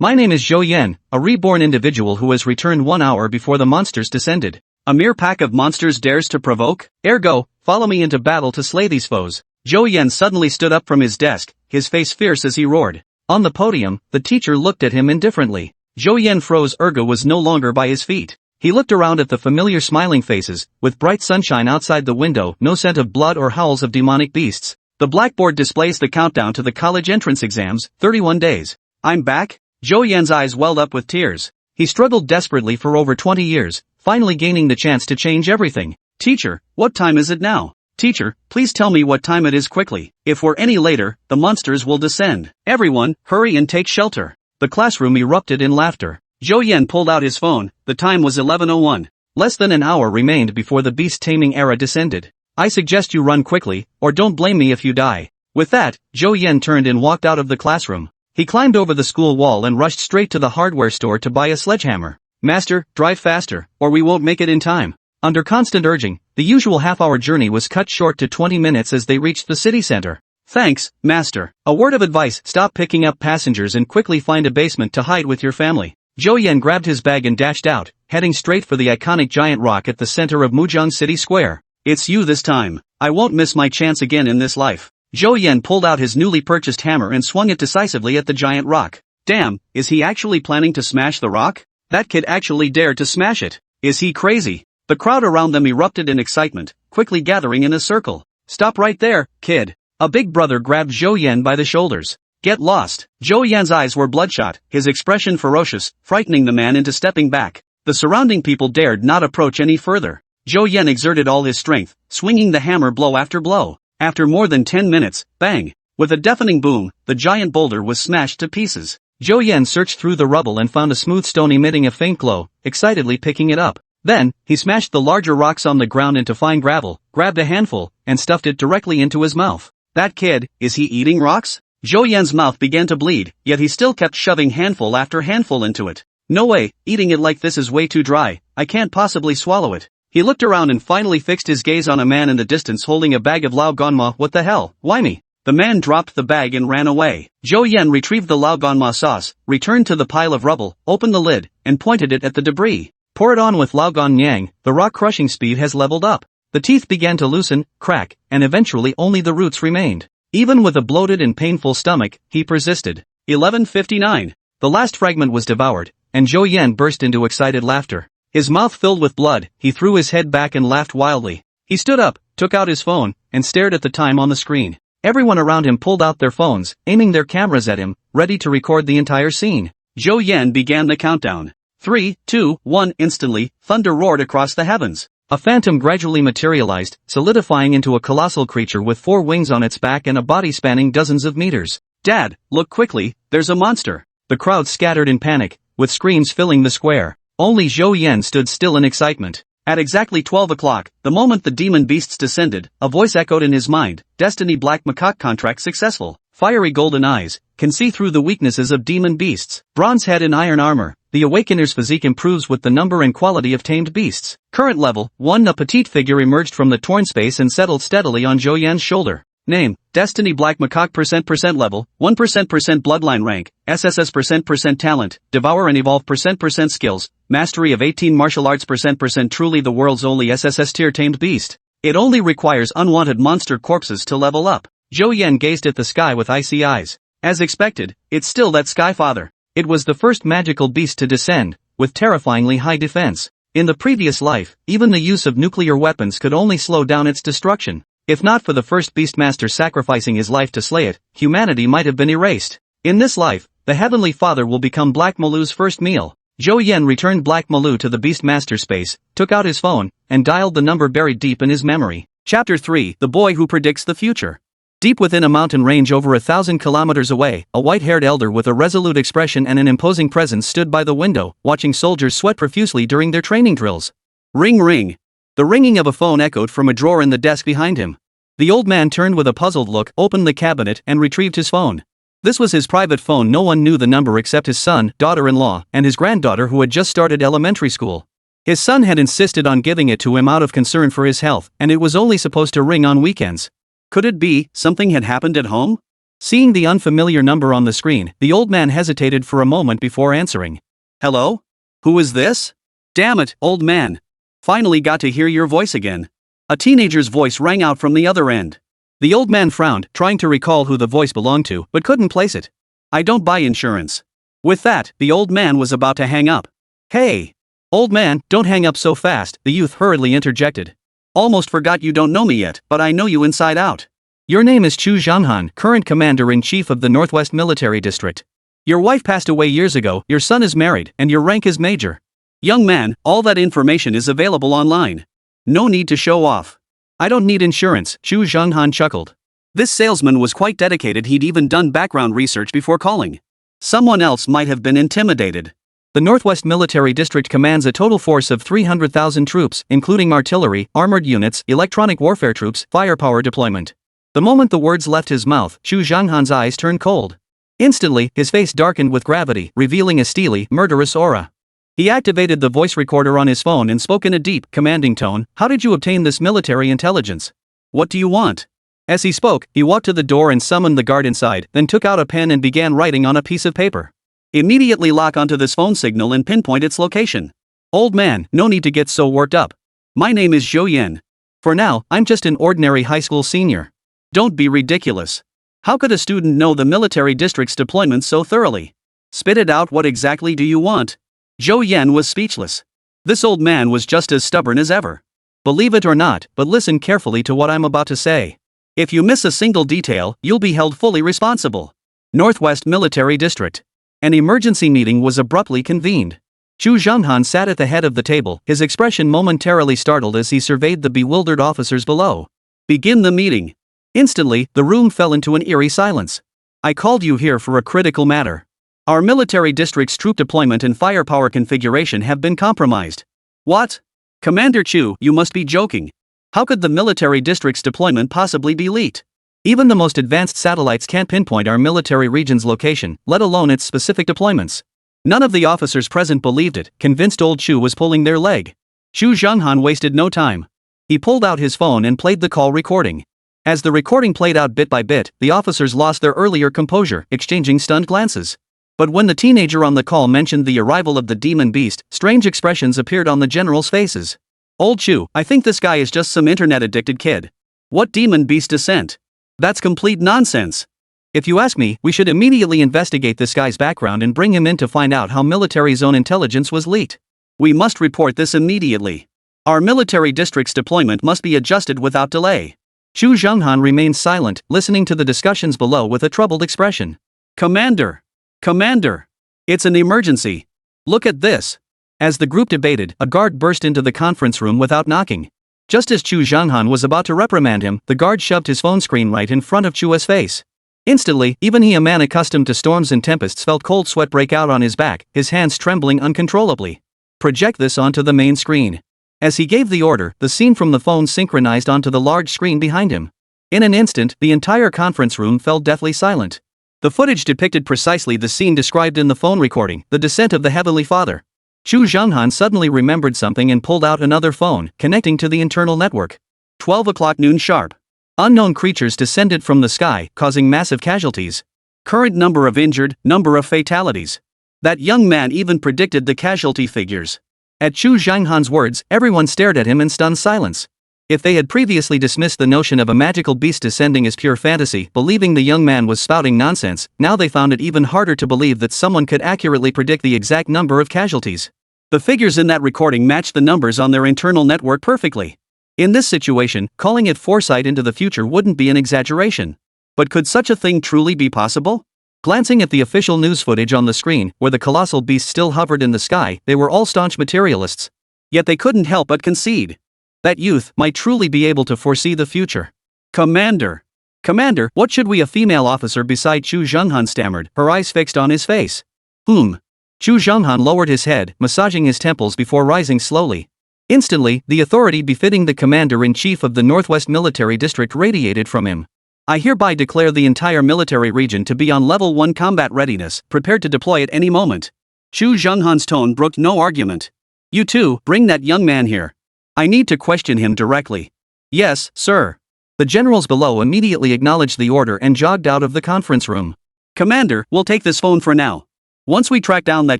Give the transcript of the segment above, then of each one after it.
My name is Zhou Yan, a reborn individual who has returned 1 hour before the monsters descended. A mere pack of monsters dares to provoke? Ergo, follow me into battle to slay these foes. Zhou Yan suddenly stood up from his desk, his face fierce as he roared. On the podium, the teacher looked at him indifferently. Zhou Yan froze. Ergo was no longer by his feet. He looked around at the familiar smiling faces, with bright sunshine outside the window, no scent of blood or howls of demonic beasts. The blackboard displays the countdown to the college entrance exams, 31 days. I'm back? Zhou Yan's eyes welled up with tears. He struggled desperately for over 20 years, finally gaining the chance to change everything. Teacher, what time is it now? Teacher, please tell me what time it is quickly. If we're any later, the monsters will descend. Everyone, hurry and take shelter. The classroom erupted in laughter. Zhou Yan pulled out his phone. The time was 11:01. Less than an hour remained before the beast-taming era descended. I suggest you run quickly, or don't blame me if you die. With that, Zhou Yan turned and walked out of the classroom. He climbed over the school wall and rushed straight to the hardware store to buy a sledgehammer. Master, drive faster, or we won't make it in time. Under constant urging, the usual half-hour journey was cut short to 20 minutes as they reached the city center. Thanks, Master. A word of advice, stop picking up passengers and quickly find a basement to hide with your family. Zhou Yan grabbed his bag and dashed out, heading straight for the iconic giant rock at the center of Muzhang City Square. It's you this time. I won't miss my chance again in this life. Zhou Yan pulled out his newly purchased hammer and swung it decisively at the giant rock. Damn, is he actually planning to smash the rock? That kid actually dared to smash it. Is he crazy? The crowd around them erupted in excitement, quickly gathering in a circle. Stop right there, kid. A big brother grabbed Zhou Yan by the shoulders. Get lost. Zhou Yan's eyes were bloodshot, his expression ferocious, frightening the man into stepping back. The surrounding people dared not approach any further. Zhou Yan exerted all his strength, swinging the hammer blow after blow. After more than 10 minutes, bang! With a deafening boom, the giant boulder was smashed to pieces. Zhou Yan searched through the rubble and found a smooth stone emitting a faint glow, excitedly picking it up. Then, he smashed the larger rocks on the ground into fine gravel, grabbed a handful, and stuffed it directly into his mouth. That kid, is he eating rocks? Zhou Yan's mouth began to bleed, yet he still kept shoving handful after handful into it. No way, eating it like this is way too dry, I can't possibly swallow it. He looked around and finally fixed his gaze on a man in the distance holding a bag of Lao Gan Ma. What the hell, why me? The man dropped the bag and ran away. Zhou Yan retrieved the Lao Gan Ma sauce, returned to the pile of rubble, opened the lid, and pointed it at the debris. Pour it on with Lao Gan Yang, the rock crushing speed has leveled up. The teeth began to loosen, crack, and eventually only the roots remained. Even with a bloated and painful stomach, he persisted. 11:59. The last fragment was devoured, and Zhou Yan burst into excited laughter. His mouth filled with blood, he threw his head back and laughed wildly. He stood up, took out his phone, and stared at the time on the screen. Everyone around him pulled out their phones, aiming their cameras at him, ready to record the entire scene. Zhou Yan began the countdown. 3, 2, 1. Instantly, thunder roared across the heavens. A phantom gradually materialized, solidifying into a colossal creature with 4 wings on its back and a body spanning dozens of meters. Dad, look quickly, there's a monster. The crowd scattered in panic, with screams filling the square. Only Zhou Yan stood still in excitement. At exactly 12 o'clock, the moment the demon beasts descended, a voice echoed in his mind. Destiny Black Macaque contract successful. Fiery golden eyes, can see through the weaknesses of demon beasts. Bronze head in iron armor. The Awakener's physique improves with the number and quality of tamed beasts. Current level 1. A petite figure emerged from the torn space and settled steadily on Zhou Yan's shoulder. Name, Destiny Black Macaque % level, 1% bloodline rank, SSS % talent, devour and evolve % skills, mastery of 18 martial arts % truly the world's only SSS tier tamed beast. It only requires unwanted monster corpses to level up. Zhou Yan gazed at the sky with icy eyes. As expected, it's still that Sky Father. It was the first magical beast to descend, with terrifyingly high defense. In the previous life, even the use of nuclear weapons could only slow down its destruction. If not for the first Beastmaster sacrificing his life to slay it, humanity might have been erased. In this life, the Heavenly Father will become Black Malu's first meal. Zhou Yan returned Black Malu to the Beastmaster space, took out his phone, and dialed the number buried deep in his memory. Chapter 3. The Boy Who Predicts the Future. Deep within a mountain range over 1,000 kilometers away, a white-haired elder with a resolute expression and an imposing presence stood by the window, watching soldiers sweat profusely during their training drills. Ring ring. The ringing of a phone echoed from a drawer in the desk behind him. The old man turned with a puzzled look, opened the cabinet, and retrieved his phone. This was his private phone. No one knew the number except his son, daughter-in-law, and his granddaughter who had just started elementary school. His son had insisted on giving it to him out of concern for his health, and it was only supposed to ring on weekends. Could it be something had happened at home? Seeing the unfamiliar number on the screen, the old man hesitated for a moment before answering. Hello? Who is this? Damn it, old man. Finally got to hear your voice again. A teenager's voice rang out from the other end. The old man frowned, trying to recall who the voice belonged to, but couldn't place it. I don't buy insurance. With that, the old man was about to hang up. Hey! Old man, don't hang up so fast, the youth hurriedly interjected. Almost forgot you don't know me yet, but I know you inside out. Your name is Chu Zhanghan, current commander-in-chief of the Northwest Military District. Your wife passed away years ago, your son is married, and your rank is major. Young man, all that information is available online. No need to show off. I don't need insurance, Chu Zhanghan chuckled. This salesman was quite dedicated, he'd even done background research before calling. Someone else might have been intimidated. The Northwest Military District commands a total force of 300,000 troops, including artillery, armored units, electronic warfare troops, firepower deployment. The moment the words left his mouth, Chu Zhanghan's eyes turned cold. Instantly, his face darkened with gravity, revealing a steely, murderous aura. He activated the voice recorder on his phone and spoke in a deep, commanding tone. How did you obtain this military intelligence? What do you want? As he spoke, he walked to the door and summoned the guard inside, then took out a pen and began writing on a piece of paper. Immediately lock onto this phone signal and pinpoint its location. Old man, no need to get so worked up. My name is Zhou Yan. For now, I'm just an ordinary high school senior. Don't be ridiculous. How could a student know the military district's deployments so thoroughly? Spit it out, what exactly do you want? Zhou Yan was speechless. This old man was just as stubborn as ever. Believe it or not, but listen carefully to what I'm about to say. If you miss a single detail, you'll be held fully responsible. Northwest Military District. An emergency meeting was abruptly convened. Chu Zhanghan sat at the head of the table, his expression momentarily startled as he surveyed the bewildered officers below. Begin the meeting. Instantly, the room fell into an eerie silence. I called you here for a critical matter. Our military district's troop deployment and firepower configuration have been compromised. What? Commander Chu, you must be joking. How could the military district's deployment possibly be leaked? Even the most advanced satellites can't pinpoint our military region's location, let alone its specific deployments. None of the officers present believed it, convinced old Chu was pulling their leg. Chu Zhanghan wasted no time. He pulled out his phone and played the call recording. As the recording played out bit by bit, the officers lost their earlier composure, exchanging stunned glances. But when the teenager on the call mentioned the arrival of the demon beast, strange expressions appeared on the generals' faces. Old Chu, I think this guy is just some internet-addicted kid. What demon beast descent? That's complete nonsense. If you ask me, we should immediately investigate this guy's background and bring him in to find out how military zone intelligence was leaked. We must report this immediately. Our military district's deployment must be adjusted without delay. Chu Zhanghan remained silent, listening to the discussions below with a troubled expression. Commander! Commander! It's an emergency. Look at this. As the group debated, a guard burst into the conference room without knocking. Just as Chu Zhanghan was about to reprimand him, the guard shoved his phone screen right in front of Chu's face. Instantly, even he, a man accustomed to storms and tempests, felt cold sweat break out on his back, his hands trembling uncontrollably. Project this onto the main screen. As he gave the order, the scene from the phone synchronized onto the large screen behind him. In an instant, the entire conference room fell deathly silent. The footage depicted precisely the scene described in the phone recording, the descent of the Heavenly Father. Chu Zhanghan suddenly remembered something and pulled out another phone, connecting to the internal network. 12 o'clock noon sharp. Unknown creatures descended from the sky, causing massive casualties. Current number of injured, number of fatalities. That young man even predicted the casualty figures. At Chu Zhanghan's words, everyone stared at him in stunned silence. If they had previously dismissed the notion of a magical beast descending as pure fantasy, believing the young man was spouting nonsense, now they found it even harder to believe that someone could accurately predict the exact number of casualties. The figures in that recording matched the numbers on their internal network perfectly. In this situation, calling it foresight into the future wouldn't be an exaggeration. But could such a thing truly be possible? Glancing at the official news footage on the screen, where the colossal beast still hovered in the sky, they were all staunch materialists. Yet they couldn't help but concede. That youth might truly be able to foresee the future. Commander! Commander, what should we? A female officer beside Chu Zhanghan stammered, her eyes fixed on his face. Chu Zhanghan lowered his head, massaging his temples before rising slowly. Instantly, the authority befitting the commander-in-chief of the Northwest Military District radiated from him. I hereby declare the entire military region to be on level 1 combat readiness, prepared to deploy at any moment. Chu Zhanghan's tone brooked no argument. You two, bring that young man here. I need to question him directly. Yes, sir. The generals below immediately acknowledged the order and jogged out of the conference room. Commander, we'll take this phone for now. Once we track down that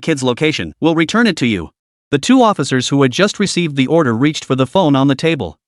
kid's location, we'll return it to you. The two officers who had just received the order reached for the phone on the table.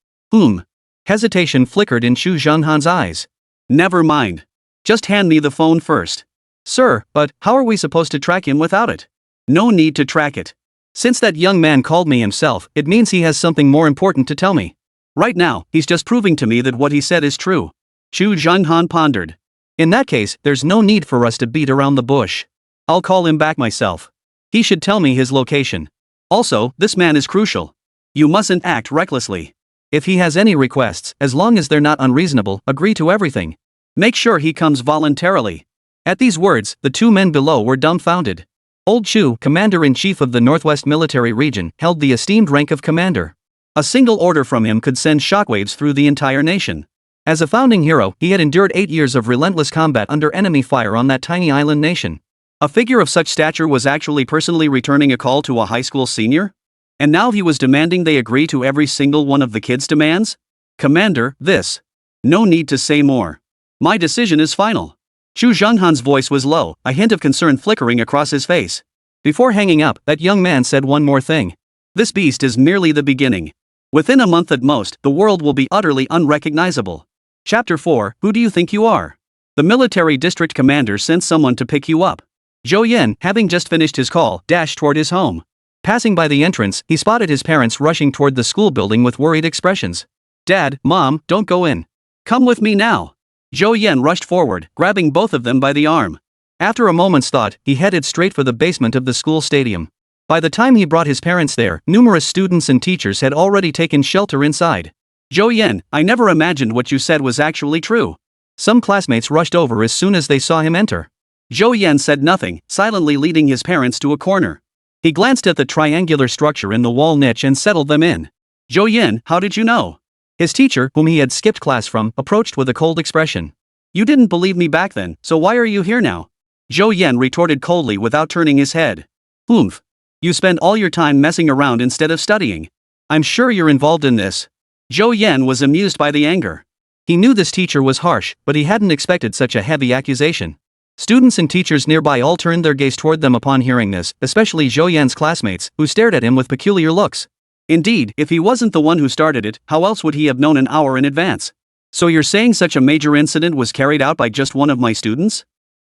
Hesitation flickered in Chu Zhenghan's eyes. Never mind. Just hand me the phone first. Sir, but how are we supposed to track him without it? No need to track it. Since that young man called me himself, it means he has something more important to tell me. Right now, he's just proving to me that what he said is true. Chu Zhenghan pondered. In that case, there's no need for us to beat around the bush. I'll call him back myself. He should tell me his location. Also, this man is crucial. You mustn't act recklessly. If he has any requests, as long as they're not unreasonable, agree to everything. Make sure he comes voluntarily. At these words, the two men below were dumbfounded. Old Chu, commander-in-chief of the Northwest Military Region, held the esteemed rank of commander. A single order from him could send shockwaves through the entire nation. As a founding hero, he had endured 8 years of relentless combat under enemy fire on that tiny island nation. A figure of such stature was actually personally returning a call to a high school senior? And now he was demanding they agree to every single one of the kids' demands? Commander, this. No need to say more. My decision is final. Chu Zhenghan's voice was low, a hint of concern flickering across his face. Before hanging up, that young man said one more thing. This beast is merely the beginning. Within a month at most, the world will be utterly unrecognizable. Chapter 4, Who do you think you are? The military district commander sent someone to pick you up. Zhou Yan, having just finished his call, dashed toward his home. Passing by the entrance, he spotted his parents rushing toward the school building with worried expressions. Dad, Mom, don't go in. Come with me now. Zhou Yan rushed forward, grabbing both of them by the arm. After a moment's thought, he headed straight for the basement of the school stadium. By the time he brought his parents there, numerous students and teachers had already taken shelter inside. Zhou Yan, I never imagined what you said was actually true. Some classmates rushed over as soon as they saw him enter. Zhou Yan said nothing, silently leading his parents to a corner. He glanced at the triangular structure in the wall niche and settled them in. Zhou Yan, how did you know? His teacher, whom he had skipped class from, approached with a cold expression. You didn't believe me back then, so why are you here now? Zhou Yan retorted coldly without turning his head. You spend all your time messing around instead of studying. I'm sure you're involved in this. Zhou Yan was amused by the anger. He knew this teacher was harsh, but he hadn't expected such a heavy accusation. Students and teachers nearby all turned their gaze toward them upon hearing this, especially Zhou Yan's classmates, who stared at him with peculiar looks. Indeed, if he wasn't the one who started it, how else would he have known an hour in advance? So you're saying such a major incident was carried out by just one of my students?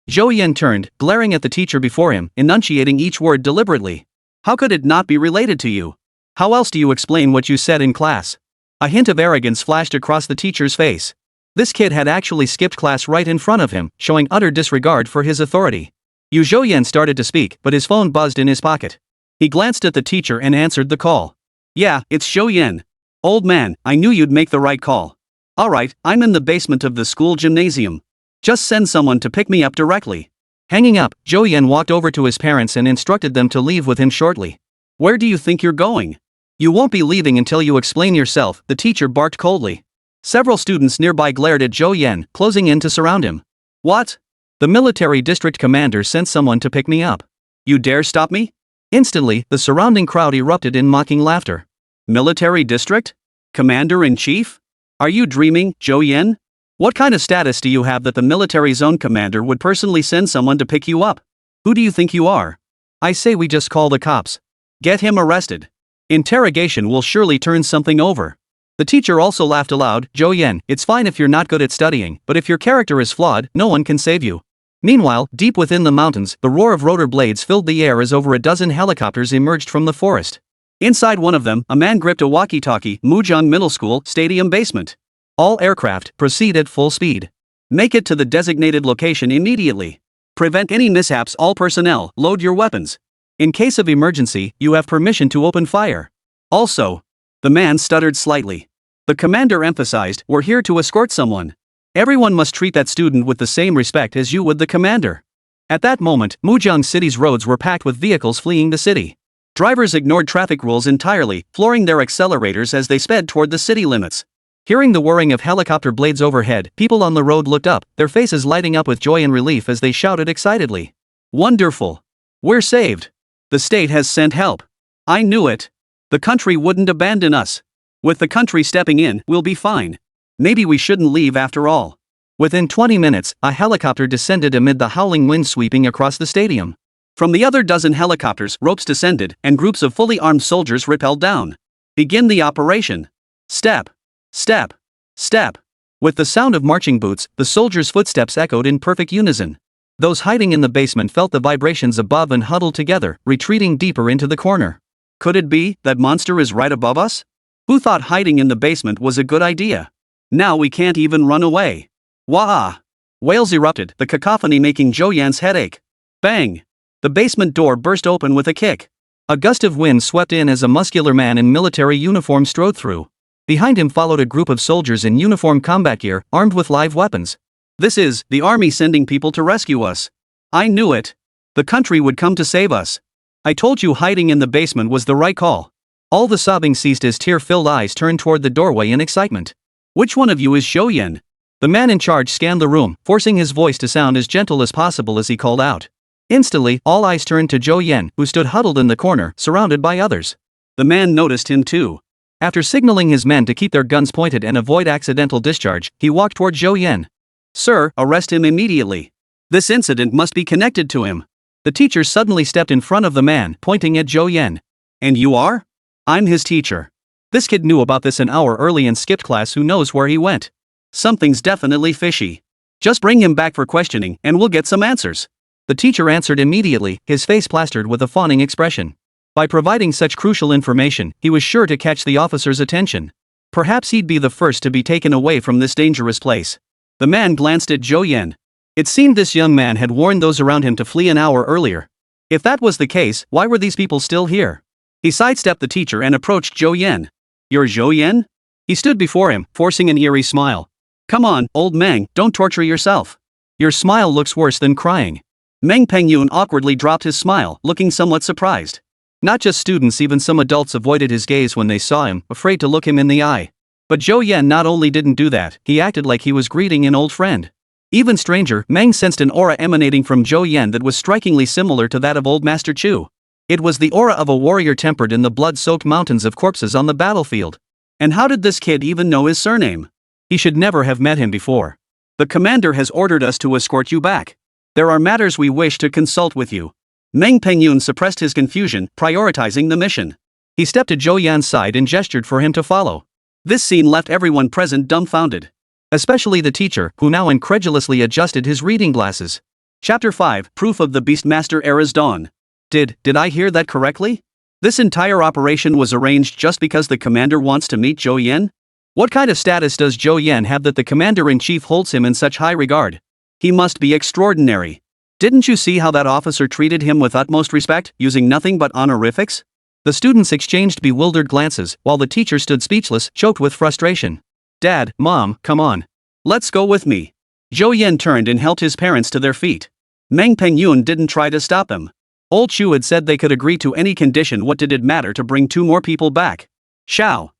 Zhou Yan turned, glaring at the teacher before him, enunciating each word deliberately. How could it not be related to you? How else do you explain what you said in class? A hint of arrogance flashed across the teacher's face. This kid had actually skipped class right in front of him, showing utter disregard for his authority. Zhou Yan started to speak, but his phone buzzed in his pocket. He glanced at the teacher and answered the call. Yeah, it's Zhou Yan. Old man, I knew you'd make the right call. Alright, I'm in the basement of the school gymnasium. Just send someone to pick me up directly. Hanging up, Zhou Yan walked over to his parents and instructed them to leave with him shortly. Where do you think you're going? You won't be leaving until you explain yourself, the teacher barked coldly. Several students nearby glared at Zhou Yan, closing in to surround him. What? The military district commander sent someone to pick me up. You dare stop me? Instantly, the surrounding crowd erupted in mocking laughter. Military district? Commander-in-chief? Are you dreaming, Zhou Yan? What kind of status do you have that the military zone commander would personally send someone to pick you up? Who do you think you are? I say we just call the cops. Get him arrested. Interrogation will surely turn something over. The teacher also laughed aloud. Zhou Yan, it's fine if you're not good at studying, but if your character is flawed, no one can save you. Meanwhile, deep within the mountains, the roar of rotor blades filled the air as over a dozen helicopters emerged from the forest. Inside one of them, a man gripped a walkie-talkie. Muzhang Middle School, stadium basement. All aircraft, proceed at full speed. Make it to the designated location immediately. Prevent any mishaps. All personnel, load your weapons. In case of emergency, you have permission to open fire. Also, the man stuttered slightly. The commander emphasized, we're here to escort someone. Everyone must treat that student with the same respect as you would the commander. At that moment, Muzhang City's roads were packed with vehicles fleeing the city. Drivers ignored traffic rules entirely, flooring their accelerators as they sped toward the city limits. Hearing the whirring of helicopter blades overhead, people on the road looked up, their faces lighting up with joy and relief as they shouted excitedly. Wonderful! We're saved! The state has sent help. I knew it. The country wouldn't abandon us. With the country stepping in, we'll be fine. Maybe we shouldn't leave after all. Within 20 minutes, a helicopter descended amid the howling wind sweeping across the stadium. From the other dozen helicopters, ropes descended, and groups of fully armed soldiers rappelled down. Begin the operation. Step. Step. Step. With the sound of marching boots, the soldiers' footsteps echoed in perfect unison. Those hiding in the basement felt the vibrations above and huddled together, retreating deeper into the corner. Could it be that monster is right above us? Who thought hiding in the basement was a good idea? Now we can't even run away. Wah! Wails erupted, the cacophony making Zhou Yan's head ache. Bang! The basement door burst open with a kick. A gust of wind swept in as a muscular man in military uniform strode through. Behind him followed a group of soldiers in uniform combat gear, armed with live weapons. This is the army sending people to rescue us. I knew it. The country would come to save us. I told you hiding in the basement was the right call. All the sobbing ceased as tear-filled eyes turned toward the doorway in excitement. Which one of you is Zhou Yan? The man in charge scanned the room, forcing his voice to sound as gentle as possible as he called out. Instantly, all eyes turned to Zhou Yan, who stood huddled in the corner, surrounded by others. The man noticed him too. After signaling his men to keep their guns pointed and avoid accidental discharge, he walked toward Zhou Yan. Sir, arrest him immediately. This incident must be connected to him. The teacher suddenly stepped in front of the man, pointing at Zhou Yan. And you are? I'm his teacher. This kid knew about this an hour early and skipped class. Who knows where he went? Something's definitely fishy. Just bring him back for questioning, and we'll get some answers. The teacher answered immediately, his face plastered with a fawning expression. By providing such crucial information, he was sure to catch the officer's attention. Perhaps he'd be the first to be taken away from this dangerous place. The man glanced at Zhou Yan. It seemed this young man had warned those around him to flee an hour earlier. If that was the case, why were these people still here? He sidestepped the teacher and approached Zhou Yan. You're Zhou Yan? He stood before him, forcing an eerie smile. Come on, old Meng, don't torture yourself. Your smile looks worse than crying. Meng Pengyun awkwardly dropped his smile, looking somewhat surprised. Not just students, even some adults avoided his gaze when they saw him, afraid to look him in the eye. But Zhou Yan not only didn't do that, he acted like he was greeting an old friend. Even stranger, Meng sensed an aura emanating from Zhou Yan that was strikingly similar to that of old Master Chu. It was the aura of a warrior tempered in the blood-soaked mountains of corpses on the battlefield. And how did this kid even know his surname? He should never have met him before. The commander has ordered us to escort you back. There are matters we wish to consult with you. Meng Pengyun suppressed his confusion, prioritizing the mission. He stepped to Zhou Yan's side and gestured for him to follow. This scene left everyone present dumbfounded. Especially the teacher, who now incredulously adjusted his reading glasses. Chapter 5, Proof of the Beastmaster Era's Dawn. Did I hear that correctly? This entire operation was arranged just because the commander wants to meet Zhou Yan? What kind of status does Zhou Yan have that the commander-in-chief holds him in such high regard? He must be extraordinary. Didn't you see how that officer treated him with utmost respect, using nothing but honorifics? The students exchanged bewildered glances, while the teacher stood speechless, choked with frustration. Dad, Mom, come on. Let's go with me. Zhou Yan turned and helped his parents to their feet. Meng Pengyun didn't try to stop him. Old Chu had said they could agree to any condition. What did it matter to bring 2 more people back? Xiao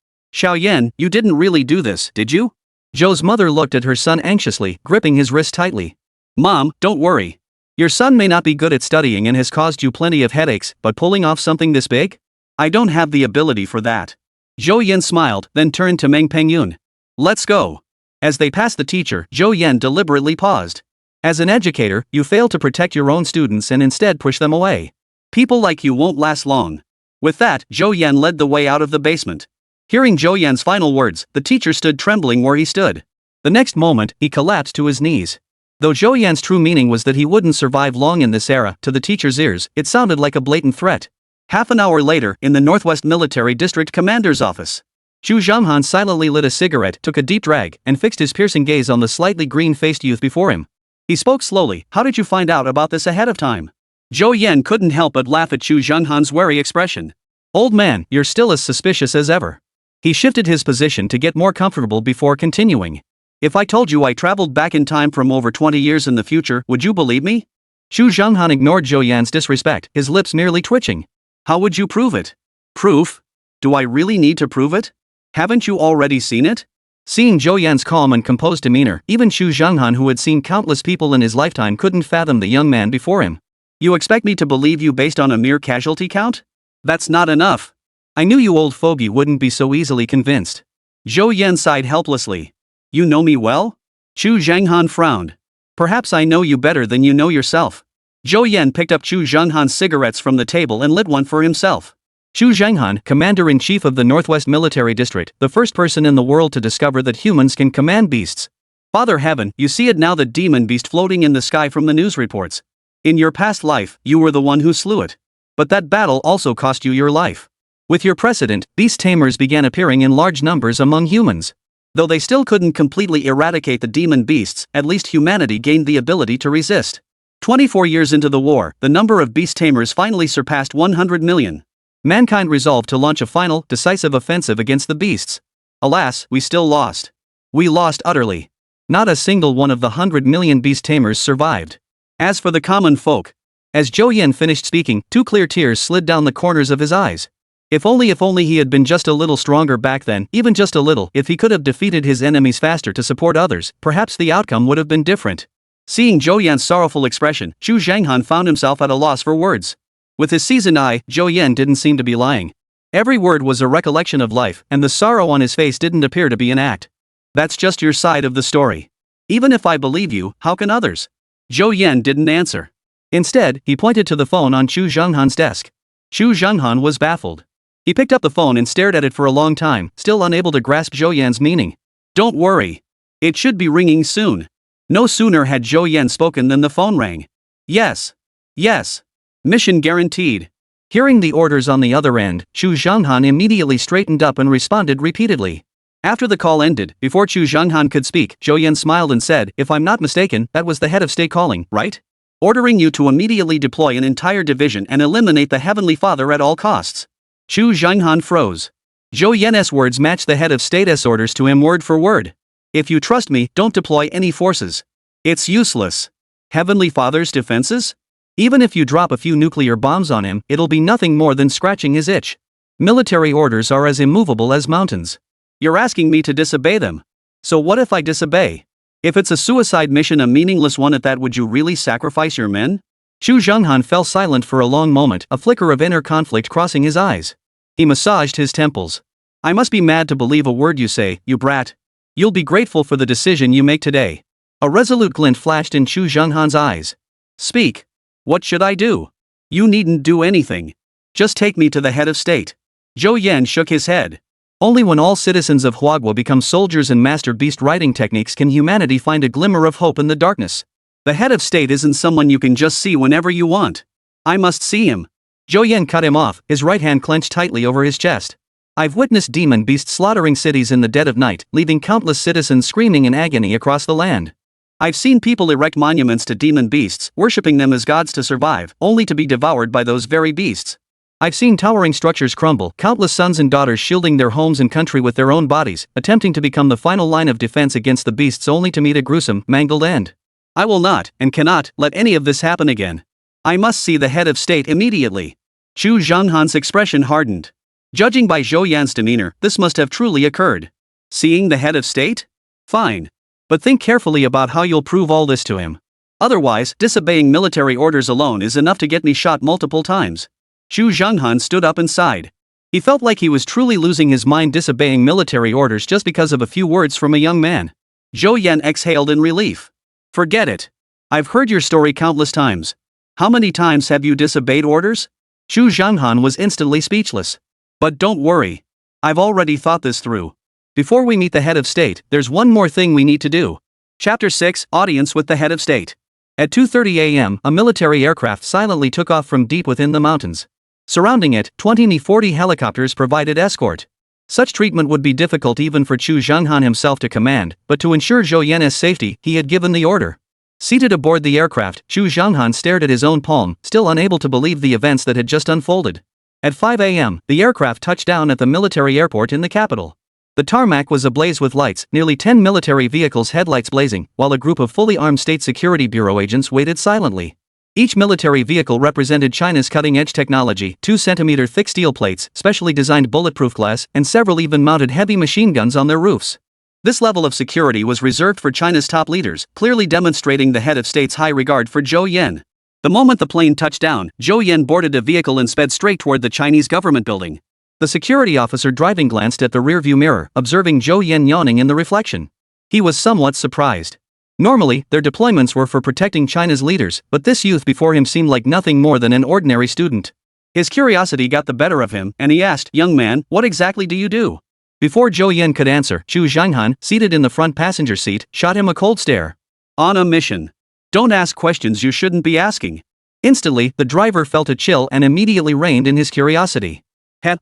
Yan, you didn't really do this, did you? Zhou's mother looked at her son anxiously, gripping his wrist tightly. Mom, don't worry. Your son may not be good at studying and has caused you plenty of headaches, but pulling off something this big? I don't have the ability for that. Zhou Yan smiled, then turned to Meng Pengyun. Let's go. As they passed the teacher, Zhou Yan deliberately paused. As an educator, you fail to protect your own students and instead push them away. People like you won't last long. With that, Zhou Yan led the way out of the basement. Hearing Zhou Yan's final words, the teacher stood trembling where he stood. The next moment, he collapsed to his knees. Though Zhou Yan's true meaning was that he wouldn't survive long in this era, to the teacher's ears, it sounded like a blatant threat. Half an hour later, in the Northwest Military District Commander's office, Chu Zhanghan silently lit a cigarette, took a deep drag, and fixed his piercing gaze on the slightly green-faced youth before him. He spoke slowly. How did you find out about this ahead of time? Zhou Yan couldn't help but laugh at Chu Zhanghan's wary expression. Old man, you're still as suspicious as ever. He shifted his position to get more comfortable before continuing. If I told you I traveled back in time from over 20 years in the future, would you believe me? Chu Zhanghan ignored Zhou Yan's disrespect, his lips merely twitching. How would you prove it? Proof? Do I really need to prove it? Haven't you already seen it? Seeing Zhou Yan's calm and composed demeanor, even Chu Zhanghan, who had seen countless people in his lifetime, couldn't fathom the young man before him. You expect me to believe you based on a mere casualty count? That's not enough. I knew you old fogey wouldn't be so easily convinced. Zhou Yan sighed helplessly. You know me well? Chu Zhanghan frowned. Perhaps I know you better than you know yourself. Zhou Yan picked up Chu Zhanghan's cigarettes from the table and lit one for himself. Chu Zhanghan, Commander-in-Chief of the Northwest Military District, the first person in the world to discover that humans can command beasts. Father Heaven, you see it now, the demon beast floating in the sky from the news reports. In your past life, you were the one who slew it. But that battle also cost you your life. With your precedent, beast tamers began appearing in large numbers among humans. Though they still couldn't completely eradicate the demon beasts, at least humanity gained the ability to resist. 24 years into the war, the number of beast tamers finally surpassed 100 million. Mankind resolved to launch a final, decisive offensive against the beasts. Alas, we still lost. We lost utterly. Not a single one of the 100 million beast tamers survived. As for the common folk, as Zhou Yan finished speaking, 2 clear tears slid down the corners of his eyes. If only he had been just a little stronger back then, even just a little, if he could have defeated his enemies faster to support others, perhaps the outcome would have been different. Seeing Zhou Yan's sorrowful expression, Chu Zhanghan found himself at a loss for words. With his seasoned eye, Zhou Yan didn't seem to be lying. Every word was a recollection of life, and the sorrow on his face didn't appear to be an act. That's just your side of the story. Even if I believe you, how can others? Zhou Yan didn't answer. Instead, he pointed to the phone on Chu Zhanghan's desk. Chu Zhanghan was baffled. He picked up the phone and stared at it for a long time, still unable to grasp Zhou Yan's meaning. Don't worry. It should be ringing soon. No sooner had Zhou Yan spoken than the phone rang. Yes. Yes. Mission guaranteed. Hearing the orders on the other end, Chu Zhanghan immediately straightened up and responded repeatedly. After the call ended, before Chu Zhanghan could speak, Zhou Yan smiled and said, "If I'm not mistaken, that was the head of state calling, right? Ordering you to immediately deploy an entire division and eliminate the Heavenly Father at all costs." Chu Zhanghan froze. Zhou Yan's words matched the head of state's orders to him word for word. "If you trust me, don't deploy any forces. It's useless. Heavenly Father's defenses? Even if you drop a few nuclear bombs on him, it'll be nothing more than scratching his itch. Military orders are as immovable as mountains. You're asking me to disobey them. So what if I disobey? If it's a suicide mission, a meaningless one at that, would you really sacrifice your men?" Chu Zhanghan fell silent for a long moment, a flicker of inner conflict crossing his eyes. He massaged his temples. "I must be mad to believe a word you say, you brat. You'll be grateful for the decision you make today." A resolute glint flashed in Chu Zhanghan's eyes. "Speak. What should I do?" "You needn't do anything. Just take me to the head of state." Zhou Yan shook his head. Only when all citizens of Huagua become soldiers and master beast riding techniques can humanity find a glimmer of hope in the darkness. The head of state isn't someone you can just see whenever you want. I must see him. Zhou Yan cut him off, his right hand clenched tightly over his chest. "I've witnessed demon beasts slaughtering cities in the dead of night, leaving countless citizens screaming in agony across the land. I've seen people erect monuments to demon beasts, worshipping them as gods to survive, only to be devoured by those very beasts. I've seen towering structures crumble, countless sons and daughters shielding their homes and country with their own bodies, attempting to become the final line of defense against the beasts only to meet a gruesome, mangled end. I will not, and cannot, let any of this happen again. I must see the head of state immediately." Chu Zhanghan's expression hardened. Judging by Zhou Yan's demeanor, this must have truly occurred. Seeing the head of state? Fine. But think carefully about how you'll prove all this to him. Otherwise, disobeying military orders alone is enough to get me shot multiple times. Chu Zhanghan stood up and sighed. He felt like he was truly losing his mind disobeying military orders just because of a few words from a young man. Zhou Yan exhaled in relief. "Forget it. I've heard your story countless times. How many times have you disobeyed orders?" Chu Zhanghan was instantly speechless. "But don't worry. I've already thought this through. Before we meet the head of state, there's one more thing we need to do." Chapter 6, Audience with the Head of State. At 2:30 a.m., a military aircraft silently took off from deep within the mountains. Surrounding it, 20-40 helicopters provided escort. Such treatment would be difficult even for Chu Zhanghan himself to command, but to ensure Zhou Yan's safety, he had given the order. Seated aboard the aircraft, Chu Zhanghan stared at his own palm, still unable to believe the events that had just unfolded. At 5 a.m., the aircraft touched down at the military airport in the capital. The tarmac was ablaze with lights, nearly 10 military vehicles' headlights blazing, while a group of fully armed State Security Bureau agents waited silently. Each military vehicle represented China's cutting-edge technology, 2-centimeter thick steel plates, specially designed bulletproof glass, and several even mounted heavy machine guns on their roofs. This level of security was reserved for China's top leaders, clearly demonstrating the head of state's high regard for Zhou Yan. The moment the plane touched down, Zhou Yan boarded a vehicle and sped straight toward the Chinese government building. The security officer driving glanced at the rearview mirror, observing Zhou Yan yawning in the reflection. He was somewhat surprised. Normally, their deployments were for protecting China's leaders, but this youth before him seemed like nothing more than an ordinary student. His curiosity got the better of him, and he asked, "Young man, what exactly do you do?" Before Zhou Yan could answer, Chu Zhanghan, seated in the front passenger seat, shot him a cold stare. "On a mission. Don't ask questions you shouldn't be asking." Instantly, the driver felt a chill and immediately reined in his curiosity.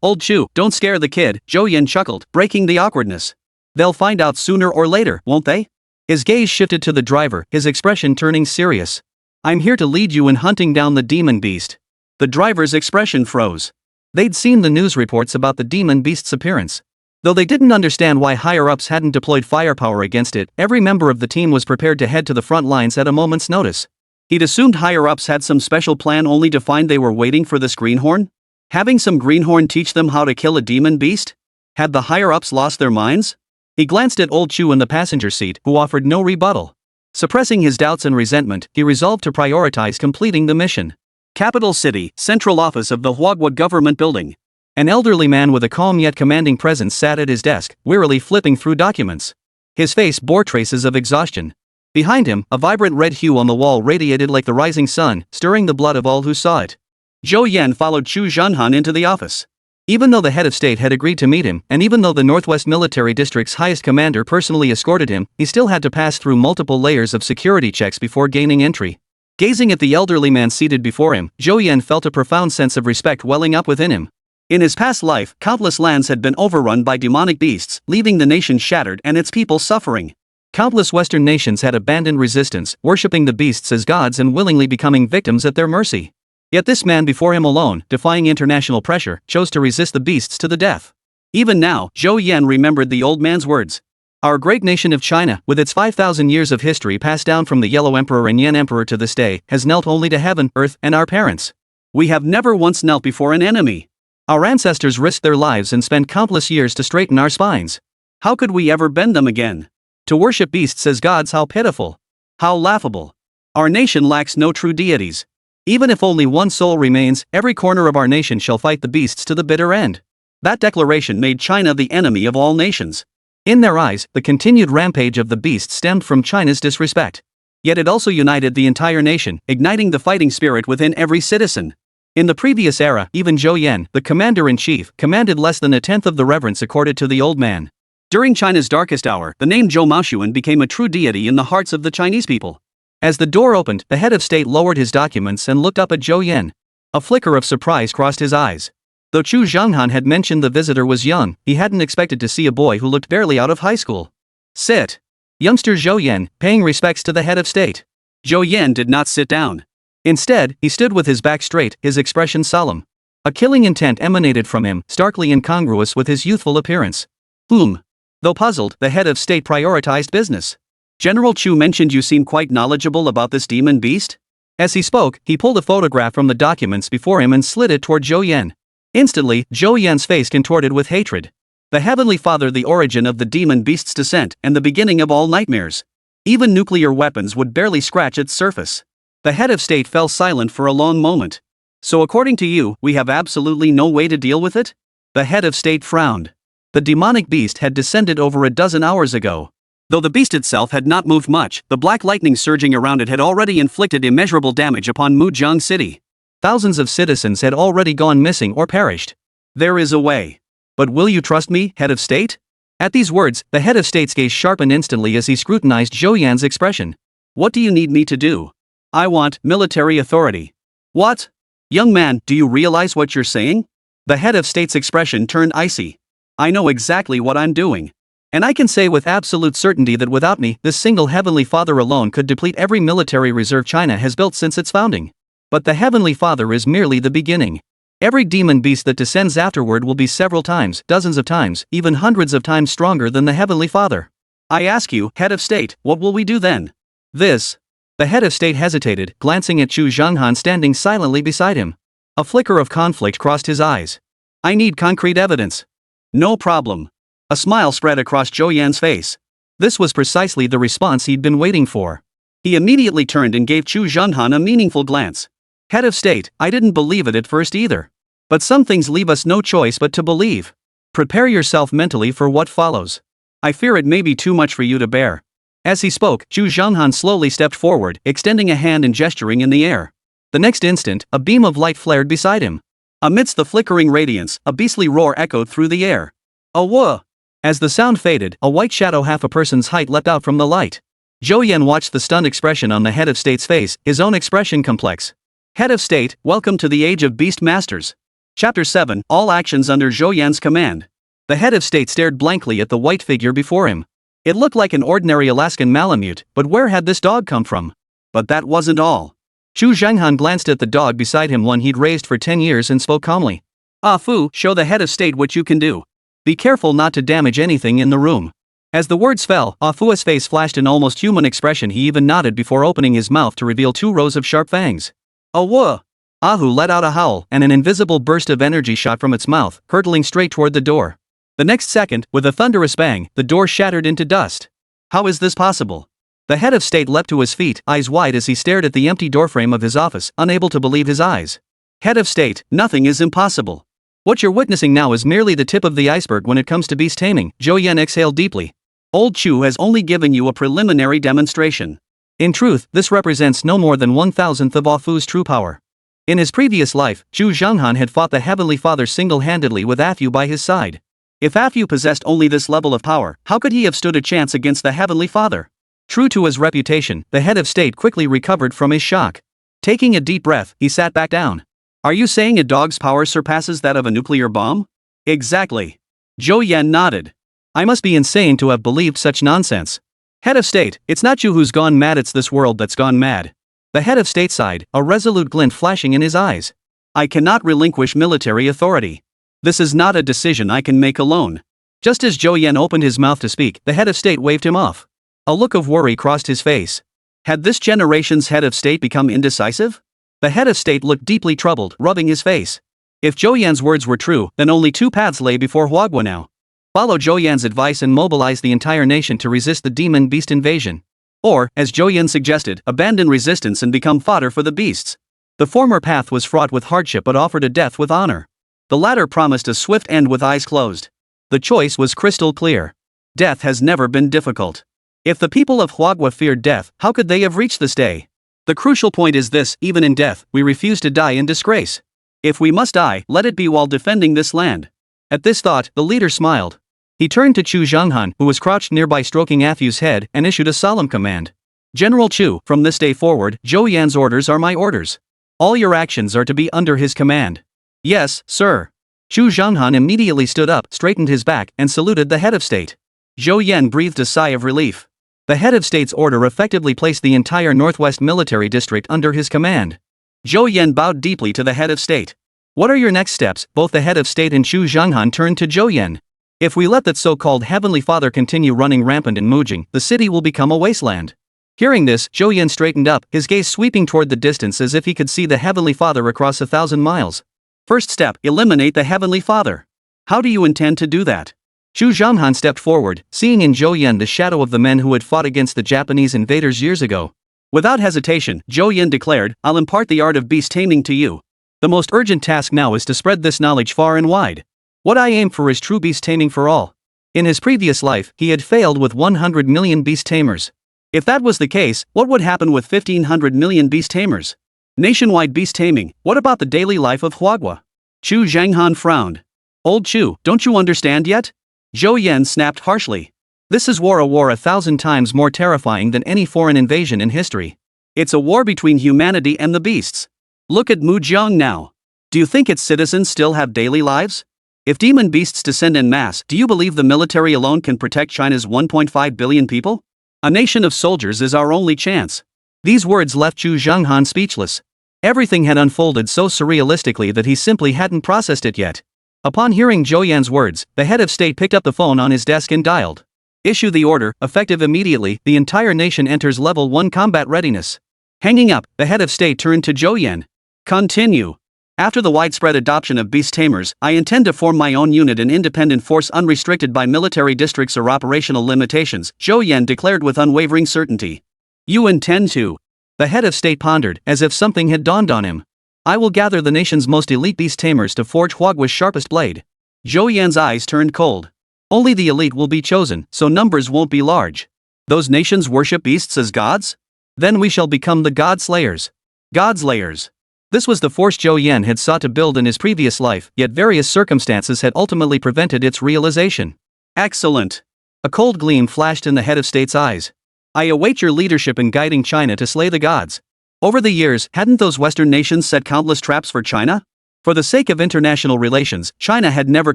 Old Chu, don't scare the kid," Zhou Yan chuckled, breaking the awkwardness. "They'll find out sooner or later, won't they?" His gaze shifted to the driver, his expression turning serious. "I'm here to lead you in hunting down the demon beast." The driver's expression froze. They'd seen the news reports about the demon beast's appearance. Though they didn't understand why higher-ups hadn't deployed firepower against it, every member of the team was prepared to head to the front lines at a moment's notice. He'd assumed higher-ups had some special plan only to find they were waiting for this greenhorn? Having some greenhorn teach them how to kill a demon beast? Had the higher-ups lost their minds? He glanced at old Chu in the passenger seat, who offered no rebuttal. Suppressing his doubts and resentment, he resolved to prioritize completing the mission. Capital City, central office of the Huagwa government building. An elderly man with a calm yet commanding presence sat at his desk, wearily flipping through documents. His face bore traces of exhaustion. Behind him, a vibrant red hue on the wall radiated like the rising sun, stirring the blood of all who saw it. Zhou Yan followed Chu Zhanhan into the office. Even though the head of state had agreed to meet him, and even though the Northwest Military District's highest commander personally escorted him, he still had to pass through multiple layers of security checks before gaining entry. Gazing at the elderly man seated before him, Zhou Yan felt a profound sense of respect welling up within him. In his past life, countless lands had been overrun by demonic beasts, leaving the nation shattered and its people suffering. Countless Western nations had abandoned resistance, worshipping the beasts as gods and willingly becoming victims at their mercy. Yet this man before him alone, defying international pressure, chose to resist the beasts to the death. Even now, Zhou Yan remembered the old man's words. Our great nation of China, with its 5,000 years of history passed down from the Yellow Emperor and Yan Emperor to this day, has knelt only to heaven, earth, and our parents. We have never once knelt before an enemy. Our ancestors risked their lives and spent countless years to straighten our spines. How could we ever bend them again? To worship beasts as gods, how pitiful. How laughable. Our nation lacks no true deities. Even if only one soul remains, every corner of our nation shall fight the beasts to the bitter end. That declaration made China the enemy of all nations. In their eyes, the continued rampage of the beast stemmed from China's disrespect. Yet it also united the entire nation, igniting the fighting spirit within every citizen. In the previous era, even Zhou Yan, the commander-in-chief, commanded less than a tenth of the reverence accorded to the old man. During China's darkest hour, the name Zhou Maoshuan became a true deity in the hearts of the Chinese people. As the door opened, the head of state lowered his documents and looked up at Zhou Yan. A flicker of surprise crossed his eyes. Though Chu Zhanghan had mentioned the visitor was young, he hadn't expected to see a boy who looked barely out of high school. "Sit." Youngster Zhou Yan, paying respects to the head of state. Zhou Yan did not sit down. Instead, he stood with his back straight, his expression solemn. A killing intent emanated from him, starkly incongruous with his youthful appearance. Though puzzled, the head of state prioritized business. "General Chu mentioned you seem quite knowledgeable about this demon beast?" As he spoke, he pulled a photograph from the documents before him and slid it toward Zhou Yan. Instantly, Zhou Yan's face contorted with hatred. The Heavenly Father, the origin of the demon beast's descent, and the beginning of all nightmares. Even nuclear weapons would barely scratch its surface. The head of state fell silent for a long moment. "So according to you, we have absolutely no way to deal with it?" The head of state frowned. The demonic beast had descended over a dozen hours ago. Though the beast itself had not moved much, the black lightning surging around it had already inflicted immeasurable damage upon Mujiang City. Thousands of citizens had already gone missing or perished. "There is a way. But will you trust me, head of state?" At these words, the head of state's gaze sharpened instantly as he scrutinized Zhou Yan's expression. "What do you need me to do?" "I want military authority." "What? Young man, do you realize what you're saying?" The head of state's expression turned icy. "I know exactly what I'm doing. And I can say with absolute certainty that without me, this single Heavenly Father alone could deplete every military reserve China has built since its founding. But the Heavenly Father is merely the beginning. Every demon beast that descends afterward will be several times, dozens of times, even hundreds of times stronger than the Heavenly Father. I ask you, head of state, what will we do then?" "This." The head of state hesitated, glancing at Chu Zhanghan standing silently beside him. A flicker of conflict crossed his eyes. "I need concrete evidence." "No problem." A smile spread across Zhou Yan's face. This was precisely the response he'd been waiting for. He immediately turned and gave Chu Zhanhan a meaningful glance. "Head of state, I didn't believe it at first either. But some things leave us no choice but to believe. Prepare yourself mentally for what follows." I fear it may be too much for you to bear. As he spoke, Chu Zhanghan slowly stepped forward, extending a hand and gesturing in the air. The next instant, a beam of light flared beside him. Amidst the flickering radiance, a beastly roar echoed through the air. A whoa! As the sound faded, a white shadow half a person's height leapt out from the light. Zhou Yan watched the stunned expression on the head of state's face, his own expression complex. Head of state, welcome to the age of beast masters. Chapter 7, All actions under Zhou Yan's command. The head of state stared blankly at the white figure before him. It looked like an ordinary Alaskan Malamute, but where had this dog come from? But that wasn't all. Chu Zhanghan glanced at the dog beside him, one he'd raised for 10 years, and spoke calmly. Ah Fu, show the head of state what you can do. Be careful not to damage anything in the room. As the words fell, Ah Fu's face flashed an almost human expression. He even nodded before opening his mouth to reveal 2 rows of sharp fangs. Oh whoa! Ahu let out a howl, and an invisible burst of energy shot from its mouth, hurtling straight toward the door. The next second, with a thunderous bang, the door shattered into dust. How is this possible? The head of state leapt to his feet, eyes wide as he stared at the empty doorframe of his office, unable to believe his eyes. Head of state, nothing is impossible. What you're witnessing now is merely the tip of the iceberg when it comes to beast taming. Zhou Yan exhaled deeply. Old Chu has only given you a preliminary demonstration. In truth, this represents no more than 1,000th of Ah Fu's true power. In his previous life, Chu Zhanghan had fought the Heavenly Father single-handedly with Ah Fu by his side. If Ah Fu possessed only this level of power, how could he have stood a chance against the Heavenly Father? True to his reputation, the head of state quickly recovered from his shock. Taking a deep breath, he sat back down. Are you saying a dog's power surpasses that of a nuclear bomb? Exactly. Zhou Yan nodded. I must be insane to have believed such nonsense. Head of state, it's not you who's gone mad, it's this world that's gone mad. The head of state sighed, a resolute glint flashing in his eyes. I cannot relinquish military authority. This is not a decision I can make alone. Just as Zhou Yan opened his mouth to speak, the head of state waved him off. A look of worry crossed his face. Had this generation's head of state become indecisive? The head of state looked deeply troubled, rubbing his face. If Zhou Yan's words were true, then only 2 paths lay before Huagua now. Follow Zhou Yan's advice and mobilize the entire nation to resist the demon beast invasion. Or, as Zhou Yan suggested, abandon resistance and become fodder for the beasts. The former path was fraught with hardship but offered a death with honor. The latter promised a swift end with eyes closed. The choice was crystal clear. Death has never been difficult. If the people of Huagua feared death, how could they have reached this day? The crucial point is this: even in death, we refuse to die in disgrace. If we must die, let it be while defending this land. At this thought, the leader smiled. He turned to Chu Zhanghan, who was crouched nearby stroking Ah Fu's head, and issued a solemn command. General Chu, from this day forward, Zhou Yan's orders are my orders. All your actions are to be under his command. Yes, sir. Chu Zhanghan immediately stood up, straightened his back, and saluted the head of state. Zhou Yan breathed a sigh of relief. The head of state's order effectively placed the entire Northwest Military District under his command. Zhou Yan bowed deeply to the head of state. What are your next steps? Both the head of state and Chu Zhanghan turned to Zhou Yan. If we let that so-called Heavenly Father continue running rampant in Mujing, the city will become a wasteland. Hearing this, Zhou Yan straightened up, his gaze sweeping toward the distance as if he could see the Heavenly Father across 1,000 miles. First step, eliminate the Heavenly Father. How do you intend to do that? Chu Zhanghan stepped forward, seeing in Zhou Yan the shadow of the men who had fought against the Japanese invaders years ago. Without hesitation, Zhou Yan declared, I'll impart the art of beast taming to you. The most urgent task now is to spread this knowledge far and wide. What I aim for is true beast taming for all. In his previous life, he had failed with 100 million beast tamers. If that was the case, what would happen with 1,500 million beast tamers? Nationwide beast taming, what about the daily life of Huagua? Chu Zhanghan frowned. Old Chu, don't you understand yet? Zhou Yan snapped harshly. This is war, a war 1,000 times more terrifying than any foreign invasion in history. It's a war between humanity and the beasts. Look at Mujiang now. Do you think its citizens still have daily lives? If demon beasts descend en masse, do you believe the military alone can protect China's 1.5 billion people? A nation of soldiers is our only chance. These words left Chu Zhanghan speechless. Everything had unfolded so surrealistically that he simply hadn't processed it yet. Upon hearing Zhou Yan's words, the head of state picked up the phone on his desk and dialed. Issue the order, effective immediately, the entire nation enters level 1 combat readiness. Hanging up, the head of state turned to Zhou Yan. Continue. After the widespread adoption of beast tamers, I intend to form my own unit, an independent force unrestricted by military districts or operational limitations, Zhou Yan declared with unwavering certainty. You intend to? The head of state pondered, as if something had dawned on him. I will gather the nation's most elite beast tamers to forge Huagua's sharpest blade. Zhou Yan's eyes turned cold. Only the elite will be chosen, so numbers won't be large. Those nations worship beasts as gods? Then we shall become the God Slayers. God Slayers. This was the force Zhou Yan had sought to build in his previous life, yet various circumstances had ultimately prevented its realization. Excellent. A cold gleam flashed in the head of state's eyes. I await your leadership in guiding China to slay the gods. Over the years, hadn't those Western nations set countless traps for China? For the sake of international relations, China had never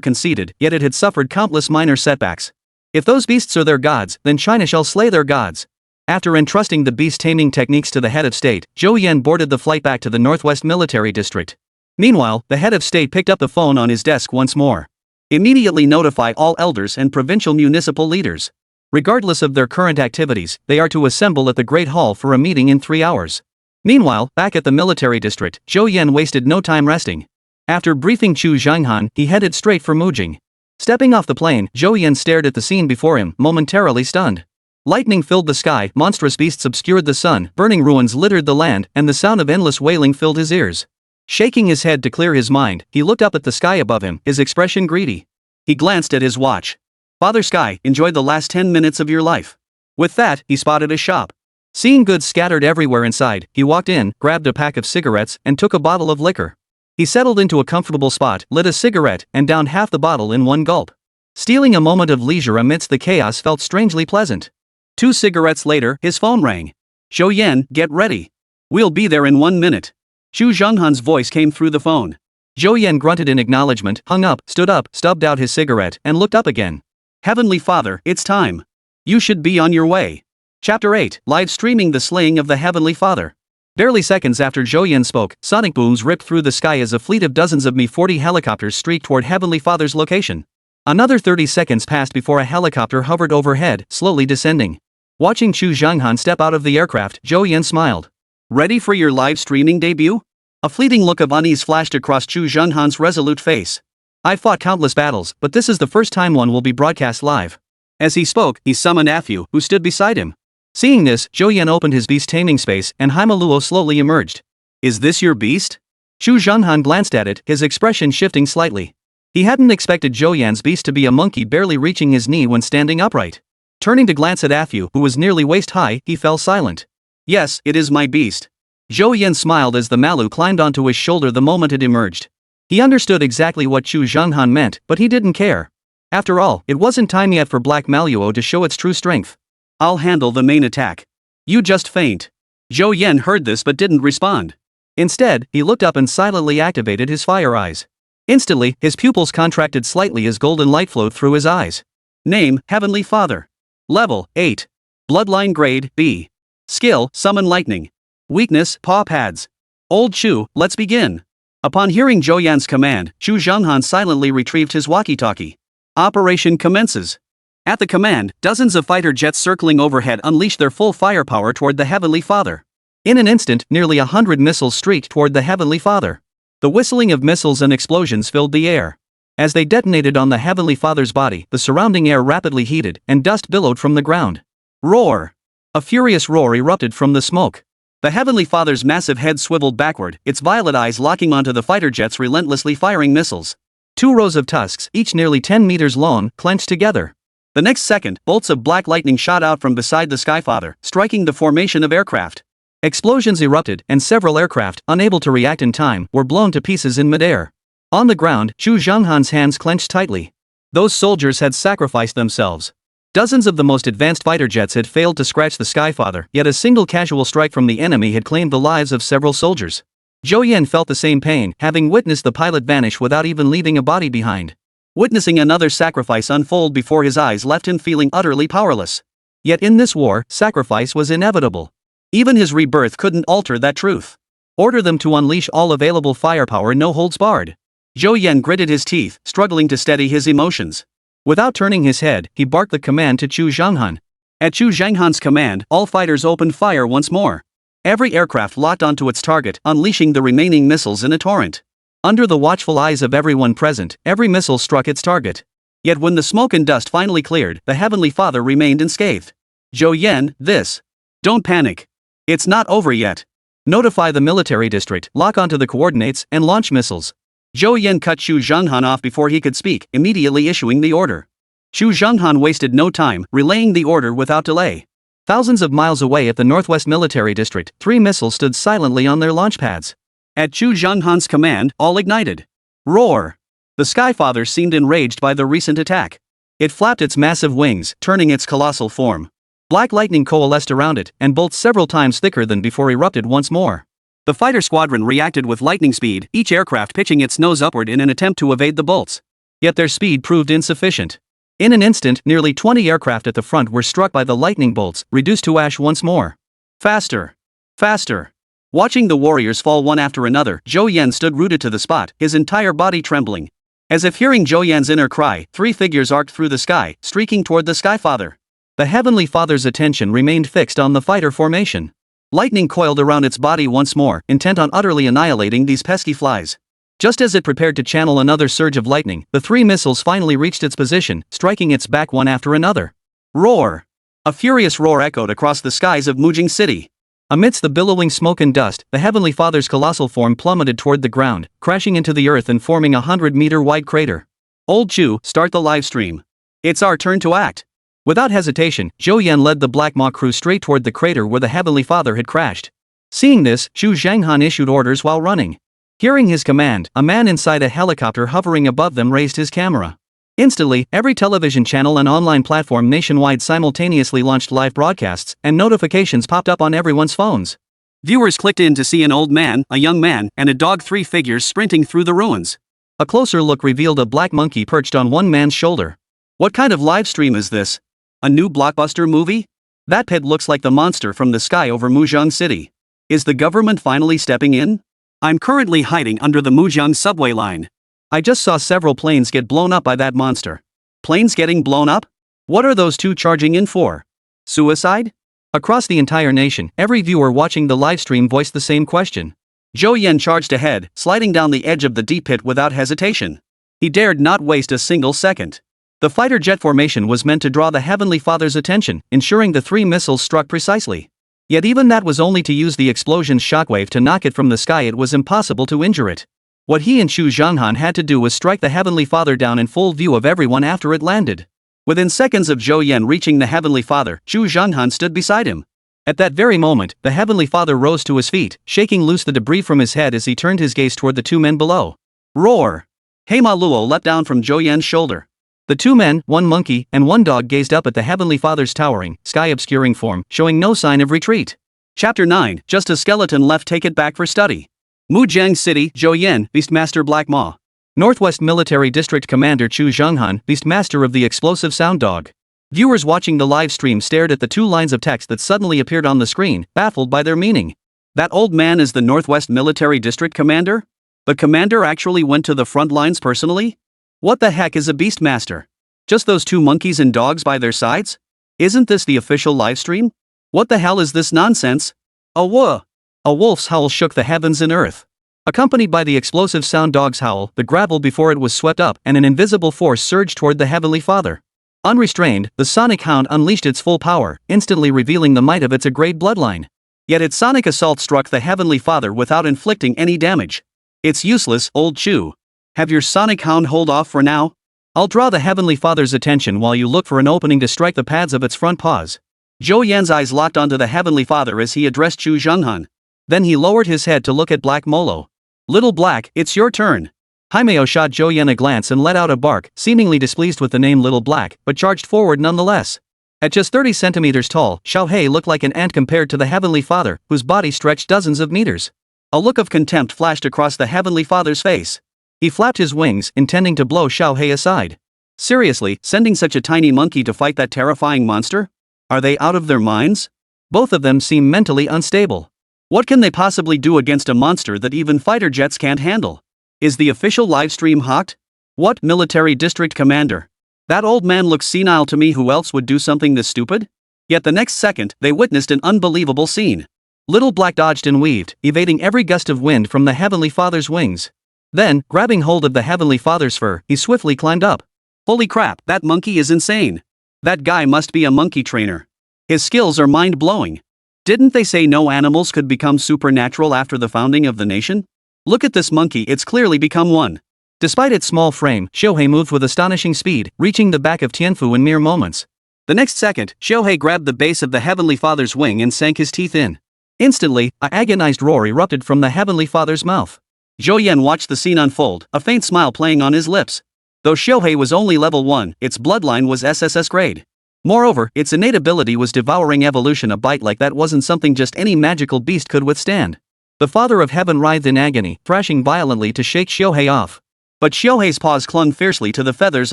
conceded, yet it had suffered countless minor setbacks. If those beasts are their gods, then China shall slay their gods. After entrusting the beast-taming techniques to the head of state, Zhou Yan boarded the flight back to the Northwest Military District. Meanwhile, the head of state picked up the phone on his desk once more. Immediately notify all elders and provincial municipal leaders. Regardless of their current activities, they are to assemble at the Great Hall for a meeting in 3 hours. Meanwhile, back at the military district, Zhou Yan wasted no time resting. After briefing Chu Zhanghan, he headed straight for Mujing. Stepping off the plane, Zhou Yan stared at the scene before him, momentarily stunned. Lightning filled the sky, monstrous beasts obscured the sun, burning ruins littered the land, and the sound of endless wailing filled his ears. Shaking his head to clear his mind, he looked up at the sky above him, his expression greedy. He glanced at his watch. Father Sky, enjoy the last 10 minutes of your life. With that, he spotted a shop. Seeing goods scattered everywhere inside, he walked in, grabbed a pack of cigarettes, and took a bottle of liquor. He settled into a comfortable spot, lit a cigarette, and downed half the bottle in one gulp. Stealing a moment of leisure amidst the chaos felt strangely pleasant. 2 cigarettes later, his phone rang. Zhou Yan, get ready. We'll be there in 1 minute. Chu Zhanghan's voice came through the phone. Zhou Yan grunted in acknowledgement, hung up, stood up, stubbed out his cigarette, and looked up again. Heavenly Father, it's time. You should be on your way. Chapter 8, live streaming the slaying of the Heavenly Father. Barely seconds after Zhou Yan spoke, sonic booms ripped through the sky as a fleet of dozens of Mi-40 helicopters streaked toward Heavenly Father's location. Another 30 seconds passed before a helicopter hovered overhead, slowly descending. Watching Chu Zhanghan step out of the aircraft, Zhou Yan smiled. Ready for your live streaming debut? A fleeting look of unease flashed across Chu Zhanghan's resolute face. I've fought countless battles, but this is the first time one will be broadcast live. As he spoke, he summoned Afu, who stood beside him. Seeing this, Zhou Yan opened his beast-taming space, and Haimaluo slowly emerged. Is this your beast? Chu Zhanghan glanced at it, his expression shifting slightly. He hadn't expected Zhou Yan's beast to be a monkey barely reaching his knee when standing upright. Turning to glance at Afu, who was nearly waist-high, he fell silent. Yes, it is my beast. Zhou Yan smiled as the Malu climbed onto his shoulder the moment it emerged. He understood exactly what Chu Zhanghan meant, but he didn't care. After all, it wasn't time yet for Black Maluo to show its true strength. I'll handle the main attack. You just faint. Zhou Yan heard this but didn't respond. Instead, he looked up and silently activated his fire eyes. Instantly, his pupils contracted slightly as golden light flowed through his eyes. Name, Heavenly Father. Level, 8. Bloodline grade, B. Skill, Summon Lightning. Weakness, Paw Pads. Old Chu, let's begin. Upon hearing Zhou Yan's command, Chu Zhanghan silently retrieved his walkie-talkie. Operation commences. At the command, dozens of fighter jets circling overhead unleashed their full firepower toward the Heavenly Father. In an instant, nearly 100 missiles streaked toward the Heavenly Father. The whistling of missiles and explosions filled the air. As they detonated on the Heavenly Father's body, the surrounding air rapidly heated, and dust billowed from the ground. Roar! A furious roar erupted from the smoke. The Heavenly Father's massive head swiveled backward, its violet eyes locking onto the fighter jets relentlessly firing missiles. 2 rows of tusks, each nearly 10 meters long, clenched together. The next second, bolts of black lightning shot out from beside the Skyfather, striking the formation of aircraft. Explosions erupted, and several aircraft, unable to react in time, were blown to pieces in midair. On the ground, Chu Zhanghan's hands clenched tightly. Those soldiers had sacrificed themselves. Dozens of the most advanced fighter jets had failed to scratch the Skyfather, yet a single casual strike from the enemy had claimed the lives of several soldiers. Zhou Yan felt the same pain, having witnessed the pilot vanish without even leaving a body behind. Witnessing another sacrifice unfold before his eyes left him feeling utterly powerless. Yet in this war, sacrifice was inevitable. Even his rebirth couldn't alter that truth. Order them to unleash all available firepower, no holds barred. Zhou Yan gritted his teeth, struggling to steady his emotions. Without turning his head, he barked the command to Chu Zhanghan. At Chu Zhanghan's command, all fighters opened fire once more. Every aircraft locked onto its target, unleashing the remaining missiles in a torrent. Under the watchful eyes of everyone present, every missile struck its target. Yet when the smoke and dust finally cleared, the Heavenly Father remained unscathed. Zhou Yan, this. Don't panic. It's not over yet. Notify the military district, lock onto the coordinates, and launch missiles. Zhou Yan cut Chu Zhanghan off before he could speak, immediately issuing the order. Chu Zhenghan wasted no time, relaying the order without delay. Thousands of miles away at the Northwest Military District, 3 missiles stood silently on their launch pads. At Chu Zhenghan's command, all ignited. Roar! The Skyfather seemed enraged by the recent attack. It flapped its massive wings, turning its colossal form. Black lightning coalesced around it, and bolts several times thicker than before erupted once more. The fighter squadron reacted with lightning speed, each aircraft pitching its nose upward in an attempt to evade the bolts. Yet their speed proved insufficient. In an instant, nearly 20 aircraft at the front were struck by the lightning bolts, reduced to ash once more. Faster! Faster! Watching the warriors fall one after another, Zhou Yan stood rooted to the spot, his entire body trembling. As if hearing Zhou Yan's inner cry, 3 figures arced through the sky, streaking toward the Skyfather. The Heavenly Father's attention remained fixed on the fighter formation. Lightning coiled around its body once more, intent on utterly annihilating these pesky flies. Just as it prepared to channel another surge of lightning, the 3 missiles finally reached its position, striking its back one after another. Roar! A furious roar echoed across the skies of Mujing City. Amidst the billowing smoke and dust, the Heavenly Father's colossal form plummeted toward the ground, crashing into the earth and forming a 100-meter-wide crater. Old Chu, start the live stream. It's our turn to act. Without hesitation, Zhou Yan led the Black Ma crew straight toward the crater where the Heavenly Father had crashed. Seeing this, Chu Zhenghan issued orders while running. Hearing his command, a man inside a helicopter hovering above them raised his camera. Instantly, every television channel and online platform nationwide simultaneously launched live broadcasts, and notifications popped up on everyone's phones. Viewers clicked in to see an old man, a young man, and a dog, 3 figures sprinting through the ruins. A closer look revealed a black monkey perched on one man's shoulder. What kind of live stream is this? A new blockbuster movie? That pet looks like the monster from the sky over Muzhang City. Is the government finally stepping in? I'm currently hiding under the Muzhang subway line. I just saw several planes get blown up by that monster. Planes getting blown up? What are those 2 charging in for? Suicide? Across the entire nation, every viewer watching the livestream voiced the same question. Zhou Yan charged ahead, sliding down the edge of the deep pit without hesitation. He dared not waste a single second. The fighter jet formation was meant to draw the Heavenly Father's attention, ensuring the 3 missiles struck precisely. Yet even that was only to use the explosion's shockwave to knock it from the sky. It was impossible to injure it. What he and Chu Zhenghan had to do was strike the Heavenly Father down in full view of everyone after it landed. Within seconds of Zhou Yan reaching the Heavenly Father, Chu Zhenghan stood beside him. At that very moment, the Heavenly Father rose to his feet, shaking loose the debris from his head as he turned his gaze toward the 2 men below. Roar! Heima Luo leapt down from Zhou Yan's shoulder. The 2 men, 1 monkey, and 1 dog gazed up at the Heavenly Father's towering, sky-obscuring form, showing no sign of retreat. Chapter 9, just a skeleton left, take it back for study. Muzhang City, Zhou Yan, Beastmaster Black Ma. Northwest Military District Commander Chu Zhenghan, Beastmaster of the Explosive Sound Dog. Viewers watching the live stream stared at the 2 lines of text that suddenly appeared on the screen, baffled by their meaning. That old man is the Northwest Military District Commander? The commander actually went to the front lines personally? What the heck is a Beastmaster? Just those 2 monkeys and dogs by their sides? Isn't this the official livestream? What the hell is this nonsense? A wolf's howl shook the heavens and earth. Accompanied by the explosive sound dog's howl, the gravel before it was swept up, and an invisible force surged toward the Heavenly Father. Unrestrained, the sonic hound unleashed its full power, instantly revealing the might of its great bloodline. Yet its sonic assault struck the Heavenly Father without inflicting any damage. It's useless, old Chu. Have your sonic hound hold off for now? I'll draw the Heavenly Father's attention while you look for an opening to strike the pads of its front paws. Zhou Yan's eyes locked onto the Heavenly Father as he addressed Chu Zhenghan. Then he lowered his head to look at Black Molo. Little Black, it's your turn. Haimeo shot Zhou Yan a glance and let out a bark, seemingly displeased with the name Little Black, but charged forward nonetheless. At just 30 centimeters tall, Xiao Hei looked like an ant compared to the Heavenly Father, whose body stretched dozens of meters. A look of contempt flashed across the Heavenly Father's face. He flapped his wings, intending to blow Xiao Hei aside. Seriously, sending such a tiny monkey to fight that terrifying monster? Are they out of their minds? Both of them seem mentally unstable. What can they possibly do against a monster that even fighter jets can't handle? Is the official livestream hawked? What military district commander? That old man looks senile to me. Who else would do something this stupid? Yet the next second, they witnessed an unbelievable scene. Little Black dodged and weaved, evading every gust of wind from the Heavenly Father's wings. Then, grabbing hold of the Heavenly Father's fur, he swiftly climbed up. Holy crap, that monkey is insane. That guy must be a monkey trainer. His skills are mind-blowing. Didn't they say no animals could become supernatural after the founding of the nation? Look at this monkey, it's clearly become one. Despite its small frame, Shohei moved with astonishing speed, reaching the back of Tianfu in mere moments. The next second, Shohei grabbed the base of the Heavenly Father's wing and sank his teeth in. Instantly, an agonized roar erupted from the Heavenly Father's mouth. Zhou Yan watched the scene unfold, a faint smile playing on his lips. Though Shohei was only level 1, its bloodline was SSS grade. Moreover, its innate ability was devouring evolution. A bite like that wasn't something just any magical beast could withstand. The Father of Heaven writhed in agony, thrashing violently to shake Shohei off. But Shohei's paws clung fiercely to the feathers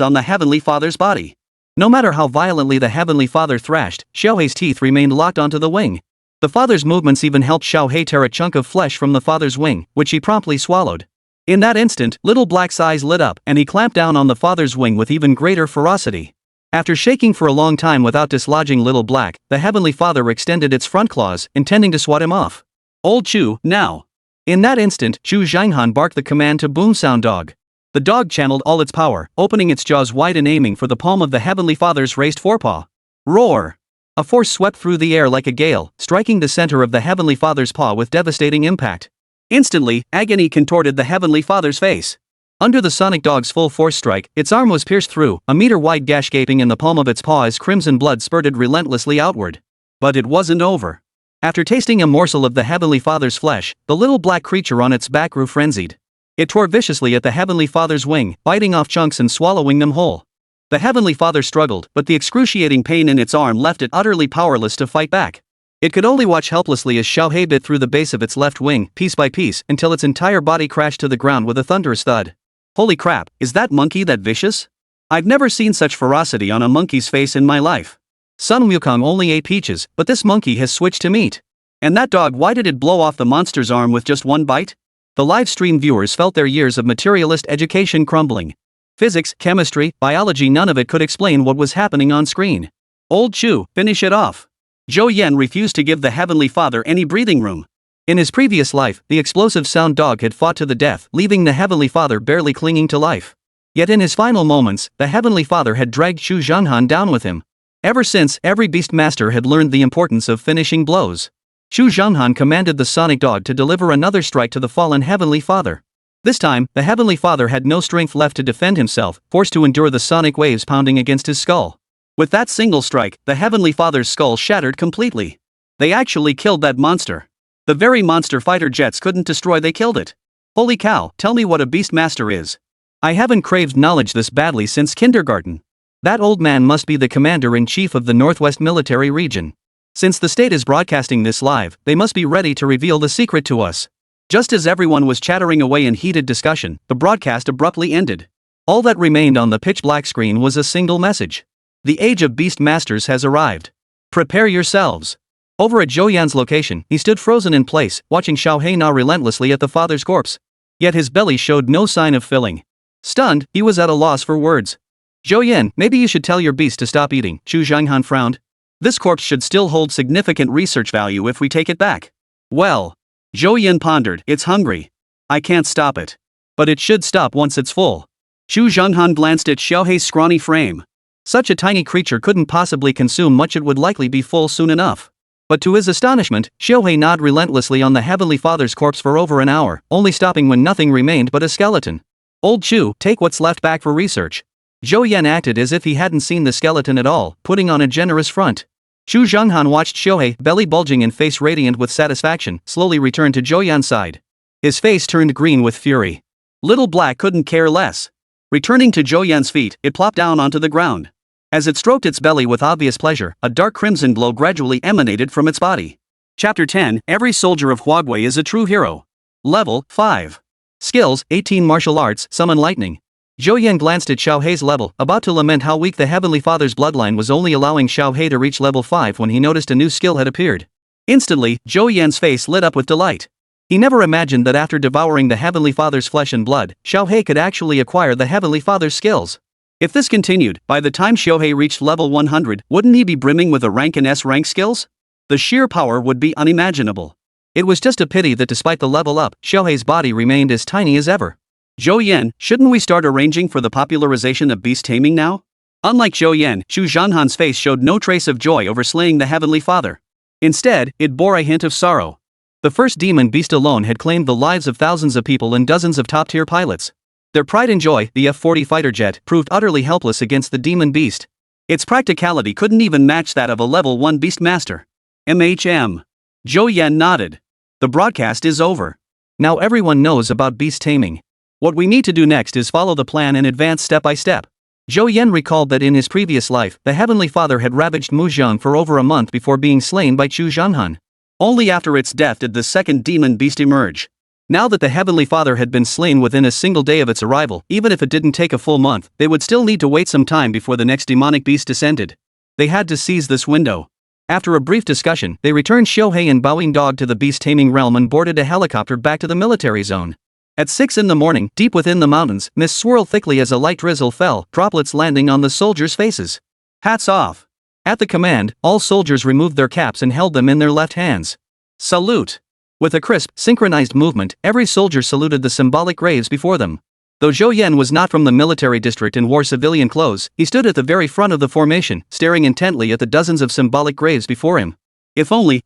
on the Heavenly Father's body. No matter how violently the Heavenly Father thrashed, Shohei's teeth remained locked onto the wing. The Father's movements even helped Shohei tear a chunk of flesh from the Father's wing, which he promptly swallowed. In that instant, Little Black's eyes lit up, and he clamped down on the Father's wing with even greater ferocity. After shaking for a long time without dislodging Little Black, the Heavenly Father extended its front claws, intending to swat him off. "Old Chu, now!" In that instant, Chu Zhanghan barked the command to Boom Sound Dog. The dog channeled all its power, opening its jaws wide and aiming for the palm of the Heavenly Father's raised forepaw. Roar! A force swept through the air like a gale, striking the center of the Heavenly Father's paw with devastating impact. Instantly, agony contorted the Heavenly Father's face. Under the Sonic Dog's full force strike, its arm was pierced through, a meter-wide gash gaping in the palm of its paw as crimson blood spurted relentlessly outward. But it wasn't over. After tasting a morsel of the Heavenly Father's flesh, the little black creature on its back grew frenzied. It tore viciously at the Heavenly Father's wing, biting off chunks and swallowing them whole. The Heavenly Father struggled, but the excruciating pain in its arm left it utterly powerless to fight back. It could only watch helplessly as Shohei bit through the base of its left wing, piece by piece, until its entire body crashed to the ground with a thunderous thud. Holy crap, is that monkey that vicious? I've never seen such ferocity on a monkey's face in my life. Sun Wukong only ate peaches, but this monkey has switched to meat. And that dog, why did it blow off the monster's arm with just one bite? The live stream viewers felt their years of materialist education crumbling. Physics, chemistry, biology, none of it could explain what was happening on screen. Old Chu, finish it off. Zhou Yan refused to give the Heavenly Father any breathing room. In his previous life, the explosive sound dog had fought to the death, leaving the Heavenly Father barely clinging to life. Yet in his final moments, the Heavenly Father had dragged Chu Zhanghan down with him. Ever since, every beast master had learned the importance of finishing blows. Chu Zhanghan commanded the Sonic Dog to deliver another strike to the fallen Heavenly Father. This time, the Heavenly Father had no strength left to defend himself, forced to endure the sonic waves pounding against his skull. With that single strike, the Heavenly Father's skull shattered completely. They actually killed that monster. The very monster fighter jets couldn't destroy, they killed it. Holy cow, tell me what a beast master is. I haven't craved knowledge this badly since kindergarten. That old man must be the commander-in-chief of the Northwest Military Region. Since the state is broadcasting this live, they must be ready to reveal the secret to us. Just as everyone was chattering away in heated discussion, the broadcast abruptly ended. All that remained on the pitch-black screen was a single message. The age of beast masters has arrived. Prepare yourselves. Over at Zhou Yan's location, he stood frozen in place, watching Shohei gnaw relentlessly at the father's corpse. Yet his belly showed no sign of filling. Stunned, he was at a loss for words. Zhou Yan, maybe you should tell your beast to stop eating, Chu Zhanghan frowned. This corpse should still hold significant research value if we take it back. Well, Zhou Yan pondered, it's hungry. I can't stop it. But it should stop once it's full. Chu Zhanghan glanced at Shohei's scrawny frame. Such a tiny creature couldn't possibly consume much, it would likely be full soon enough. But to his astonishment, Shohei gnawed relentlessly on the Heavenly Father's corpse for over an hour, only stopping when nothing remained but a skeleton. Old Chu, take what's left back for research. Zhou Yan acted as if he hadn't seen the skeleton at all, putting on a generous front. Chu Zhanghan watched Shohei, belly bulging and face radiant with satisfaction, slowly return to Zhou Yan's side. His face turned green with fury. Little Black couldn't care less. Returning to Zhou Yan's feet, it plopped down onto the ground. As it stroked its belly with obvious pleasure, a dark crimson glow gradually emanated from its body. Chapter 10, Every Soldier of Huagui is a True Hero. Level 5. Skills, 18 Martial Arts, Summon Lightning. Zhou Yan glanced at Shohei's level, about to lament how weak the Heavenly Father's bloodline was only allowing Shohei to reach level 5 when he noticed a new skill had appeared. Instantly, Zhou Yan's face lit up with delight. He never imagined that after devouring the Heavenly Father's flesh and blood, Shohei could actually acquire the Heavenly Father's skills. If this continued, by the time Shohei reached level 100, wouldn't he be brimming with a rank and S-rank skills? The sheer power would be unimaginable. It was just a pity that despite the level up, Shohei's body remained as tiny as ever. Zhou Yan, shouldn't we start arranging for the popularization of beast taming now? Unlike Zhou Yan, Chu Zhanghan's face showed no trace of joy over slaying the Heavenly Father. Instead, it bore a hint of sorrow. The first demon beast alone had claimed the lives of thousands of people and dozens of top-tier pilots. Their pride and joy, the F-40 fighter jet, proved utterly helpless against the demon beast. Its practicality couldn't even match that of a level 1 beastmaster. MHM. Zhou Yan nodded. The broadcast is over. Now everyone knows about beast taming. What we need to do next is follow the plan and advance step by step. Zhou Yan recalled that in his previous life, the Heavenly Father had ravaged Muzhang for over a month before being slain by Chu Zhanghan. Only after its death did the second demon beast emerge. Now that the Heavenly Father had been slain within a single day of its arrival, even if it didn't take a full month, they would still need to wait some time before the next demonic beast descended. They had to seize this window. After a brief discussion, they returned Shohei and Bowing Dog to the beast-taming realm and boarded a helicopter back to the military zone. At 6 in the morning, deep within the mountains, mist swirled thickly as a light drizzle fell, droplets landing on the soldiers' faces. Hats off! At the command, all soldiers removed their caps and held them in their left hands. Salute! With a crisp, synchronized movement, every soldier saluted the symbolic graves before them. Though Zhou Yan was not from the military district and wore civilian clothes, he stood at the very front of the formation, staring intently at the dozens of symbolic graves before him. If only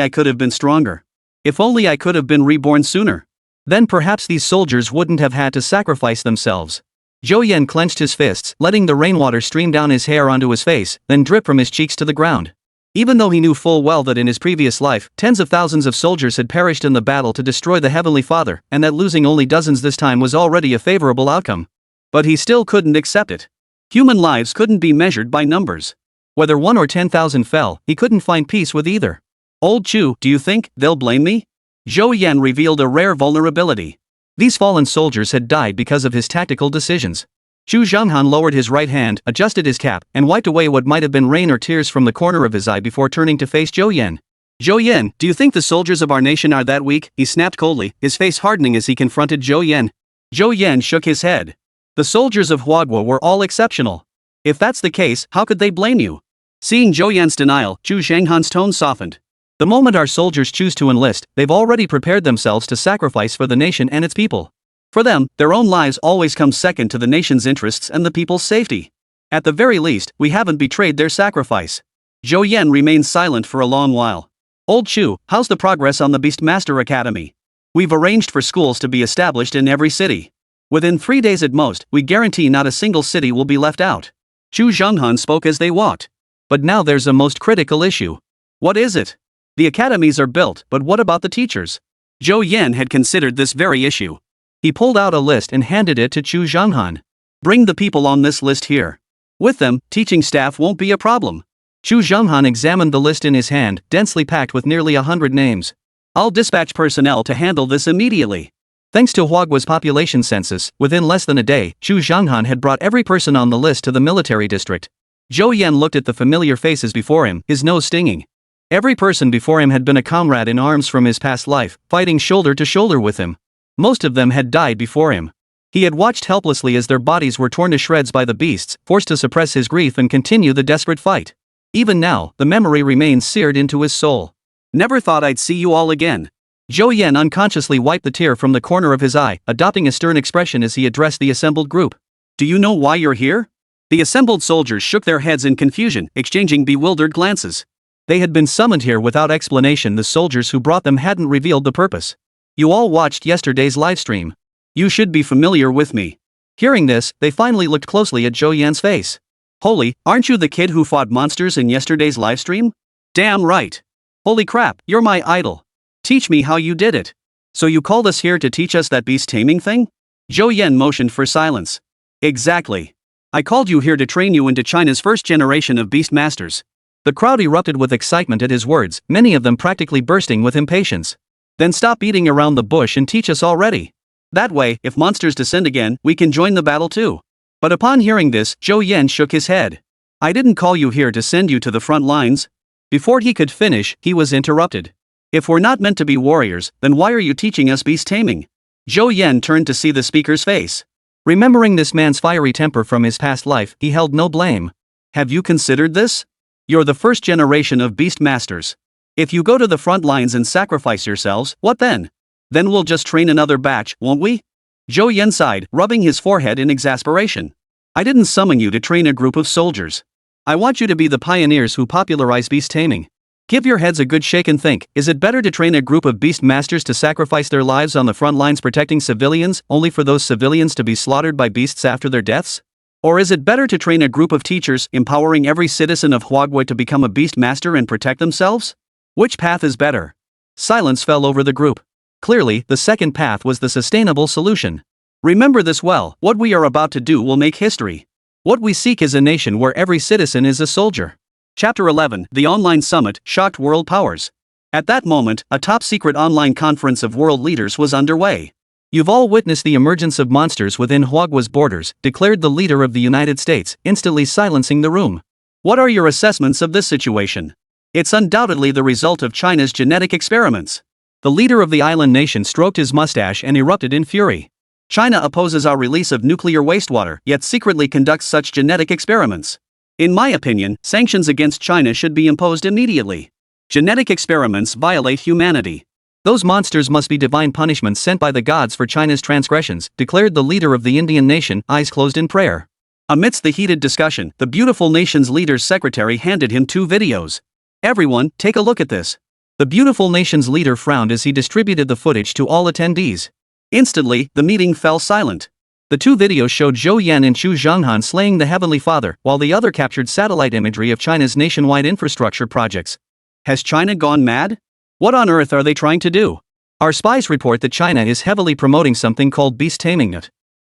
I could have been stronger. If only I could have been reborn sooner. Then perhaps these soldiers wouldn't have had to sacrifice themselves. Zhou Yan clenched his fists, letting the rainwater stream down his hair onto his face, then drip from his cheeks to the ground. Even though he knew full well that in his previous life, tens of thousands of soldiers had perished in the battle to destroy the Heavenly Father, and that losing only dozens this time was already a favorable outcome. But he still couldn't accept it. Human lives couldn't be measured by numbers. Whether 1 or 10,000 fell, he couldn't find peace with either. Old Chu, do you think they'll blame me? Zhou Yan revealed a rare vulnerability. These fallen soldiers had died because of his tactical decisions. Chu Zhanghan lowered his right hand, adjusted his cap, and wiped away what might have been rain or tears from the corner of his eye before turning to face Zhou Yan. Zhou Yan, do you think the soldiers of our nation are that weak? He snapped coldly, his face hardening as he confronted Zhou Yan. Zhou Yan shook his head. The soldiers of Huagua were all exceptional. If that's the case, how could they blame you? Seeing Zhou Yan's denial, Chu Zhanghan's tone softened. The moment our soldiers choose to enlist, they've already prepared themselves to sacrifice for the nation and its people. For them, their own lives always come second to the nation's interests and the people's safety. At the very least, we haven't betrayed their sacrifice. Zhou Yan remained silent for a long while. Old Chu, how's the progress on the Beastmaster Academy? We've arranged for schools to be established in every city. Within 3 days at most, we guarantee not a single city will be left out. Chu Zhanghan spoke as they walked. But now there's a most critical issue. What is it? The academies are built, but what about the teachers? Zhou Yan had considered this very issue. He pulled out a list and handed it to Chu Zhanghan. Bring the people on this list here. With them, teaching staff won't be a problem. Chu Zhanghan examined the list in his hand, densely packed with nearly 100 names. I'll dispatch personnel to handle this immediately. Thanks to Huagua's population census, within less than a day, Chu Zhanghan had brought every person on the list to the military district. Zhou Yan looked at the familiar faces before him, his nose stinging. Every person before him had been a comrade in arms from his past life, fighting shoulder to shoulder with him. Most of them had died before him. He had watched helplessly as their bodies were torn to shreds by the beasts, forced to suppress his grief and continue the desperate fight. Even now, the memory remained seared into his soul. Never thought I'd see you all again. Zhou Yan unconsciously wiped the tear from the corner of his eye, adopting a stern expression as he addressed the assembled group. Do you know why you're here? The assembled soldiers shook their heads in confusion, exchanging bewildered glances. They had been summoned here without explanation. The soldiers who brought them hadn't revealed the purpose. You all watched yesterday's livestream. You should be familiar with me. Hearing this, they finally looked closely at Zhou Yan's face. Holy, aren't you the kid who fought monsters in yesterday's livestream? Damn right. Holy crap, you're my idol. Teach me how you did it. So you called us here to teach us that beast taming thing? Zhou Yan motioned for silence. Exactly. I called you here to train you into China's first generation of beast masters. The crowd erupted with excitement at his words, many of them practically bursting with impatience. Then stop beating around the bush and teach us already. That way, if monsters descend again, we can join the battle too. But upon hearing this, Zhou Yan shook his head. I didn't call you here to send you to the front lines. Before he could finish, he was interrupted. If we're not meant to be warriors, then why are you teaching us beast taming? Zhou Yan turned to see the speaker's face. Remembering this man's fiery temper from his past life, he held no blame. Have you considered this? You're the first generation of beast masters. If you go to the front lines and sacrifice yourselves, what then? Then we'll just train another batch, won't we? Zhou Yan sighed, rubbing his forehead in exasperation. I didn't summon you to train a group of soldiers. I want you to be the pioneers who popularize beast taming. Give your heads a good shake and think, is it better to train a group of beast masters to sacrifice their lives on the front lines protecting civilians, only for those civilians to be slaughtered by beasts after their deaths? Or is it better to train a group of teachers, empowering every citizen of Huagua to become a beast master and protect themselves? Which path is better? Silence fell over the group. Clearly, the second path was the sustainable solution. Remember this well, what we are about to do will make history. What we seek is a nation where every citizen is a soldier. Chapter 11, The Online Summit, Shocked World Powers. At that moment, a top-secret online conference of world leaders was underway. You've all witnessed the emergence of monsters within Huagua's borders, declared the leader of the United States, instantly silencing the room. What are your assessments of this situation? It's undoubtedly the result of China's genetic experiments. The leader of the island nation stroked his mustache and erupted in fury. China opposes our release of nuclear wastewater, yet secretly conducts such genetic experiments. In my opinion, sanctions against China should be imposed immediately. Genetic experiments violate humanity. Those monsters must be divine punishments sent by the gods for China's transgressions, declared the leader of the Indian nation, eyes closed in prayer. Amidst the heated discussion, the beautiful nation's leader's secretary handed him 2 videos. Everyone, take a look at this. The beautiful nation's leader frowned as he distributed the footage to all attendees. Instantly, the meeting fell silent. The 2 videos showed Zhou Yan and Chu Zhanghan slaying the Heavenly Father, while the other captured satellite imagery of China's nationwide infrastructure projects. Has China gone mad? What on earth are they trying to do? Our spies report that China is heavily promoting something called beast taming.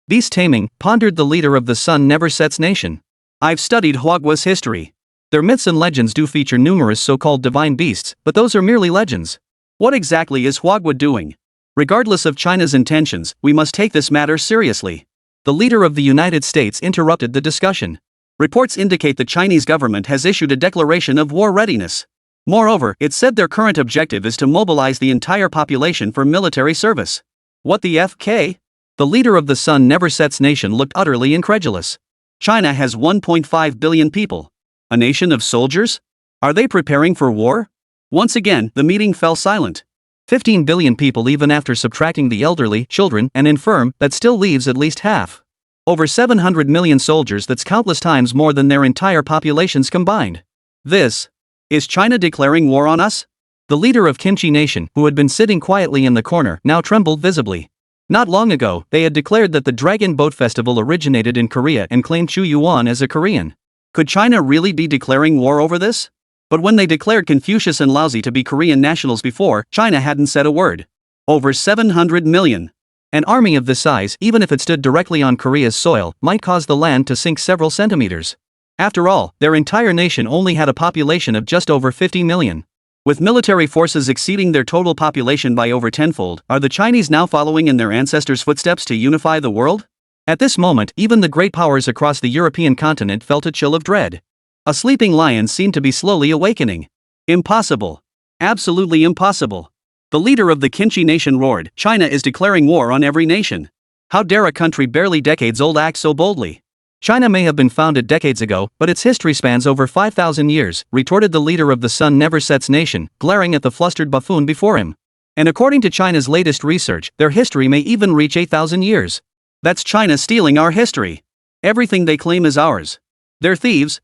Beast taming, pondered the leader of the Sun Never Sets nation. I've studied Huagua's history. Their myths and legends do feature numerous so-called divine beasts, but those are merely legends. What exactly is Huagua doing? Regardless of China's intentions, we must take this matter seriously. The leader of the United States interrupted the discussion. Reports indicate the Chinese government has issued a declaration of war readiness. Moreover, it said their current objective is to mobilize the entire population for military service. What the FK? The leader of the Sun Never Sets nation looked utterly incredulous. China has 1.5 billion people. A nation of soldiers? Are they preparing for war? Once again, the meeting fell silent. 15 billion people even after subtracting the elderly, children, and infirm, that still leaves at least half. Over 700 million soldiers, that's countless times more than their entire populations combined. Is China declaring war on us? The leader of Kimchi Nation, who had been sitting quietly in the corner, now trembled visibly. Not long ago, they had declared that the Dragon Boat Festival originated in Korea and claimed Chu Yuan as a Korean. Could China really be declaring war over this? But when they declared Confucius and Laozi to be Korean nationals before, China hadn't said a word. Over 700 million. An army of this size, even if it stood directly on Korea's soil, might cause the land to sink several centimeters. After all, their entire nation only had a population of just over 50 million. With military forces exceeding their total population by over tenfold, are the Chinese now following in their ancestors' footsteps to unify the world? At this moment, even the great powers across the European continent felt a chill of dread. A sleeping lion seemed to be slowly awakening. Impossible. Absolutely impossible. The leader of the Kimchi nation roared, China is declaring war on every nation. How dare a country barely decades old act so boldly? China may have been founded decades ago, but its history spans over 5,000 years, retorted the leader of the Sun Never Sets nation, glaring at the flustered buffoon before him. And according to China's latest research, their history may even reach 8,000 years. That's China stealing our history. Everything they claim is ours. They're thieves.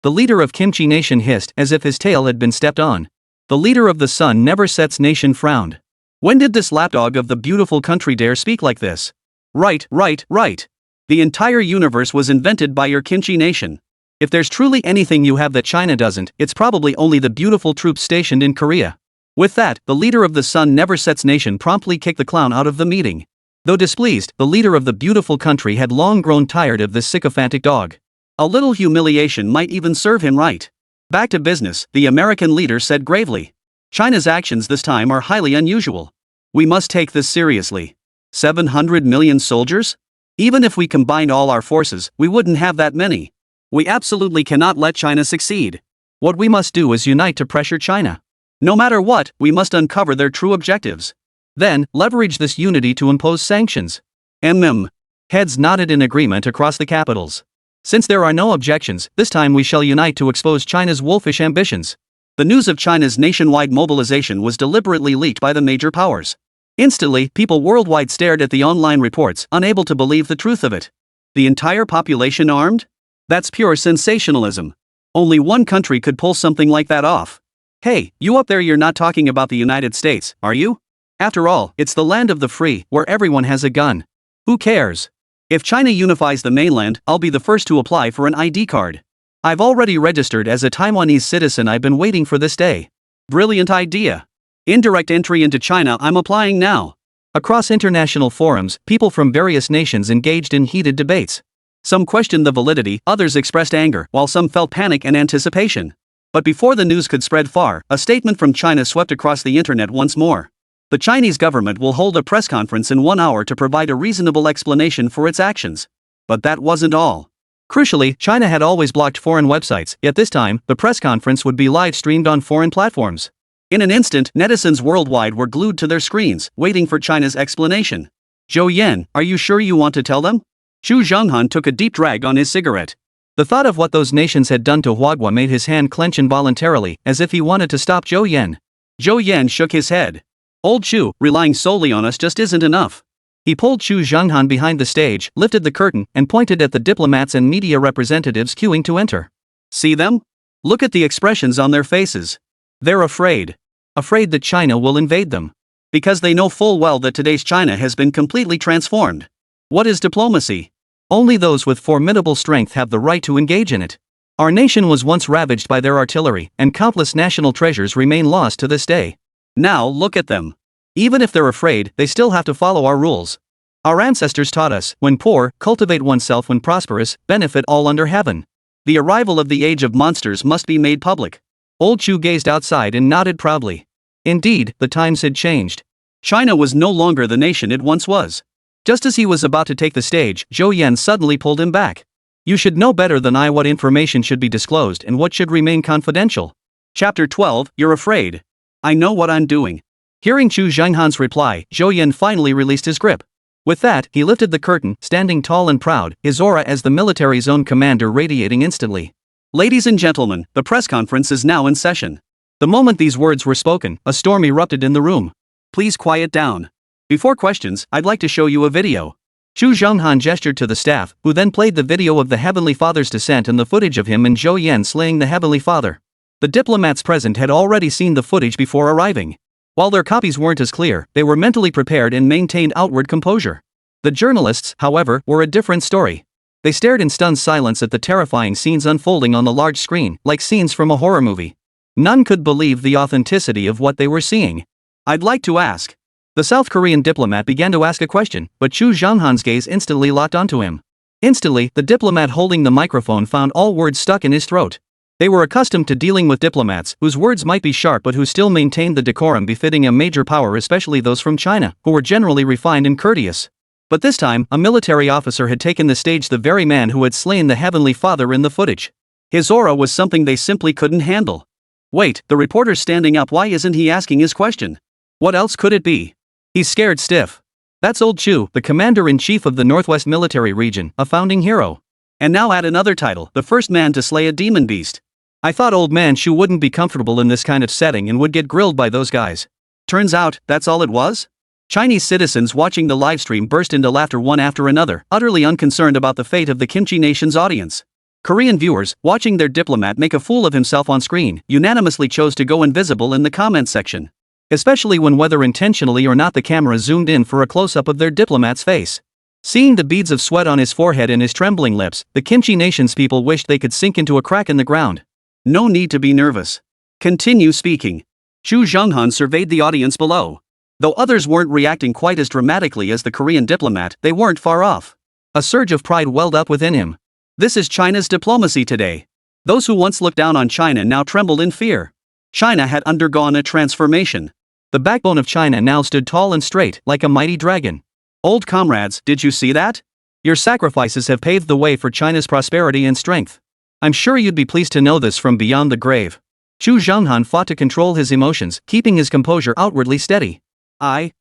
The leader of Kimchi Nation hissed, as if his tail had been stepped on. The leader of the Sun Never Sets nation frowned. When did this lapdog of the beautiful country dare speak like this? Right. The entire universe was invented by your Kimchi Nation. If there's truly anything you have that China doesn't, it's probably only the beautiful troops stationed in Korea. With that, the leader of the Sun Never Sets nation promptly kicked the clown out of the meeting. Though displeased, the leader of the beautiful country had long grown tired of this sycophantic dog. A little humiliation might even serve him right. Back to business, the American leader said gravely. China's actions this time are highly unusual. We must take this seriously. 700 million soldiers? Even if we combined all our forces, we wouldn't have that many. We absolutely cannot let China succeed. What we must do is unite to pressure China. No matter what, we must uncover their true objectives. Then, leverage this unity to impose sanctions. Heads nodded in agreement across the capitals. Since there are no objections, this time we shall unite to expose China's wolfish ambitions. The news of China's nationwide mobilization was deliberately leaked by the major powers. Instantly, people worldwide stared at the online reports, unable to believe the truth of it. The entire population armed? That's pure sensationalism. Only one country could pull something like that off. Hey, you up there, you're not talking about the United States, are you? After all, it's the land of the free, where everyone has a gun. Who cares? If China unifies the mainland, I'll be the first to apply for an ID card. I've already registered as a Taiwanese citizen. I've been waiting for this day. Brilliant idea. Indirect entry into China. I'm applying now. Across international forums, people from various nations engaged in heated debates. Some questioned the validity, others expressed anger, while some felt panic and anticipation. But before the news could spread far, a statement from China swept across the internet once more. The Chinese government will hold a press conference in 1 hour to provide a reasonable explanation for its actions. But that wasn't all. Crucially, China had always blocked foreign websites, yet this time, the press conference would be live-streamed on foreign platforms. In an instant, netizens worldwide were glued to their screens, waiting for China's explanation. Zhou Yan, are you sure you want to tell them? Chu Zhenghan took a deep drag on his cigarette. The thought of what those nations had done to Huagua made his hand clench involuntarily, as if he wanted to stop Zhou Yan. Zhou Yan shook his head. Old Chu, relying solely on us just isn't enough. He pulled Chu Zhenghan behind the stage, lifted the curtain, and pointed at the diplomats and media representatives queuing to enter. See them? Look at the expressions on their faces. They're afraid. Afraid that China will invade them. Because they know full well that today's China has been completely transformed. What is diplomacy? Only those with formidable strength have the right to engage in it. Our nation was once ravaged by their artillery, and countless national treasures remain lost to this day. Now look at them. Even if they're afraid, they still have to follow our rules. Our ancestors taught us, when poor, cultivate oneself; when prosperous, benefit all under heaven. The arrival of the age of monsters must be made public. Old Chu gazed outside and nodded proudly. Indeed, the times had changed. China was no longer the nation it once was. Just as he was about to take the stage, Zhou Yan suddenly pulled him back. You should know better than I what information should be disclosed and what should remain confidential. Chapter 12, You're Afraid. I know what I'm doing. Hearing Chu Zhenghan's reply, Zhou Yan finally released his grip. With that, he lifted the curtain, standing tall and proud, his aura as the military's own commander radiating instantly. Ladies and gentlemen, the press conference is now in session. The moment these words were spoken, a storm erupted in the room. Please quiet down. Before questions, I'd like to show you a video. Chu Zhenghan gestured to the staff, who then played the video of the Heavenly Father's descent and the footage of him and Zhou Yan slaying the Heavenly Father. The diplomats present had already seen the footage before arriving. While their copies weren't as clear, they were mentally prepared and maintained outward composure. The journalists, however, were a different story. They stared in stunned silence at the terrifying scenes unfolding on the large screen, like scenes from a horror movie. None could believe the authenticity of what they were seeing. I'd like to ask. The South Korean diplomat began to ask a question, but Chu Zhenghan's gaze instantly locked onto him. Instantly, the diplomat holding the microphone found all words stuck in his throat. They were accustomed to dealing with diplomats, whose words might be sharp but who still maintained the decorum befitting a major power, especially those from China, who were generally refined and courteous. But this time, a military officer had taken the stage, the very man who had slain the Heavenly Father in the footage. His aura was something they simply couldn't handle. Wait, the reporter's standing up. Why isn't he asking his question? What else could it be? He's scared stiff. That's old Chu, the commander-in-chief of the Northwest Military Region, a founding hero. And now add another title, the first man to slay a demon beast. I thought old man Chu wouldn't be comfortable in this kind of setting and would get grilled by those guys. Turns out, that's all it was? Chinese citizens watching the livestream burst into laughter one after another, utterly unconcerned about the fate of the Kimchi Nation's audience. Korean viewers, watching their diplomat make a fool of himself on screen, unanimously chose to go invisible in the comment section. Especially when, whether intentionally or not, the camera zoomed in for a close-up of their diplomat's face. Seeing the beads of sweat on his forehead and his trembling lips, the Kimchi Nation's people wished they could sink into a crack in the ground. No need to be nervous. Continue speaking. Chu Zhenghan surveyed the audience below. Though others weren't reacting quite as dramatically as the Korean diplomat, they weren't far off. A surge of pride welled up within him. This is China's diplomacy today. Those who once looked down on China now trembled in fear. China had undergone a transformation. The backbone of China now stood tall and straight, like a mighty dragon. Old comrades, did you see that? Your sacrifices have paved the way for China's prosperity and strength. I'm sure you'd be pleased to know this from beyond the grave. Chu Zhenghan fought to control his emotions, keeping his composure outwardly steady. I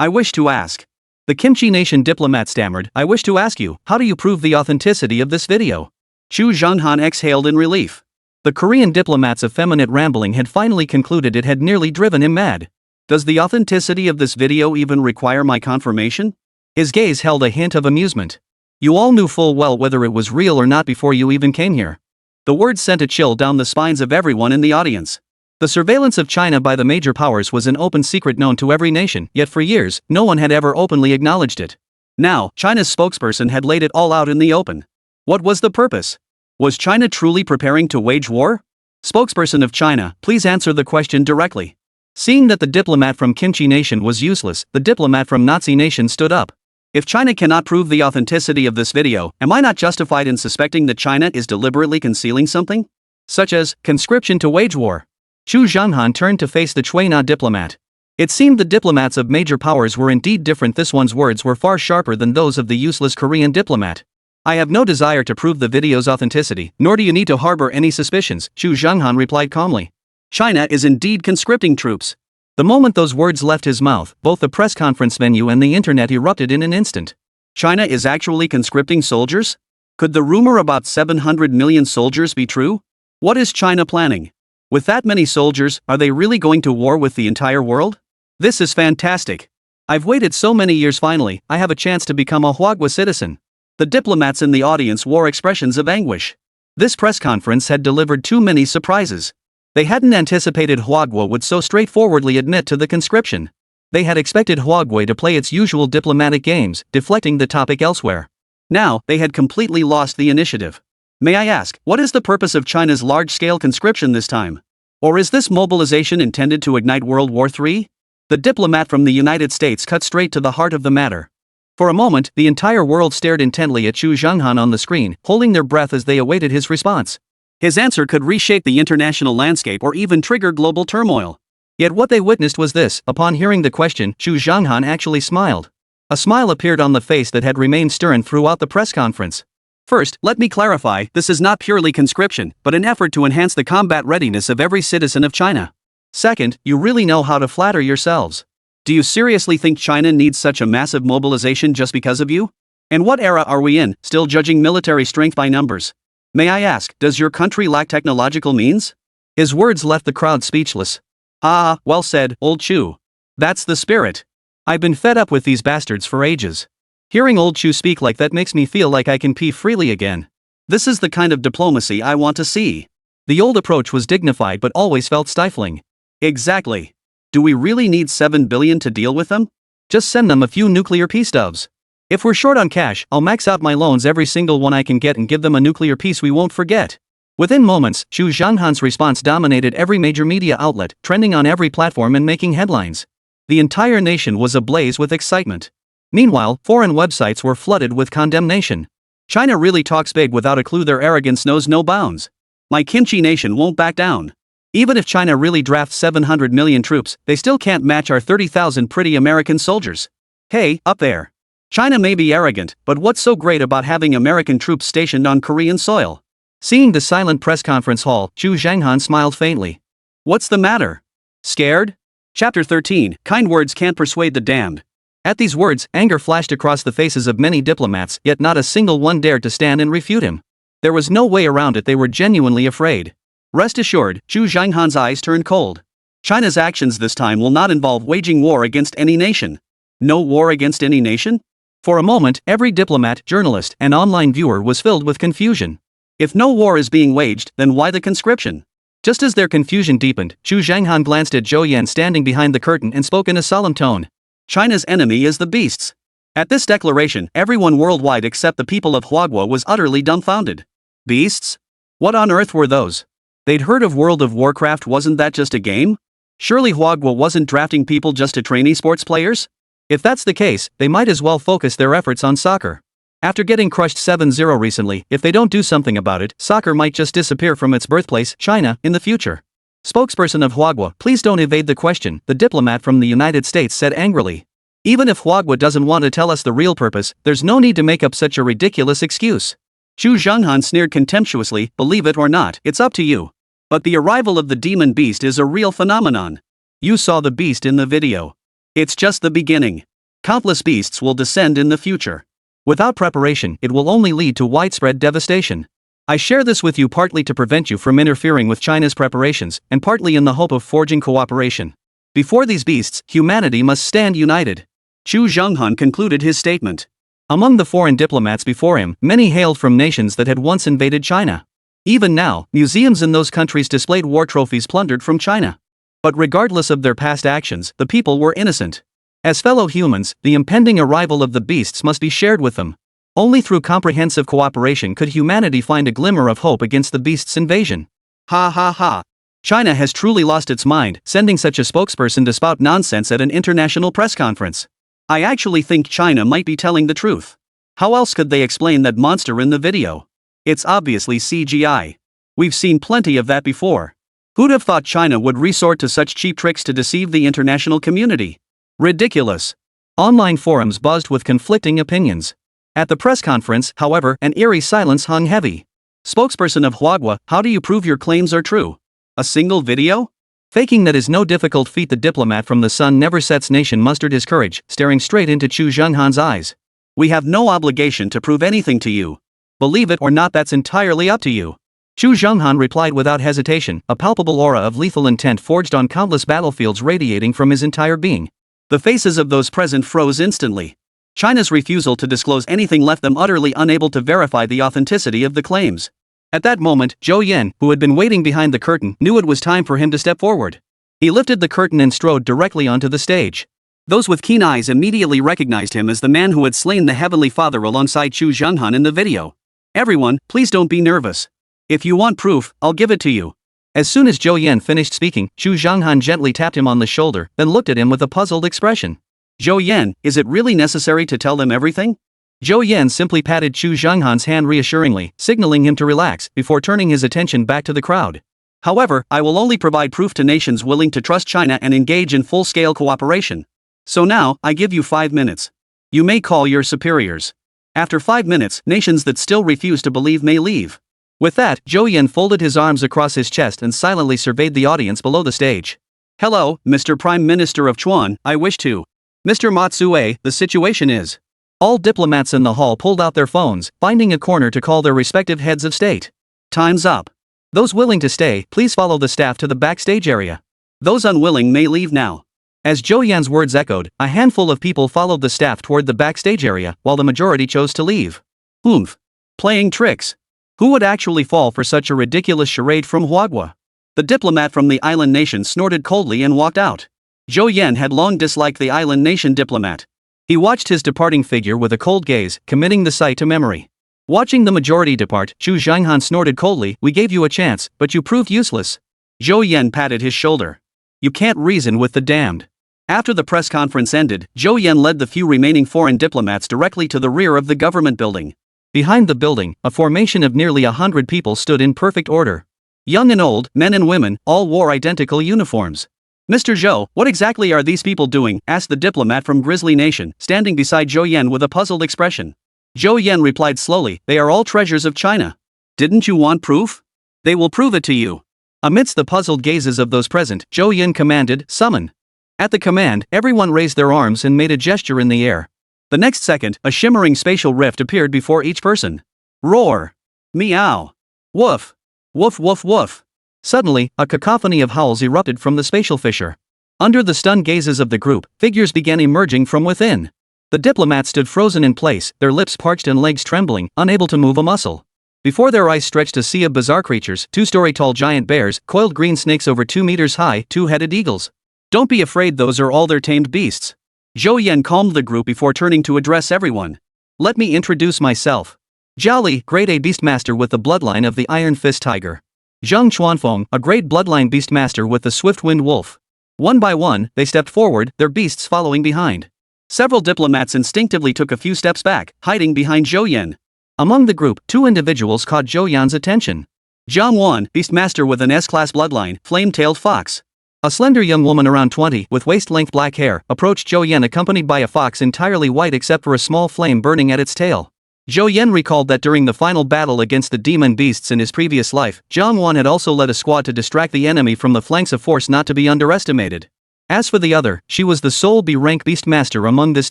wish to ask. The Kimchi Nation diplomat stammered, I wish to ask you, how do you prove the authenticity of this video? Chu Zhenghan exhaled in relief. The Korean diplomat's effeminate rambling had finally concluded it had nearly driven him mad. Does the authenticity of this video even require my confirmation? His gaze held a hint of amusement. You all knew full well whether it was real or not before you even came here. The words sent a chill down the spines of everyone in the audience. The surveillance of China by the major powers was an open secret known to every nation, yet for years, no one had ever openly acknowledged it. Now, China's spokesperson had laid it all out in the open. What was the purpose? Was China truly preparing to wage war? Spokesperson of China, please answer the question directly. Seeing that the diplomat from Kimchi Nation was useless, the diplomat from Nazi Nation stood up. If China cannot prove the authenticity of this video, am I not justified in suspecting that China is deliberately concealing something? Such as conscription to wage war. Chu Zhanghan turned to face the Chuina diplomat. It seemed the diplomats of major powers were indeed different. This one's words were far sharper than those of the useless Korean diplomat. I have no desire to prove the video's authenticity, nor do you need to harbor any suspicions, Chu Zhanghan replied calmly. China is indeed conscripting troops. The moment those words left his mouth, both the press conference venue and the internet erupted in an instant. China is actually conscripting soldiers? Could the rumor about 700 million soldiers be true? What is China planning? With that many soldiers, are they really going to war with the entire world? This is fantastic. I've waited so many years. Finally, I have a chance to become a Huagua citizen. The diplomats in the audience wore expressions of anguish. This press conference had delivered too many surprises. They hadn't anticipated Huagua would so straightforwardly admit to the conscription. They had expected Huagua to play its usual diplomatic games, deflecting the topic elsewhere. Now, they had completely lost the initiative. May I ask, what is the purpose of China's large-scale conscription this time? Or is this mobilization intended to ignite World War III? The diplomat from the United States cut straight to the heart of the matter. For a moment, the entire world stared intently at Chu Zhanghan on the screen, holding their breath as they awaited his response. His answer could reshape the international landscape or even trigger global turmoil. Yet what they witnessed was this: upon hearing the question, Chu Zhanghan actually smiled. A smile appeared on the face that had remained stern throughout the press conference. First, let me clarify, this is not purely conscription, but an effort to enhance the combat readiness of every citizen of China. Second, you really know how to flatter yourselves. Do you seriously think China needs such a massive mobilization just because of you? And what era are we in, still judging military strength by numbers? May I ask, does your country lack technological means? His words left the crowd speechless. Ah, well said, old Chu. That's the spirit. I've been fed up with these bastards for ages. Hearing old Chu speak like that makes me feel like I can pee freely again. This is the kind of diplomacy I want to see. The old approach was dignified but always felt stifling. Exactly. Do we really need 7 billion to deal with them? Just send them a few nuclear peace doves. If we're short on cash, I'll max out my loans, every single one I can get, and give them a nuclear peace we won't forget. Within moments, Chu Zhanghan's response dominated every major media outlet, trending on every platform and making headlines. The entire nation was ablaze with excitement. Meanwhile, foreign websites were flooded with condemnation. China really talks big without a clue. Their arrogance knows no bounds. My Kimchi Nation won't back down. Even if China really drafts 700 million troops, they still can't match our 30,000 pretty American soldiers. Hey, up there. China may be arrogant, but what's so great about having American troops stationed on Korean soil? Seeing the silent press conference hall, Chu Zhanghan smiled faintly. What's the matter? Scared? Chapter 13, Kind words can't persuade the damned. At these words, anger flashed across the faces of many diplomats, yet not a single one dared to stand and refute him. There was no way around it. They were genuinely afraid. Rest assured, Chu Zhanghan's eyes turned cold. China's actions this time will not involve waging war against any nation. No war against any nation? For a moment, every diplomat, journalist, and online viewer was filled with confusion. If no war is being waged, then why the conscription? Just as their confusion deepened, Chu Zhanghan glanced at Zhou Yan standing behind the curtain and spoke in a solemn tone. China's enemy is the beasts. At this declaration, everyone worldwide except the people of Huagua was utterly dumbfounded. Beasts? What on earth were those? They'd heard of World of Warcraft. Wasn't that just a game? Surely Huagua wasn't drafting people just to train esports players? If that's the case, they might as well focus their efforts on soccer. After getting crushed 7-0 recently, if they don't do something about it, soccer might just disappear from its birthplace, China, in the future. Spokesperson of Huagua, please don't evade the question, the diplomat from the United States said angrily. Even if Huagua doesn't want to tell us the real purpose, there's no need to make up such a ridiculous excuse. Chu Zhanghan sneered contemptuously, believe it or not, it's up to you. But the arrival of the demon beast is a real phenomenon. You saw the beast in the video. It's just the beginning. Countless beasts will descend in the future. Without preparation, it will only lead to widespread devastation. I share this with you partly to prevent you from interfering with China's preparations, and partly in the hope of forging cooperation. Before these beasts, humanity must stand united. Chu Zhanghan concluded his statement. Among the foreign diplomats before him, many hailed from nations that had once invaded China. Even now, museums in those countries displayed war trophies plundered from China. But regardless of their past actions, the people were innocent. As fellow humans, the impending arrival of the beasts must be shared with them. Only through comprehensive cooperation could humanity find a glimmer of hope against the beasts' invasion. Ha ha ha. China has truly lost its mind, sending such a spokesperson to spout nonsense at an international press conference. I actually think China might be telling the truth. How else could they explain that monster in the video? It's obviously CGI. We've seen plenty of that before. Who'd have thought China would resort to such cheap tricks to deceive the international community? Ridiculous. Online forums buzzed with conflicting opinions. At the press conference, however, an eerie silence hung heavy. Spokesperson of Huagua, how do you prove your claims are true? A single video? Faking that is no difficult feat. The diplomat from the Sun Never Sets nation mustered his courage, staring straight into Chu Zhenghan's eyes. We have no obligation to prove anything to you. Believe it or not, that's entirely up to you. Chu Zhenghan replied without hesitation, a palpable aura of lethal intent forged on countless battlefields radiating from his entire being. The faces of those present froze instantly. China's refusal to disclose anything left them utterly unable to verify the authenticity of the claims. At that moment, Zhou Yan, who had been waiting behind the curtain, knew it was time for him to step forward. He lifted the curtain and strode directly onto the stage. Those with keen eyes immediately recognized him as the man who had slain the Heavenly Father alongside Chu Zhenghan in the video. Everyone, please don't be nervous. If you want proof, I'll give it to you. As soon as Zhou Yan finished speaking, Chu Zhenghan gently tapped him on the shoulder, then looked at him with a puzzled expression. Zhou Yan, is it really necessary to tell them everything? Zhou Yan simply patted Chu Zhenghan's hand reassuringly, signaling him to relax, before turning his attention back to the crowd. However, I will only provide proof to nations willing to trust China and engage in full-scale cooperation. So now, I give you 5 minutes. You may call your superiors. After 5 minutes, nations that still refuse to believe may leave. With that, Zhou Yan folded his arms across his chest and silently surveyed the audience below the stage. Hello, Mr. Prime Minister of Chuan, I wish to. Mr. Matsue, the situation is. All diplomats in the hall pulled out their phones, finding a corner to call their respective heads of state. Time's up. Those willing to stay, please follow the staff to the backstage area. Those unwilling may leave now. As Zhou Yan's words echoed, a handful of people followed the staff toward the backstage area, while the majority chose to leave. Oomph. Playing tricks. Who would actually fall for such a ridiculous charade from Huagua? The diplomat from the island nation snorted coldly and walked out. Zhou Yan had long disliked the island nation diplomat. He watched his departing figure with a cold gaze, committing the sight to memory. Watching the majority depart, Chu Zhenghan snorted coldly, we gave you a chance, but you proved useless. Zhou Yan patted his shoulder. You can't reason with the damned. After the press conference ended, Zhou Yan led the few remaining foreign diplomats directly to the rear of the government building. Behind the building, a formation of nearly 100 people stood in perfect order. Young and old, men and women, all wore identical uniforms. Mr. Zhou, what exactly are these people doing? Asked the diplomat from Grizzly Nation, standing beside Zhou Yan with a puzzled expression. Zhou Yan replied slowly, they are all treasures of China. Didn't you want proof? They will prove it to you. Amidst the puzzled gazes of those present, Zhou Yan commanded, summon. At the command, everyone raised their arms and made a gesture in the air. The next second, a shimmering spatial rift appeared before each person. Roar! Meow! Woof! Woof woof woof! Suddenly, a cacophony of howls erupted from the spatial fissure. Under the stunned gazes of the group, figures began emerging from within. The diplomats stood frozen in place, their lips parched and legs trembling, unable to move a muscle. Before their eyes stretched a sea of bizarre creatures, 2-story-tall giant bears, coiled green snakes over 2 meters high, 2-headed eagles. Don't be afraid, those are all their tamed beasts. Zhou Yan calmed the group before turning to address everyone. Let me introduce myself. Zhao Li, grade A beastmaster with the bloodline of the Iron Fist Tiger. Zheng Chuanfeng, a grade bloodline beastmaster with the Swift Wind Wolf. One by one, they stepped forward, their beasts following behind. Several diplomats instinctively took a few steps back, hiding behind Zhou Yan. Among the group, 2 individuals caught Zhou Yan's attention. Zhang Wan, beastmaster with an S-class bloodline, flame-tailed fox. A slender young woman around 20, with waist-length black hair, approached Zhou Yan accompanied by a fox entirely white except for a small flame burning at its tail. Zhou Yan recalled that during the final battle against the demon beasts in his previous life, Zhang Wan had also led a squad to distract the enemy from the flanks, of force not to be underestimated. As for the other, she was the sole B-rank beastmaster among this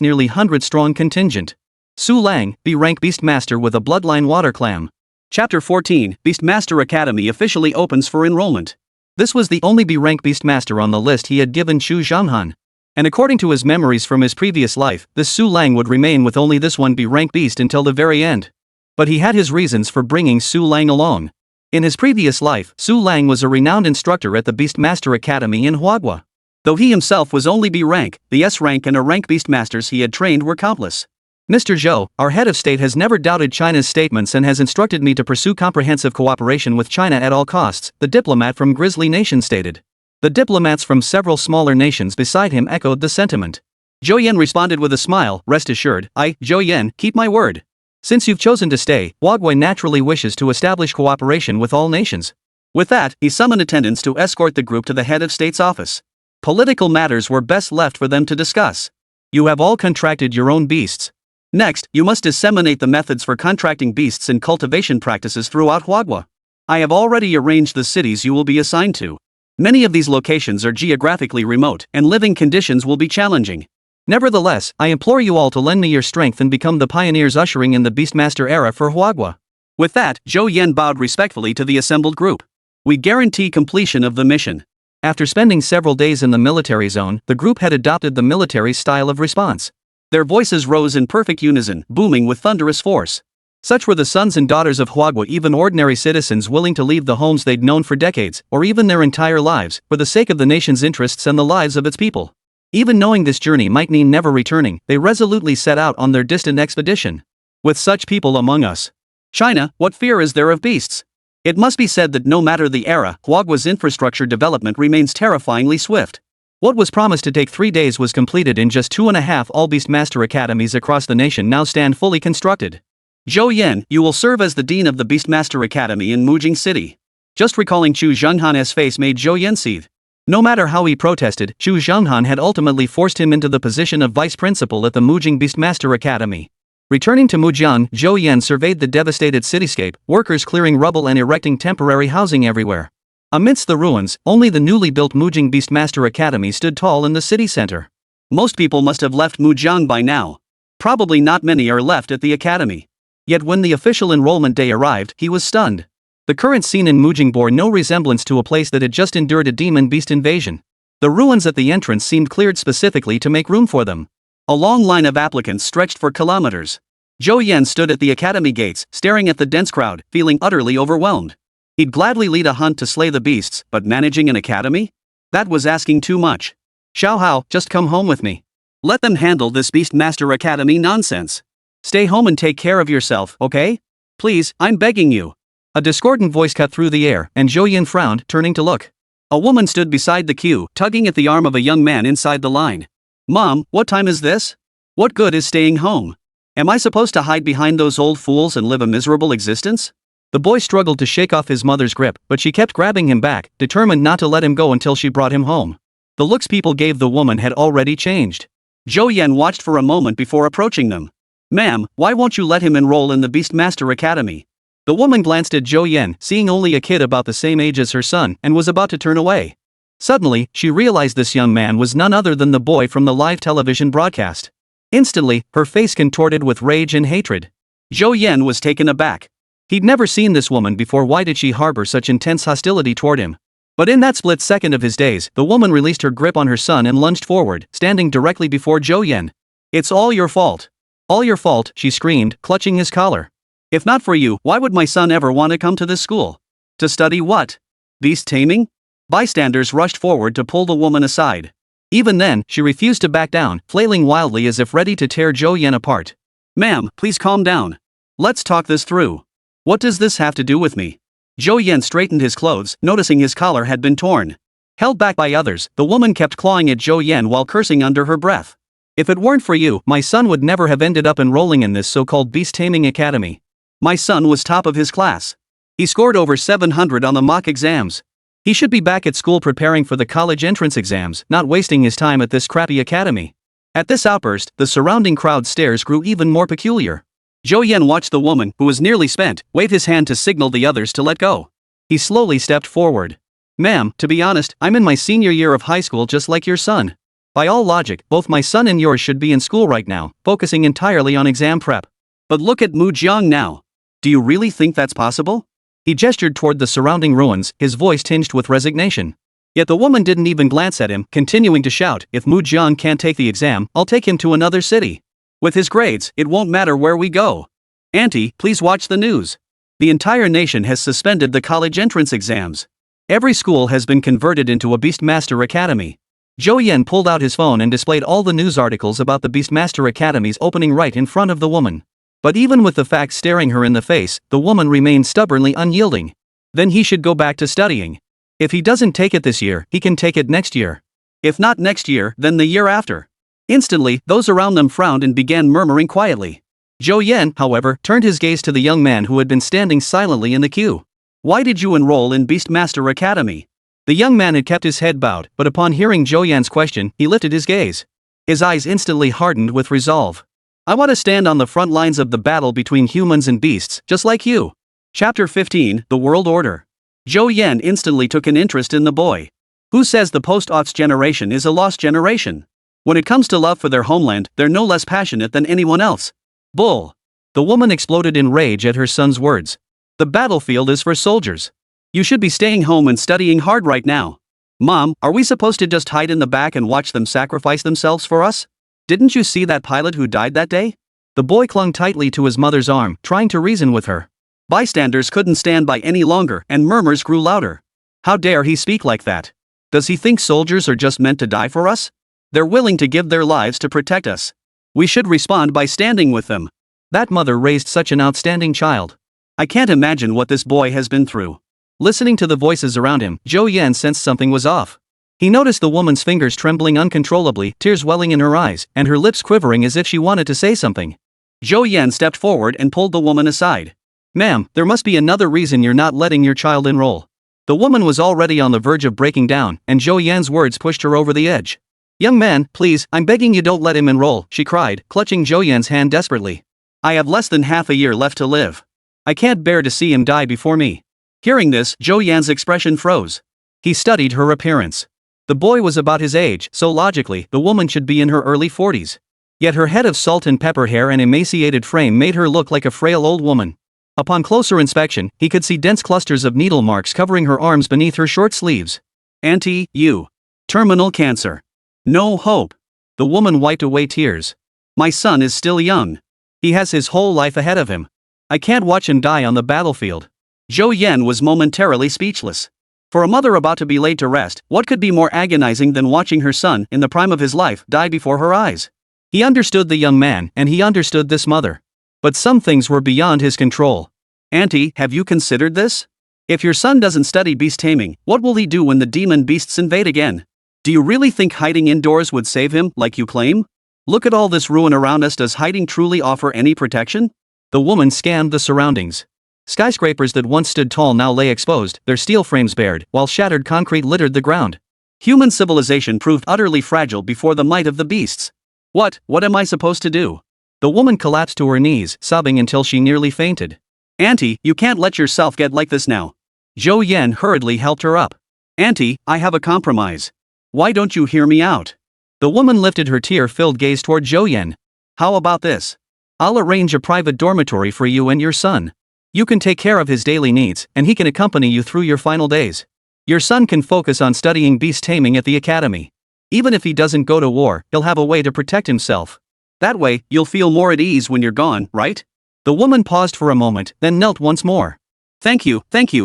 nearly 100-strong contingent. Su Lang, B-rank beastmaster with a bloodline water clam. Chapter 14, Beastmaster Academy officially opens for enrollment. This was the only B-rank beastmaster on the list he had given Chu Zhenghan. And according to his memories from his previous life, this Su Lang would remain with only this one B-rank beast until the very end. But he had his reasons for bringing Su Lang along. In his previous life, Su Lang was a renowned instructor at the Beastmaster Academy in Huagua. Though he himself was only B rank, the S rank and A rank Beastmasters he had trained were countless. Mr. Zhou, our head of state, has never doubted China's statements and has instructed me to pursue comprehensive cooperation with China at all costs, the diplomat from Grizzly Nation stated. The diplomats from several smaller nations beside him echoed the sentiment. Zhou Yan responded with a smile, rest assured, I, Zhou Yan, keep my word. Since you've chosen to stay, Huagua naturally wishes to establish cooperation with all nations. With that, he summoned attendants to escort the group to the head of state's office. Political matters were best left for them to discuss. You have all contracted your own beasts. Next, you must disseminate the methods for contracting beasts and cultivation practices throughout Huagua. I have already arranged the cities you will be assigned to. Many of these locations are geographically remote, and living conditions will be challenging. Nevertheless, I implore you all to lend me your strength and become the pioneers ushering in the Beastmaster era for Huagua. With that, Zhou Yan bowed respectfully to the assembled group. We guarantee completion of the mission. After spending several days in the military zone, the group had adopted the military style of response. Their voices rose in perfect unison, booming with thunderous force. Such were the sons and daughters of Huagua, even ordinary citizens willing to leave the homes they'd known for decades, or even their entire lives, for the sake of the nation's interests and the lives of its people. Even knowing this journey might mean never returning, they resolutely set out on their distant expedition. With such people among us, China, what fear is there of beasts? It must be said that no matter the era, Huagua's infrastructure development remains terrifyingly swift. What was promised to take 3 days was completed in just 2.5. All Beastmaster academies across the nation now stand fully constructed. Zhou Yan, you will serve as the dean of the Beastmaster Academy in Mujing City. Just recalling Chu Zhenghan's face made Zhou Yan seethe. No matter how he protested, Chu Zhenghan had ultimately forced him into the position of vice principal at the Mujing Beastmaster Academy. Returning to Mujiang, Zhou Yan surveyed the devastated cityscape, workers clearing rubble and erecting temporary housing everywhere. Amidst the ruins, only the newly built Mujing Beastmaster Academy stood tall in the city center. Most people must have left Mujiang by now. Probably not many are left at the academy. Yet when the official enrollment day arrived, he was stunned. The current scene in Mujing bore no resemblance to a place that had just endured a demon beast invasion. The ruins at the entrance seemed cleared specifically to make room for them. A long line of applicants stretched for kilometers. Zhou Yan stood at the academy gates, staring at the dense crowd, feeling utterly overwhelmed. He'd gladly lead a hunt to slay the beasts, but managing an academy? That was asking too much. Xiao Hao, just come home with me. Let them handle this Beastmaster Academy nonsense. Stay home and take care of yourself, okay? Please, I'm begging you. A discordant voice cut through the air, and Zhou Yan frowned, turning to look. A woman stood beside the queue, tugging at the arm of a young man inside the line. Mom, what time is this? What good is staying home? Am I supposed to hide behind those old fools and live a miserable existence? The boy struggled to shake off his mother's grip, but she kept grabbing him back, determined not to let him go until she brought him home. The looks people gave the woman had already changed. Zhou Yan watched for a moment before approaching them. Ma'am, why won't you let him enroll in the Beastmaster Academy? The woman glanced at Zhou Yan, seeing only a kid about the same age as her son, and was about to turn away. Suddenly, she realized this young man was none other than the boy from the live television broadcast. Instantly, her face contorted with rage and hatred. Zhou Yan was taken aback. He'd never seen this woman before. Why did she harbor such intense hostility toward him? But in that split second of his days, the woman released her grip on her son and lunged forward, standing directly before Zhou Yan. It's all your fault. All your fault, she screamed, clutching his collar. If not for you, why would my son ever want to come to this school? To study what? Beast taming? Bystanders rushed forward to pull the woman aside. Even then, she refused to back down, flailing wildly as if ready to tear Zhou Yan apart. Ma'am, please calm down. Let's talk this through. What does this have to do with me? Zhou Yan straightened his clothes, noticing his collar had been torn. Held back by others, the woman kept clawing at Zhou Yan while cursing under her breath. If it weren't for you, my son would never have ended up enrolling in this so-called beast taming academy. My son was top of his class. He scored over 700 on the mock exams. He should be back at school preparing for the college entrance exams, not wasting his time at this crappy academy. At this outburst, the surrounding crowd's stares grew even more peculiar. Zhou Yan watched the woman, who was nearly spent, wave his hand to signal the others to let go. He slowly stepped forward. Ma'am, to be honest, I'm in my senior year of high school just like your son. By all logic, both my son and yours should be in school right now, focusing entirely on exam prep. But look at Mujiang now. Do you really think that's possible? He gestured toward the surrounding ruins, his voice tinged with resignation. Yet the woman didn't even glance at him, continuing to shout, if Mujiang can't take the exam, I'll take him to another city. With his grades, it won't matter where we go. Auntie, please watch the news. The entire nation has suspended the college entrance exams. Every school has been converted into a Beastmaster Academy. Zhou Yan pulled out his phone and displayed all the news articles about the Beastmaster Academies opening right in front of the woman. But even with the facts staring her in the face, the woman remained stubbornly unyielding. Then he should go back to studying. If he doesn't take it this year, he can take it next year. If not next year, then the year after. Instantly, those around them frowned and began murmuring quietly. Zhou Yan, however, turned his gaze to the young man who had been standing silently in the queue. Why did you enroll in Beastmaster Academy? The young man had kept his head bowed, but upon hearing Zhou Yan's question, he lifted his gaze. His eyes instantly hardened with resolve. I want to stand on the front lines of the battle between humans and beasts, just like you. Chapter 15, The World Order. Zhou Yan instantly took an interest in the boy. Who says the post-aughts generation is a lost generation? When it comes to love for their homeland, they're no less passionate than anyone else. Bull. The woman exploded in rage at her son's words. The battlefield is for soldiers. You should be staying home and studying hard right now. Mom, are we supposed to just hide in the back and watch them sacrifice themselves for us? Didn't you see that pilot who died that day? The boy clung tightly to his mother's arm, trying to reason with her. Bystanders couldn't stand by any longer, and murmurs grew louder. How dare he speak like that? Does he think soldiers are just meant to die for us? They're willing to give their lives to protect us. We should respond by standing with them. That mother raised such an outstanding child. I can't imagine what this boy has been through. Listening to the voices around him, Zhou Yan sensed something was off. He noticed the woman's fingers trembling uncontrollably, tears welling in her eyes, and her lips quivering as if she wanted to say something. Zhou Yan stepped forward and pulled the woman aside. Ma'am, there must be another reason you're not letting your child enroll. The woman was already on the verge of breaking down, and Zhou Yan's words pushed her over the edge. Young man, please, I'm begging you don't let him enroll, she cried, clutching Zhou Yan's hand desperately. I have less than half a year left to live. I can't bear to see him die before me. Hearing this, Zhou Yan's expression froze. He studied her appearance. The boy was about his age, so logically, the woman should be in her early 40s. Yet her head of salt and pepper hair and emaciated frame made her look like a frail old woman. Upon closer inspection, he could see dense clusters of needle marks covering her arms beneath her short sleeves. Auntie, you. Terminal cancer. No hope. The woman wiped away tears. My son is still young. He has his whole life ahead of him. I can't watch him die on the battlefield. Zhou Yan was momentarily speechless. For a mother about to be laid to rest, what could be more agonizing than watching her son, in the prime of his life, die before her eyes? He understood the young man, and he understood this mother. But some things were beyond his control. Auntie, have you considered this? If your son doesn't study beast taming, what will he do when the demon beasts invade again? Do you really think hiding indoors would save him, like you claim? Look at all this ruin around us. Does hiding truly offer any protection? The woman scanned the surroundings. Skyscrapers that once stood tall now lay exposed, their steel frames bared, while shattered concrete littered the ground. Human civilization proved utterly fragile before the might of the beasts. What am I supposed to do? The woman collapsed to her knees, sobbing until she nearly fainted. Auntie, you can't let yourself get like this now. Zhou Yan hurriedly helped her up. Auntie, I have a compromise. Why don't you hear me out? The woman lifted her tear-filled gaze toward Zhou Yan. How about this? I'll arrange a private dormitory for you and your son. You can take care of his daily needs, and he can accompany you through your final days. Your son can focus on studying beast taming at the academy. Even if he doesn't go to war, he'll have a way to protect himself. That way, you'll feel more at ease when you're gone, right? The woman paused for a moment, then knelt once more. Thank you,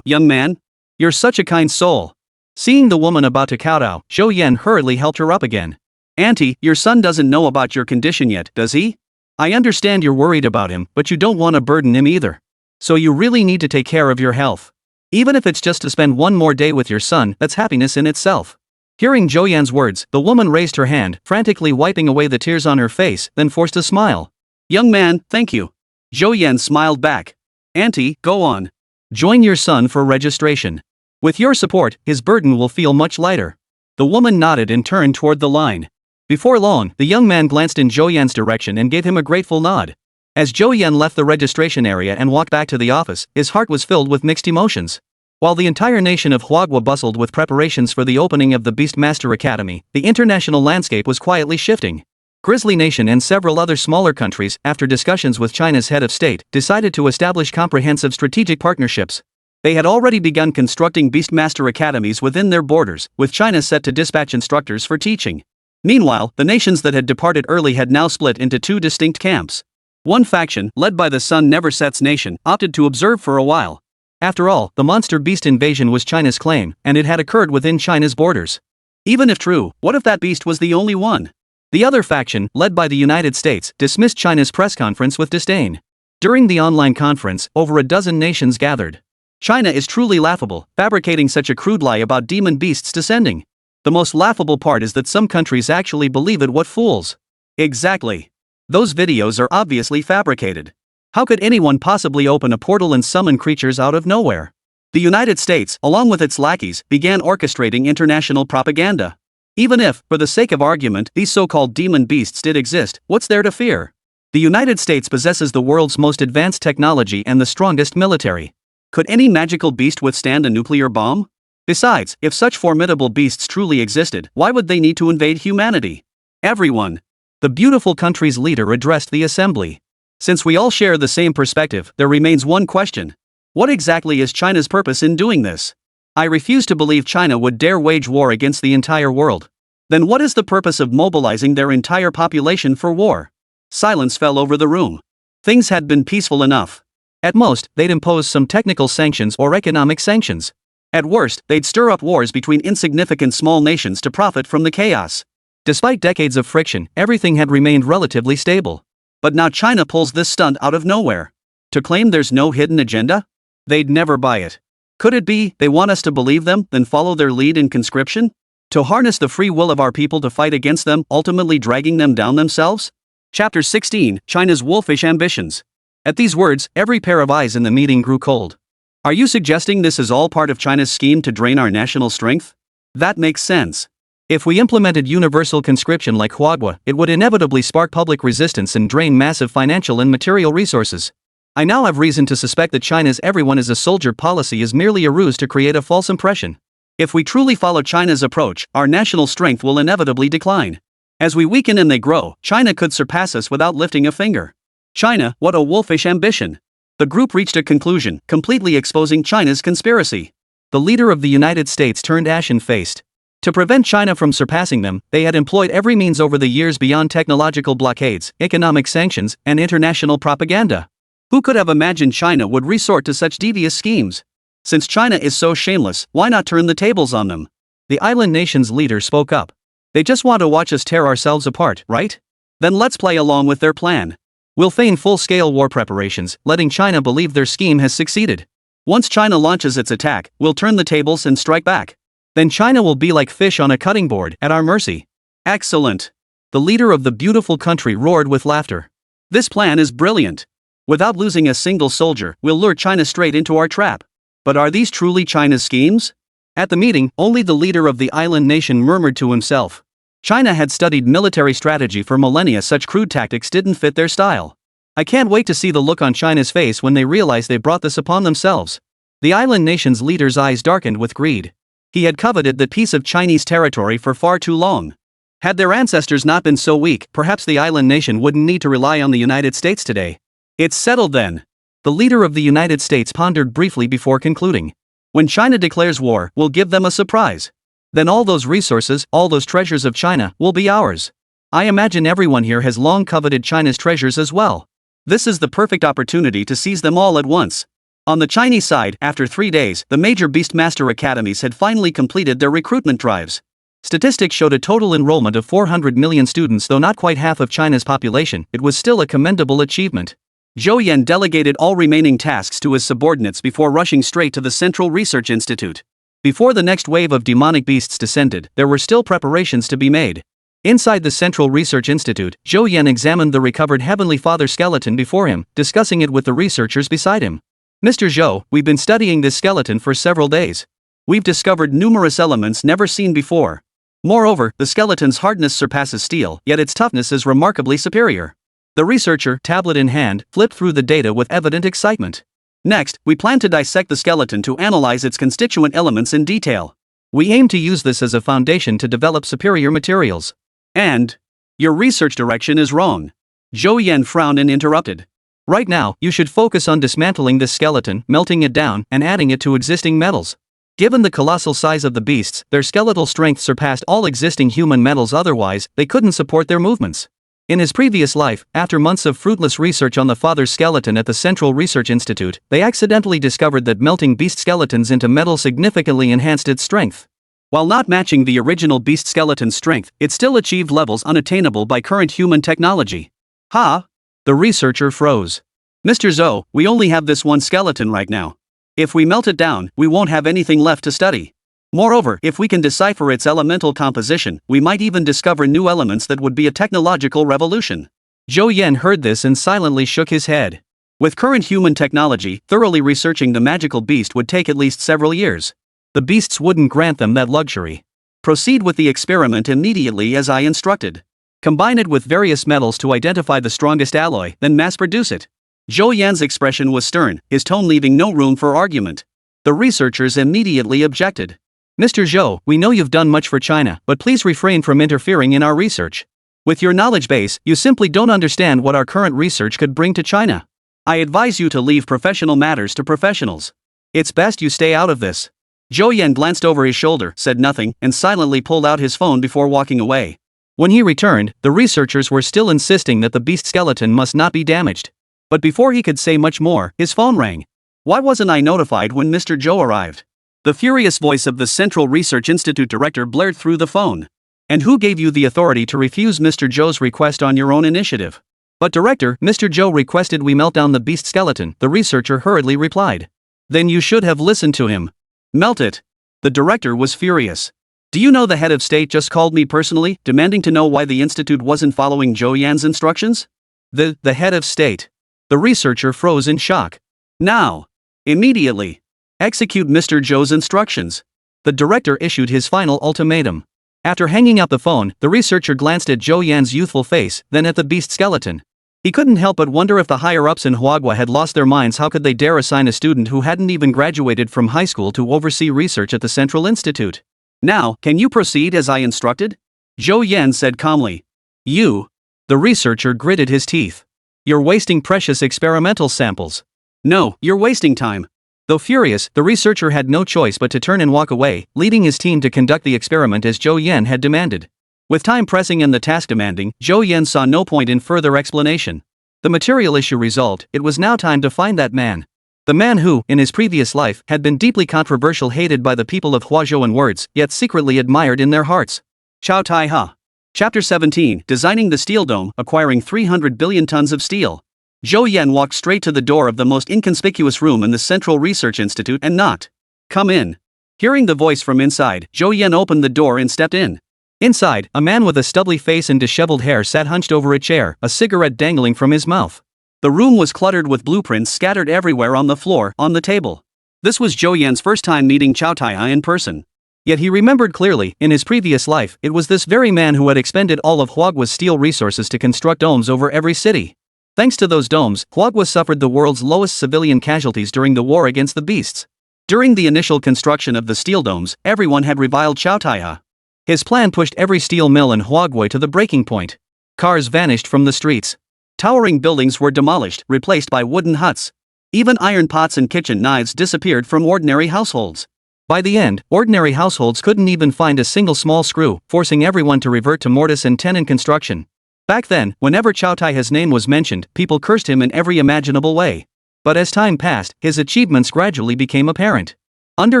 young man. You're such a kind soul. Seeing the woman about to kowtow, Zhou Yan hurriedly helped her up again. Auntie, your son doesn't know about your condition yet, does he? I understand you're worried about him, but you don't want to burden him either. So you really need to take care of your health. Even if it's just to spend one more day with your son, that's happiness in itself. Hearing Zhou Yan's words, the woman raised her hand, frantically wiping away the tears on her face, then forced a smile. Young man, thank you. Zhou Yan smiled back. Auntie, go on. Join your son for registration. With your support, his burden will feel much lighter. The woman nodded and turned toward the line. Before long, the young man glanced in Zhou Yan's direction and gave him a grateful nod. As Zhou Yan left the registration area and walked back to the office, his heart was filled with mixed emotions. While the entire nation of Huagua bustled with preparations for the opening of the Beastmaster Academy, the international landscape was quietly shifting. Grizzly Nation and several other smaller countries, after discussions with China's head of state, decided to establish comprehensive strategic partnerships. They had already begun constructing Beastmaster Academies within their borders, with China set to dispatch instructors for teaching. Meanwhile, the nations that had departed early had now split into two distinct camps. One faction, led by the Sun Never Sets Nation, opted to observe for a while. After all, the monster beast invasion was China's claim, and it had occurred within China's borders. Even if true, what if that beast was the only one? The other faction, led by the United States, dismissed China's press conference with disdain. During the online conference, over a dozen nations gathered. China is truly laughable, fabricating such a crude lie about demon beasts descending. The most laughable part is that some countries actually believe it. What fools! Exactly. Those videos are obviously fabricated. How could anyone possibly open a portal and summon creatures out of nowhere? The United States, along with its lackeys, began orchestrating international propaganda. Even if, for the sake of argument, these so-called demon beasts did exist, what's there to fear? The United States possesses the world's most advanced technology and the strongest military. Could any magical beast withstand a nuclear bomb? Besides, if such formidable beasts truly existed, why would they need to invade humanity? Everyone. The beautiful country's leader addressed the assembly. Since we all share the same perspective, there remains one question. What exactly is China's purpose in doing this? I refuse to believe China would dare wage war against the entire world. Then what is the purpose of mobilizing their entire population for war? Silence fell over the room. Things had been peaceful enough. At most, they'd impose some technical sanctions or economic sanctions. At worst, they'd stir up wars between insignificant small nations to profit from the chaos. Despite decades of friction, everything had remained relatively stable. But now China pulls this stunt out of nowhere. To claim there's no hidden agenda? They'd never buy it. Could it be they want us to believe them, then follow their lead in conscription? To harness the free will of our people to fight against them, ultimately dragging them down themselves? Chapter 16, China's Wolfish Ambitions. At these words, every pair of eyes in the meeting grew cold. Are you suggesting this is all part of China's scheme to drain our national strength? That makes sense. If we implemented universal conscription like Huadwa, it would inevitably spark public resistance and drain massive financial and material resources. I now have reason to suspect that China's everyone is a soldier policy is merely a ruse to create a false impression. If we truly follow China's approach, our national strength will inevitably decline. As we weaken and they grow, China could surpass us without lifting a finger. China, what a wolfish ambition. The group reached a conclusion, completely exposing China's conspiracy. The leader of the United States turned ashen-faced. To prevent China from surpassing them, they had employed every means over the years beyond technological blockades, economic sanctions, and international propaganda. Who could have imagined China would resort to such devious schemes? Since China is so shameless, why not turn the tables on them? The island nation's leader spoke up. They just want to watch us tear ourselves apart, right? Then let's play along with their plan. We'll feign full-scale war preparations, letting China believe their scheme has succeeded. Once China launches its attack, we'll turn the tables and strike back. Then China will be like fish on a cutting board, at our mercy. Excellent. The leader of the beautiful country roared with laughter. This plan is brilliant. Without losing a single soldier, we'll lure China straight into our trap. But are these truly China's schemes? At the meeting, only the leader of the island nation murmured to himself. China had studied military strategy for millennia. Such crude tactics didn't fit their style. I can't wait to see the look on China's face when they realize they brought this upon themselves. The island nation's leader's eyes darkened with greed. He had coveted that piece of Chinese territory for far too long. Had their ancestors not been so weak, perhaps the island nation wouldn't need to rely on the United States today. It's settled then. The leader of the United States pondered briefly before concluding. When China declares war, we'll give them a surprise. Then all those resources, all those treasures of China, will be ours. I imagine everyone here has long coveted China's treasures as well. This is the perfect opportunity to seize them all at once. On the Chinese side, after 3 days, the major Beastmaster academies had finally completed their recruitment drives. Statistics showed a total enrollment of 400 million students. Though not quite half of China's population, it was still a commendable achievement. Zhou Yan delegated all remaining tasks to his subordinates before rushing straight to the Central Research Institute. Before the next wave of demonic beasts descended, there were still preparations to be made. Inside the Central Research Institute, Zhou Yan examined the recovered Heavenly Father skeleton before him, discussing it with the researchers beside him. Mr. Zhou, we've been studying this skeleton for several days. We've discovered numerous elements never seen before. Moreover, the skeleton's hardness surpasses steel, yet its toughness is remarkably superior. The researcher, tablet in hand, flipped through the data with evident excitement. Next, we plan to dissect the skeleton to analyze its constituent elements in detail. We aim to use this as a foundation to develop superior materials. And your research direction is wrong. Zhou Yan frowned and interrupted. Right now, you should focus on dismantling this skeleton, melting it down, and adding it to existing metals. Given the colossal size of the beasts, their skeletal strength surpassed all existing human metals. Otherwise, they couldn't support their movements. In his previous life, after months of fruitless research on the father's skeleton at the Central Research Institute, they accidentally discovered that melting beast skeletons into metal significantly enhanced its strength. While not matching the original beast skeleton's strength, it still achieved levels unattainable by current human technology. Ha! The researcher froze. Mr. Zhou, we only have this one skeleton right now. If we melt it down, we won't have anything left to study. Moreover, if we can decipher its elemental composition, we might even discover new elements that would be a technological revolution. Zhou Yan heard this and silently shook his head. With current human technology, thoroughly researching the magical beast would take at least several years. The beasts wouldn't grant them that luxury. Proceed with the experiment immediately as I instructed. Combine it with various metals to identify the strongest alloy, then mass produce it. Zhou Yan's expression was stern, his tone leaving no room for argument. The researchers immediately objected. Mr. Zhou, we know you've done much for China, but please refrain from interfering in our research. With your knowledge base, you simply don't understand what our current research could bring to China. I advise you to leave professional matters to professionals. It's best you stay out of this. Zhou Yan glanced over his shoulder, said nothing, and silently pulled out his phone before walking away. When he returned, the researchers were still insisting that the beast skeleton must not be damaged. But before he could say much more, his phone rang. Why wasn't I notified when Mr. Zhou arrived? The furious voice of the Central Research Institute director blared through the phone. And who gave you the authority to refuse Mr. Zhou's request on your own initiative? But director, Mr. Zhou requested we melt down the beast skeleton, the researcher hurriedly replied. Then you should have listened to him. Melt it. The director was furious. Do you know the head of state just called me personally, demanding to know why the institute wasn't following Zhou Yan's instructions? The head of state. The researcher froze in shock. Now. Immediately. Execute Mr. Zhou's instructions. The director issued his final ultimatum. After hanging up the phone, the researcher glanced at Zhou Yan's youthful face, then at the beast skeleton. He couldn't help but wonder if the higher-ups in Huagua had lost their minds. How could they dare assign a student who hadn't even graduated from high school to oversee research at the Central Institute? Now, can you proceed as I instructed? Zhou Yan said calmly. You. The researcher gritted his teeth. You're wasting precious experimental samples. No, you're wasting time. Though furious, the researcher had no choice but to turn and walk away, leading his team to conduct the experiment as Zhou Yan had demanded. With time pressing and the task demanding, Zhou Yan saw no point in further explanation. The material issue resolved, it was now time to find that man. The man who, in his previous life, had been deeply controversial, hated by the people of Huazhou in words, yet secretly admired in their hearts. Chao Tai Ha. Chapter 17, Designing the Steel Dome, Acquiring 300 billion tons of steel. Zhou Yan walked straight to the door of the most inconspicuous room in the Central Research Institute and knocked. Come in. Hearing the voice from inside, Zhou Yan opened the door and stepped in. Inside, a man with a stubbly face and disheveled hair sat hunched over a chair, a cigarette dangling from his mouth. The room was cluttered with blueprints scattered everywhere on the floor, on the table. This was Zhou Yan's first time meeting Chao Tai in person. Yet he remembered clearly, in his previous life, it was this very man who had expended all of Huagua's steel resources to construct domes over every city. Thanks to those domes, Huagua suffered the world's lowest civilian casualties during the war against the beasts. During the initial construction of the steel domes, everyone had reviled Chao Tai. His plan pushed every steel mill in Huagua to the breaking point. Cars vanished from the streets. Towering buildings were demolished, replaced by wooden huts. Even iron pots and kitchen knives disappeared from ordinary households. By the end, ordinary households couldn't even find a single small screw, forcing everyone to revert to mortise and tenon construction. Back then, whenever Chao Tai's name was mentioned, people cursed him in every imaginable way. But as time passed, his achievements gradually became apparent. Under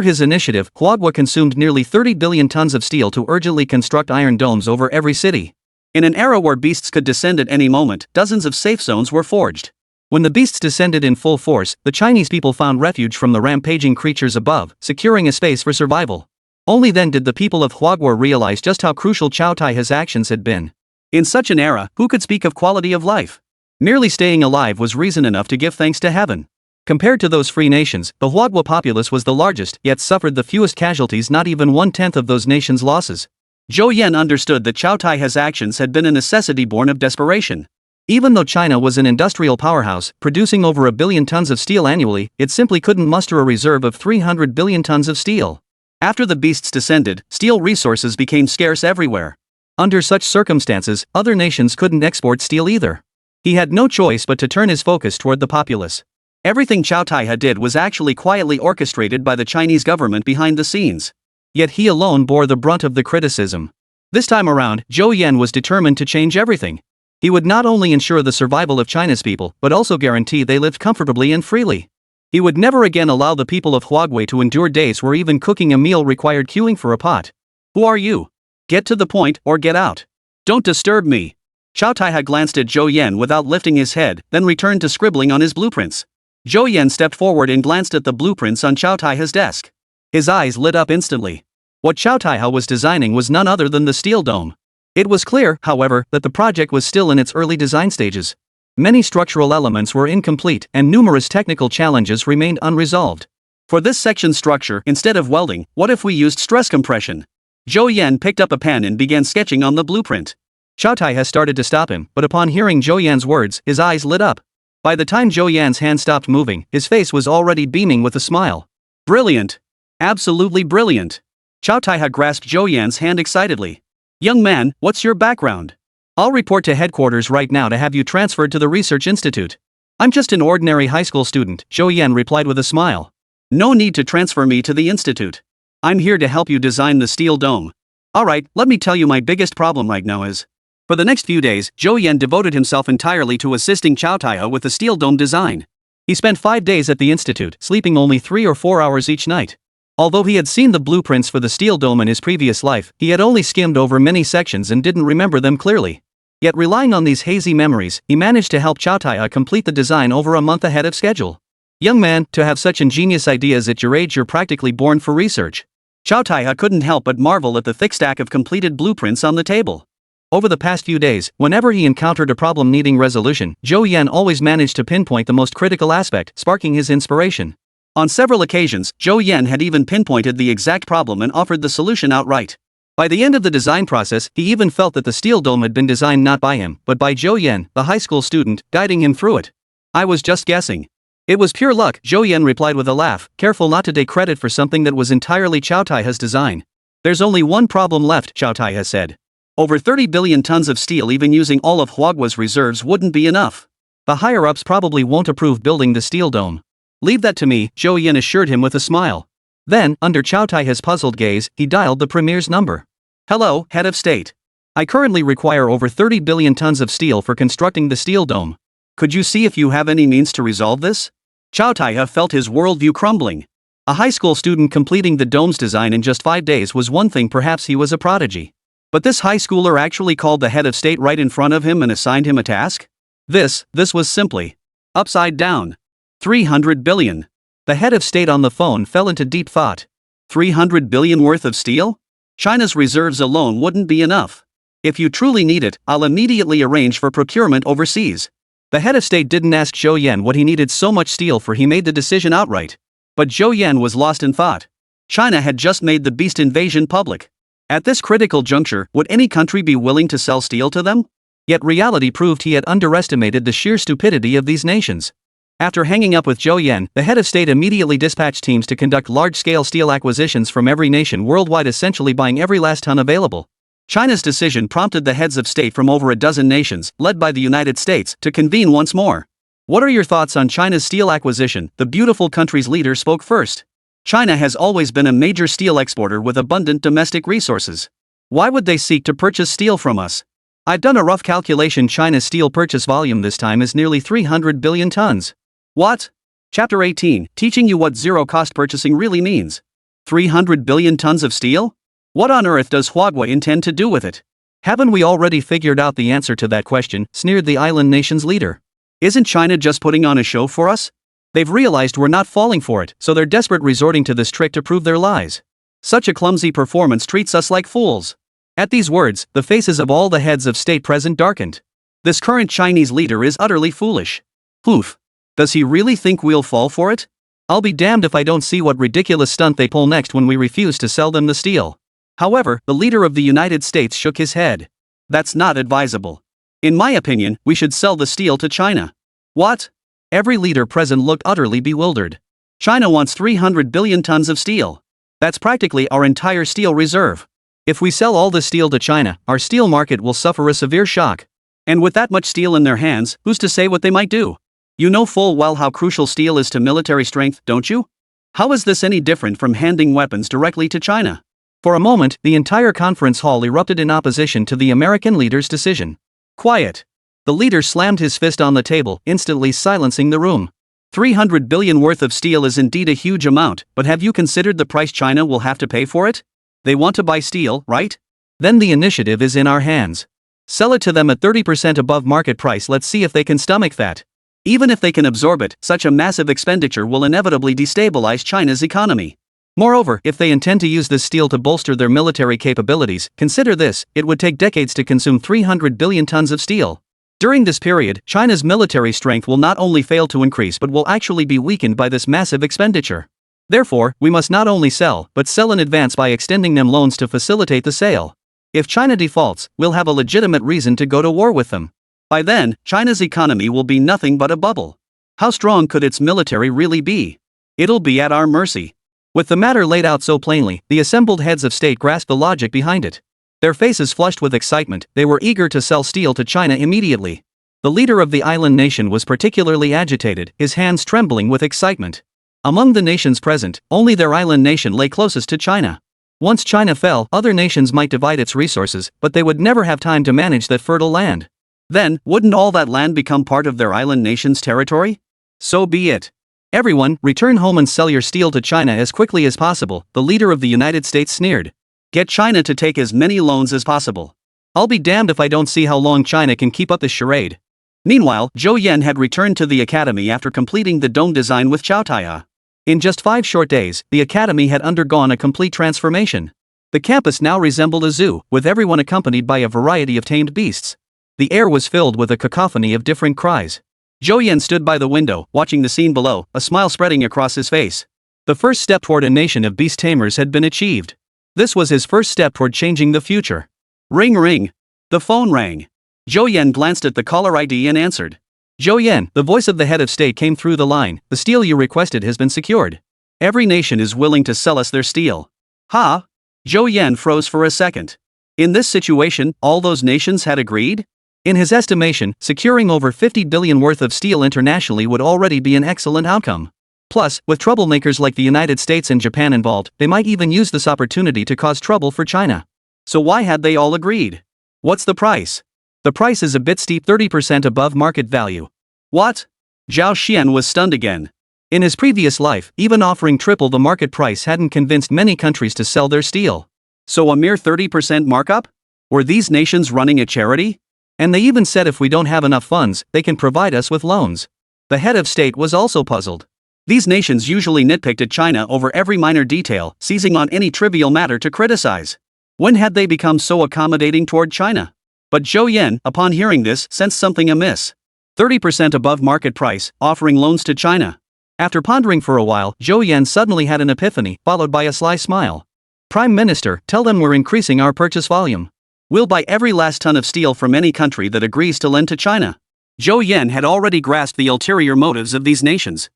his initiative, Huagua consumed nearly 30 billion tons of steel to urgently construct iron domes over every city. In an era where beasts could descend at any moment, dozens of safe zones were forged. When the beasts descended in full force, the Chinese people found refuge from the rampaging creatures above, securing a space for survival. Only then did the people of Huagua realize just how crucial Chao Tai's actions had been. In such an era, who could speak of quality of life? Merely staying alive was reason enough to give thanks to heaven. Compared to those free nations, the Huagua populace was the largest, yet suffered the fewest casualties, not even 1/10 of those nations' losses. Zhou Yan understood that Chao Tai's actions had been a necessity born of desperation. Even though China was an industrial powerhouse, producing over 1 billion tons of steel annually, it simply couldn't muster a reserve of 300 billion tons of steel. After the beasts descended, steel resources became scarce everywhere. Under such circumstances, other nations couldn't export steel either. He had no choice but to turn his focus toward the populace. Everything Chao Tai did was actually quietly orchestrated by the Chinese government behind the scenes. Yet he alone bore the brunt of the criticism. This time around, Zhou Yan was determined to change everything. He would not only ensure the survival of China's people, but also guarantee they lived comfortably and freely. He would never again allow the people of Huawei to endure days where even cooking a meal required queuing for a pot. Who are you? Get to the point or get out. Don't disturb me. Chow Tai-ha glanced at Zhou Yan without lifting his head, then returned to scribbling on his blueprints. Zhou Yan stepped forward and glanced at the blueprints on Chow Tai-ha's desk. His eyes lit up instantly. What Chow Tai-ha was designing was none other than the steel dome. It was clear, however, that the project was still in its early design stages. Many structural elements were incomplete and numerous technical challenges remained unresolved. For this section structure, instead of welding, what if we used stress compression? Zhou Yan picked up a pen and began sketching on the blueprint. Chow Tai-ha started to stop him, but upon hearing Zhou Yan's words, his eyes lit up. By the time Zhou Yan's hand stopped moving, his face was already beaming with a smile. Brilliant! Absolutely brilliant! Chow Tai-ha grasped Zhou Yan's hand excitedly. Young man, what's your background? I'll report to headquarters right now to have you transferred to the research institute. I'm just an ordinary high school student, Zhou Yan replied with a smile. No need to transfer me to the institute. I'm here to help you design the steel dome. Alright, let me tell you my biggest problem right now is. For the next few days, Zhou Yan devoted himself entirely to assisting Chow Tai-ha with the steel dome design. He spent 5 days at the institute, sleeping only 3 or 4 hours each night. Although he had seen the blueprints for the steel dome in his previous life, he had only skimmed over many sections and didn't remember them clearly. Yet relying on these hazy memories, he managed to help Chow Tai-ha complete the design over a month ahead of schedule. Young man, to have such ingenious ideas at your age, you're practically born for research. Chow Tai-ha couldn't help but marvel at the thick stack of completed blueprints on the table. Over the past few days, whenever he encountered a problem needing resolution, Zhou Yan always managed to pinpoint the most critical aspect, sparking his inspiration. On several occasions, Zhou Yan had even pinpointed the exact problem and offered the solution outright. By the end of the design process, he even felt that the steel dome had been designed not by him, but by Zhou Yan, the high school student, guiding him through it. I was just guessing. It was pure luck, Zhou Yan replied with a laugh, careful not to take credit for something that was entirely Chow Tai-ha's design. There's only one problem left, Chow Tai-ha said. Over 30 billion tons of steel, even using all of Huawei's reserves, wouldn't be enough. The higher-ups probably won't approve building the steel dome. Leave that to me, Zhou Yan assured him with a smile. Then, under Chow Tai-ha's puzzled gaze, he dialed the premier's number. Hello, head of state. I currently require over 30 billion tons of steel for constructing the steel dome. Could you see if you have any means to resolve this? Chow Tai-ha felt his worldview crumbling. A high school student completing the dome's design in just 5 days was one thing, perhaps he was a prodigy. But this high schooler actually called the head of state right in front of him and assigned him a task? This was simply upside down. 300 billion. The head of state on the phone fell into deep thought. 300 billion worth of steel? China's reserves alone wouldn't be enough. If you truly need it, I'll immediately arrange for procurement overseas. The head of state didn't ask Zhou Yan what he needed so much steel for, he made the decision outright. But Zhou Yan was lost in thought. China had just made the beast invasion public. At this critical juncture, would any country be willing to sell steel to them? Yet reality proved he had underestimated the sheer stupidity of these nations. After hanging up with Zhou Yan, the head of state immediately dispatched teams to conduct large-scale steel acquisitions from every nation worldwide, essentially buying every last ton available. China's decision prompted the heads of state from over a dozen nations, led by the United States, to convene once more. What are your thoughts on China's steel acquisition? The beautiful country's leader spoke first. China has always been a major steel exporter with abundant domestic resources. Why would they seek to purchase steel from us? I've done a rough calculation. China's steel purchase volume this time is nearly 300 billion tons. What? Chapter 18, teaching you what zero-cost purchasing really means. 300 billion tons of steel? What on earth does Huawei intend to do with it? Haven't we already figured out the answer to that question, sneered the island nation's leader. Isn't China just putting on a show for us? They've realized we're not falling for it, so they're desperate, resorting to this trick to prove their lies. Such a clumsy performance treats us like fools. At these words, the faces of all the heads of state present darkened. This current Chinese leader is utterly foolish. Poof. Does he really think we'll fall for it? I'll be damned if I don't see what ridiculous stunt they pull next when we refuse to sell them the steel. However, the leader of the United States shook his head. That's not advisable. In my opinion, we should sell the steel to China. What? Every leader present looked utterly bewildered. China wants 300 billion tons of steel. That's practically our entire steel reserve. If we sell all the steel to China, our steel market will suffer a severe shock. And with that much steel in their hands, who's to say what they might do? You know full well how crucial steel is to military strength, don't you? How is this any different from handing weapons directly to China? For a moment, the entire conference hall erupted in opposition to the American leader's decision. Quiet. The leader slammed his fist on the table, instantly silencing the room. 300 billion worth of steel is indeed a huge amount, but have you considered the price China will have to pay for it? They want to buy steel, right? Then the initiative is in our hands. Sell it to them at 30% above market price. Let's see if they can stomach that. Even if they can absorb it, such a massive expenditure will inevitably destabilize China's economy. Moreover, if they intend to use this steel to bolster their military capabilities, consider this, it would take decades to consume 300 billion tons of steel. During this period, China's military strength will not only fail to increase but will actually be weakened by this massive expenditure. Therefore, we must not only sell, but sell in advance by extending them loans to facilitate the sale. If China defaults, we'll have a legitimate reason to go to war with them. By then, China's economy will be nothing but a bubble. How strong could its military really be? It'll be at our mercy. With the matter laid out so plainly, the assembled heads of state grasped the logic behind it. Their faces flushed with excitement, they were eager to sell steel to China immediately. The leader of the island nation was particularly agitated, his hands trembling with excitement. Among the nations present, only their island nation lay closest to China. Once China fell, other nations might divide its resources, but they would never have time to manage that fertile land. Then, wouldn't all that land become part of their island nation's territory? So be it. Everyone, return home and sell your steel to China as quickly as possible, the leader of the United States sneered. Get China to take as many loans as possible. I'll be damned if I don't see how long China can keep up this charade. Meanwhile, Zhou Yan had returned to the academy after completing the dome design with Chao Taiya. In just 5 short days, the academy had undergone a complete transformation. The campus now resembled a zoo, with everyone accompanied by a variety of tamed beasts. The air was filled with a cacophony of different cries. Zhou Yan stood by the window, watching the scene below, a smile spreading across his face. The first step toward a nation of beast tamers had been achieved. This was his first step toward changing the future. Ring ring. The phone rang. Zhou Yan glanced at the caller ID and answered. Zhou Yan, the voice of the head of state came through the line. The steel you requested has been secured. Every nation is willing to sell us their steel. Ha? Zhou Yan froze for a second. In this situation, all those nations had agreed? In his estimation, securing over 50 billion worth of steel internationally would already be an excellent outcome. Plus, with troublemakers like the United States and Japan involved, they might even use this opportunity to cause trouble for China. So why had they all agreed? What's the price? The price is a bit steep, 30% above market value. What? Zhao Xian was stunned again. In his previous life, even offering triple the market price hadn't convinced many countries to sell their steel. So a mere 30% markup? Were these nations running a charity? And they even said if we don't have enough funds, they can provide us with loans. The head of state was also puzzled. These nations usually nitpicked at China over every minor detail, seizing on any trivial matter to criticize. When had they become so accommodating toward China? But Zhou Yan, upon hearing this, sensed something amiss. 30% above market price, offering loans to China. After pondering for a while, Zhou Yan suddenly had an epiphany, followed by a sly smile. Prime Minister, tell them we're increasing our purchase volume. We'll buy every last ton of steel from any country that agrees to lend to China. Zhou Yan had already grasped the ulterior motives of these nations.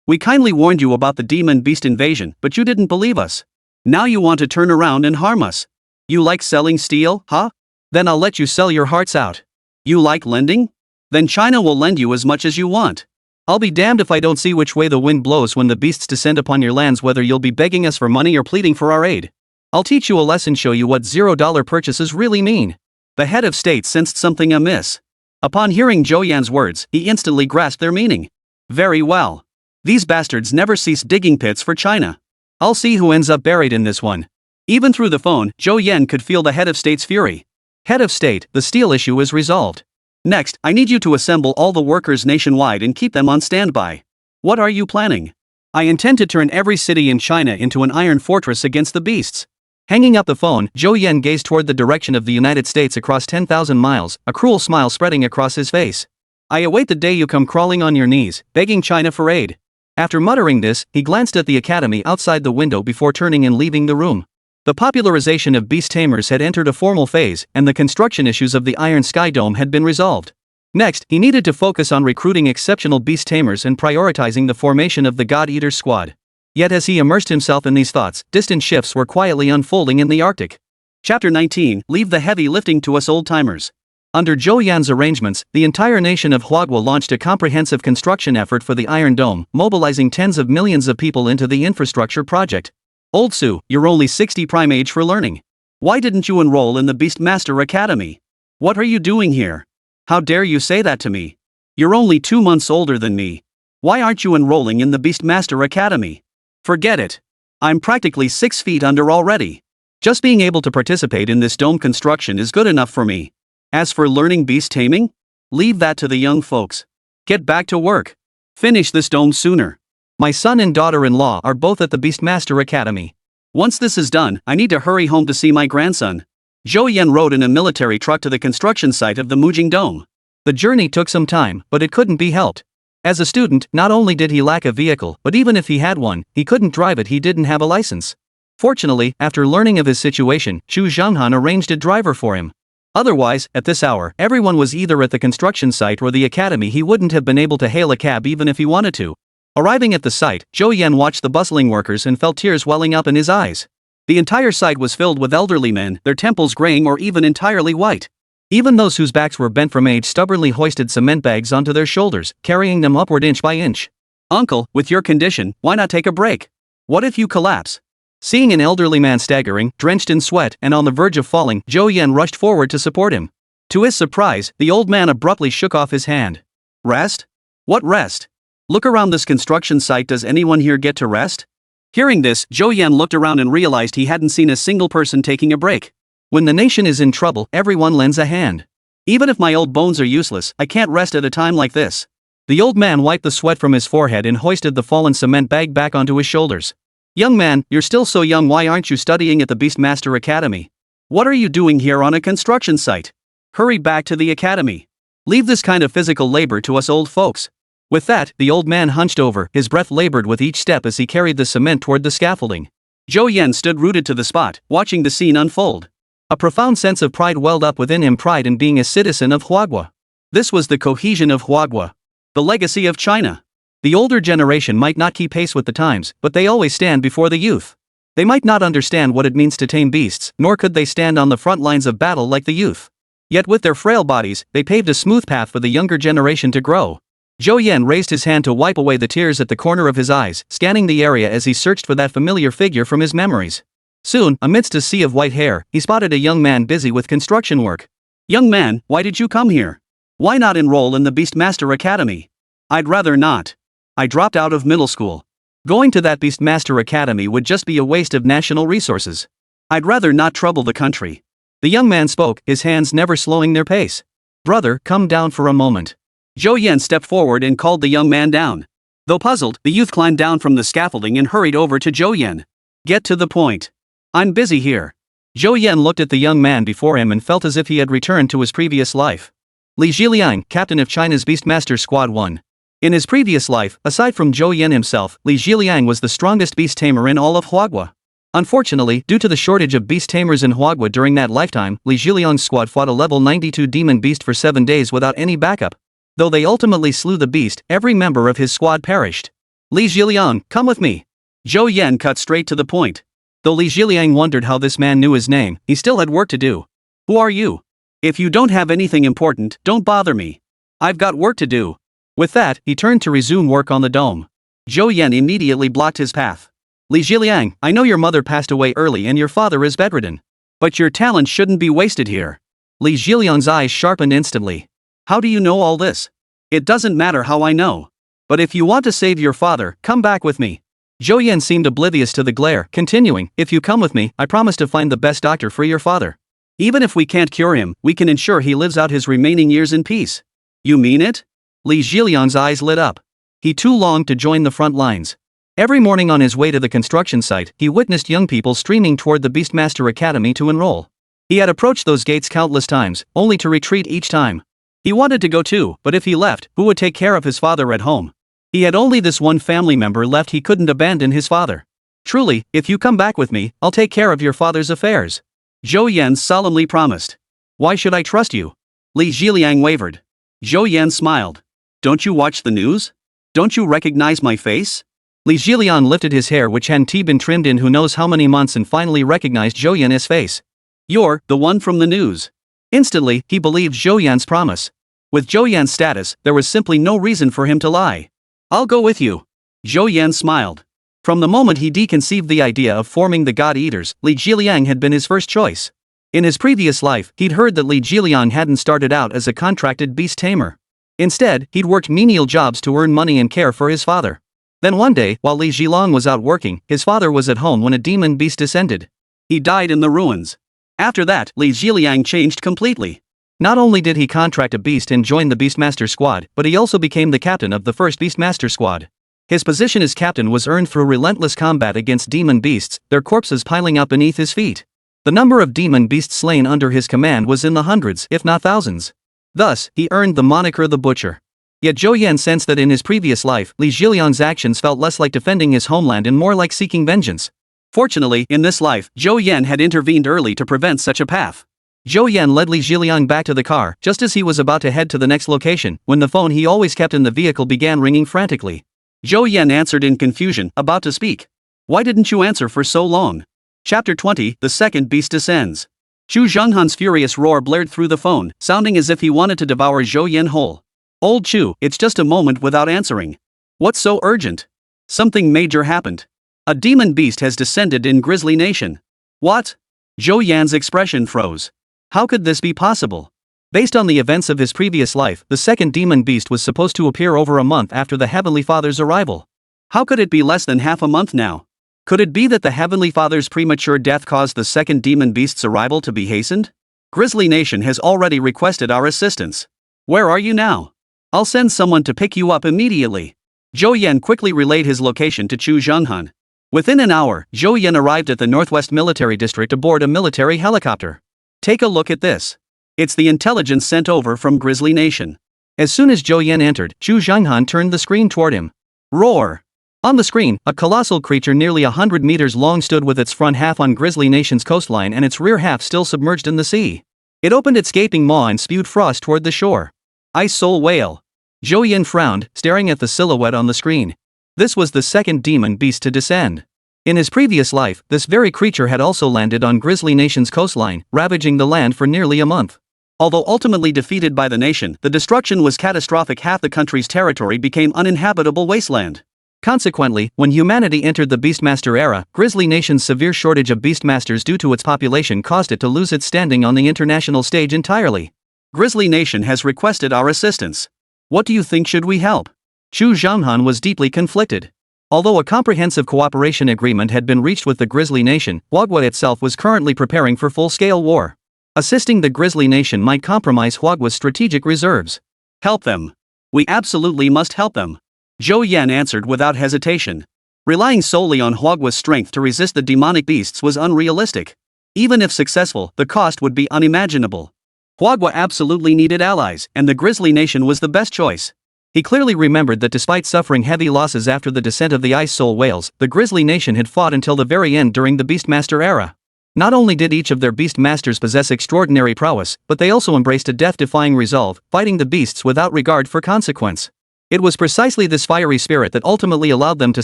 We kindly warned you about the demon beast invasion, but you didn't believe us. Now you want to turn around and harm us. You like selling steel, huh? Then I'll let you sell your hearts out. You like lending? Then China will lend you as much as you want. I'll be damned if I don't see which way the wind blows when the beasts descend upon your lands, whether you'll be begging us for money or pleading for our aid. I'll teach you a lesson, show you what $0 purchases really mean. The head of state sensed something amiss. Upon hearing Zhou Yan's words, he instantly grasped their meaning. Very well. These bastards never cease digging pits for China. I'll see who ends up buried in this one. Even through the phone, Zhou Yan could feel the head of state's fury. Head of state, the steel issue is resolved. Next, I need you to assemble all the workers nationwide and keep them on standby. What are you planning? I intend to turn every city in China into an iron fortress against the beasts. Hanging up the phone, Zhou Yan gazed toward the direction of the United States across 10,000 miles, a cruel smile spreading across his face. I await the day you come crawling on your knees, begging China for aid. After muttering this, he glanced at the academy outside the window before turning and leaving the room. The popularization of beast tamers had entered a formal phase, and the construction issues of the Iron Sky Dome had been resolved. Next, he needed to focus on recruiting exceptional beast tamers and prioritizing the formation of the God Eaters Squad. Yet as he immersed himself in these thoughts, distant shifts were quietly unfolding in the Arctic. Chapter 19, Leave the heavy lifting to us old-timers. Under Zhou Yan's arrangements, the entire nation of Huagua launched a comprehensive construction effort for the Iron Dome, mobilizing tens of millions of people into the infrastructure project. Old Su, you're only 60 prime age for learning. Why didn't you enroll in the Beastmaster Academy? What are you doing here? How dare you say that to me? You're only 2 months older than me. Why aren't you enrolling in the Beastmaster Academy? Forget it. I'm practically 6 feet under already. Just being able to participate in this dome construction is good enough for me. As for learning beast taming, leave that to the young folks. Get back to work. Finish this dome sooner. My son and daughter-in-law are both at the Beastmaster Academy. Once this is done, I need to hurry home to see my grandson. Zhou Yan rode in a military truck to the construction site of the Mujing Dome. The journey took some time, but it couldn't be helped. As a student, not only did he lack a vehicle, but even if he had one, he couldn't drive it. He didn't have a license. Fortunately, after learning of his situation, Xu Zhanghan arranged a driver for him. Otherwise, at this hour, everyone was either at the construction site or the academy. He wouldn't have been able to hail a cab even if he wanted to. Arriving at the site, Zhou Yan watched the bustling workers and felt tears welling up in his eyes. The entire site was filled with elderly men, their temples graying or even entirely white. Even those whose backs were bent from age stubbornly hoisted cement bags onto their shoulders, carrying them upward inch by inch. Uncle, with your condition, why not take a break? What if you collapse? Seeing an elderly man staggering, drenched in sweat and on the verge of falling, Zhou Yan rushed forward to support him. To his surprise, the old man abruptly shook off his hand. Rest? What rest? Look around this construction site. Does anyone here get to rest? Hearing this, Zhou Yan looked around and realized he hadn't seen a single person taking a break. When the nation is in trouble, everyone lends a hand. Even if my old bones are useless, I can't rest at a time like this. The old man wiped the sweat from his forehead and hoisted the fallen cement bag back onto his shoulders. Young man, you're still so young. Why aren't you studying at the Beastmaster Academy? What are you doing here on a construction site? Hurry back to the academy. Leave this kind of physical labor to us old folks. With that, the old man hunched over, his breath labored with each step as he carried the cement toward the scaffolding. Zhou Yan stood rooted to the spot, watching the scene unfold. A profound sense of pride welled up within him, pride in being a citizen of Huagua. This was the cohesion of Huagua. The legacy of China. The older generation might not keep pace with the times, but they always stand before the youth. They might not understand what it means to tame beasts, nor could they stand on the front lines of battle like the youth. Yet with their frail bodies, they paved a smooth path for the younger generation to grow. Zhou Yan raised his hand to wipe away the tears at the corner of his eyes, scanning the area as he searched for that familiar figure from his memories. Soon, amidst a sea of white hair, he spotted a young man busy with construction work. Young man, why did you come here? Why not enroll in the Beastmaster Academy? I'd rather not. I dropped out of middle school. Going to that Beastmaster Academy would just be a waste of national resources. I'd rather not trouble the country. The young man spoke, his hands never slowing their pace. Brother, come down for a moment. Zhou Yan stepped forward and called the young man down. Though puzzled, the youth climbed down from the scaffolding and hurried over to Zhou Yan. Get to the point. I'm busy here. Zhou Yan looked at the young man before him and felt as if he had returned to his previous life. Li Zhiliang, captain of China's Beastmaster Squad 1. In his previous life, aside from Zhou Yan himself, Li Zhiliang was the strongest beast tamer in all of Huagua. Unfortunately, due to the shortage of beast tamers in Huagua during that lifetime, Li Zhiliang's squad fought a level 92 demon beast for 7 days without any backup. Though they ultimately slew the beast, every member of his squad perished. Li Zhiliang, come with me. Zhou Yan cut straight to the point. Though Li Zhiliang wondered how this man knew his name, he still had work to do. Who are you? If you don't have anything important, don't bother me. I've got work to do. With that, he turned to resume work on the dome. Zhou Yan immediately blocked his path. Li Zhiliang, I know your mother passed away early and your father is bedridden. But your talent shouldn't be wasted here. Li Zhiliang's eyes sharpened instantly. How do you know all this? It doesn't matter how I know. But if you want to save your father, come back with me. Zhou Yan seemed oblivious to the glare, continuing, if you come with me, I promise to find the best doctor for your father. Even if we can't cure him, we can ensure he lives out his remaining years in peace. You mean it? Li Zhiliang's eyes lit up. He too longed to join the front lines. Every morning on his way to the construction site, he witnessed young people streaming toward the Beastmaster Academy to enroll. He had approached those gates countless times, only to retreat each time. He wanted to go too, but if he left, who would take care of his father at home? He had only this one family member left. He couldn't abandon his father. Truly, if you come back with me, I'll take care of your father's affairs. Zhou Yan solemnly promised. Why should I trust you? Li Zhiliang wavered. Zhou Yan smiled. Don't you watch the news? Don't you recognize my face? Li Zhiliang lifted his hair, which hadn't been trimmed in who knows how many months, and finally recognized Zhou Yan's face. You're the one from the news. Instantly, he believed Zhou Yan's promise. With Zhou Yan's status, there was simply no reason for him to lie. I'll go with you. Zhou Yan smiled. From the moment he deconceived the idea of forming the God Eaters, Li Zhiliang had been his first choice. In his previous life, he'd heard that Li Jiliang hadn't started out as a contracted beast tamer. Instead, he'd worked menial jobs to earn money and care for his father. Then one day, while Li Jiliang was out working, his father was at home when a demon beast descended. He died in the ruins. After that, Li Jiliang changed completely. Not only did he contract a beast and join the Beastmaster squad, but he also became the captain of the first Beastmaster squad. His position as captain was earned through relentless combat against demon beasts, their corpses piling up beneath his feet. The number of demon beasts slain under his command was in the hundreds, if not thousands. Thus, he earned the moniker the Butcher. Yet Zhou Yan sensed that in his previous life, Li Jiliang's actions felt less like defending his homeland and more like seeking vengeance. Fortunately, in this life, Zhou Yan had intervened early to prevent such a path. Zhou Yan led Li Jiliang back to the car, just as he was about to head to the next location, when the phone he always kept in the vehicle began ringing frantically. Zhou Yan answered in confusion, about to speak. "Why didn't you answer for so long?" Chapter 20, The Second Beast Descends. Chu Zhenghan's furious roar blared through the phone, sounding as if he wanted to devour Zhou Yan whole. "Old Chu, it's just a moment without answering. What's so urgent?" "Something major happened. A demon beast has descended in Grizzly Nation." "What?" Zhou Yan's expression froze. How could this be possible? Based on the events of his previous life, the second demon beast was supposed to appear over a month after the Heavenly Father's arrival. How could it be less than half a month now? Could it be that the Heavenly Father's premature death caused the second demon beast's arrival to be hastened? Grizzly Nation has already requested our assistance. Where are you now? I'll send someone to pick you up immediately. Zhou Yan quickly relayed his location to Chu Zhenghan. Within an hour, Zhou Yan arrived at the Northwest Military District aboard a military helicopter. Take a look at this. It's the intelligence sent over from Grizzly Nation. As soon as Zhou Yan entered, Chu Zhenghan turned the screen toward him. Roar! On the screen, a colossal creature nearly 100 meters long stood with its front half on Grizzly Nation's coastline and its rear half still submerged in the sea. It opened its gaping maw and spewed frost toward the shore. Ice Soul Whale. Zhou Yan frowned, staring at the silhouette on the screen. This was the second demon beast to descend. In his previous life, this very creature had also landed on Grizzly Nation's coastline, ravaging the land for nearly a month. Although ultimately defeated by the nation, the destruction was catastrophic. Half the country's territory became uninhabitable wasteland. Consequently, when humanity entered the Beastmaster era, Grizzly Nation's severe shortage of Beastmasters due to its population caused it to lose its standing on the international stage entirely. Grizzly Nation has requested our assistance. What do you think? Should we help? Chu Zhenghan was deeply conflicted. Although a comprehensive cooperation agreement had been reached with the Grizzly Nation, Huagua itself was currently preparing for full-scale war. Assisting the Grizzly Nation might compromise Huagua's strategic reserves. Help them. We absolutely must help them. Zhou Yan answered without hesitation. Relying solely on Huagua's strength to resist the demonic beasts was unrealistic. Even if successful, the cost would be unimaginable. Huagua absolutely needed allies, and the Grizzly Nation was the best choice. He clearly remembered that despite suffering heavy losses after the descent of the Ice Soul Whales, the Grizzly Nation had fought until the very end during the Beastmaster era. Not only did each of their Beastmasters possess extraordinary prowess, but they also embraced a death-defying resolve, fighting the beasts without regard for consequence. It was precisely this fiery spirit that ultimately allowed them to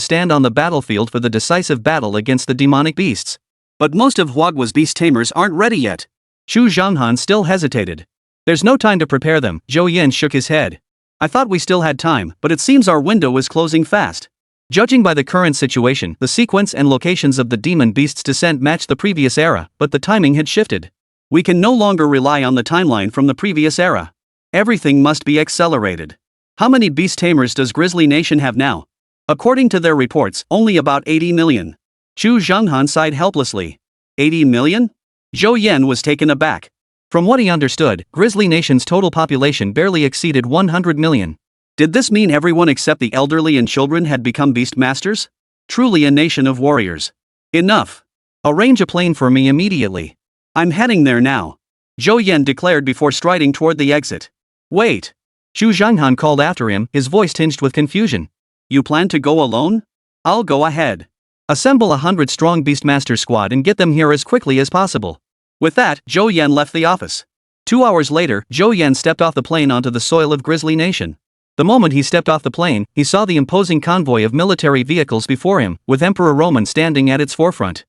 stand on the battlefield for the decisive battle against the demonic beasts. But most of Huagua's beast tamers aren't ready yet. Chu Zhenghan still hesitated. There's no time to prepare them. Zhou Yan shook his head. I thought we still had time, but it seems our window is closing fast. Judging by the current situation, the sequence and locations of the demon beast's descent matched the previous era, but the timing had shifted. We can no longer rely on the timeline from the previous era. Everything must be accelerated. How many beast tamers does Grizzly Nation have now? According to their reports, only about 80 million. Chu Zhenghan sighed helplessly. 80 million? Zhou Yan was taken aback. From what he understood, Grizzly Nation's total population barely exceeded 100 million. Did this mean everyone except the elderly and children had become beastmasters? Truly a nation of warriors. Enough. Arrange a plane for me immediately. I'm heading there now. Zhou Yan declared before striding toward the exit. Wait. Chu Zhenghan called after him, his voice tinged with confusion. You plan to go alone? I'll go ahead. Assemble 100-strong Beastmaster squad and get them here as quickly as possible. With that, Zhou Yan left the office. 2 hours later, Zhou Yan stepped off the plane onto the soil of Grizzly Nation. The moment he stepped off the plane, he saw the imposing convoy of military vehicles before him, with Emperor Roman standing at its forefront.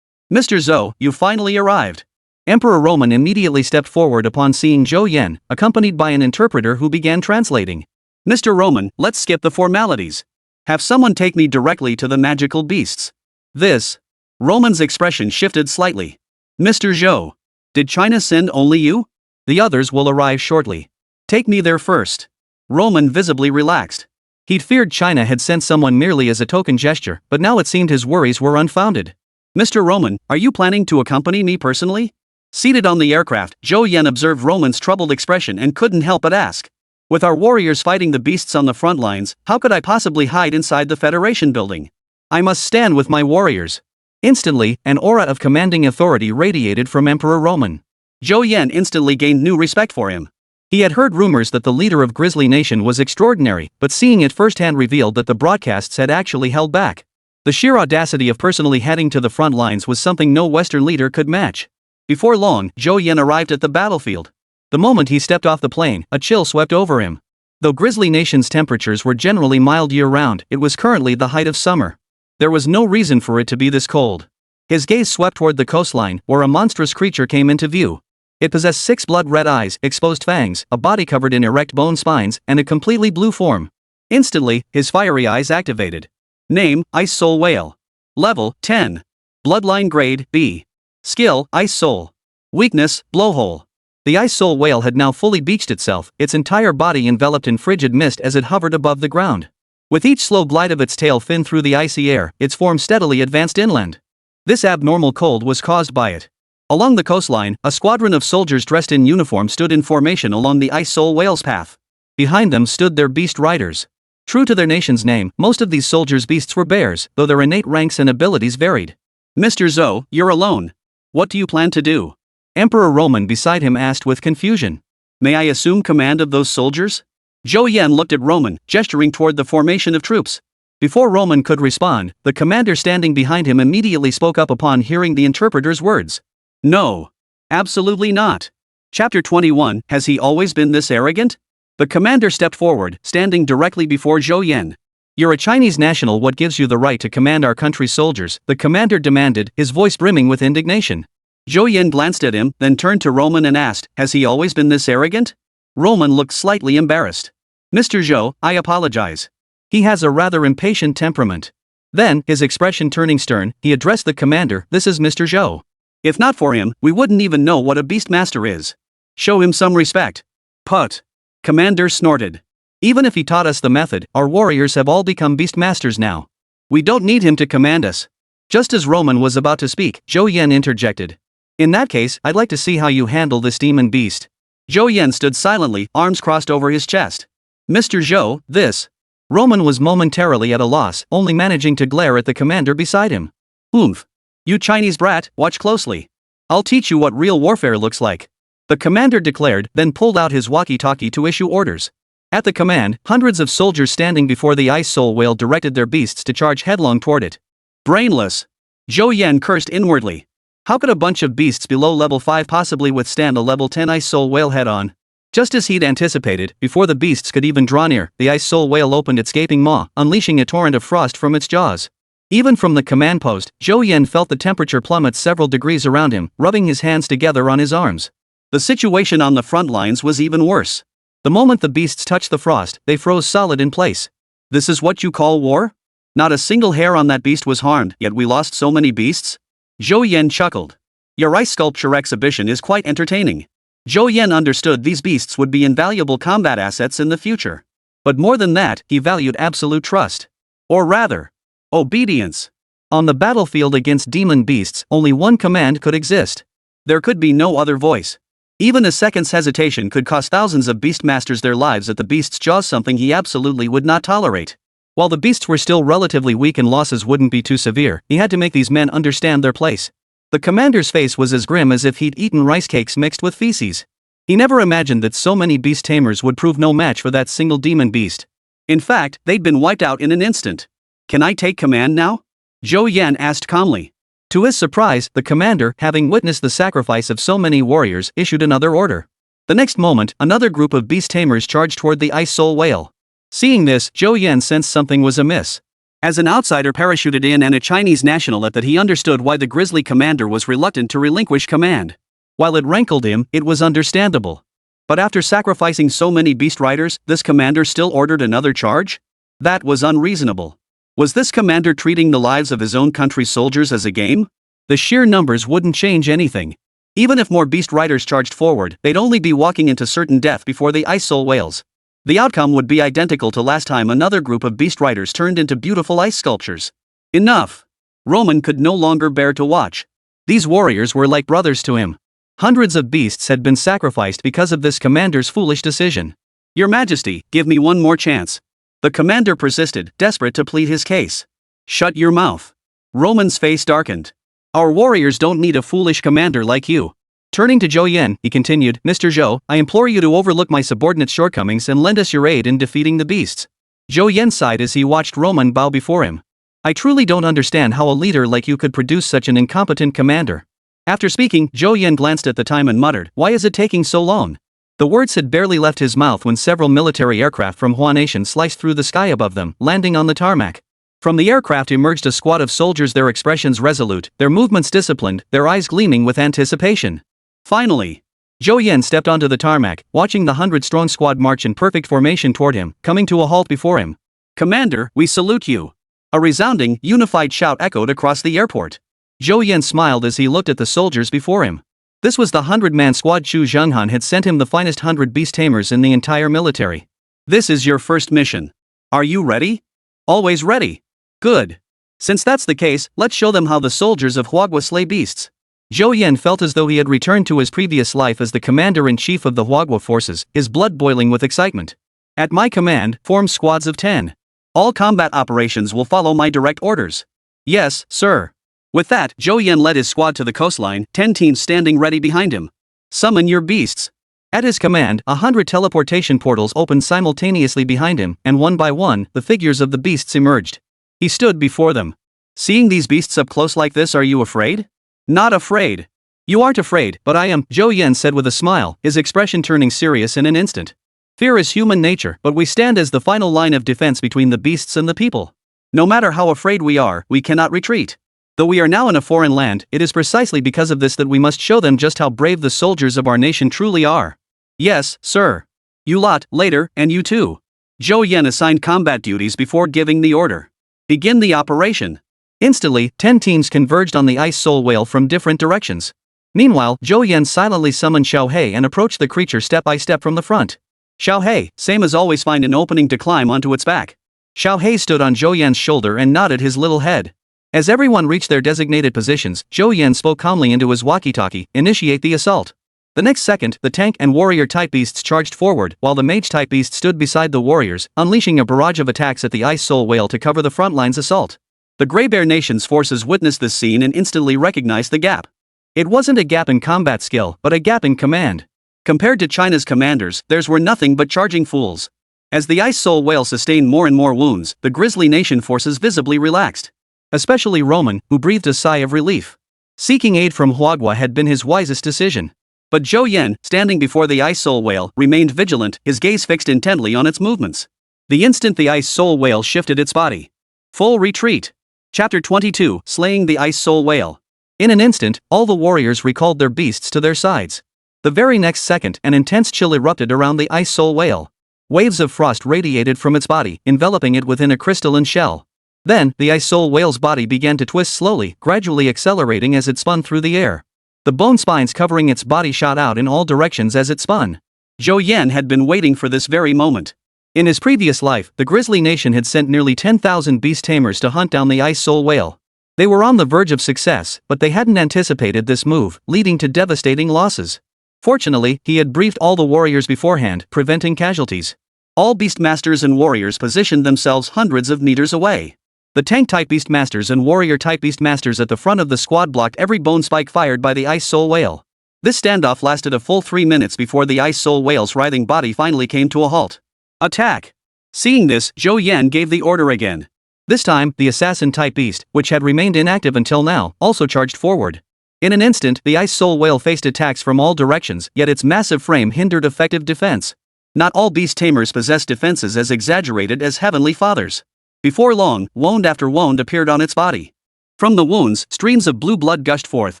Mr. Zhou, you finally arrived. Emperor Roman immediately stepped forward upon seeing Zhou Yan, accompanied by an interpreter who began translating. Mr. Roman, let's skip the formalities. Have someone take me directly to the magical beasts. This. Roman's expression shifted slightly. Mr. Zhou. Did China send only you? The others will arrive shortly. Take me there first. Roman visibly relaxed. He'd feared China had sent someone merely as a token gesture, but now it seemed his worries were unfounded. Mr. Roman, are you planning to accompany me personally? Seated on the aircraft, Zhou Yan observed Roman's troubled expression and couldn't help but ask. With our warriors fighting the beasts on the front lines, how could I possibly hide inside the Federation building? I must stand with my warriors. Instantly, an aura of commanding authority radiated from Emperor Roman. Zhou Yan instantly gained new respect for him. He had heard rumors that the leader of Grizzly Nation was extraordinary, but seeing it firsthand revealed that the broadcasts had actually held back. The sheer audacity of personally heading to the front lines was something no Western leader could match. Before long, Zhou Yan arrived at the battlefield. The moment he stepped off the plane, a chill swept over him. Though Grizzly Nation's temperatures were generally mild year-round, it was currently the height of summer. There was no reason for it to be this cold. His gaze swept toward the coastline, where a monstrous creature came into view. It possessed 6 blood-red eyes, exposed fangs, a body covered in erect bone spines, and a completely blue form. Instantly, his fiery eyes activated. Name, Ice Soul Whale. Level, 10. Bloodline grade, B. Skill, Ice Soul. Weakness, Blowhole. The Ice Soul Whale had now fully beached itself, its entire body enveloped in frigid mist as it hovered above the ground. With each slow glide of its tail fin through the icy air, its form steadily advanced inland. This abnormal cold was caused by it. Along the coastline, a squadron of soldiers dressed in uniform stood in formation along the Ice Soul Whale's path. Behind them stood their beast riders. True to their nation's name, most of these soldiers' beasts were bears, though their innate ranks and abilities varied. Mr. Zhou, you're alone. What do you plan to do? Emperor Roman beside him asked with confusion. May I assume command of those soldiers? Zhou Yan looked at Roman, gesturing toward the formation of troops. Before Roman could respond, the commander standing behind him immediately spoke up upon hearing the interpreter's words. No. Absolutely not. Chapter 21, Has he always been this arrogant? The commander stepped forward, standing directly before Zhou Yan. You're a Chinese national, what gives you the right to command our country's soldiers? The commander demanded, his voice brimming with indignation. Zhou Yan glanced at him, then turned to Roman and asked, Has he always been this arrogant? Roman looked slightly embarrassed. Mr. Zhou, I apologize. He has a rather impatient temperament. Then, his expression turning stern, he addressed the commander, This is Mr. Zhou. If not for him, we wouldn't even know what a beastmaster is. Show him some respect. Put. Commander snorted. Even if he taught us the method, our warriors have all become beastmasters now. We don't need him to command us. Just as Roman was about to speak, Zhou Yan interjected. In that case, I'd like to see how you handle this demon beast. Zhou Yan stood silently, arms crossed over his chest. Mr. Zhou, this. Roman was momentarily at a loss, only managing to glare at the commander beside him. Oomph. You Chinese brat, watch closely. I'll teach you what real warfare looks like. The commander declared, then pulled out his walkie-talkie to issue orders. At the command, hundreds of soldiers standing before the Ice Soul Whale directed their beasts to charge headlong toward it. Brainless. Zhou Yan cursed inwardly. How could a bunch of beasts below level 5 possibly withstand a level 10 Ice Soul Whale head-on? Just as he'd anticipated, before the beasts could even draw near, the Ice Soul Whale opened its gaping maw, unleashing a torrent of frost from its jaws. Even from the command post, Zhou Yan felt the temperature plummet several degrees around him, rubbing his hands together on his arms. The situation on the front lines was even worse. The moment the beasts touched the frost, they froze solid in place. This is what you call war? Not a single hair on that beast was harmed, yet we lost so many beasts? Zhou Yan chuckled. Your ice sculpture exhibition is quite entertaining. Zhou Yan understood these beasts would be invaluable combat assets in the future. But more than that, he valued absolute trust. Or rather, obedience. On the battlefield against demon beasts, only one command could exist. There could be no other voice. Even a second's hesitation could cost thousands of beastmasters their lives at the beast's jaws, something he absolutely would not tolerate. While the beasts were still relatively weak and losses wouldn't be too severe, he had to make these men understand their place. The commander's face was as grim as if he'd eaten rice cakes mixed with feces. He never imagined that so many beast tamers would prove no match for that single demon beast. In fact, they'd been wiped out in an instant. Can I take command now? Zhou Yan asked calmly. To his surprise, the commander, having witnessed the sacrifice of so many warriors, issued another order. The next moment, another group of beast tamers charged toward the Ice Soul Whale. Seeing this, Zhou Yan sensed something was amiss. As an outsider parachuted in and a Chinese national at that, he understood why the grisly commander was reluctant to relinquish command. While it rankled him, it was understandable. But after sacrificing so many beast riders, this commander still ordered another charge? That was unreasonable. Was this commander treating the lives of his own country's soldiers as a game? The sheer numbers wouldn't change anything. Even if more beast riders charged forward, they'd only be walking into certain death before the ice soul whales. The outcome would be identical to last time another group of beast riders turned into beautiful ice sculptures. Enough! Roman could no longer bear to watch. These warriors were like brothers to him. Hundreds of beasts had been sacrificed because of this commander's foolish decision. Your Majesty, give me one more chance. The commander persisted, desperate to plead his case. Shut your mouth. Roman's face darkened. Our warriors don't need a foolish commander like you. Turning to Zhou Yan, he continued, Mr. Zhou, I implore you to overlook my subordinate's shortcomings and lend us your aid in defeating the beasts. Zhou Yan sighed as he watched Roman bow before him. I truly don't understand how a leader like you could produce such an incompetent commander. After speaking, Zhou Yan glanced at the time and muttered, why is it taking so long? The words had barely left his mouth when several military aircraft from Hua Nation sliced through the sky above them, landing on the tarmac. From the aircraft emerged a squad of soldiers, their expressions resolute, their movements disciplined, their eyes gleaming with anticipation. Finally, Zhou Yan stepped onto the tarmac, watching the 100-strong squad march in perfect formation toward him, coming to a halt before him. Commander, we salute you. A resounding, unified shout echoed across the airport. Zhou Yan smiled as he looked at the soldiers before him. This was the 100-man squad Chu Zhenghan had sent him, the finest 100 beast tamers in the entire military. This is your first mission. Are you ready? Always ready. Good. Since that's the case, let's show them how the soldiers of Huagua slay beasts. Zhou Yan felt as though he had returned to his previous life as the commander-in-chief of the Huagua forces, his blood boiling with excitement. At my command, form squads of 10. All combat operations will follow my direct orders. Yes, sir. With that, Zhou Yan led his squad to the coastline, 10 teams standing ready behind him. Summon your beasts. At his command, 100 teleportation portals opened simultaneously behind him, and one by one, the figures of the beasts emerged. He stood before them. Seeing these beasts up close like this, are you afraid? Not afraid. You aren't afraid, but I am, Zhou Yan said with a smile, his expression turning serious in an instant. Fear is human nature, but we stand as the final line of defense between the beasts and the people. No matter how afraid we are, we cannot retreat. Though we are now in a foreign land, it is precisely because of this that we must show them just how brave the soldiers of our nation truly are. Yes, sir. You lot, later, and you too. Zhou Yan assigned combat duties before giving the order. Begin the operation. Instantly, 10 teams converged on the ice soul whale from different directions. Meanwhile, Zhou Yan silently summoned Xiao He and approached the creature step by step from the front. Xiao He, same as always, find an opening to climb onto its back. Xiao He stood on Zhou Yan's shoulder and nodded his little head. As everyone reached their designated positions, Zhou Yan spoke calmly into his walkie-talkie, initiate the assault. The next second, the tank and warrior-type beasts charged forward, while the mage-type beast stood beside the warriors, unleashing a barrage of attacks at the ice soul whale to cover the front line's assault. The Grey Bear Nation's forces witnessed this scene and instantly recognized the gap. It wasn't a gap in combat skill, but a gap in command. Compared to China's commanders, theirs were nothing but charging fools. As the ice soul whale sustained more and more wounds, the Grizzly Nation forces visibly relaxed. Especially Roman, who breathed a sigh of relief. Seeking aid from Huagua had been his wisest decision. But Zhou Yan, standing before the ice soul whale, remained vigilant, his gaze fixed intently on its movements. The instant the ice soul whale shifted its body. Full retreat. Chapter 22, Slaying the Ice Soul Whale. In an instant, all the warriors recalled their beasts to their sides. The very next second, an intense chill erupted around the ice soul whale. Waves of frost radiated from its body, enveloping it within a crystalline shell. Then, the ice soul whale's body began to twist slowly, gradually accelerating as it spun through the air. The bone spines covering its body shot out in all directions as it spun. Zhou Yan had been waiting for this very moment. In his previous life, the Grizzly Nation had sent nearly 10,000 beast tamers to hunt down the ice soul whale. They were on the verge of success, but they hadn't anticipated this move, leading to devastating losses. Fortunately, he had briefed all the warriors beforehand, preventing casualties. All beastmasters and warriors positioned themselves hundreds of meters away. The tank-type beastmasters and warrior-type beastmasters at the front of the squad blocked every bone spike fired by the ice soul whale. This standoff lasted a full 3 minutes before the ice soul whale's writhing body finally came to a halt. Attack! Seeing this, Zhou Yan gave the order again. This time, the assassin-type beast, which had remained inactive until now, also charged forward. In an instant, the ice soul whale faced attacks from all directions, yet its massive frame hindered effective defense. Not all beast tamers possessed defenses as exaggerated as Heavenly Father's. Before long, wound after wound appeared on its body. From the wounds, streams of blue blood gushed forth,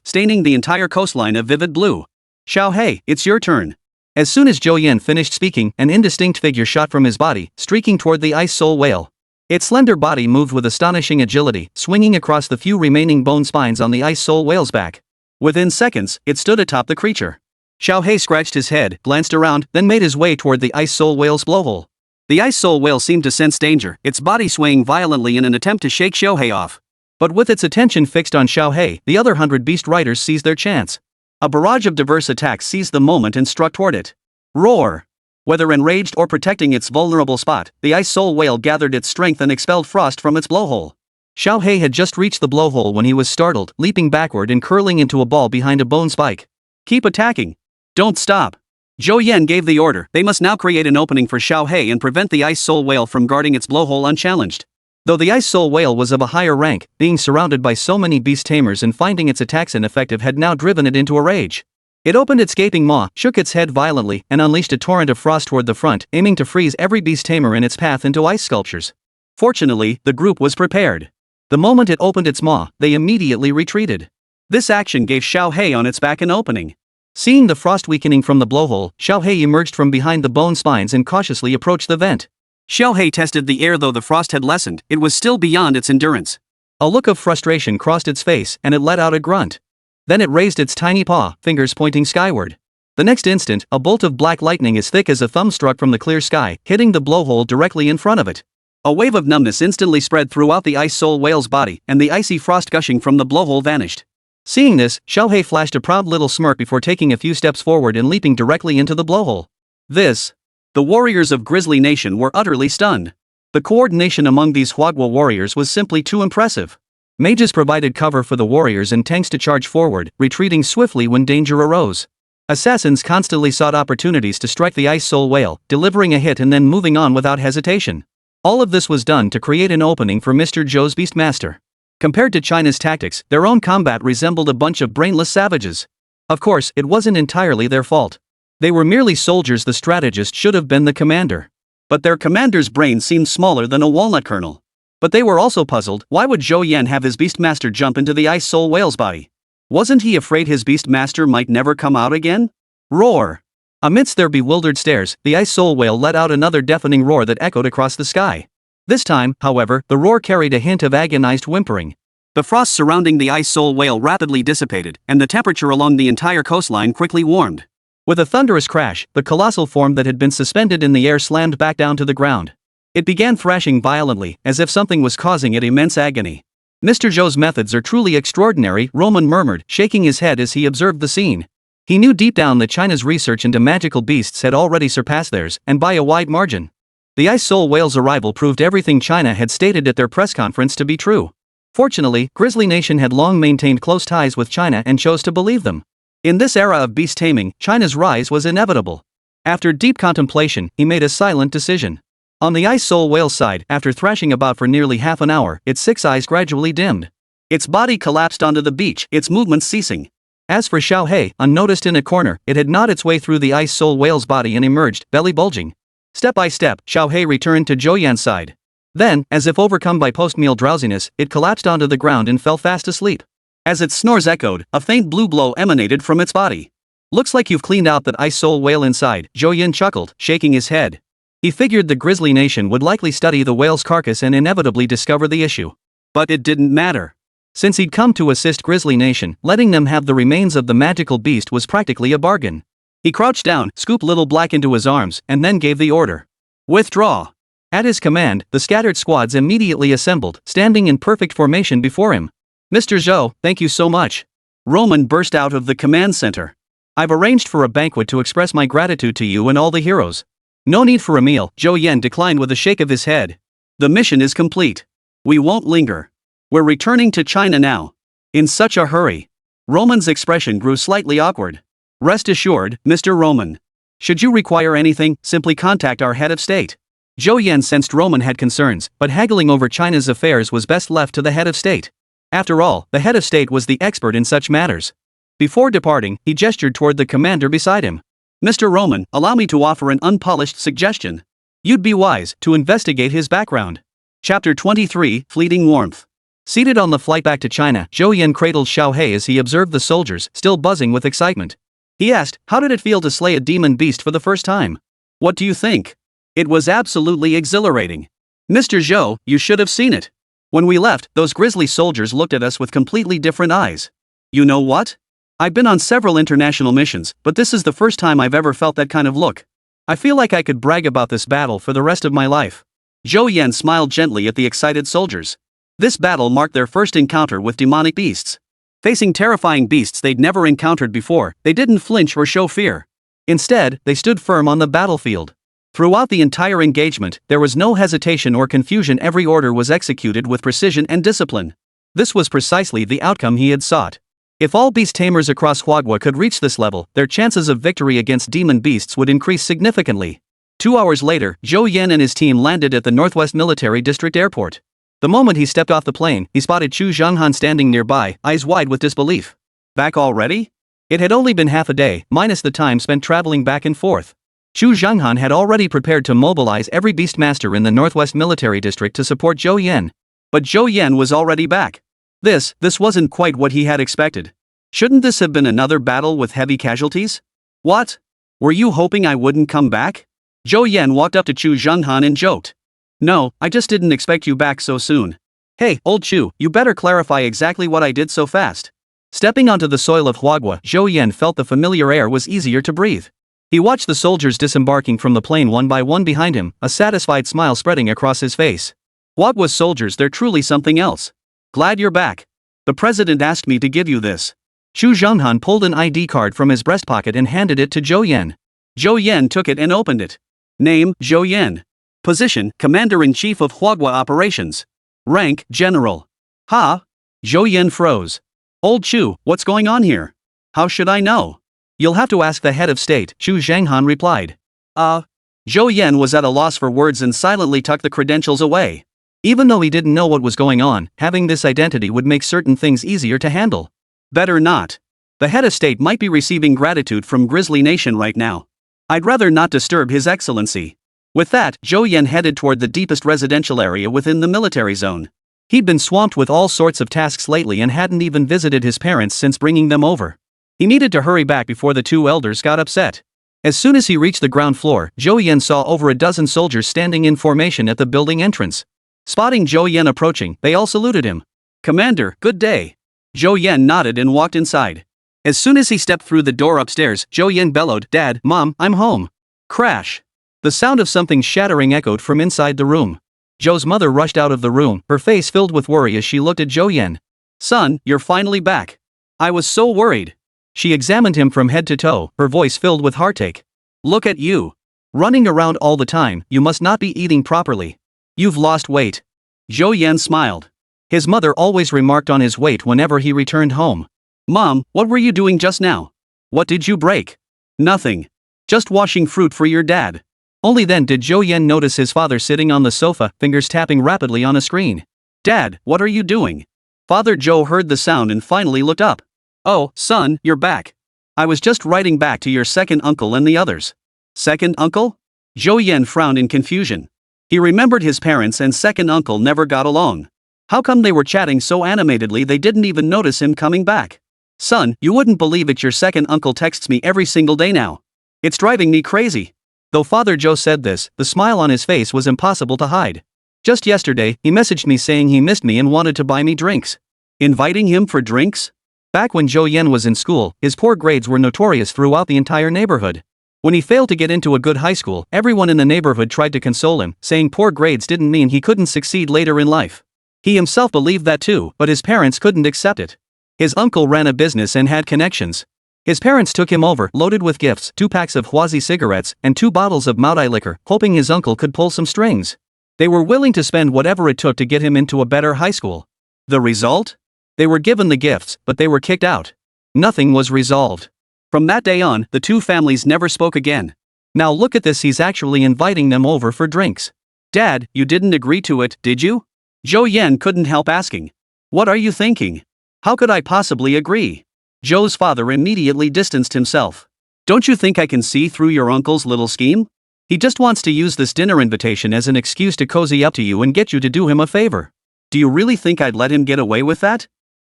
staining the entire coastline a vivid blue. Xiao He, it's your turn. As soon as Zhou Yan finished speaking, an indistinct figure shot from his body, streaking toward the ice soul whale. Its slender body moved with astonishing agility, swinging across the few remaining bone spines on the ice soul whale's back. Within seconds, it stood atop the creature. Xiao Hei scratched his head, glanced around, then made his way toward the ice soul whale's blowhole. The ice soul whale seemed to sense danger, its body swaying violently in an attempt to shake Xiao Hei off. But with its attention fixed on Xiao Hei, the other 100 beast riders seized their chance. A barrage of diverse attacks seized the moment and struck toward it. Roar! Whether enraged or protecting its vulnerable spot, the ice soul whale gathered its strength and expelled frost from its blowhole. Xiao Hei had just reached the blowhole when he was startled, leaping backward and curling into a ball behind a bone spike. Keep attacking! Don't stop! Zhou Yan gave the order. They must now create an opening for Xiao Hei and prevent the ice soul whale from guarding its blowhole unchallenged. Though the ice soul whale was of a higher rank, being surrounded by so many beast tamers and finding its attacks ineffective had now driven it into a rage. It opened its gaping maw, shook its head violently, and unleashed a torrent of frost toward the front, aiming to freeze every beast tamer in its path into ice sculptures. Fortunately, the group was prepared. The moment it opened its maw, they immediately retreated. This action gave Xiao Hei on its back an opening. Seeing the frost weakening from the blowhole, Xiao Hei emerged from behind the bone spines and cautiously approached the vent. Xiao Hei tested the air. Though the frost had lessened, it was still beyond its endurance. A look of frustration crossed its face, and it let out a grunt. Then it raised its tiny paw, fingers pointing skyward. The next instant, a bolt of black lightning as thick as a thumb struck from the clear sky, hitting the blowhole directly in front of it. A wave of numbness instantly spread throughout the ice soul whale's body, and the icy frost gushing from the blowhole vanished. Seeing this, Xiao Hei flashed a proud little smirk before taking a few steps forward and leaping directly into the blowhole. The warriors of Grizzly Nation were utterly stunned. The coordination among these Huagua warriors was simply too impressive. Mages provided cover for the warriors and tanks to charge forward, retreating swiftly when danger arose. Assassins constantly sought opportunities to strike the ice soul whale, delivering a hit and then moving on without hesitation. All of this was done to create an opening for Mr. Zhou's Beastmaster. Compared to China's tactics, their own combat resembled a bunch of brainless savages. Of course, it wasn't entirely their fault. They were merely soldiers. The strategist should have been the commander. But their commander's brain seemed smaller than a walnut kernel. But they were also puzzled. Why would Zhou Yan have his Beastmaster jump into the ice soul whale's body? Wasn't he afraid his Beastmaster might never come out again? Roar! Amidst their bewildered stares, the ice soul whale let out another deafening roar that echoed across the sky. This time, however, the roar carried a hint of agonized whimpering. The frost surrounding the ice soul whale rapidly dissipated, and the temperature along the entire coastline quickly warmed. With a thunderous crash, the colossal form that had been suspended in the air slammed back down to the ground. It began thrashing violently, as if something was causing it immense agony. Mr. Zhou's methods are truly extraordinary, Roman murmured, shaking his head as he observed the scene. He knew deep down that China's research into magical beasts had already surpassed theirs, and by a wide margin. The ice soul whale's arrival proved everything China had stated at their press conference to be true. Fortunately, Grizzly Nation had long maintained close ties with China and chose to believe them. In this era of beast taming, China's rise was inevitable. After deep contemplation, he made a silent decision. On the ice soul whale's side, after thrashing about for nearly half an hour, its 6 eyes gradually dimmed. Its body collapsed onto the beach, its movements ceasing. As for Xiao Hei, unnoticed in a corner, it had gnawed its way through the ice soul whale's body and emerged, belly bulging. Step by step, Xiao Hei returned to Zhou Yan's side. Then, as if overcome by post-meal drowsiness, it collapsed onto the ground and fell fast asleep. As its snores echoed, a faint blue glow emanated from its body. Looks like you've cleaned out that ice soul whale inside, Zhou Yan chuckled, shaking his head. He figured the Grizzly Nation would likely study the whale's carcass and inevitably discover the issue. But it didn't matter. Since he'd come to assist Grizzly Nation, letting them have the remains of the magical beast was practically a bargain. He crouched down, scooped Little Black into his arms, and then gave the order. Withdraw! At his command, the scattered squads immediately assembled, standing in perfect formation before him. Mr. Zhou, thank you so much. Roman burst out of the command center. I've arranged for a banquet to express my gratitude to you and all the heroes. No need for a meal, Zhou Yan declined with a shake of his head. The mission is complete. We won't linger. We're returning to China now. In such a hurry. Roman's expression grew slightly awkward. Rest assured, Mr. Roman. Should you require anything, simply contact our head of state. Zhou Yan sensed Roman had concerns, but haggling over China's affairs was best left to the head of state. After all, the head of state was the expert in such matters. Before departing, he gestured toward the commander beside him. Mr. Roman, allow me to offer an unpolished suggestion. You'd be wise to investigate his background. Chapter 23, Fleeting Warmth. Seated on the flight back to China, Zhou Yan cradled Xiao Hei as he observed the soldiers, still buzzing with excitement. He asked, how did it feel to slay a demon beast for the first time? What do you think? It was absolutely exhilarating. Mr. Zhou, you should have seen it. When we left, those grizzly soldiers looked at us with completely different eyes. You know what? I've been on several international missions, but this is the first time I've ever felt that kind of look. I feel like I could brag about this battle for the rest of my life. Zhou Yan smiled gently at the excited soldiers. This battle marked their first encounter with demonic beasts. Facing terrifying beasts they'd never encountered before, they didn't flinch or show fear. Instead, they stood firm on the battlefield. Throughout the entire engagement, there was no hesitation or confusion. Every order was executed with precision and discipline. This was precisely the outcome he had sought. If all beast tamers across Huagua could reach this level, their chances of victory against demon beasts would increase significantly. 2 hours later, Zhou Yan and his team landed at the Northwest Military District Airport. The moment he stepped off the plane, he spotted Chu Zhenghan standing nearby, eyes wide with disbelief. Back already? It had only been half a day, minus the time spent traveling back and forth. Chu Zhenghan had already prepared to mobilize every beastmaster in the Northwest Military District to support Zhou Yan. But Zhou Yan was already back. This wasn't quite what he had expected. Shouldn't this have been another battle with heavy casualties? What? Were you hoping I wouldn't come back? Zhou Yan walked up to Chu Zhenghan and joked. No, I just didn't expect you back so soon. Hey, old Chu, you better clarify exactly what I did so fast. Stepping onto the soil of Huagua, Zhou Yan felt the familiar air was easier to breathe. He watched the soldiers disembarking from the plane one by one behind him, a satisfied smile spreading across his face. Huagua's soldiers, they're truly something else. Glad you're back. The president asked me to give you this. Chu Zhenghan pulled an ID card from his breast pocket and handed it to Zhou Yan. Zhou Yan took it and opened it. Name, Zhou Yan. Position, Commander-in-Chief of Huagua Operations. Rank, General. Ha? Zhou Yan froze. Old Chu, what's going on here? How should I know? You'll have to ask the head of state, Chu Zhenghan replied. Zhou Yan was at a loss for words and silently tucked the credentials away. Even though he didn't know what was going on, having this identity would make certain things easier to handle. Better not. The head of state might be receiving gratitude from Grizzly Nation right now. I'd rather not disturb His Excellency. With that, Zhou Yan headed toward the deepest residential area within the military zone. He'd been swamped with all sorts of tasks lately and hadn't even visited his parents since bringing them over. He needed to hurry back before the two elders got upset. As soon as he reached the ground floor, Zhou Yan saw over a dozen soldiers standing in formation at the building entrance. Spotting Zhou Yan approaching, they all saluted him. Commander, good day. Zhou Yan nodded and walked inside. As soon as he stepped through the door upstairs, Zhou Yan bellowed, Dad, Mom, I'm home. Crash. The sound of something shattering echoed from inside the room. Zhou's mother rushed out of the room, her face filled with worry as she looked at Zhou Yan. Son, you're finally back. I was so worried. She examined him from head to toe, her voice filled with heartache. Look at you. Running around all the time, you must not be eating properly. You've lost weight. Zhou Yan smiled. His mother always remarked on his weight whenever he returned home. Mom, what were you doing just now? What did you break? Nothing. Just washing fruit for your dad. Only then did Zhou Yan notice his father sitting on the sofa, fingers tapping rapidly on a screen. Dad, what are you doing? Father Zhou heard the sound and finally looked up. Oh, son, you're back. I was just writing back to your second uncle and the others. Second uncle? Zhou Yan frowned in confusion. He remembered his parents and second uncle never got along. How come they were chatting so animatedly they didn't even notice him coming back? Son, you wouldn't believe it, your second uncle texts me every single day now. It's driving me crazy. Though Father Zhou said this, the smile on his face was impossible to hide. Just yesterday, he messaged me saying he missed me and wanted to buy me drinks. Inviting him for drinks? Back when Zhou Yan was in school, his poor grades were notorious throughout the entire neighborhood. When he failed to get into a good high school, everyone in the neighborhood tried to console him, saying poor grades didn't mean he couldn't succeed later in life. He himself believed that too, but his parents couldn't accept it. His uncle ran a business and had connections. His parents took him over, loaded with gifts, 2 packs of Huazi cigarettes, and 2 bottles of Maodai liquor, hoping his uncle could pull some strings. They were willing to spend whatever it took to get him into a better high school. The result? They were given the gifts, but they were kicked out. Nothing was resolved. From that day on, the two families never spoke again. Now look at this, he's actually inviting them over for drinks. Dad, you didn't agree to it, did you? Zhou Yan couldn't help asking. What are you thinking? How could I possibly agree? Zhou's father immediately distanced himself. Don't you think I can see through your uncle's little scheme? He just wants to use this dinner invitation as an excuse to cozy up to you and get you to do him a favor. Do you really think I'd let him get away with that?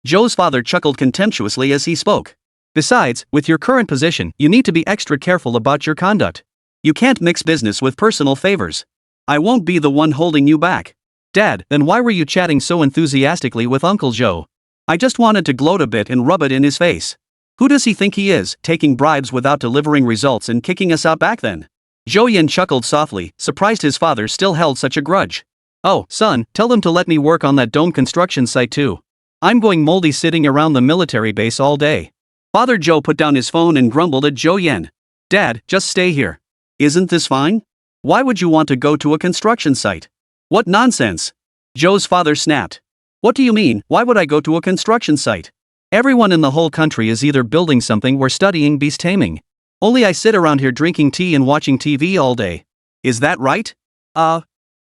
Zhou's father chuckled contemptuously as he spoke. Besides, with your current position, you need to be extra careful about your conduct. You can't mix business with personal favors. I won't be the one holding you back. Dad, then why were you chatting so enthusiastically with Uncle Zhou? I just wanted to gloat a bit and rub it in his face. Who does he think he is, taking bribes without delivering results and kicking us out back then? Zhou Yan chuckled softly, surprised his father still held such a grudge. Oh, son, tell them to let me work on that dome construction site too. I'm going moldy sitting around the military base all day. Father Zhou put down his phone and grumbled at Zhou Yan. Dad, just stay here. Isn't this fine? Why would you want to go to a construction site? What nonsense! Zhou's father snapped. What do you mean, why would I go to a construction site? Everyone in the whole country is either building something or studying beast taming. Only I sit around here drinking tea and watching TV all day. Is that right?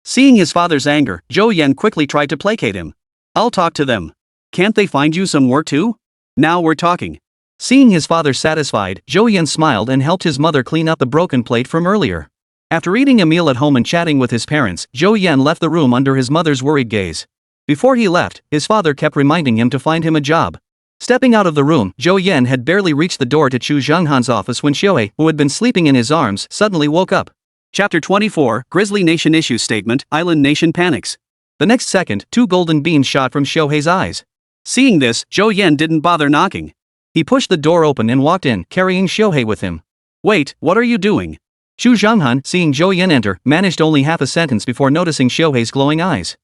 Seeing his father's anger, Zhou Yan quickly tried to placate him. I'll talk to them. Can't they find you some work too? Now we're talking. Seeing his father satisfied, Zhou Yan smiled and helped his mother clean up the broken plate from earlier. After eating a meal at home and chatting with his parents, Zhou Yan left the room under his mother's worried gaze. Before he left, his father kept reminding him to find him a job. Stepping out of the room, Zhou Yan had barely reached the door to Chu Zhenghan's office when Xiaohe, who had been sleeping in his arms, suddenly woke up. Chapter 24, Grizzly Nation Issue Statement, Island Nation Panics. The next second, 2 golden beams shot from Xiaohe's eyes. Seeing this, Zhou Yan didn't bother knocking. He pushed the door open and walked in, carrying Xiaohe with him. Wait, what are you doing? Chu Zhenghan, seeing Zhou Yan enter, managed only half a sentence before noticing Xiaohe's glowing eyes.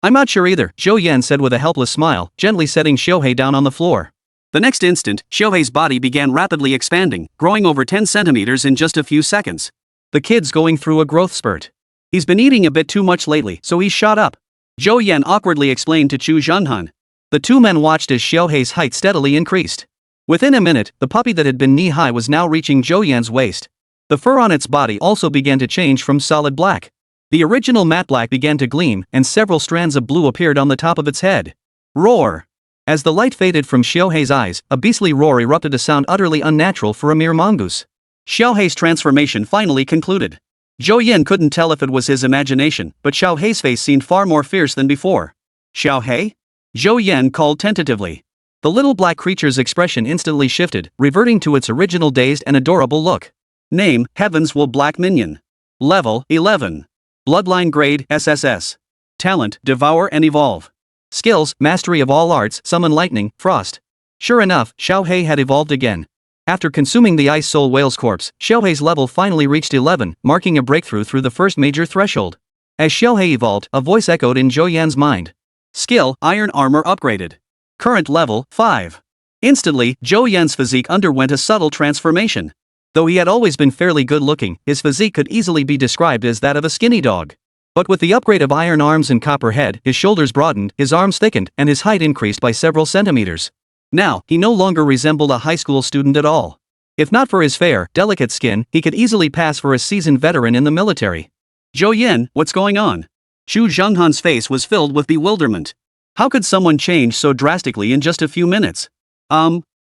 I'm not sure either, Zhou Yan said with a helpless smile, gently setting Xiaohe down on the floor. The next instant, Xiaohe's body began rapidly expanding, growing over 10 centimeters in just a few seconds. The kid's going through a growth spurt. He's been eating a bit too much lately, so he's shot up. Zhou Yan awkwardly explained to Chu Zhenghan. The two men watched as Xiaohe's height steadily increased. Within a minute, the puppy that had been knee-high was now reaching Zhou Yan's waist. The fur on its body also began to change from solid black. The original matte black began to gleam, and several strands of blue appeared on the top of its head. Roar! As the light faded from Xiaohe's eyes, a beastly roar erupted, a sound utterly unnatural for a mere mongoose. Xiaohe's transformation finally concluded. Zhou Yan couldn't tell if it was his imagination, but Xiaohe's face seemed far more fierce than before. Xiaohe? Zhou Yan called tentatively. The little black creature's expression instantly shifted, reverting to its original dazed and adorable look. Name, Heaven's Will Black Minion. Level, 11. Bloodline grade, SSS. Talent, Devour and Evolve. Skills, Mastery of all arts, Summon Lightning, Frost. Sure enough, Xiaohe had evolved again. After consuming the Ice Soul Whale's corpse, Xiaohe's level finally reached 11, marking a breakthrough through the first major threshold. As Xiaohe evolved, a voice echoed in Zhou Yan's mind. Skill, Iron Armor upgraded. Current level, 5. Instantly, Zhou Yan's physique underwent a subtle transformation. Though he had always been fairly good-looking, his physique could easily be described as that of a skinny dog. But with the upgrade of iron arms and copper head, his shoulders broadened, his arms thickened, and his height increased by several centimeters. Now, he no longer resembled a high school student at all. If not for his fair, delicate skin, he could easily pass for a seasoned veteran in the military. Zhou Yan, what's going on? Chu Zhenghan's face was filled with bewilderment. How could someone change so drastically in just a few minutes?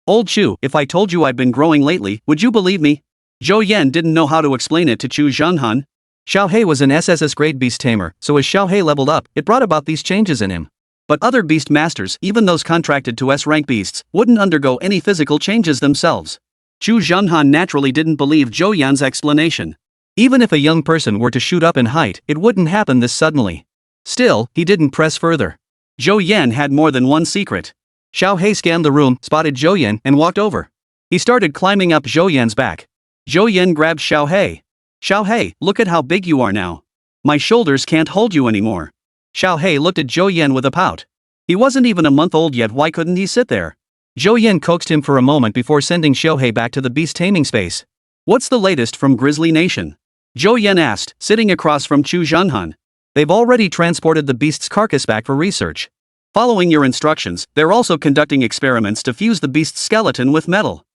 Old Chu, if I told you I've been growing lately, would you believe me? Zhou Yan didn't know how to explain it to Chu Zhenghan. Xiaohe was an SSS grade beast tamer, so as Xiaohe leveled up, it brought about these changes in him. But other beast masters, even those contracted to S-rank beasts, wouldn't undergo any physical changes themselves. Chu Zhenghan naturally didn't believe Zhou Yan's explanation. Even if a young person were to shoot up in height, it wouldn't happen this suddenly. Still, he didn't press further. Zhou Yan had more than one secret. Xiaohe scanned the room, spotted Zhou Yan, and walked over. He started climbing up Zhou Yan's back. Zhou Yan grabbed Xiaohe. Xiaohe, look at how big you are now. My shoulders can't hold you anymore. Xiaohe looked at Zhou Yan with a pout. He wasn't even a month old yet, why couldn't he sit there? Zhou Yan coaxed him for a moment before sending Xiaohe back to the beast taming space. What's the latest from Grizzly Nation? Zhou Yan asked, sitting across from Chu Zhenghan. They've already transported the beast's carcass back for research. Following your instructions, they're also conducting experiments to fuse the beast's skeleton with metal.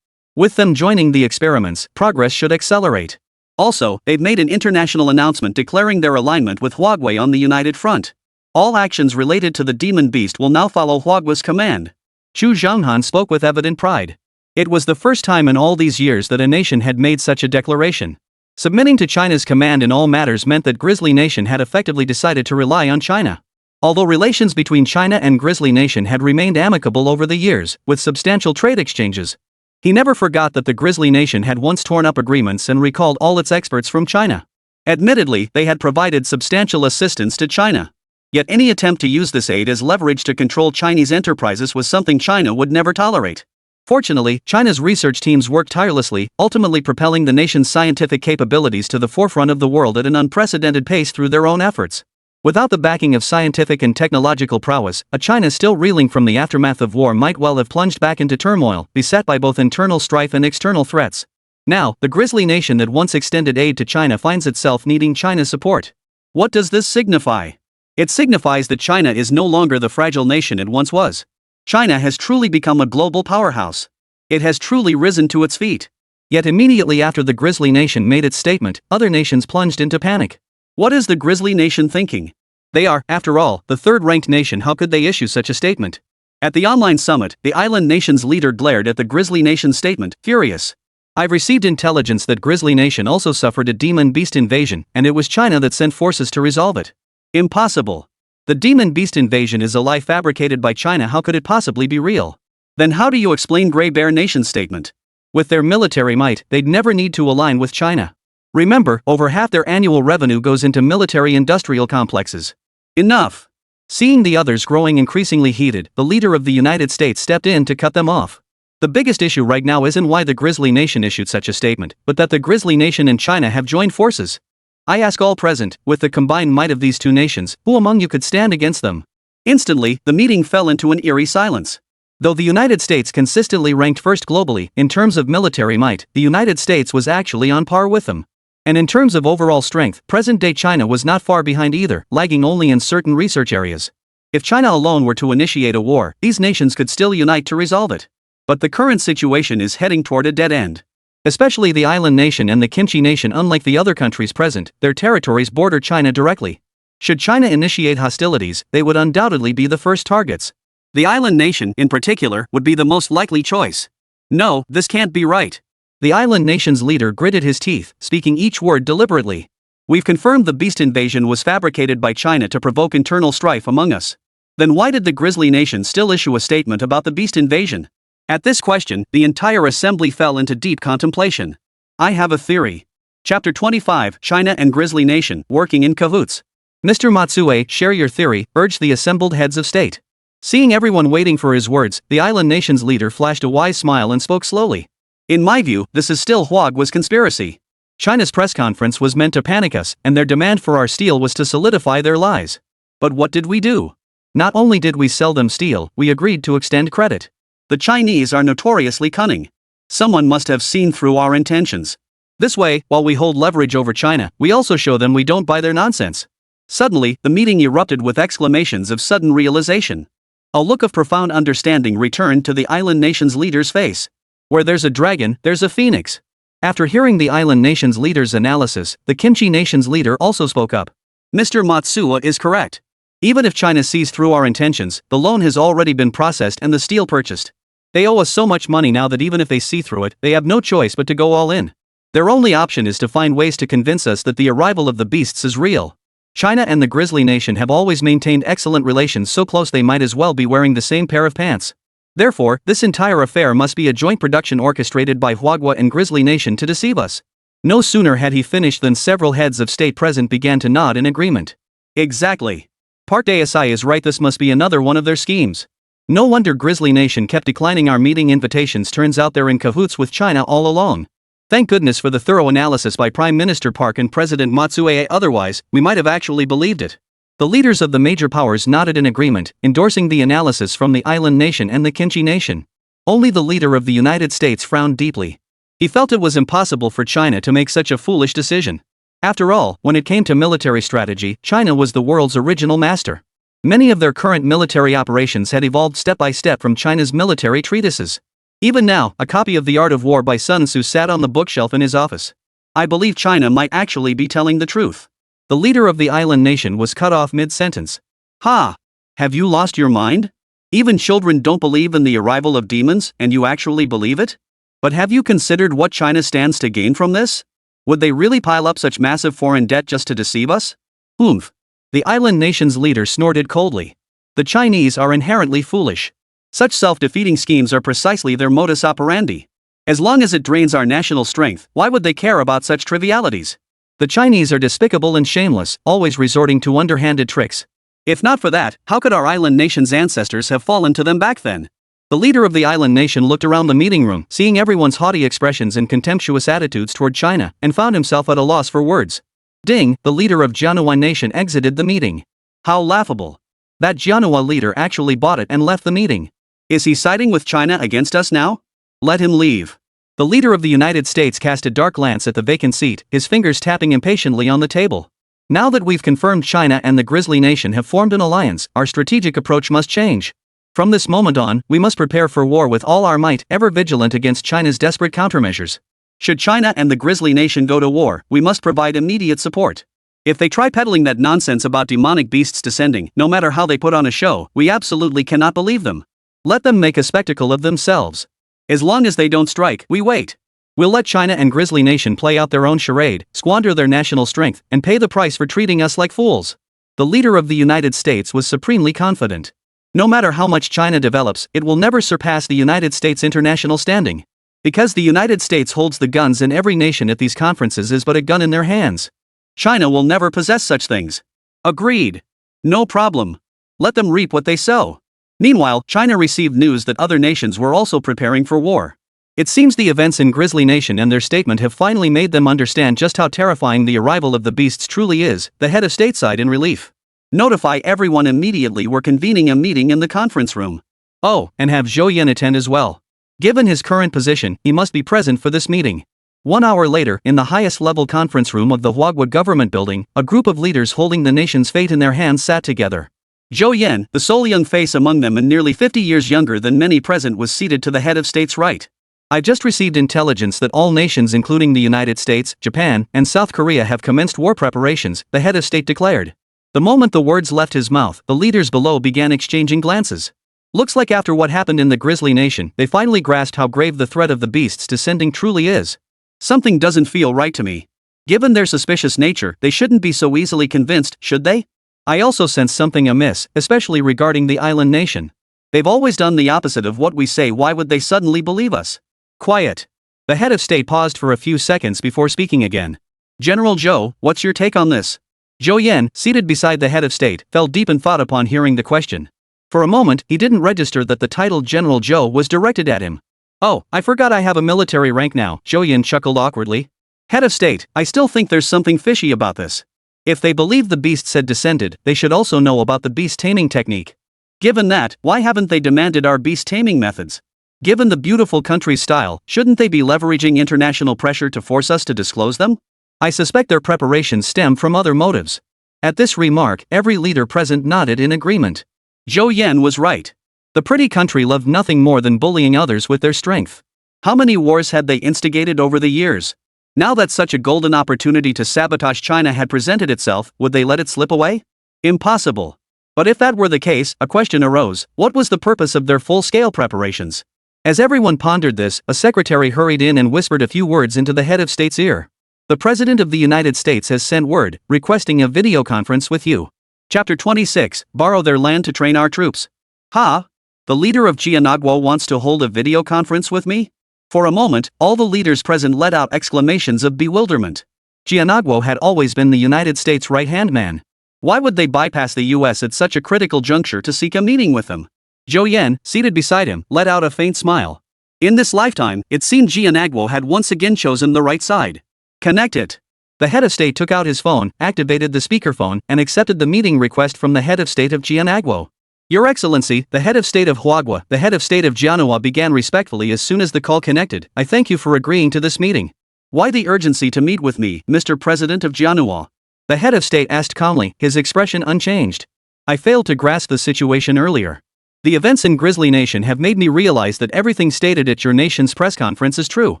With them joining the experiments, progress should accelerate. Also, they've made an international announcement declaring their alignment with Huawei on the United Front. All actions related to the demon beast will now follow Huawei's command. Chu Zhenghan spoke with evident pride. It was the first time in all these years that a nation had made such a declaration. Submitting to China's command in all matters meant that Grizzly Nation had effectively decided to rely on China. Although relations between China and Grizzly Nation had remained amicable over the years, with substantial trade exchanges, he never forgot that the Grizzly Nation had once torn up agreements and recalled all its experts from China. Admittedly, they had provided substantial assistance to China. Yet any attempt to use this aid as leverage to control Chinese enterprises was something China would never tolerate. Fortunately, China's research teams worked tirelessly, ultimately propelling the nation's scientific capabilities to the forefront of the world at an unprecedented pace through their own efforts. Without the backing of scientific and technological prowess, a China still reeling from the aftermath of war might well have plunged back into turmoil, beset by both internal strife and external threats. Now, the grisly nation that once extended aid to China finds itself needing China's support. What does this signify? It signifies that China is no longer the fragile nation it once was. China has truly become a global powerhouse. It has truly risen to its feet. Yet immediately after the grisly nation made its statement, other nations plunged into panic. What is the grisly nation thinking? They are, after all, the third-ranked nation. How could they issue such a statement? At the online summit, the island nation's leader glared at the grisly nation's statement, furious. I've received intelligence that grisly nation also suffered a demon beast invasion, and it was China that sent forces to resolve it. Impossible. The demon beast invasion is a lie fabricated by China. How could it possibly be real? Then how do you explain Grey Bear Nation's statement? With their military might, they'd never need to align with China. Remember, over half their annual revenue goes into military-industrial complexes. Enough. Seeing the others growing increasingly heated, the leader of the United States stepped in to cut them off. The biggest issue right now isn't why the grisly nation issued such a statement, but that the grisly nation and China have joined forces. I ask all present, with the combined might of these two nations, who among you could stand against them? Instantly, the meeting fell into an eerie silence. Though the United States consistently ranked first globally, in terms of military might, the United States was actually on par with them. And in terms of overall strength, present-day China was not far behind either, lagging only in certain research areas. If China alone were to initiate a war, these nations could still unite to resolve it. But the current situation is heading toward a dead end. Especially the island nation and the Kimchi nation. Unlike the other countries present, their territories border China directly. Should China initiate hostilities, they would undoubtedly be the first targets. The island nation, in particular, would be the most likely choice. No, this can't be right. The island nation's leader gritted his teeth, speaking each word deliberately. We've confirmed the beast invasion was fabricated by China to provoke internal strife among us. Then why did the grisly nation still issue a statement about the beast invasion? At this question, the entire assembly fell into deep contemplation. I have a theory. Chapter 25, China and Grisly Nation, working in cahoots. Mr. Matsue, share your theory, urged the assembled heads of state. Seeing everyone waiting for his words, the island nation's leader flashed a wise smile and spoke slowly. In my view, this is still Huagwa's conspiracy. China's press conference was meant to panic us, and their demand for our steel was to solidify their lies. But what did we do? Not only did we sell them steel, we agreed to extend credit. The Chinese are notoriously cunning. Someone must have seen through our intentions. This way, while we hold leverage over China, we also show them we don't buy their nonsense. Suddenly, the meeting erupted with exclamations of sudden realization. A look of profound understanding returned to the island nation's leader's face. Where there's a dragon, there's a phoenix. After hearing the island nation's leader's analysis, the Kimchi nation's leader also spoke up. Mr. Matsuo is correct. Even if China sees through our intentions, the loan has already been processed and the steel purchased. They owe us so much money now that even if they see through it, they have no choice but to go all in. Their only option is to find ways to convince us that the arrival of the beasts is real. China and the Grisly Nation have always maintained excellent relations, so close they might as well be wearing the same pair of pants. Therefore, this entire affair must be a joint production orchestrated by Huagwa and Grisly Nation to deceive us. No sooner had he finished than several heads of state present began to nod in agreement. Exactly. Park Daesai is right, this must be another one of their schemes. No wonder Grisly Nation kept declining our meeting invitations, turns out they're in cahoots with China all along. Thank goodness for the thorough analysis by Prime Minister Park and President Matsue, otherwise, we might have actually believed it. The leaders of the major powers nodded in agreement, endorsing the analysis from the island nation and the Kimchi nation. Only the leader of the United States frowned deeply. He felt it was impossible for China to make such a foolish decision. After all, when it came to military strategy, China was the world's original master. Many of their current military operations had evolved step by step from China's military treatises. Even now, a copy of The Art of War by Sun Tzu sat on the bookshelf in his office. I believe China might actually be telling the truth. The leader of the island nation was cut off mid-sentence. Ha! Have you lost your mind? Even children don't believe in the arrival of demons, and you actually believe it? But have you considered what China stands to gain from this? Would they really pile up such massive foreign debt just to deceive us? Oomph! The island nation's leader snorted coldly. The Chinese are inherently foolish. Such self-defeating schemes are precisely their modus operandi. As long as it drains our national strength, why would they care about such trivialities? The Chinese are despicable and shameless, always resorting to underhanded tricks. If not for that, how could our island nation's ancestors have fallen to them back then? The leader of the island nation looked around the meeting room, seeing everyone's haughty expressions and contemptuous attitudes toward China, and found himself at a loss for words. Ding, the leader of Jianhua nation exited the meeting. How laughable. That Jianhua leader actually bought it and left the meeting. Is he siding with China against us now? Let him leave. The leader of the United States cast a dark glance at the vacant seat, his fingers tapping impatiently on the table. Now that we've confirmed China and the Grizzly Nation have formed an alliance, our strategic approach must change. From this moment on, we must prepare for war with all our might, ever vigilant against China's desperate countermeasures. Should China and the Grizzly Nation go to war, we must provide immediate support. If they try peddling that nonsense about demonic beasts descending, no matter how they put on a show, we absolutely cannot believe them. Let them make a spectacle of themselves. As long as they don't strike, we wait. We'll let China and Grizzly Nation play out their own charade, squander their national strength, and pay the price for treating us like fools. The leader of the United States was supremely confident. No matter how much China develops, it will never surpass the United States' international standing. Because the United States holds the guns and every nation at these conferences is but a gun in their hands. China will never possess such things. Agreed. No problem. Let them reap what they sow. Meanwhile, China received news that other nations were also preparing for war. It seems the events in Grizzly Nation and their statement have finally made them understand just how terrifying the arrival of the beasts truly is. The head of state sighed in relief. Notify everyone immediately we're convening a meeting in the conference room. Oh, and have Zhou Yan attend as well. Given his current position, he must be present for this meeting. 1 hour later, in the highest level conference room of the Huagua government building, a group of leaders holding the nation's fate in their hands sat together. Zhou Yan, the sole young face among them and nearly 50 years younger than many present, was seated to the head of state's right. I just received intelligence that all nations including the United States, Japan, and South Korea have commenced war preparations, the head of state declared. The moment the words left his mouth, the leaders below began exchanging glances. Looks like after what happened in the Grizzly Nation, they finally grasped how grave the threat of the beasts descending truly is. Something doesn't feel right to me. Given their suspicious nature, they shouldn't be so easily convinced, should they? I also sense something amiss, especially regarding the island nation. They've always done the opposite of what we say. Why would they suddenly believe us? Quiet. The head of state paused for a few seconds before speaking again. General Zhou, what's your take on this? Zhou Yan, seated beside the head of state, fell deep in thought upon hearing the question. For a moment, he didn't register that the title General Zhou was directed at him. Oh, I forgot I have a military rank now, Zhou Yan chuckled awkwardly. Head of state, I still think there's something fishy about this. If they believe the beasts had descended, they should also know about the beast taming technique. Given that, why haven't they demanded our beast taming methods? Given the beautiful country's style, shouldn't they be leveraging international pressure to force us to disclose them? I suspect their preparations stem from other motives. At this remark, every leader present nodded in agreement. Zhou Yan was right. The pretty country loved nothing more than bullying others with their strength. How many wars had they instigated over the years? Now that such a golden opportunity to sabotage China had presented itself, would they let it slip away? Impossible. But if that were the case, a question arose: what was the purpose of their full-scale preparations? As everyone pondered this, a secretary hurried in and whispered a few words into the head of state's ear. The President of the United States has sent word, requesting a video conference with you. Chapter 26, Borrow their land to train our troops. Ha! The leader of Jianhua wants to hold a video conference with me? For a moment, all the leaders present let out exclamations of bewilderment. Jianhua had always been the United States' right-hand man. Why would they bypass the US at such a critical juncture to seek a meeting with him? Zhou Yan, seated beside him, let out a faint smile. In this lifetime, it seemed Jianhua had once again chosen the right side. Connect it. The head of state took out his phone, activated the speakerphone, and accepted the meeting request from the head of state of Jianhua. Your Excellency, the head of state of Huagua, the head of state of Jianhua began respectfully as soon as the call connected. I thank you for agreeing to this meeting. Why the urgency to meet with me, Mr. President of Jianhua? The head of state asked calmly, his expression unchanged. I failed to grasp the situation earlier. The events in Grizzly Nation have made me realize that everything stated at your nation's press conference is true.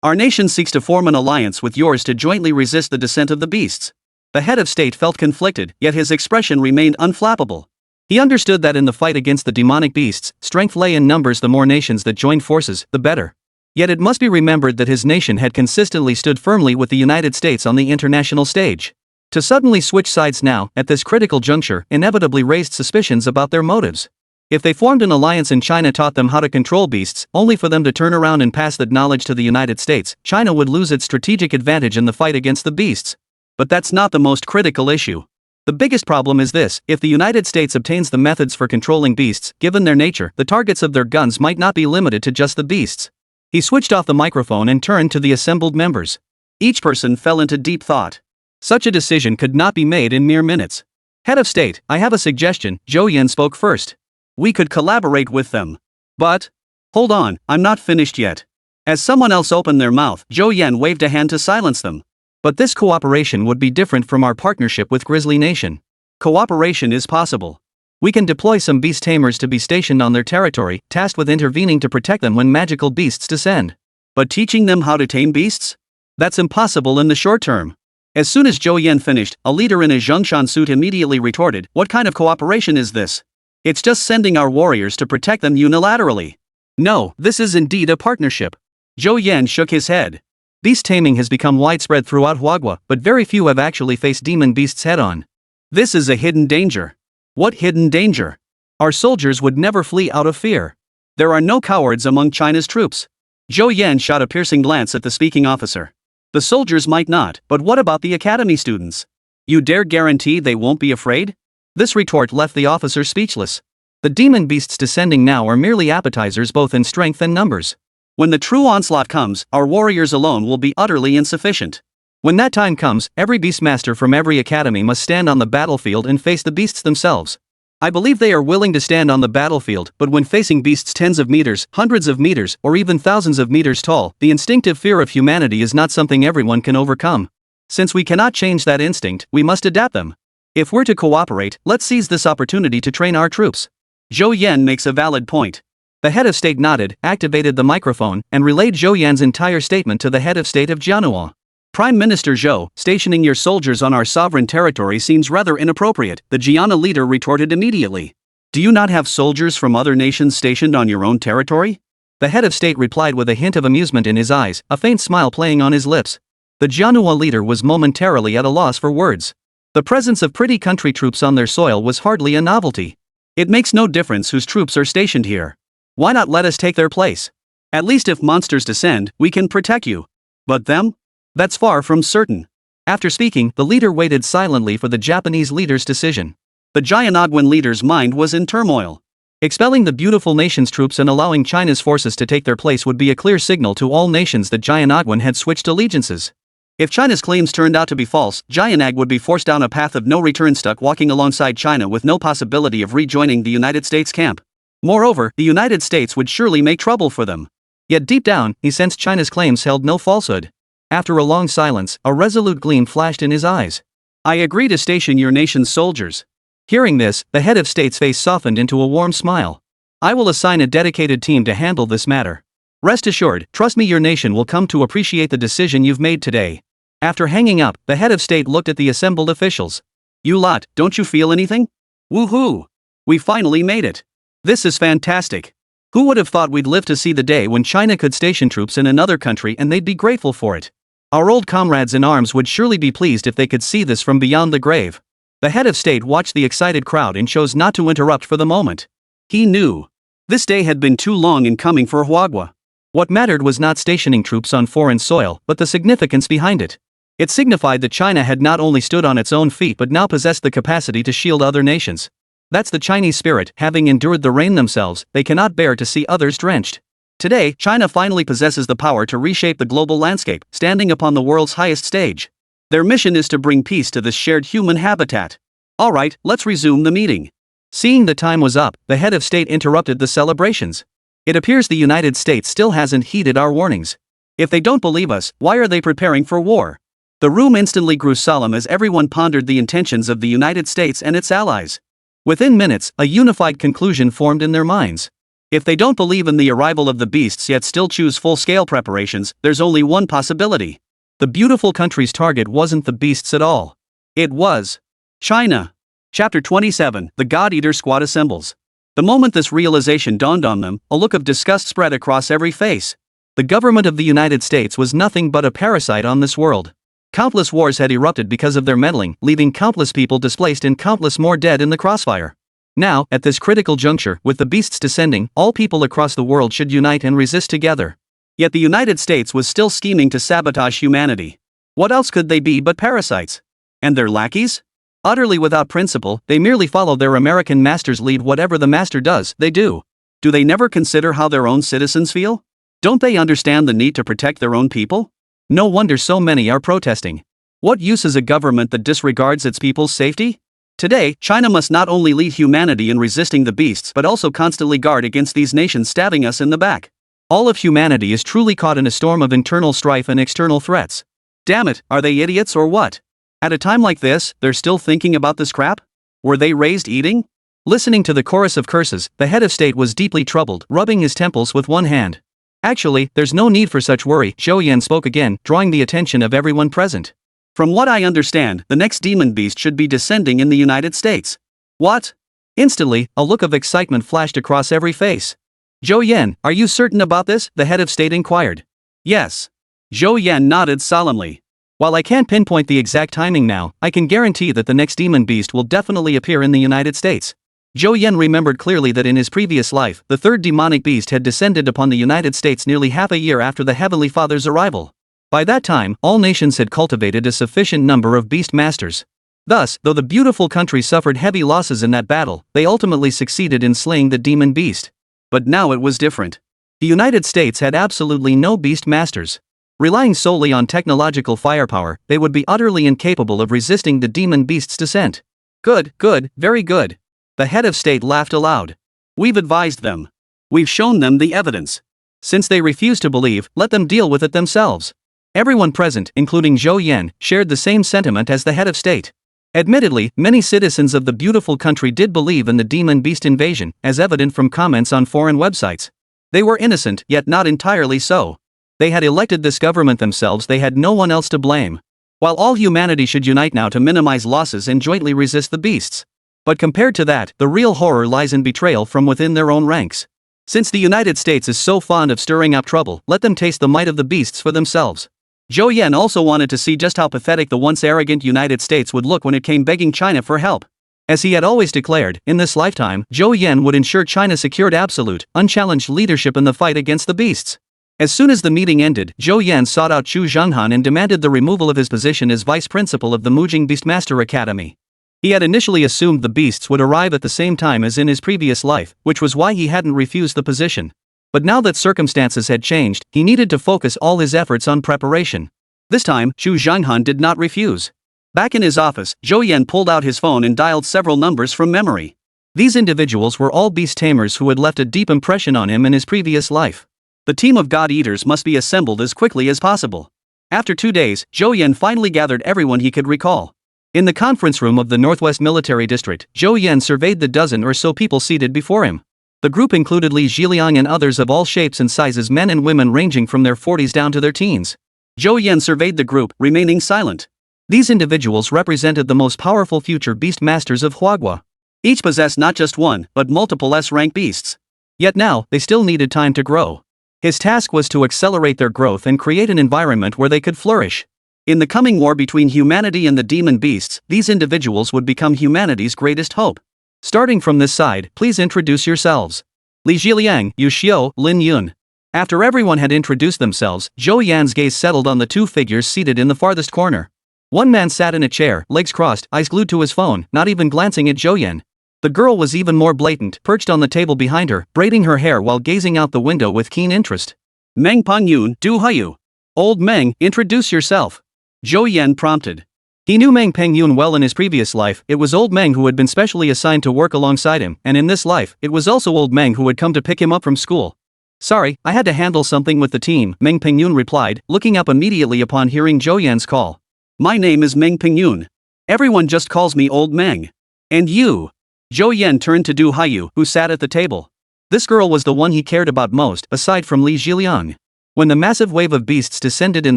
Our nation seeks to form an alliance with yours to jointly resist the descent of the beasts. The head of state felt conflicted, yet his expression remained unflappable. He understood that in the fight against the demonic beasts, strength lay in numbers. The more nations that joined forces, the better. Yet it must be remembered that his nation had consistently stood firmly with the United States on the international stage. To suddenly switch sides now, at this critical juncture, inevitably raised suspicions about their motives. If they formed an alliance and China taught them how to control beasts, only for them to turn around and pass that knowledge to the United States, China would lose its strategic advantage in the fight against the beasts. But that's not the most critical issue. The biggest problem is this: if the United States obtains the methods for controlling beasts, given their nature, the targets of their guns might not be limited to just the beasts. He switched off the microphone and turned to the assembled members. Each person fell into deep thought. Such a decision could not be made in mere minutes. Head of state, I have a suggestion, Zhou Yan spoke first. We could collaborate with them. But, hold on, I'm not finished yet. As someone else opened their mouth, Zhou Yan waved a hand to silence them. But this cooperation would be different from our partnership with Grizzly Nation. Cooperation is possible. We can deploy some beast tamers to be stationed on their territory, tasked with intervening to protect them when magical beasts descend. But teaching them how to tame beasts? That's impossible in the short term. As soon as Zhou Yan finished, a leader in a Zhongshan suit immediately retorted, "What kind of cooperation is this? It's just sending our warriors to protect them unilaterally." No, this is indeed a partnership. Zhou Yan shook his head. Beast taming has become widespread throughout Huagua, but very few have actually faced demon beasts head-on. This is a hidden danger. What hidden danger? Our soldiers would never flee out of fear. There are no cowards among China's troops. Zhou Yan shot a piercing glance at the speaking officer. The soldiers might not, but what about the academy students? You dare guarantee they won't be afraid? This retort left the officer speechless. The demon beasts descending now are merely appetizers both in strength and numbers. When the true onslaught comes, our warriors alone will be utterly insufficient. When that time comes, every beastmaster from every academy must stand on the battlefield and face the beasts themselves. I believe they are willing to stand on the battlefield, but when facing beasts tens of meters, hundreds of meters, or even thousands of meters tall, the instinctive fear of humanity is not something everyone can overcome. Since we cannot change that instinct, we must adapt them. If we're to cooperate, let's seize this opportunity to train our troops. Zhou Yan makes a valid point. The head of state nodded, activated the microphone, and relayed Zhou Yan's entire statement to the head of state of Jianhua. Prime Minister Zhou, stationing your soldiers on our sovereign territory seems rather inappropriate, the Jiana leader retorted immediately. Do you not have soldiers from other nations stationed on your own territory? The head of state replied with a hint of amusement in his eyes, a faint smile playing on his lips. The Jianhua leader was momentarily at a loss for words. The presence of pretty country troops on their soil was hardly a novelty. It makes no difference whose troops are stationed here. Why not let us take their place? At least if monsters descend, we can protect you. But them? That's far from certain. After speaking, the leader waited silently for the Japanese leader's decision. The Jianagwan leader's mind was in turmoil. Expelling the beautiful nation's troops and allowing China's forces to take their place would be a clear signal to all nations that Jianagwan had switched allegiances. If China's claims turned out to be false, Jianag would be forced down a path of no return, stuck walking alongside China with no possibility of rejoining the United States camp. Moreover, the United States would surely make trouble for them. Yet deep down, he sensed China's claims held no falsehood. After a long silence, a resolute gleam flashed in his eyes. I agree to station your nation's soldiers. Hearing this, the head of state's face softened into a warm smile. I will assign a dedicated team to handle this matter. Rest assured, trust me, your nation will come to appreciate the decision you've made today. After hanging up, the head of state looked at the assembled officials. You lot, don't you feel anything? Woohoo! We finally made it. This is fantastic. Who would have thought we'd live to see the day when China could station troops in another country and they'd be grateful for it? Our old comrades in arms would surely be pleased if they could see this from beyond the grave. The head of state watched the excited crowd and chose not to interrupt for the moment. He knew. This day had been too long in coming for Huagua. What mattered was not stationing troops on foreign soil, but the significance behind it. It signified that China had not only stood on its own feet but now possessed the capacity to shield other nations. That's the Chinese spirit: having endured the rain themselves, they cannot bear to see others drenched. Today, China finally possesses the power to reshape the global landscape, standing upon the world's highest stage. Their mission is to bring peace to this shared human habitat. Alright, let's resume the meeting. Seeing the time was up, the head of state interrupted the celebrations. It appears the United States still hasn't heeded our warnings. If they don't believe us, why are they preparing for war? The room instantly grew solemn as everyone pondered the intentions of the United States and its allies. Within minutes, a unified conclusion formed in their minds. If they don't believe in the arrival of the beasts yet still choose full-scale preparations, there's only one possibility. The beautiful country's target wasn't the beasts at all. It was China. Chapter 27, The God-Eater Squad Assembles. The moment this realization dawned on them, a look of disgust spread across every face. The government of the United States was nothing but a parasite on this world. Countless wars had erupted because of their meddling, leaving countless people displaced and countless more dead in the crossfire. Now, at this critical juncture, with the beasts descending, all people across the world should unite and resist together. Yet the United States was still scheming to sabotage humanity. What else could they be but parasites? And their lackeys? Utterly without principle, they merely follow their American master's lead. Whatever the master does, they do. Do they never consider how their own citizens feel? Don't they understand the need to protect their own people? No wonder so many are protesting. What use is a government that disregards its people's safety? Today, China must not only lead humanity in resisting the beasts but also constantly guard against these nations stabbing us in the back. All of humanity is truly caught in a storm of internal strife and external threats. Damn it, are they idiots or what? At a time like this, they're still thinking about this crap? Were they raised eating? Listening to the chorus of curses, the head of state was deeply troubled, rubbing his temples with one hand. Actually, there's no need for such worry, Zhou Yan spoke again, drawing the attention of everyone present. From what I understand, the next demon beast should be descending in the United States. What? Instantly, a look of excitement flashed across every face. Zhou Yan, are you certain about this? The head of state inquired. Yes. Zhou Yan nodded solemnly. While I can't pinpoint the exact timing now, I can guarantee that the next demon beast will definitely appear in the United States. Zhou Yan remembered clearly that in his previous life, the third demonic beast had descended upon the United States nearly half a year after the Heavenly Father's arrival. By that time, all nations had cultivated a sufficient number of beast masters. Thus, though the beautiful country suffered heavy losses in that battle, they ultimately succeeded in slaying the demon beast. But now it was different. The United States had absolutely no beast masters. Relying solely on technological firepower, they would be utterly incapable of resisting the demon beast's descent. Good, very good. The head of state laughed aloud. We've advised them. We've shown them the evidence. Since they refuse to believe, let them deal with it themselves. Everyone present, including Zhou Yan, shared the same sentiment as the head of state. Admittedly, many citizens of the beautiful country did believe in the demon beast invasion, as evident from comments on foreign websites. They were innocent, yet not entirely so. They had elected this government themselves, they had no one else to blame. While all humanity should unite now to minimize losses and jointly resist the beasts. But compared to that, the real horror lies in betrayal from within their own ranks. Since the United States is so fond of stirring up trouble, let them taste the might of the beasts for themselves. Zhou Yan also wanted to see just how pathetic the once arrogant United States would look when it came begging China for help. As he had always declared, in this lifetime, Zhou Yan would ensure China secured absolute, unchallenged leadership in the fight against the beasts. As soon as the meeting ended, Zhou Yan sought out Chu Zhenghan and demanded the removal of his position as vice principal of the Mujing Beastmaster Academy. He had initially assumed the beasts would arrive at the same time as in his previous life, which was why he hadn't refused the position. But now that circumstances had changed, he needed to focus all his efforts on preparation. This time, Chu Zhenghan did not refuse. Back in his office, Zhou Yan pulled out his phone and dialed several numbers from memory. These individuals were all beast tamers who had left a deep impression on him in his previous life. The team of god-eaters must be assembled as quickly as possible. After 2 days, Zhou Yan finally gathered everyone he could recall. In the conference room of the Northwest Military District, Zhou Yan surveyed the dozen or so people seated before him. The group included Li Zhiliang and others of all shapes and sizes, men and women ranging from their 40s down to their teens. Zhou Yan surveyed the group, remaining silent. These individuals represented the most powerful future beast masters of Huagua. Each possessed not just one, but multiple S-rank beasts. Yet now, they still needed time to grow. His task was to accelerate their growth and create an environment where they could flourish. In the coming war between humanity and the demon beasts, these individuals would become humanity's greatest hope. Starting from this side, please introduce yourselves. Li Zhiliang, Yu Xiu, Lin Yun. After everyone had introduced themselves, Zhou Yan's gaze settled on the two figures seated in the farthest corner. One man sat in a chair, legs crossed, eyes glued to his phone, not even glancing at Zhou Yan. The girl was even more blatant, perched on the table behind her, braiding her hair while gazing out the window with keen interest. Meng Pengyun, Du Hayu. Old Meng, introduce yourself. Zhou Yan prompted. He knew Meng Pengyun well in his previous life. It was old Meng who had been specially assigned to work alongside him, and in this life, it was also old Meng who had come to pick him up from school. Sorry, I had to handle something with the team, Meng Pengyun replied, looking up immediately upon hearing Zhou Yan's call. My name is Meng Pengyun. Everyone just calls me Old Meng. And you? Zhou Yan turned to Du Hayu, who sat at the table. This girl was the one he cared about most, aside from Li Zhiliang. When the massive wave of beasts descended in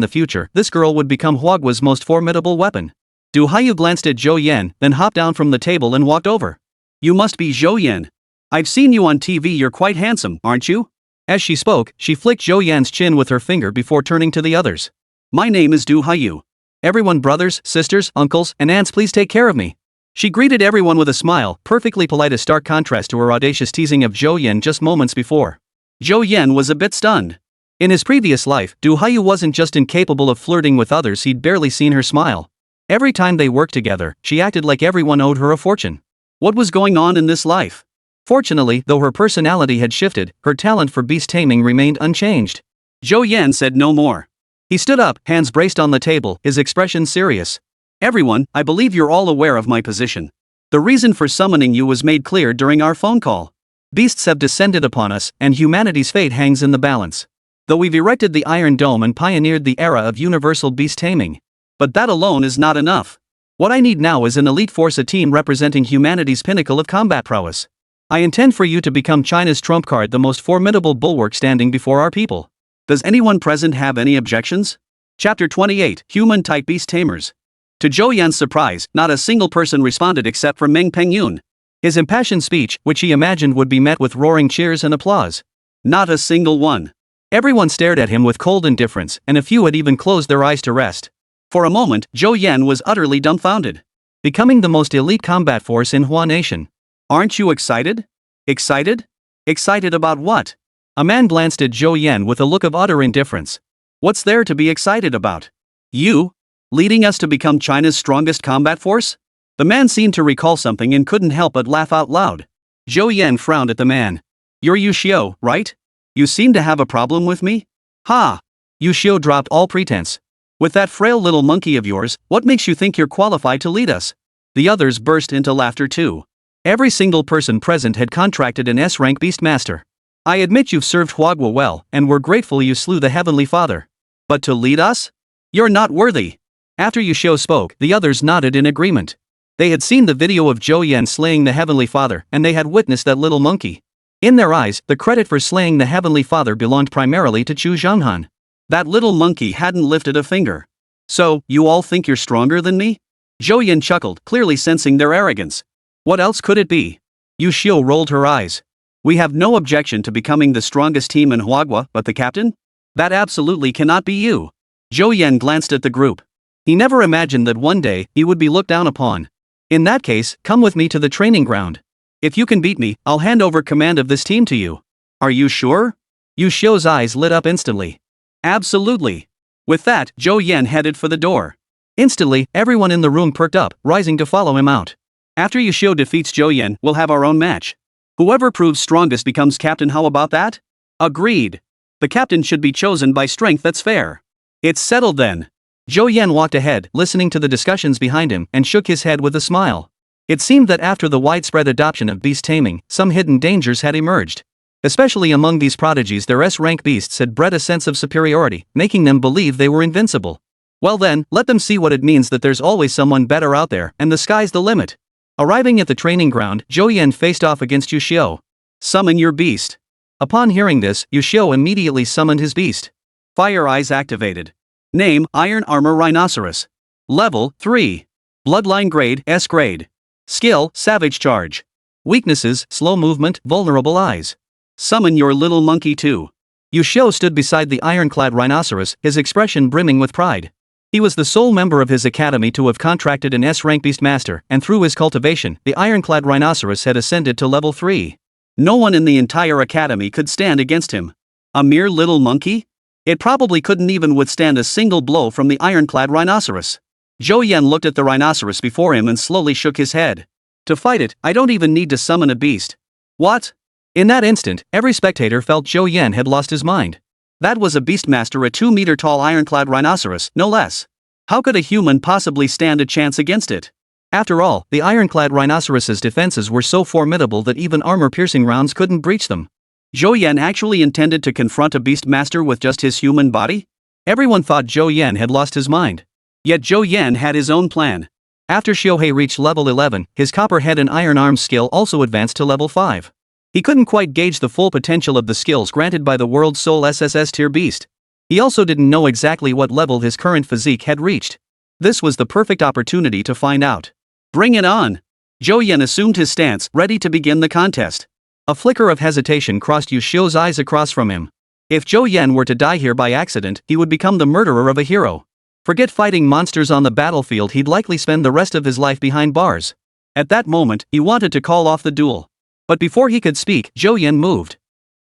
the future, this girl would become Huagua's most formidable weapon. Du Hayu glanced at Zhou Yan, then hopped down from the table and walked over. You must be Zhou Yan. I've seen you on TV, you're quite handsome, aren't you? As she spoke, she flicked Zhou Yan's chin with her finger before turning to the others. My name is Du Hayu. Everyone, brothers, sisters, uncles, and aunts, please take care of me. She greeted everyone with a smile, perfectly polite, a stark contrast to her audacious teasing of Zhou Yan just moments before. Zhou Yan was a bit stunned. In his previous life, Du Hayu wasn't just incapable of flirting with others, he'd barely seen her smile. Every time they worked together, she acted like everyone owed her a fortune. What was going on in this life? Fortunately, though her personality had shifted, her talent for beast taming remained unchanged. Zhou Yan said no more. He stood up, hands braced on the table, his expression serious. Everyone, I believe you're all aware of my position. The reason for summoning you was made clear during our phone call. Beasts have descended upon us, and humanity's fate hangs in the balance. Though we've erected the Iron Dome and pioneered the era of universal beast taming. But that alone is not enough. What I need now is an elite force, a team representing humanity's pinnacle of combat prowess. I intend for you to become China's trump card, the most formidable bulwark standing before our people. Does anyone present have any objections? Chapter 28, Human-type Beast Tamers. To Zhou Yan's surprise, not a single person responded except for Meng Pengyun. His impassioned speech, which he imagined would be met with roaring cheers and applause. Not a single one. Everyone stared at him with cold indifference, and a few had even closed their eyes to rest. For a moment, Zhou Yan was utterly dumbfounded. Becoming the most elite combat force in Hua Nation. Aren't you excited? Excited? Excited about what? A man glanced at Zhou Yan with a look of utter indifference. What's there to be excited about? You? Leading us to become China's strongest combat force? The man seemed to recall something and couldn't help but laugh out loud. Zhou Yan frowned at the man. You're Yu Xiu, right? You seem to have a problem with me? Ha! Yu Xiu dropped all pretense. With that frail little monkey of yours, what makes you think you're qualified to lead us? The others burst into laughter too. Every single person present had contracted an S-rank Beastmaster. I admit you've served Huagua well, and we're grateful you slew the Heavenly Father. But to lead us? You're not worthy. After Yu Xiu spoke, the others nodded in agreement. They had seen the video of Zhou Yan slaying the Heavenly Father, and they had witnessed that little monkey. In their eyes, the credit for slaying the Heavenly Father belonged primarily to Chu Zhanghan. That little monkey hadn't lifted a finger. So, you all think you're stronger than me? Zhou Yan chuckled, clearly sensing their arrogance. What else could it be? Yu Xiu rolled her eyes. We have no objection to becoming the strongest team in Huagua, but the captain? That absolutely cannot be you. Zhou Yan glanced at the group. He never imagined that one day, he would be looked down upon. In that case, come with me to the training ground. If you can beat me, I'll hand over command of this team to you. Are you sure? Yu Xiu's eyes lit up instantly. Absolutely. With that, Zhou Yan headed for the door. Instantly, everyone in the room perked up, rising to follow him out. After Yu Xiu defeats Zhou Yan, we'll have our own match. Whoever proves strongest becomes captain. How about that? Agreed. The captain should be chosen by strength. That's fair. It's settled then. Zhou Yan walked ahead, listening to the discussions behind him, and shook his head with a smile. It seemed that after the widespread adoption of beast taming, some hidden dangers had emerged. Especially among these prodigies, their S-rank beasts had bred a sense of superiority, making them believe they were invincible. Well then, let them see what it means that there's always someone better out there, and the sky's the limit. Arriving at the training ground, Zhou Yan faced off against Yu Xiu. Summon your beast. Upon hearing this, Yu Xiu immediately summoned his beast. Fire Eyes activated. Name, Iron Armor Rhinoceros. Level, 3. Bloodline grade, S grade. Skill, Savage Charge. Weaknesses, slow movement, vulnerable eyes. Summon your little monkey too. Yu Xiu stood beside the ironclad rhinoceros, his expression brimming with pride. He was the sole member of his academy to have contracted an S-rank Beastmaster, and through his cultivation, the ironclad rhinoceros had ascended to level 3. No one in the entire academy could stand against him. A mere little monkey? It probably couldn't even withstand a single blow from the ironclad rhinoceros. Zhou Yan looked at the rhinoceros before him and slowly shook his head. To fight it, I don't even need to summon a beast. What? In that instant, every spectator felt Zhou Yan had lost his mind. That was a beastmaster, a 2-meter-tall ironclad rhinoceros, no less. How could a human possibly stand a chance against it? After all, the ironclad rhinoceros's defenses were so formidable that even armor-piercing rounds couldn't breach them. Zhou Yan actually intended to confront a beastmaster with just his human body? Everyone thought Zhou Yan had lost his mind. Yet Zhou Yan had his own plan. After Xiuhei reached level 11, his copper head and iron arms skill also advanced to level 5. He couldn't quite gauge the full potential of the skills granted by the world's sole SSS tier beast. He also didn't know exactly what level his current physique had reached. This was the perfect opportunity to find out. Bring it on! Zhou Yan assumed his stance, ready to begin the contest. A flicker of hesitation crossed Yu Xiu's eyes across from him. If Zhou Yan were to die here by accident, he would become the murderer of a hero. Forget fighting monsters on the battlefield, he'd likely spend the rest of his life behind bars. At that moment, he wanted to call off the duel. But before he could speak, Zhou Yan moved.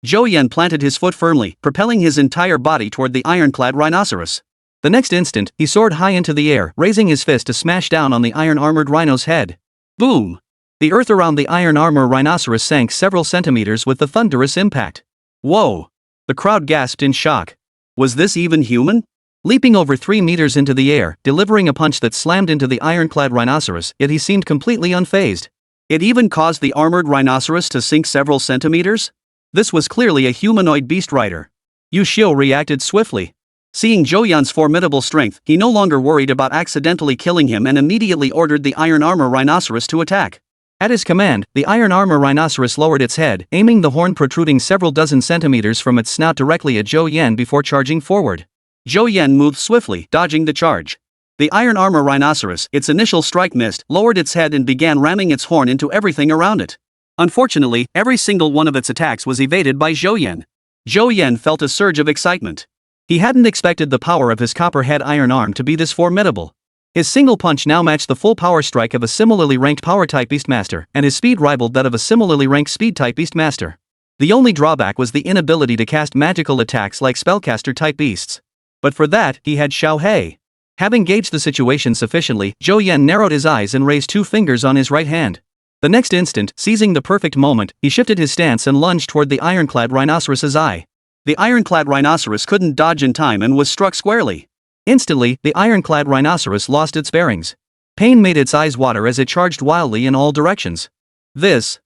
Zhou Yan planted his foot firmly, propelling his entire body toward the ironclad rhinoceros. The next instant, he soared high into the air, raising his fist to smash down on the iron-armored rhino's head. Boom! The earth around the iron armor rhinoceros sank several centimeters with the thunderous impact. Whoa! The crowd gasped in shock. Was this even human? Leaping over 3 meters into the air, delivering a punch that slammed into the ironclad rhinoceros, yet he seemed completely unfazed. It even caused the armored rhinoceros to sink several centimeters? This was clearly a humanoid beast rider. Yu Xiu reacted swiftly. Seeing Zhou Yan's formidable strength, he no longer worried about accidentally killing him and immediately ordered the iron armor rhinoceros to attack. At his command, the iron armor rhinoceros lowered its head, aiming the horn protruding several dozen centimeters from its snout directly at Zhou Yan before charging forward. Zhou Yan moved swiftly, dodging the charge. The iron armor rhinoceros, its initial strike missed, lowered its head and began ramming its horn into everything around it. Unfortunately, every single one of its attacks was evaded by Zhou Yan. Zhou Yan felt a surge of excitement. He hadn't expected the power of his copperhead iron arm to be this formidable. His single punch now matched the full power strike of a similarly ranked power-type Beastmaster, and his speed rivaled that of a similarly ranked speed-type Beastmaster. The only drawback was the inability to cast magical attacks like spellcaster-type beasts. But for that, he had Xiao He. Having gauged the situation sufficiently, Zhou Yan narrowed his eyes and raised 2 fingers on his right hand. The next instant, seizing the perfect moment, he shifted his stance and lunged toward the ironclad rhinoceros's eye. The ironclad rhinoceros couldn't dodge in time and was struck squarely. Instantly, the ironclad rhinoceros lost its bearings. Pain made its eyes water as it charged wildly in all directions. The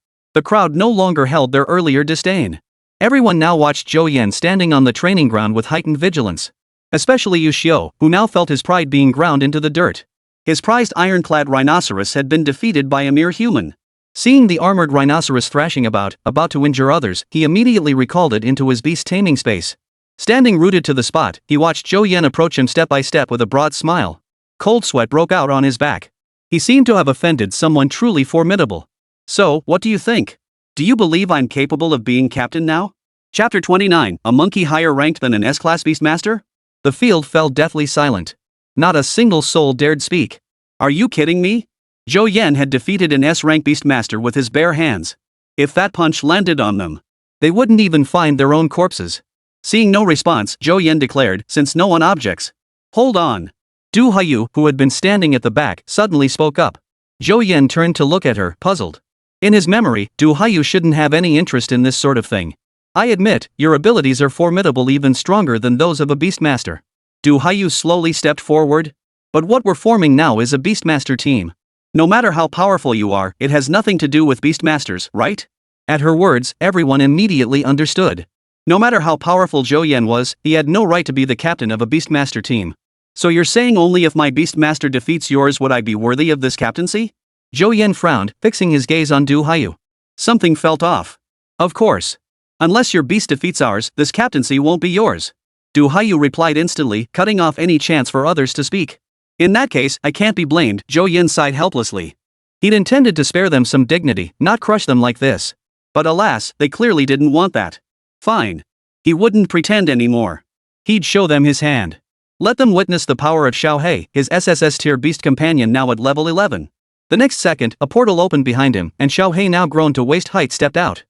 crowd no longer held their earlier disdain. Everyone now watched Zhou Yan standing on the training ground with heightened vigilance. Especially Yu Xiu, who now felt his pride being ground into the dirt. His prized ironclad rhinoceros had been defeated by a mere human. Seeing the armored rhinoceros thrashing about to injure others, he immediately recalled it into his beast taming space. Standing rooted to the spot, he watched Zhou Yan approach him step by step with a broad smile. Cold sweat broke out on his back. He seemed to have offended someone truly formidable. So, what do you think? Do you believe I'm capable of being captain now? Chapter 29, a monkey higher ranked than an S-class Beastmaster? The field fell deathly silent. Not a single soul dared speak. Are you kidding me? Zhou Yan had defeated an S-rank Beastmaster with his bare hands. If that punch landed on them, they wouldn't even find their own corpses. Seeing no response, Zhou Yan declared, since no one objects. Hold on. Du Haiyu, who had been standing at the back, suddenly spoke up. Zhou Yan turned to look at her, puzzled. In his memory, Du Haiyu shouldn't have any interest in this sort of thing. I admit, your abilities are formidable, even stronger than those of a Beastmaster. Du Haiyu slowly stepped forward. But what we're forming now is a Beastmaster team. No matter how powerful you are, it has nothing to do with Beastmasters, right? At her words, everyone immediately understood. No matter how powerful Zhou Yan was, he had no right to be the captain of a Beastmaster team. So you're saying only if my Beastmaster defeats yours would I be worthy of this captaincy? Zhou Yan frowned, fixing his gaze on Du Haiyu. Something felt off. Of course. Unless your beast defeats ours, this captaincy won't be yours. Du Haiyu replied instantly, cutting off any chance for others to speak. In that case, I can't be blamed, Zhou Yan sighed helplessly. He'd intended to spare them some dignity, not crush them like this. But alas, they clearly didn't want that. Fine. He wouldn't pretend anymore. He'd show them his hand. Let them witness the power of Xiao He, his SSS tier beast companion now at level 11. The next second, a portal opened behind him, and Xiao He, now grown to waist height, stepped out.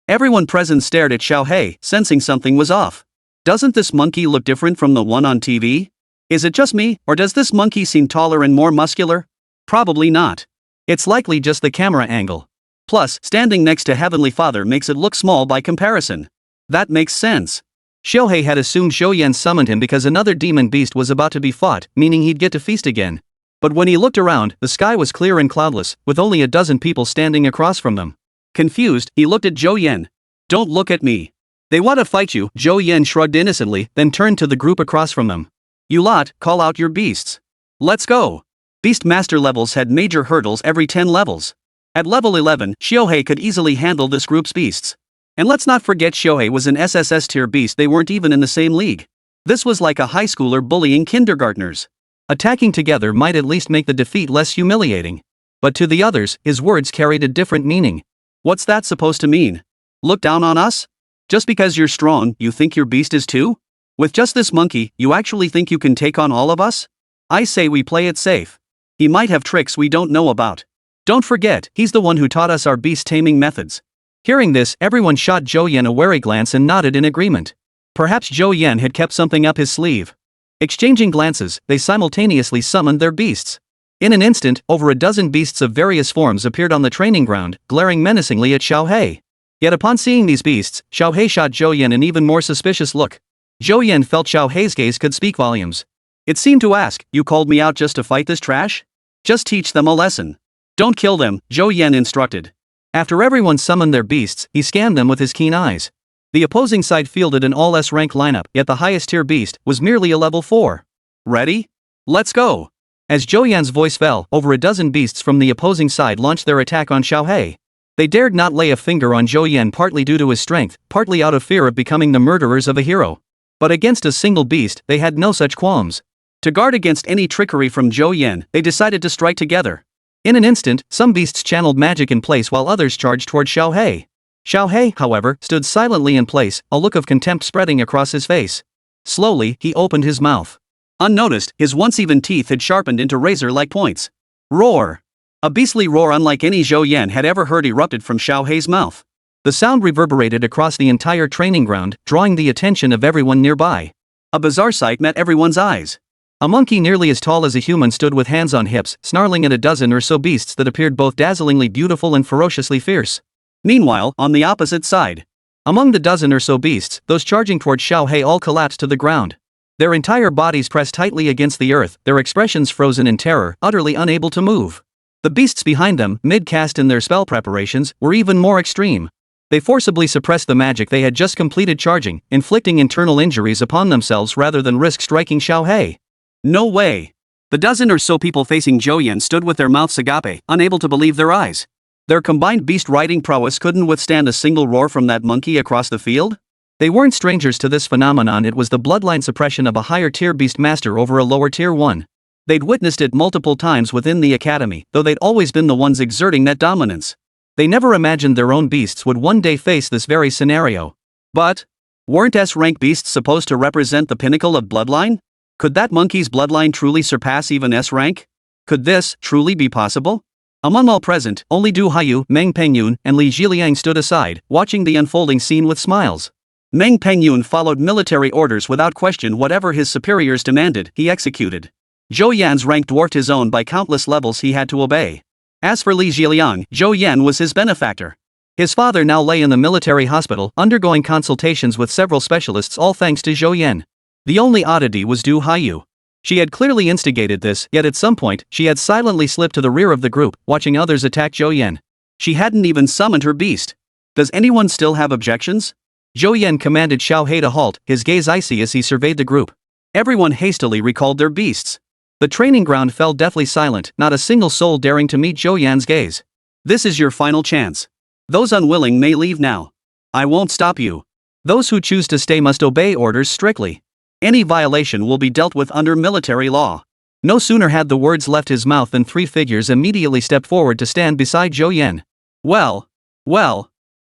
Everyone present stared at Xiao He, sensing something was off. Doesn't this monkey look different from the one on TV? Is it just me, or does this monkey seem taller and more muscular? Probably not. It's likely just the camera angle. Plus, standing next to Heavenly Father makes it look small by comparison. That makes sense. Xiao He had assumed Zhou Yan summoned him because another demon beast was about to be fought, meaning he'd get to feast again. But when he looked around, the sky was clear and cloudless, with only a dozen people standing across from them. Confused, he looked at Zhou Yan. Don't look at me. They want to fight you, Zhou Yan shrugged innocently, then turned to the group across from them. You lot, call out your beasts. Let's go. Beastmaster levels had major hurdles every 10 levels. At level 11, Xiao He could easily handle this group's beasts. And let's not forget Xiao He was an SSS tier beast, they weren't even in the same league. This was like a high schooler bullying kindergartners. Attacking together might at least make the defeat less humiliating. But to the others, his words carried a different meaning. What's that supposed to mean? Look down on us? Just because you're strong, you think your beast is too? With just this monkey, you actually think you can take on all of us? I say we play it safe. He might have tricks we don't know about. Don't forget, he's the one who taught us our beast taming methods. Hearing this, everyone shot Zhou Yan a wary glance and nodded in agreement. Perhaps Zhou Yan had kept something up his sleeve. Exchanging glances, they simultaneously summoned their beasts. In an instant, over a dozen beasts of various forms appeared on the training ground, glaring menacingly at Xiao He. Yet upon seeing these beasts, Xiao He shot Zhou Yan an even more suspicious look. Zhou Yan felt Xiao He's gaze could speak volumes. It seemed to ask, "You called me out just to fight this trash? Just teach them a lesson. Don't kill them," Zhou Yan instructed. After everyone summoned their beasts, he scanned them with his keen eyes. The opposing side fielded an all S-rank lineup, yet the highest tier beast was merely a level 4. Ready? Let's go! As Zhou Yan's voice fell, over a dozen beasts from the opposing side launched their attack on Xiao He. They dared not lay a finger on Zhou Yan, partly due to his strength, partly out of fear of becoming the murderers of a hero. But against a single beast, they had no such qualms. To guard against any trickery from Zhou Yan, they decided to strike together. In an instant, some beasts channeled magic in place while others charged toward Xiao He. Xiao He, however, stood silently in place, a look of contempt spreading across his face. Slowly, he opened his mouth. Unnoticed, his once-even teeth had sharpened into razor-like points. Roar! A beastly roar unlike any Zhou Yan had ever heard erupted from Xiao He's mouth. The sound reverberated across the entire training ground, drawing the attention of everyone nearby. A bizarre sight met everyone's eyes. A monkey nearly as tall as a human stood with hands on hips, snarling at a dozen or so beasts that appeared both dazzlingly beautiful and ferociously fierce. Meanwhile, on the opposite side, among the dozen or so beasts, those charging toward Xiao He all collapsed to the ground. Their entire bodies pressed tightly against the earth, their expressions frozen in terror, utterly unable to move. The beasts behind them, mid-cast in their spell preparations, were even more extreme. They forcibly suppressed the magic they had just completed charging, inflicting internal injuries upon themselves rather than risk striking Xiao He. No way! The dozen or so people facing Zhou Yan stood with their mouths agape, unable to believe their eyes. Their combined beast-riding prowess couldn't withstand a single roar from that monkey across the field? They weren't strangers to this phenomenon. It was the bloodline suppression of a higher-tier beast master over a lower-tier one. They'd witnessed it multiple times within the academy, though they'd always been the ones exerting that dominance. They never imagined their own beasts would one day face this very scenario. But weren't S-rank beasts supposed to represent the pinnacle of bloodline? Could that monkey's bloodline truly surpass even S-rank? Could this truly be possible? Among all present, only Du Haiyu, Meng Pengyun, and Li Zhiliang stood aside, watching the unfolding scene with smiles. Meng Pengyun followed military orders without question. Whatever his superiors demanded, he executed. Zhou Yan's rank dwarfed his own by countless levels he had to obey. As for Li Zhiliang, Zhou Yan was his benefactor. His father now lay in the military hospital, undergoing consultations with several specialists, all thanks to Zhou Yan. The only oddity was Du Haiyu. She had clearly instigated this, yet at some point, she had silently slipped to the rear of the group, watching others attack Zhou Yan. She hadn't even summoned her beast. Does anyone still have objections? Zhou Yan commanded Xiao He to halt, his gaze icy as he surveyed the group. Everyone hastily recalled their beasts. The training ground fell deathly silent, not a single soul daring to meet Zhou Yan's gaze. This is your final chance. Those unwilling may leave now. I won't stop you. Those who choose to stay must obey orders strictly. Any violation will be dealt with under military law. No sooner had the words left his mouth than three figures immediately stepped forward to stand beside Zhou Yan. Well,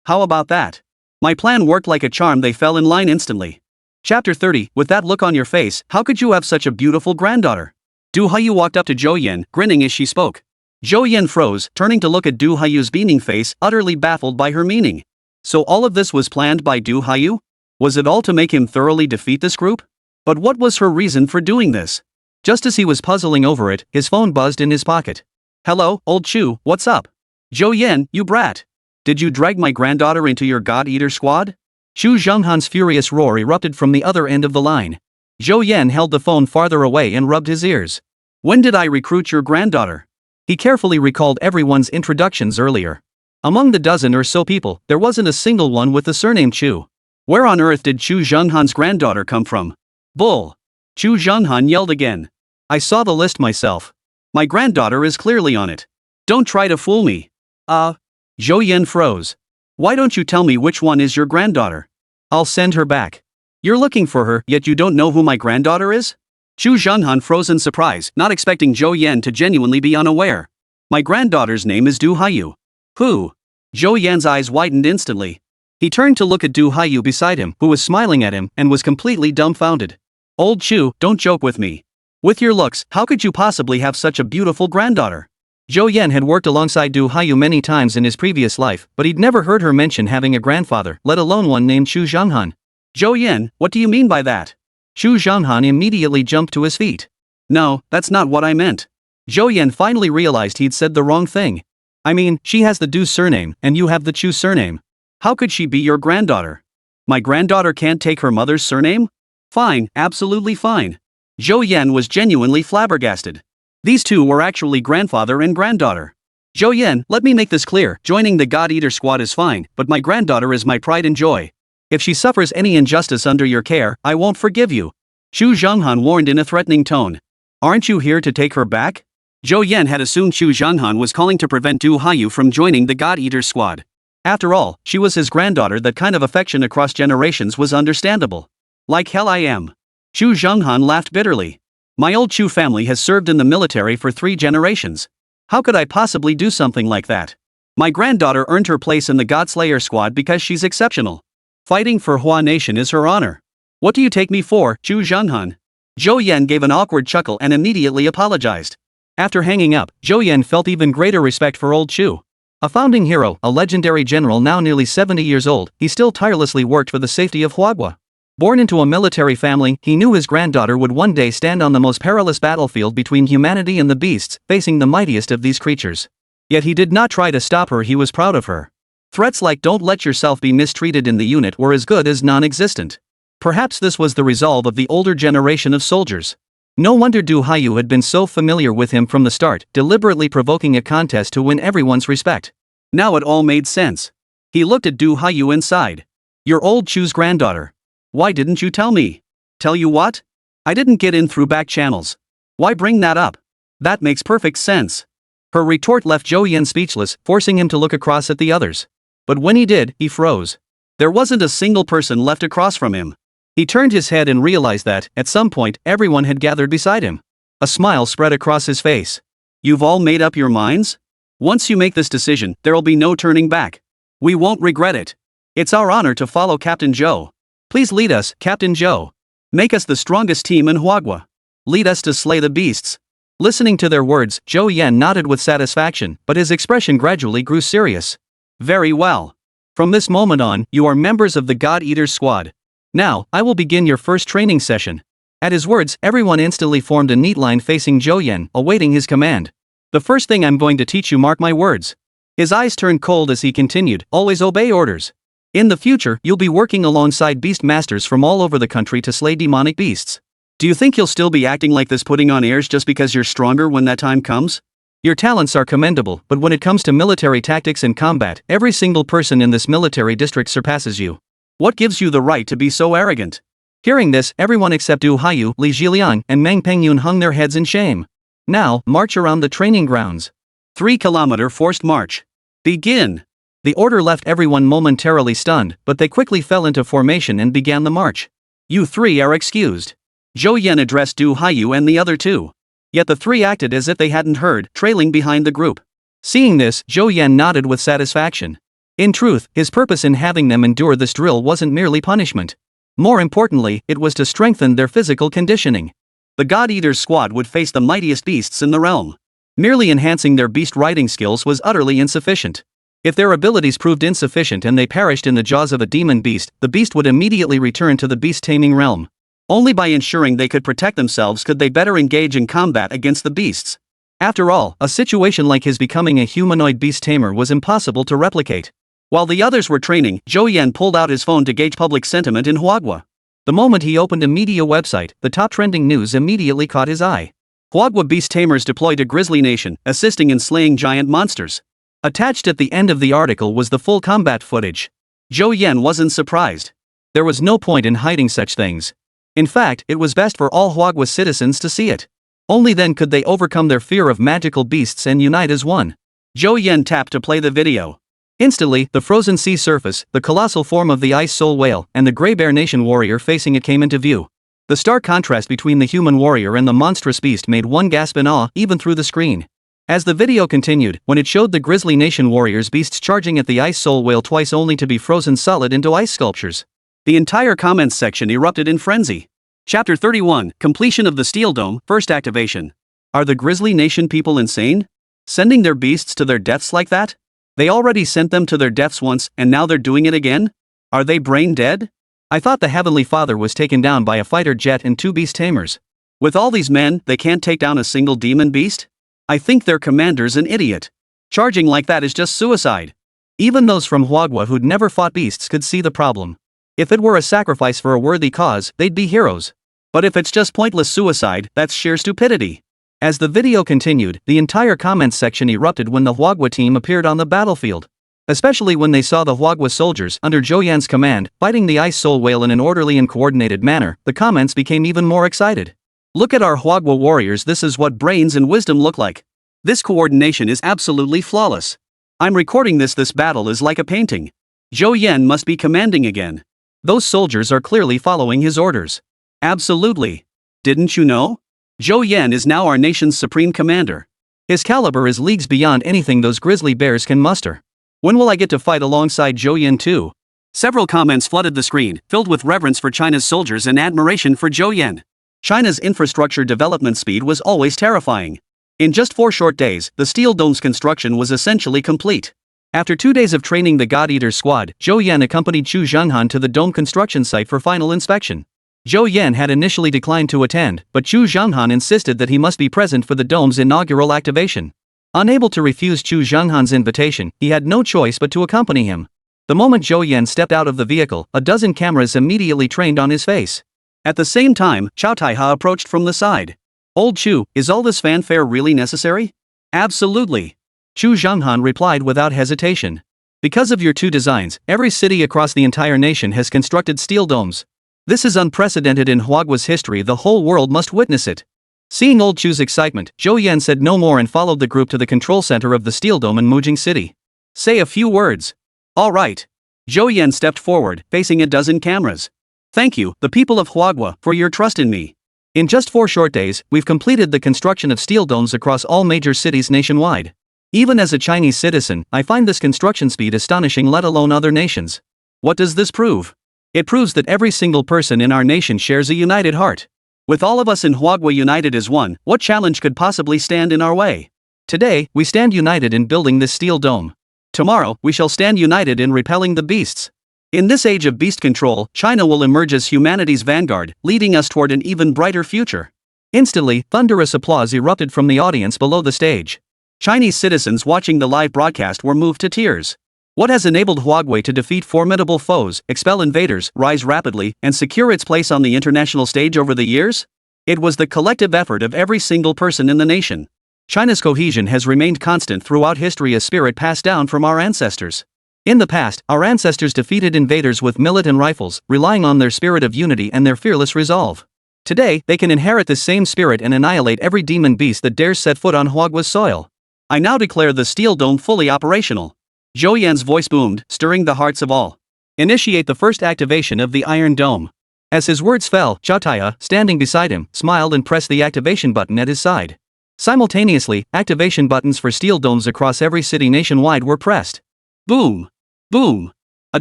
how about that? My plan worked like a charm. They fell in line instantly. Chapter 30. With that look on your face, how could you have such a beautiful granddaughter? Du Haiyu walked up to Zhou Yan, grinning as she spoke. Zhou Yan froze, turning to look at Du Haiyu's beaming face, utterly baffled by her meaning. So all of this was planned by Du Haiyu? Was it all to make him thoroughly defeat this group? But what was her reason for doing this? Just as he was puzzling over it, his phone buzzed in his pocket. Hello, old Chu, what's up? Zhou Yan, you brat. Did you drag my granddaughter into your God-Eater squad? Chu Zhenghan's furious roar erupted from the other end of the line. Zhou Yan held the phone farther away and rubbed his ears. When did I recruit your granddaughter? He carefully recalled everyone's introductions earlier. Among the dozen or so people, there wasn't a single one with the surname Chu. Where on earth did Chu Zhenghan's granddaughter come from? Bull! Chu Zhenghan yelled again. I saw the list myself. My granddaughter is clearly on it. Don't try to fool me. Zhou Yan froze. Why don't you tell me which one is your granddaughter? I'll send her back. You're looking for her, yet you don't know who my granddaughter is? Chu Zhenghan froze in surprise, not expecting Zhou Yan to genuinely be unaware. My granddaughter's name is Du Haiyu. Who? Zhou Yan's eyes widened instantly. He turned to look at Du Haiyu beside him, who was smiling at him, and was completely dumbfounded. Old Chu, don't joke with me. With your looks, how could you possibly have such a beautiful granddaughter? Zhou Yan had worked alongside Du Haiyu many times in his previous life, but he'd never heard her mention having a grandfather, let alone one named Chu Zhenghan. Zhou Yan, what do you mean by that? Xu Zhanghan immediately jumped to his feet. No, that's not what I meant. Zhou Yan finally realized he'd said the wrong thing. I mean, she has the Du surname, and you have the Chu surname. How could she be your granddaughter? My granddaughter can't take her mother's surname? Fine, absolutely fine. Zhou Yan was genuinely flabbergasted. These two were actually grandfather and granddaughter. Zhou Yan, let me make this clear, joining the God Eater squad is fine, but my granddaughter is my pride and joy. If she suffers any injustice under your care, I won't forgive you. Xu Zhanghan warned in a threatening tone. Aren't you here to take her back? Zhou Yan had assumed Xu Zhanghan was calling to prevent Du Haiyu from joining the God Eater squad. After all, she was his granddaughter. That kind of affection across generations was understandable. Like hell I am. Xu Zhanghan laughed bitterly. My old Chu family has served in the military for 3 generations. How could I possibly do something like that? My granddaughter earned her place in the Godslayer squad because she's exceptional. Fighting for Hua Nation is her honor. What do you take me for, Xu Zhanghan? Zhou Yan gave an awkward chuckle and immediately apologized. After hanging up, Zhou Yan felt even greater respect for old Chu. A founding hero, a legendary general now nearly 70 years old, he still tirelessly worked for the safety of Huagua. Born into a military family, he knew his granddaughter would one day stand on the most perilous battlefield between humanity and the beasts, facing the mightiest of these creatures. Yet he did not try to stop her. He was proud of her. Threats like "don't let yourself be mistreated in the unit" were as good as non-existent. Perhaps this was the resolve of the older generation of soldiers. No wonder Du Haiyu had been so familiar with him from the start, deliberately provoking a contest to win everyone's respect. Now it all made sense. He looked at Du Haiyu and sighed. Your old Chu's granddaughter. Why didn't you tell me? Tell you what? I didn't get in through back channels. Why bring that up? That makes perfect sense. Her retort left Zhou Yan speechless, forcing him to look across at the others. But when he did, he froze. There wasn't a single person left across from him. He turned his head and realized that, at some point, everyone had gathered beside him. A smile spread across his face. You've all made up your minds? Once you make this decision, there'll be no turning back. We won't regret it. It's our honor to follow Captain Zhou. Please lead us, Captain Zhou. Make us the strongest team in Huagua. Lead us to slay the beasts. Listening to their words, Zhou Yan nodded with satisfaction, but his expression gradually grew serious. Very well. From this moment on, you are members of the God Eaters squad. Now, I will begin your first training session. At his words, everyone instantly formed a neat line facing Zhou Yan, awaiting his command. The first thing I'm going to teach you, mark my words. His eyes turned cold as he continued, always obey orders. In the future, you'll be working alongside beast masters from all over the country to slay demonic beasts. Do you think you'll still be acting like this, putting on airs just because you're stronger when that time comes? Your talents are commendable, but when it comes to military tactics and combat, every single person in this military district surpasses you. What gives you the right to be so arrogant? Hearing this, everyone except Du Haiyu, Li Zhiliang, and Meng Pengyun hung their heads in shame. Now, march around the training grounds. 3-kilometer forced march. Begin. The order left everyone momentarily stunned, but they quickly fell into formation and began the march. You 3 are excused. Zhou Yan addressed Du Haiyu and the other 2. Yet the 3 acted as if they hadn't heard, trailing behind the group. Seeing this, Zhou Yan nodded with satisfaction. In truth, his purpose in having them endure this drill wasn't merely punishment. More importantly, it was to strengthen their physical conditioning. The God Eaters squad would face the mightiest beasts in the realm. Merely enhancing their beast riding skills was utterly insufficient. If their abilities proved insufficient and they perished in the jaws of a demon beast, the beast would immediately return to the beast-taming realm. Only by ensuring they could protect themselves could they better engage in combat against the beasts. After all, a situation like his becoming a humanoid beast tamer was impossible to replicate. While the others were training, Zhou Yan pulled out his phone to gauge public sentiment in Huagua. The moment he opened a media website, the top trending news immediately caught his eye. Huagua beast tamers deployed to Grizzly Nation, assisting in slaying giant monsters. Attached at the end of the article was the full combat footage. Zhou Yan wasn't surprised. There was no point in hiding such things. In fact, it was best for all Huagua citizens to see it. Only then could they overcome their fear of magical beasts and unite as one. Zhou Yan tapped to play the video. Instantly, the frozen sea surface, the colossal form of the ice soul whale, and the Grey Bear Nation warrior facing it came into view. The stark contrast between the human warrior and the monstrous beast made one gasp in awe, even through the screen. As the video continued, when it showed the Grizzly Nation warriors beasts charging at the ice soul whale twice only to be frozen solid into ice sculptures, the entire comments section erupted in frenzy. Chapter 31, Completion of the Steel Dome, First Activation. Are the Grizzly Nation people insane? Sending their beasts to their deaths like that? They already sent them to their deaths once, and now they're doing it again? Are they brain dead? I thought the Heavenly Father was taken down by a fighter jet and 2 beast tamers. With all these men, they can't take down a single demon beast? I think their commander's an idiot. Charging like that is just suicide. Even those from Huagua who'd never fought beasts could see the problem. If it were a sacrifice for a worthy cause, they'd be heroes. But if it's just pointless suicide, that's sheer stupidity. As the video continued, the entire comments section erupted when the Huagua team appeared on the battlefield. Especially when they saw the Huagua soldiers under Zhou Yan's command fighting the ice soul whale in an orderly and coordinated manner, the comments became even more excited. Look at our Huagua warriors, this is what brains and wisdom look like. This coordination is absolutely flawless. I'm recording this battle is like a painting. Zhou Yan must be commanding again. Those soldiers are clearly following his orders. Absolutely. Didn't you know? Zhou Yan is now our nation's supreme commander. His caliber is leagues beyond anything those grizzly bears can muster. When will I get to fight alongside Zhou Yan too? Several comments flooded the screen, filled with reverence for China's soldiers and admiration for Zhou Yan. China's infrastructure development speed was always terrifying. In just 4 short days, the Steel Dome's construction was essentially complete. After 2 days of training the God Eater squad, Zhou Yan accompanied Chu Zhenghan to the dome construction site for final inspection. Zhou Yan had initially declined to attend, but Chu Zhenghan insisted that he must be present for the dome's inaugural activation. Unable to refuse Chu Zhenghan's invitation, he had no choice but to accompany him. The moment Zhou Yan stepped out of the vehicle, a dozen cameras immediately trained on his face. At the same time, Chao Taiha approached from the side. Old Chu, is all this fanfare really necessary? Absolutely. Chu Zhenghan replied without hesitation. Because of your 2 designs, every city across the entire nation has constructed steel domes. This is unprecedented in Huagua's history, the whole world must witness it. Seeing Old Chu's excitement, Zhou Yan said no more and followed the group to the control center of the steel dome in Mujing City. Say a few words. All right. Zhou Yan stepped forward, facing a dozen cameras. Thank you, the people of Huagua, for your trust in me. In just 4 short days, we've completed the construction of steel domes across all major cities nationwide. Even as a Chinese citizen, I find this construction speed astonishing, let alone other nations. What does this prove? It proves that every single person in our nation shares a united heart. With all of us in Huagua united as one, what challenge could possibly stand in our way? Today, we stand united in building this steel dome. Tomorrow, we shall stand united in repelling the beasts. In this age of beast control, China will emerge as humanity's vanguard, leading us toward an even brighter future. Instantly, thunderous applause erupted from the audience below the stage. Chinese citizens watching the live broadcast were moved to tears. What has enabled Huagua to defeat formidable foes, expel invaders, rise rapidly, and secure its place on the international stage over the years? It was the collective effort of every single person in the nation. China's cohesion has remained constant throughout history, a spirit passed down from our ancestors. In the past, our ancestors defeated invaders with millet and rifles, relying on their spirit of unity and their fearless resolve. Today, they can inherit this same spirit and annihilate every demon beast that dares set foot on Huagua's soil. I now declare the steel dome fully operational. Zhou Yan's voice boomed, stirring the hearts of all. Initiate the first activation of the Iron Dome. As his words fell, Chao Taiha, standing beside him, smiled and pressed the activation button at his side. Simultaneously, activation buttons for steel domes across every city nationwide were pressed. Boom! Boom! A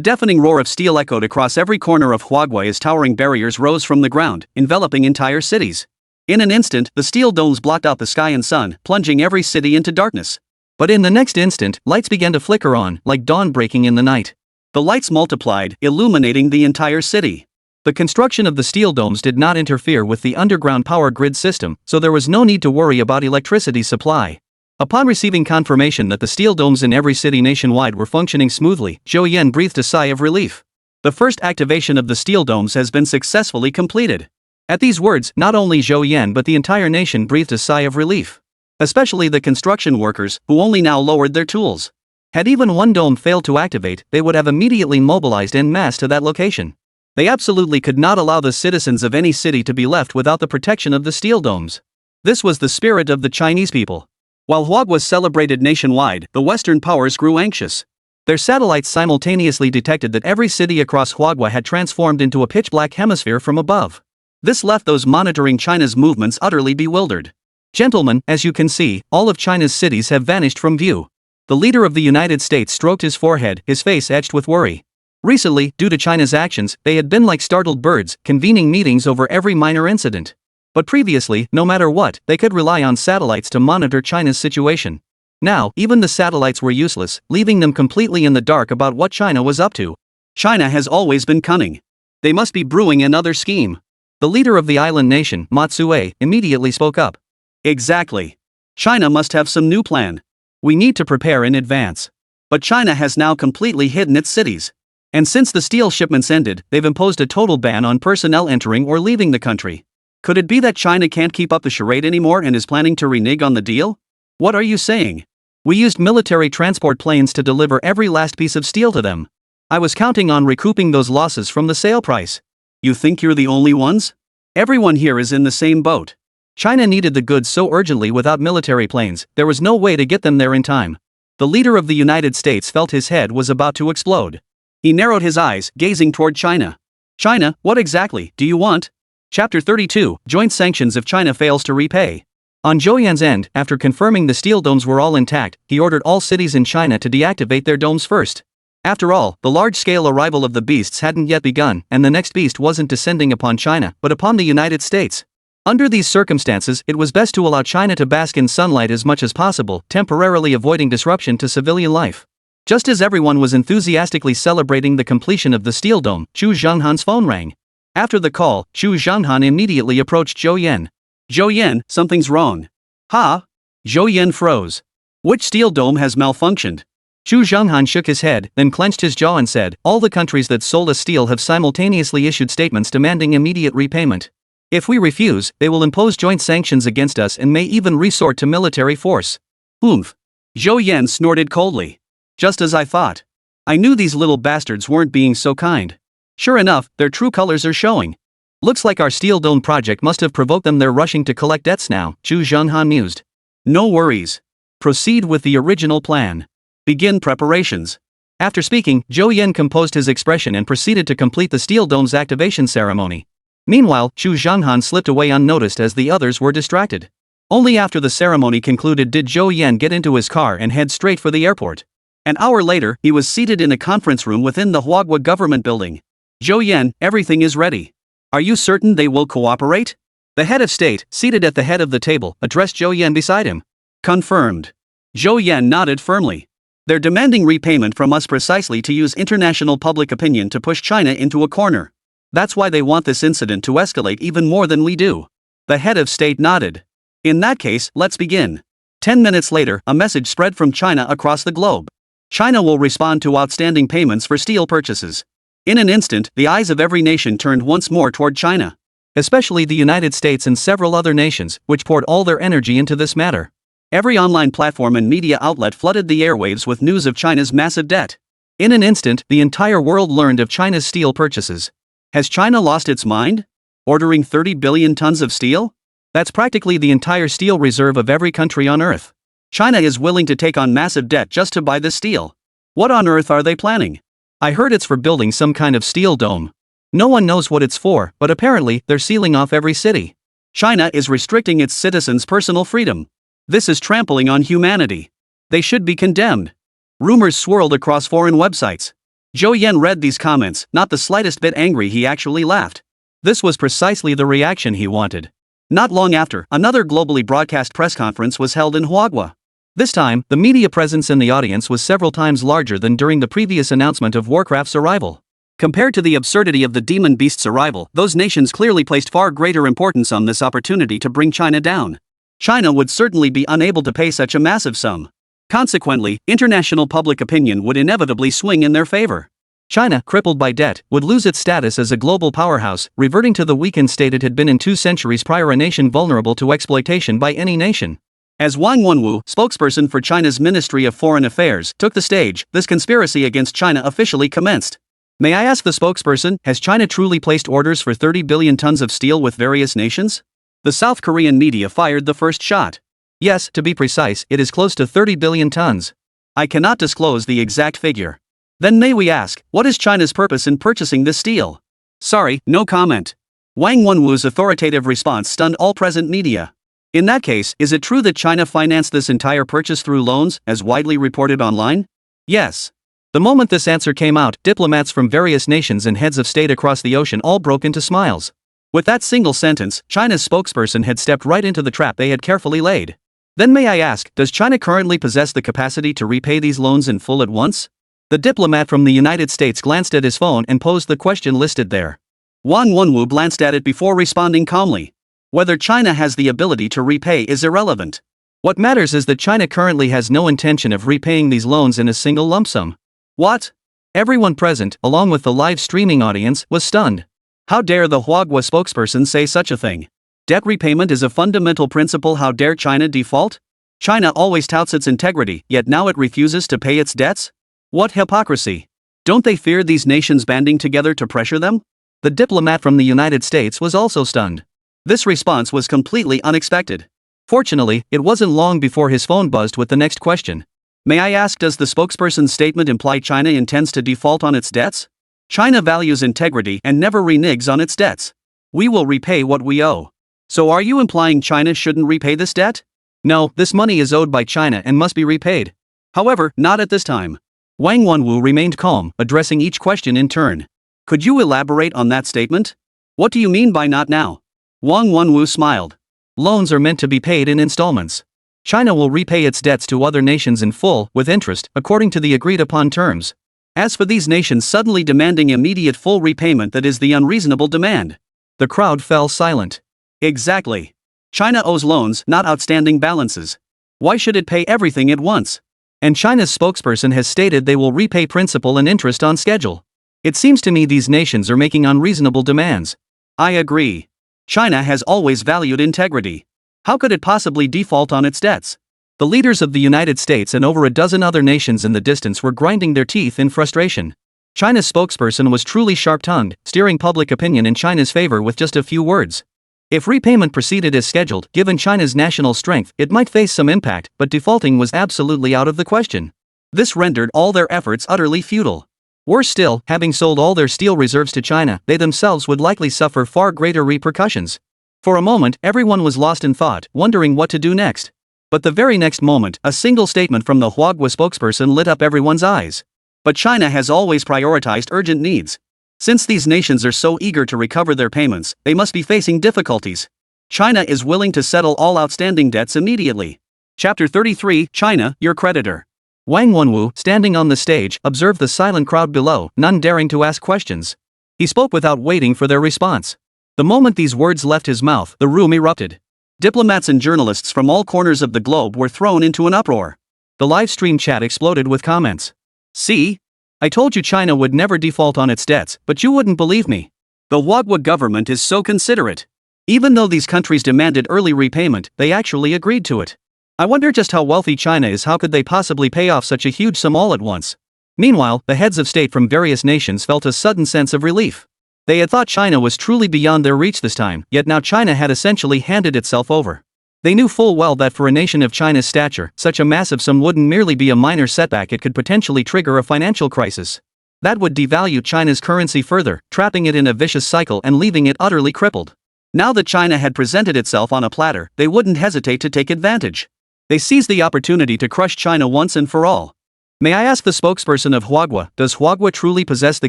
deafening roar of steel echoed across every corner of Huagua as towering barriers rose from the ground, enveloping entire cities. In an instant, the steel domes blocked out the sky and sun, plunging every city into darkness. But in the next instant, lights began to flicker on, like dawn breaking in the night. The lights multiplied, illuminating the entire city. The construction of the steel domes did not interfere with the underground power grid system, so there was no need to worry about electricity supply. Upon receiving confirmation that the steel domes in every city nationwide were functioning smoothly, Zhou Yan breathed a sigh of relief. The first activation of the steel domes has been successfully completed. At these words, not only Zhou Yan but the entire nation breathed a sigh of relief. Especially the construction workers, who only now lowered their tools. Had even one dome failed to activate, they would have immediately mobilized en masse to that location. They absolutely could not allow the citizens of any city to be left without the protection of the steel domes. This was the spirit of the Chinese people. While Huagua was celebrated nationwide, the Western powers grew anxious. Their satellites simultaneously detected that every city across Huagua had transformed into a pitch-black hemisphere from above. This left those monitoring China's movements utterly bewildered. Gentlemen, as you can see, all of China's cities have vanished from view. The leader of the United States stroked his forehead, his face etched with worry. Recently, due to China's actions, they had been like startled birds, convening meetings over every minor incident. But previously, no matter what, they could rely on satellites to monitor China's situation. Now, even the satellites were useless, leaving them completely in the dark about what China was up to. China has always been cunning. They must be brewing another scheme. The leader of the island nation, Matsue, immediately spoke up. Exactly. China must have some new plan. We need to prepare in advance. But China has now completely hidden its cities. And since the steel shipments ended, they've imposed a total ban on personnel entering or leaving the country. Could it be that China can't keep up the charade anymore and is planning to renege on the deal? What are you saying? We used military transport planes to deliver every last piece of steel to them. I was counting on recouping those losses from the sale price. You think you're the only ones? Everyone here is in the same boat. China needed the goods so urgently without military planes, there was no way to get them there in time. The leader of the United States felt his head was about to explode. He narrowed his eyes, gazing toward China. China, what exactly do you want? Chapter 32, Joint Sanctions if China fails to repay. On Zhou Yan's end, after confirming the steel domes were all intact, he ordered all cities in China to deactivate their domes first. After all, the large-scale arrival of the beasts hadn't yet begun, and the next beast wasn't descending upon China, but upon the United States. Under these circumstances, it was best to allow China to bask in sunlight as much as possible, temporarily avoiding disruption to civilian life. Just as everyone was enthusiastically celebrating the completion of the steel dome, Zhu Zhanghan's phone rang. After the call, Zhu Zhanghan immediately approached Zhou Yan. Zhou Yan, something's wrong. Ha? Zhou Yan froze. Which steel dome has malfunctioned? Zhu Zhanghan shook his head, then clenched his jaw and said, all the countries that sold us steel have simultaneously issued statements demanding immediate repayment. If we refuse, they will impose joint sanctions against us and may even resort to military force. Oomph. Zhou Yan snorted coldly. Just as I thought. I knew these little bastards weren't being so kind. Sure enough, their true colors are showing. Looks like our steel dome project must have provoked them. They're rushing to collect debts now, Zhu Zhanghan mused. No worries. Proceed with the original plan. Begin preparations. After speaking, Zhou Yan composed his expression and proceeded to complete the steel dome's activation ceremony. Meanwhile, Zhu Zhanghan slipped away unnoticed as the others were distracted. Only after the ceremony concluded did Zhou Yan get into his car and head straight for the airport. An hour later, he was seated in a conference room within the Huagua government building. Zhou Yan, everything is ready. Are you certain they will cooperate? The head of state, seated at the head of the table, addressed Zhou Yan beside him. Confirmed. Zhou Yan nodded firmly. They're demanding repayment from us precisely to use international public opinion to push China into a corner. That's why they want this incident to escalate even more than we do. The head of state nodded. In that case, let's begin. 10 minutes later, a message spread from China across the globe. China will respond to outstanding payments for steel purchases. In an instant, the eyes of every nation turned once more toward China. Especially the United States and several other nations, which poured all their energy into this matter. Every online platform and media outlet flooded the airwaves with news of China's massive debt. In an instant, the entire world learned of China's steel purchases. Has China lost its mind? Ordering 30 billion tons of steel? That's practically the entire steel reserve of every country on Earth. China is willing to take on massive debt just to buy this steel. What on earth are they planning? I heard it's for building some kind of steel dome. No one knows what it's for, but apparently, they're sealing off every city. China is restricting its citizens' personal freedom. This is trampling on humanity. They should be condemned. Rumors swirled across foreign websites. Zhou Yan read these comments, not the slightest bit angry. He actually laughed. This was precisely the reaction he wanted. Not long after, another globally broadcast press conference was held in Huagua. This time, the media presence in the audience was several times larger than during the previous announcement of Warcraft's arrival. Compared to the absurdity of the demon beast's arrival, those nations clearly placed far greater importance on this opportunity to bring China down. China would certainly be unable to pay such a massive sum. Consequently, international public opinion would inevitably swing in their favor. China, crippled by debt, would lose its status as a global powerhouse, reverting to the weakened state it had been in 2 centuries prior, a nation vulnerable to exploitation by any nation. As Wang Wenwu, spokesperson for China's Ministry of Foreign Affairs, took the stage, this conspiracy against China officially commenced. May I ask the spokesperson, has China truly placed orders for 30 billion tons of steel with various nations? The South Korean media fired the first shot. Yes, to be precise, it is close to 30 billion tons. I cannot disclose the exact figure. Then may we ask, what is China's purpose in purchasing this steel? Sorry, no comment. Wang Wenwu's authoritative response stunned all present media. In that case, is it true that China financed this entire purchase through loans, as widely reported online? Yes. The moment this answer came out, diplomats from various nations and heads of state across the ocean all broke into smiles. With that single sentence, China's spokesperson had stepped right into the trap they had carefully laid. Then may I ask, does China currently possess the capacity to repay these loans in full at once? The diplomat from the United States glanced at his phone and posed the question listed there. Wang Wenwu glanced at it before responding calmly. Whether China has the ability to repay is irrelevant. What matters is that China currently has no intention of repaying these loans in a single lump sum. What? Everyone present, along with the live streaming audience, was stunned. How dare the Huagua spokesperson say such a thing? Debt repayment is a fundamental principle. How dare China default? China always touts its integrity, yet now it refuses to pay its debts? What hypocrisy! Don't they fear these nations banding together to pressure them? The diplomat from the United States was also stunned. This response was completely unexpected. Fortunately, it wasn't long before his phone buzzed with the next question. May I ask, does the spokesperson's statement imply China intends to default on its debts? China values integrity and never reneges on its debts. We will repay what we owe. So are you implying China shouldn't repay this debt? No, this money is owed by China and must be repaid. However, not at this time. Wang Wenwu remained calm, addressing each question in turn. Could you elaborate on that statement? What do you mean by not now? Wang Wenwu smiled. Loans are meant to be paid in installments. China will repay its debts to other nations in full, with interest, according to the agreed-upon terms. As for these nations suddenly demanding immediate full repayment, that is the unreasonable demand. The crowd fell silent. Exactly. China owes loans, not outstanding balances. Why should it pay everything at once? And China's spokesperson has stated they will repay principal and interest on schedule. It seems to me these nations are making unreasonable demands. I agree. China has always valued integrity. How could it possibly default on its debts? The leaders of the United States and over a dozen other nations in the distance were grinding their teeth in frustration. China's spokesperson was truly sharp-tongued, steering public opinion in China's favor with just a few words. If repayment proceeded as scheduled, given China's national strength, it might face some impact, but defaulting was absolutely out of the question. This rendered all their efforts utterly futile. Worse still, having sold all their steel reserves to China, they themselves would likely suffer far greater repercussions. For a moment, everyone was lost in thought, wondering what to do next. But the very next moment, a single statement from the Huagua spokesperson lit up everyone's eyes. But China has always prioritized urgent needs. Since these nations are so eager to recover their payments, they must be facing difficulties. China is willing to settle all outstanding debts immediately. Chapter 33, China, your creditor. Wang Wenwu, standing on the stage, observed the silent crowd below, none daring to ask questions. He spoke without waiting for their response. The moment these words left his mouth, the room erupted. Diplomats and journalists from all corners of the globe were thrown into an uproar. The live stream chat exploded with comments. See? I told you China would never default on its debts, but you wouldn't believe me. The Huagua government is so considerate. Even though these countries demanded early repayment, they actually agreed to it. I wonder just how wealthy China is. How could they possibly pay off such a huge sum all at once? Meanwhile, the heads of state from various nations felt a sudden sense of relief. They had thought China was truly beyond their reach this time, yet now China had essentially handed itself over. They knew full well that for a nation of China's stature, such a massive sum wouldn't merely be a minor setback, it could potentially trigger a financial crisis. That would devalue China's currency further, trapping it in a vicious cycle and leaving it utterly crippled. Now that China had presented itself on a platter, they wouldn't hesitate to take advantage. They seized the opportunity to crush China once and for all. May I ask the spokesperson of Huagua, does Huagua truly possess the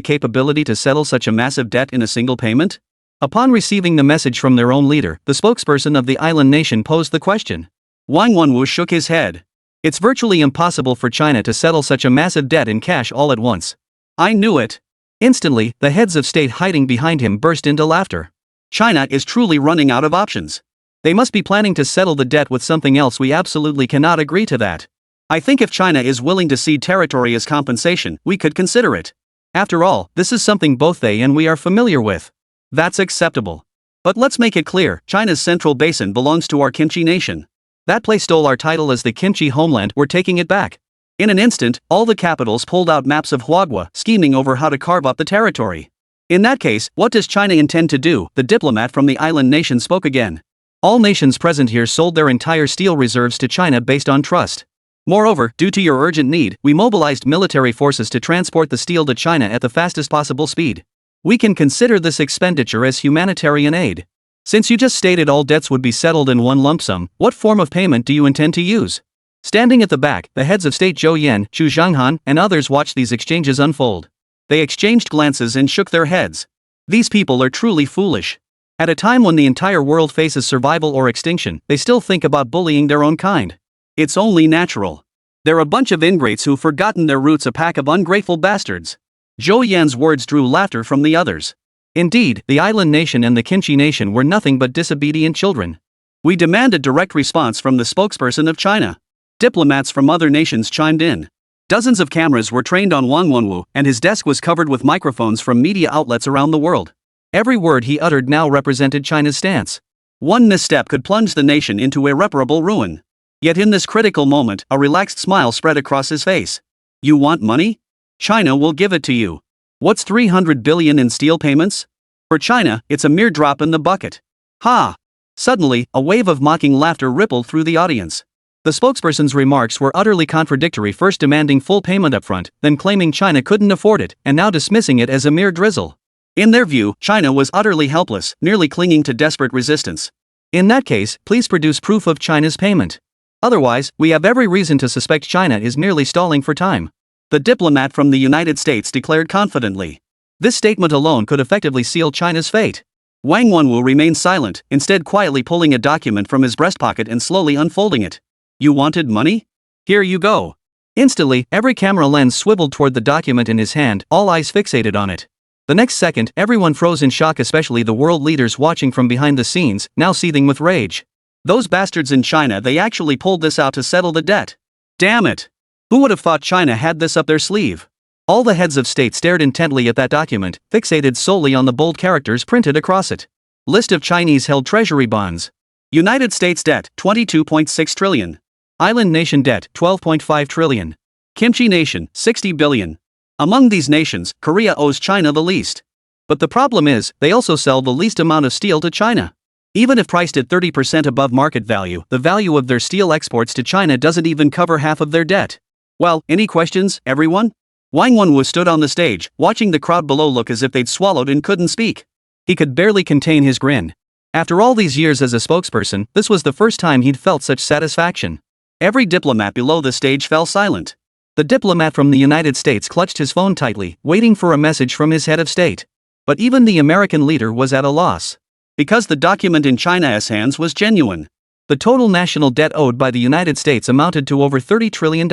capability to settle such a massive debt in a single payment? Upon receiving the message from their own leader, the spokesperson of the island nation posed the question. Wang Wenwu shook his head. It's virtually impossible for China to settle such a massive debt in cash all at once. I knew it. Instantly, the heads of state hiding behind him burst into laughter. China is truly running out of options. They must be planning to settle the debt with something else. We absolutely cannot agree to that. I think if China is willing to cede territory as compensation, we could consider it. After all, this is something both they and we are familiar with. That's acceptable. But let's make it clear, China's central basin belongs to our kimchi nation. That place stole our title as the kimchi homeland. We're taking it back. In an instant, all the capitals pulled out maps of Huagua, scheming over how to carve up the territory. In that case, what does China intend to do? The diplomat from the island nation spoke again. All nations present here sold their entire steel reserves to China based on trust. Moreover, due to your urgent need, we mobilized military forces to transport the steel to China at the fastest possible speed. We can consider this expenditure as humanitarian aid. Since you just stated all debts would be settled in one lump sum, what form of payment do you intend to use? Standing at the back, the heads of state Zhou Yan, Chu Zhanghan, and others watched these exchanges unfold. They exchanged glances and shook their heads. These people are truly foolish. At a time when the entire world faces survival or extinction, they still think about bullying their own kind. It's only natural. They're a bunch of ingrates who've forgotten their roots, a pack of ungrateful bastards. Zhou Yan's words drew laughter from the others. Indeed, the island nation and the Kimchi nation were nothing but disobedient children. We demand a direct response from the spokesperson of China. Diplomats from other nations chimed in. Dozens of cameras were trained on Wang Wenwu, and his desk was covered with microphones from media outlets around the world. Every word he uttered now represented China's stance. One misstep could plunge the nation into irreparable ruin. Yet in this critical moment, a relaxed smile spread across his face. You want money? China will give it to you. What's 300 billion in steel payments? For China, it's a mere drop in the bucket. Ha! Suddenly, a wave of mocking laughter rippled through the audience. The spokesperson's remarks were utterly contradictory, first demanding full payment upfront, then claiming China couldn't afford it, and now dismissing it as a mere drizzle. In their view, China was utterly helpless, merely clinging to desperate resistance. In that case, please produce proof of China's payment. Otherwise, we have every reason to suspect China is merely stalling for time. The diplomat from the United States declared confidently. This statement alone could effectively seal China's fate. Wang Wenwu remained silent, instead quietly pulling a document from his breast pocket and slowly unfolding it. You wanted money? Here you go. Instantly, every camera lens swiveled toward the document in his hand, all eyes fixated on it. The next second, everyone froze in shock, especially the world leaders watching from behind the scenes, now seething with rage. Those bastards in China, they actually pulled this out to settle the debt. Damn it! Who would have thought China had this up their sleeve? All the heads of state stared intently at that document, fixated solely on the bold characters printed across it. List of Chinese-held treasury bonds. United States debt, 22.6 trillion. Island nation debt, 12.5 trillion. Kimchi nation, 60 billion. Among these nations, Korea owes China the least. But the problem is, they also sell the least amount of steel to China. Even if priced at 30% above market value, the value of their steel exports to China doesn't even cover half of their debt. Well, any questions, everyone? Wang Wenwu stood on the stage, watching the crowd below look as if they'd swallowed and couldn't speak. He could barely contain his grin. After all these years as a spokesperson, this was the first time he'd felt such satisfaction. Every diplomat below the stage fell silent. The diplomat from the United States clutched his phone tightly, waiting for a message from his head of state. But even the American leader was at a loss. Because the document in China's hands was genuine. The total national debt owed by the United States amounted to over $30 trillion.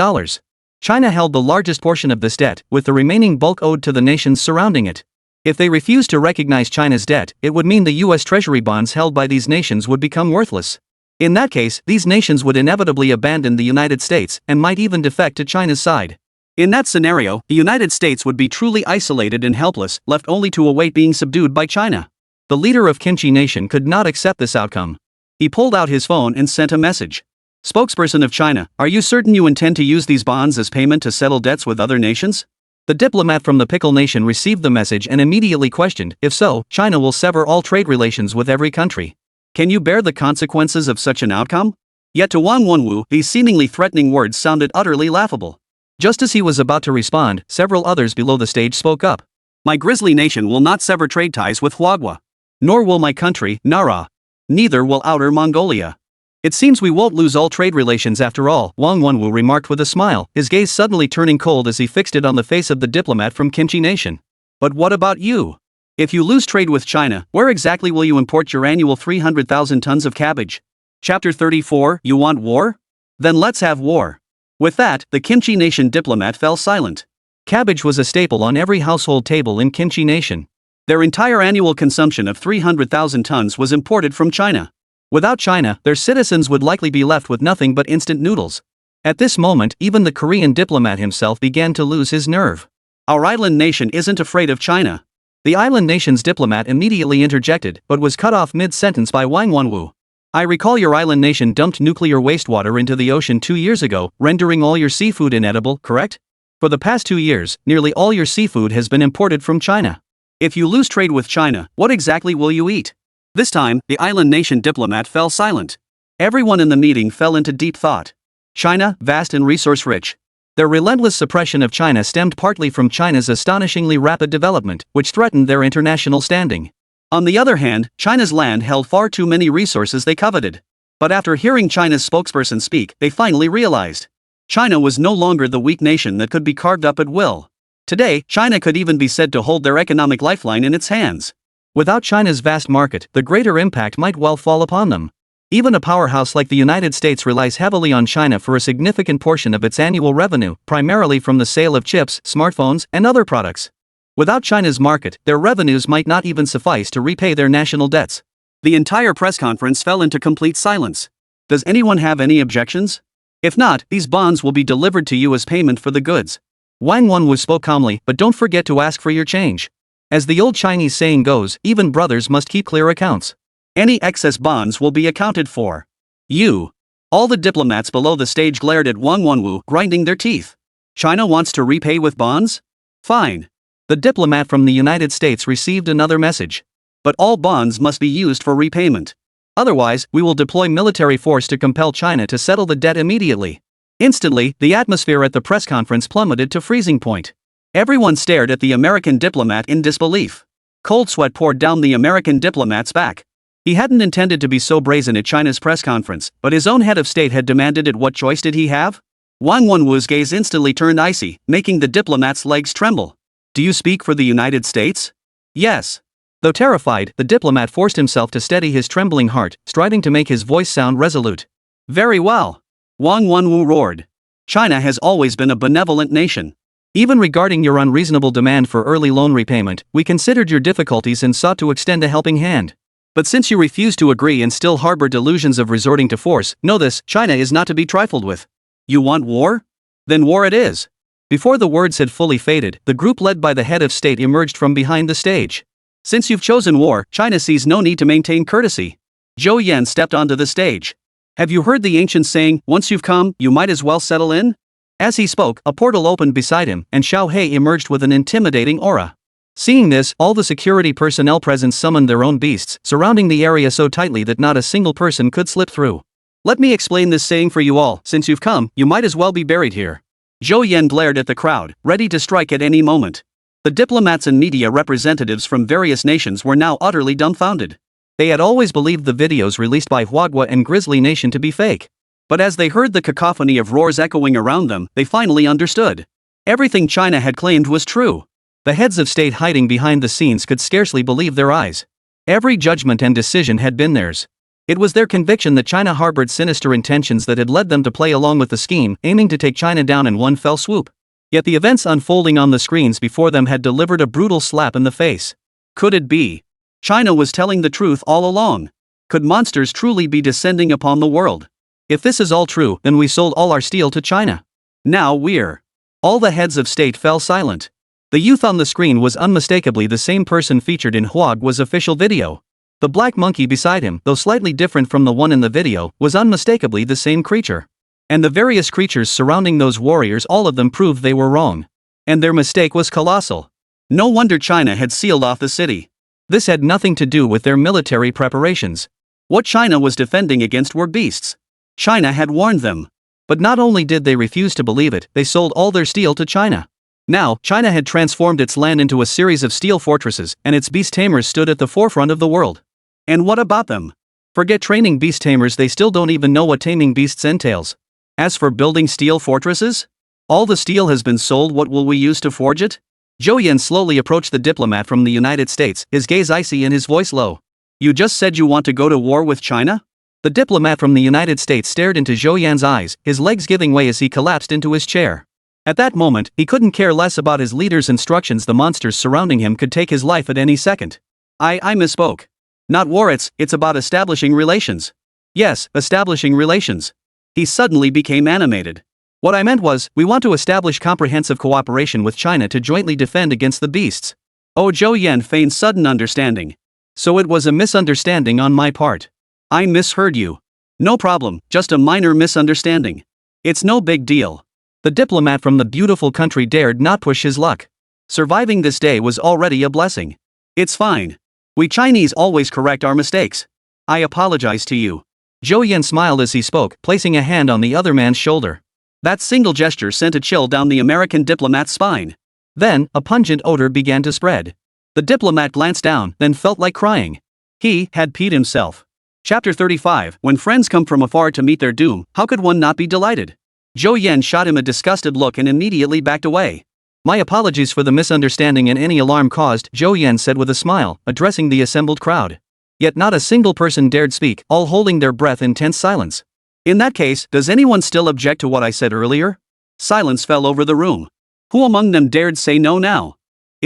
China held the largest portion of this debt, with the remaining bulk owed to the nations surrounding it. If they refused to recognize China's debt, it would mean the U.S. Treasury bonds held by these nations would become worthless. In that case, these nations would inevitably abandon the United States and might even defect to China's side. In that scenario, the United States would be truly isolated and helpless, left only to await being subdued by China. The leader of Kimchi Nation could not accept this outcome. He pulled out his phone and sent a message. Spokesperson of China, are you certain you intend to use these bonds as payment to settle debts with other nations? The diplomat from the Pickle Nation received the message and immediately questioned, if so, China will sever all trade relations with every country. Can you bear the consequences of such an outcome? Yet to Wang Wenwu, these seemingly threatening words sounded utterly laughable. Just as he was about to respond, several others below the stage spoke up. My grizzly nation will not sever trade ties with Huagua. Nor will my country, Nara. Neither will Outer Mongolia. It seems we won't lose all trade relations after all, Wang Wenwu remarked with a smile, his gaze suddenly turning cold as he fixed it on the face of the diplomat from Kimchi Nation. But what about you? If you lose trade with China, where exactly will you import your annual 300,000 tons of cabbage? Chapter 34, You want war? Then let's have war. With that, the Kimchi Nation diplomat fell silent. Cabbage was a staple on every household table in Kimchi Nation. Their entire annual consumption of 300,000 tons was imported from China. Without China, their citizens would likely be left with nothing but instant noodles. At this moment, even the Korean diplomat himself began to lose his nerve. Our island nation isn't afraid of China. The island nation's diplomat immediately interjected, but was cut off mid-sentence by Wang Wenwu. I recall your island nation dumped nuclear wastewater into the ocean 2 years ago, rendering all your seafood inedible, correct? For the past 2 years, nearly all your seafood has been imported from China. If you lose trade with China, what exactly will you eat? This time, the island nation diplomat fell silent. Everyone in the meeting fell into deep thought. China, vast and resource-rich. Their relentless suppression of China stemmed partly from China's astonishingly rapid development, which threatened their international standing. On the other hand, China's land held far too many resources they coveted. But after hearing China's spokesperson speak, they finally realized. China was no longer the weak nation that could be carved up at will. Today, China could even be said to hold their economic lifeline in its hands. Without China's vast market, the greater impact might well fall upon them. Even a powerhouse like the United States relies heavily on China for a significant portion of its annual revenue, primarily from the sale of chips, smartphones, and other products. Without China's market, their revenues might not even suffice to repay their national debts. The entire press conference fell into complete silence. Does anyone have any objections? If not, these bonds will be delivered to you as payment for the goods. Wang Wenwu spoke calmly, but don't forget to ask for your change. As the old Chinese saying goes, even brothers must keep clear accounts. Any excess bonds will be accounted for. You. All the diplomats below the stage glared at Wang Wenwu, grinding their teeth. China wants to repay with bonds? Fine. The diplomat from the United States received another message. But all bonds must be used for repayment. Otherwise, we will deploy military force to compel China to settle the debt immediately. Instantly, the atmosphere at the press conference plummeted to freezing point. Everyone stared at the American diplomat in disbelief. Cold sweat poured down the American diplomat's back. He hadn't intended to be so brazen at China's press conference, but his own head of state had demanded it. What choice did he have? Wang Wenwu's gaze instantly turned icy, making the diplomat's legs tremble. Do you speak for the United States? Yes. Though terrified, the diplomat forced himself to steady his trembling heart, striving to make his voice sound resolute. Very well. Wang Wenwu roared. China has always been a benevolent nation. Even regarding your unreasonable demand for early loan repayment, we considered your difficulties and sought to extend a helping hand. But since you refuse to agree and still harbor delusions of resorting to force, know this, China is not to be trifled with. You want war? Then war it is. Before the words had fully faded, the group led by the head of state emerged from behind the stage. Since you've chosen war, China sees no need to maintain courtesy. Zhou Yan stepped onto the stage. Have you heard the ancient saying, once you've come, you might as well settle in? As he spoke, a portal opened beside him, and Xiao He emerged with an intimidating aura. Seeing this, all the security personnel present summoned their own beasts, surrounding the area so tightly that not a single person could slip through. Let me explain this saying for you all, since you've come, you might as well be buried here. Zhou Yan glared at the crowd, ready to strike at any moment. The diplomats and media representatives from various nations were now utterly dumbfounded. They had always believed the videos released by Huagua and Grizzly Nation to be fake. But as they heard the cacophony of roars echoing around them, they finally understood. Everything China had claimed was true. The heads of state hiding behind the scenes could scarcely believe their eyes. Every judgment and decision had been theirs. It was their conviction that China harbored sinister intentions that had led them to play along with the scheme, aiming to take China down in one fell swoop. Yet the events unfolding on the screens before them had delivered a brutal slap in the face. Could it be? China was telling the truth all along. Could monsters truly be descending upon the world? If this is all true, then we sold all our steel to China. Now we're. All the heads of state fell silent. The youth on the screen was unmistakably the same person featured in Huagwa's official video. The black monkey beside him, though slightly different from the one in the video, was unmistakably the same creature. And the various creatures surrounding those warriors, all of them proved they were wrong. And their mistake was colossal. No wonder China had sealed off the city. This had nothing to do with their military preparations. What China was defending against were beasts. China had warned them. But not only did they refuse to believe it, they sold all their steel to China. Now, China had transformed its land into a series of steel fortresses, and its beast tamers stood at the forefront of the world. And what about them? Forget training beast tamers, they still don't even know what taming beasts entails. As for building steel fortresses? All the steel has been sold, what will we use to forge it? Zhou Yan slowly approached the diplomat from the United States, his gaze icy and his voice low. You just said you want to go to war with China? The diplomat from the United States stared into Zhou Yan's eyes, his legs giving way as he collapsed into his chair. At that moment, he couldn't care less about his leader's instructions. The monsters surrounding him could take his life at any second. I misspoke. Not war, it's about establishing relations. Yes, establishing relations. He suddenly became animated. What I meant was, we want to establish comprehensive cooperation with China to jointly defend against the beasts. Oh, Zhou Yan feigned sudden understanding. So it was a misunderstanding on my part. I misheard you. No problem, just a minor misunderstanding. It's no big deal. The diplomat from the beautiful country dared not push his luck. Surviving this day was already a blessing. It's fine. We Chinese always correct our mistakes. I apologize to you. Zhou Yan smiled as he spoke, placing a hand on the other man's shoulder. That single gesture sent a chill down the American diplomat's spine. Then, a pungent odor began to spread. The diplomat glanced down, then felt like crying. He had peed himself. Chapter 35, When friends come from afar to meet their doom, how could one not be delighted? Zhou Yan shot him a disgusted look and immediately backed away. My apologies for the misunderstanding and any alarm caused, Zhou Yan said with a smile, addressing the assembled crowd. Yet not a single person dared speak, all holding their breath in tense silence. In that case, does anyone still object to what I said earlier? Silence fell over the room. Who among them dared say no now?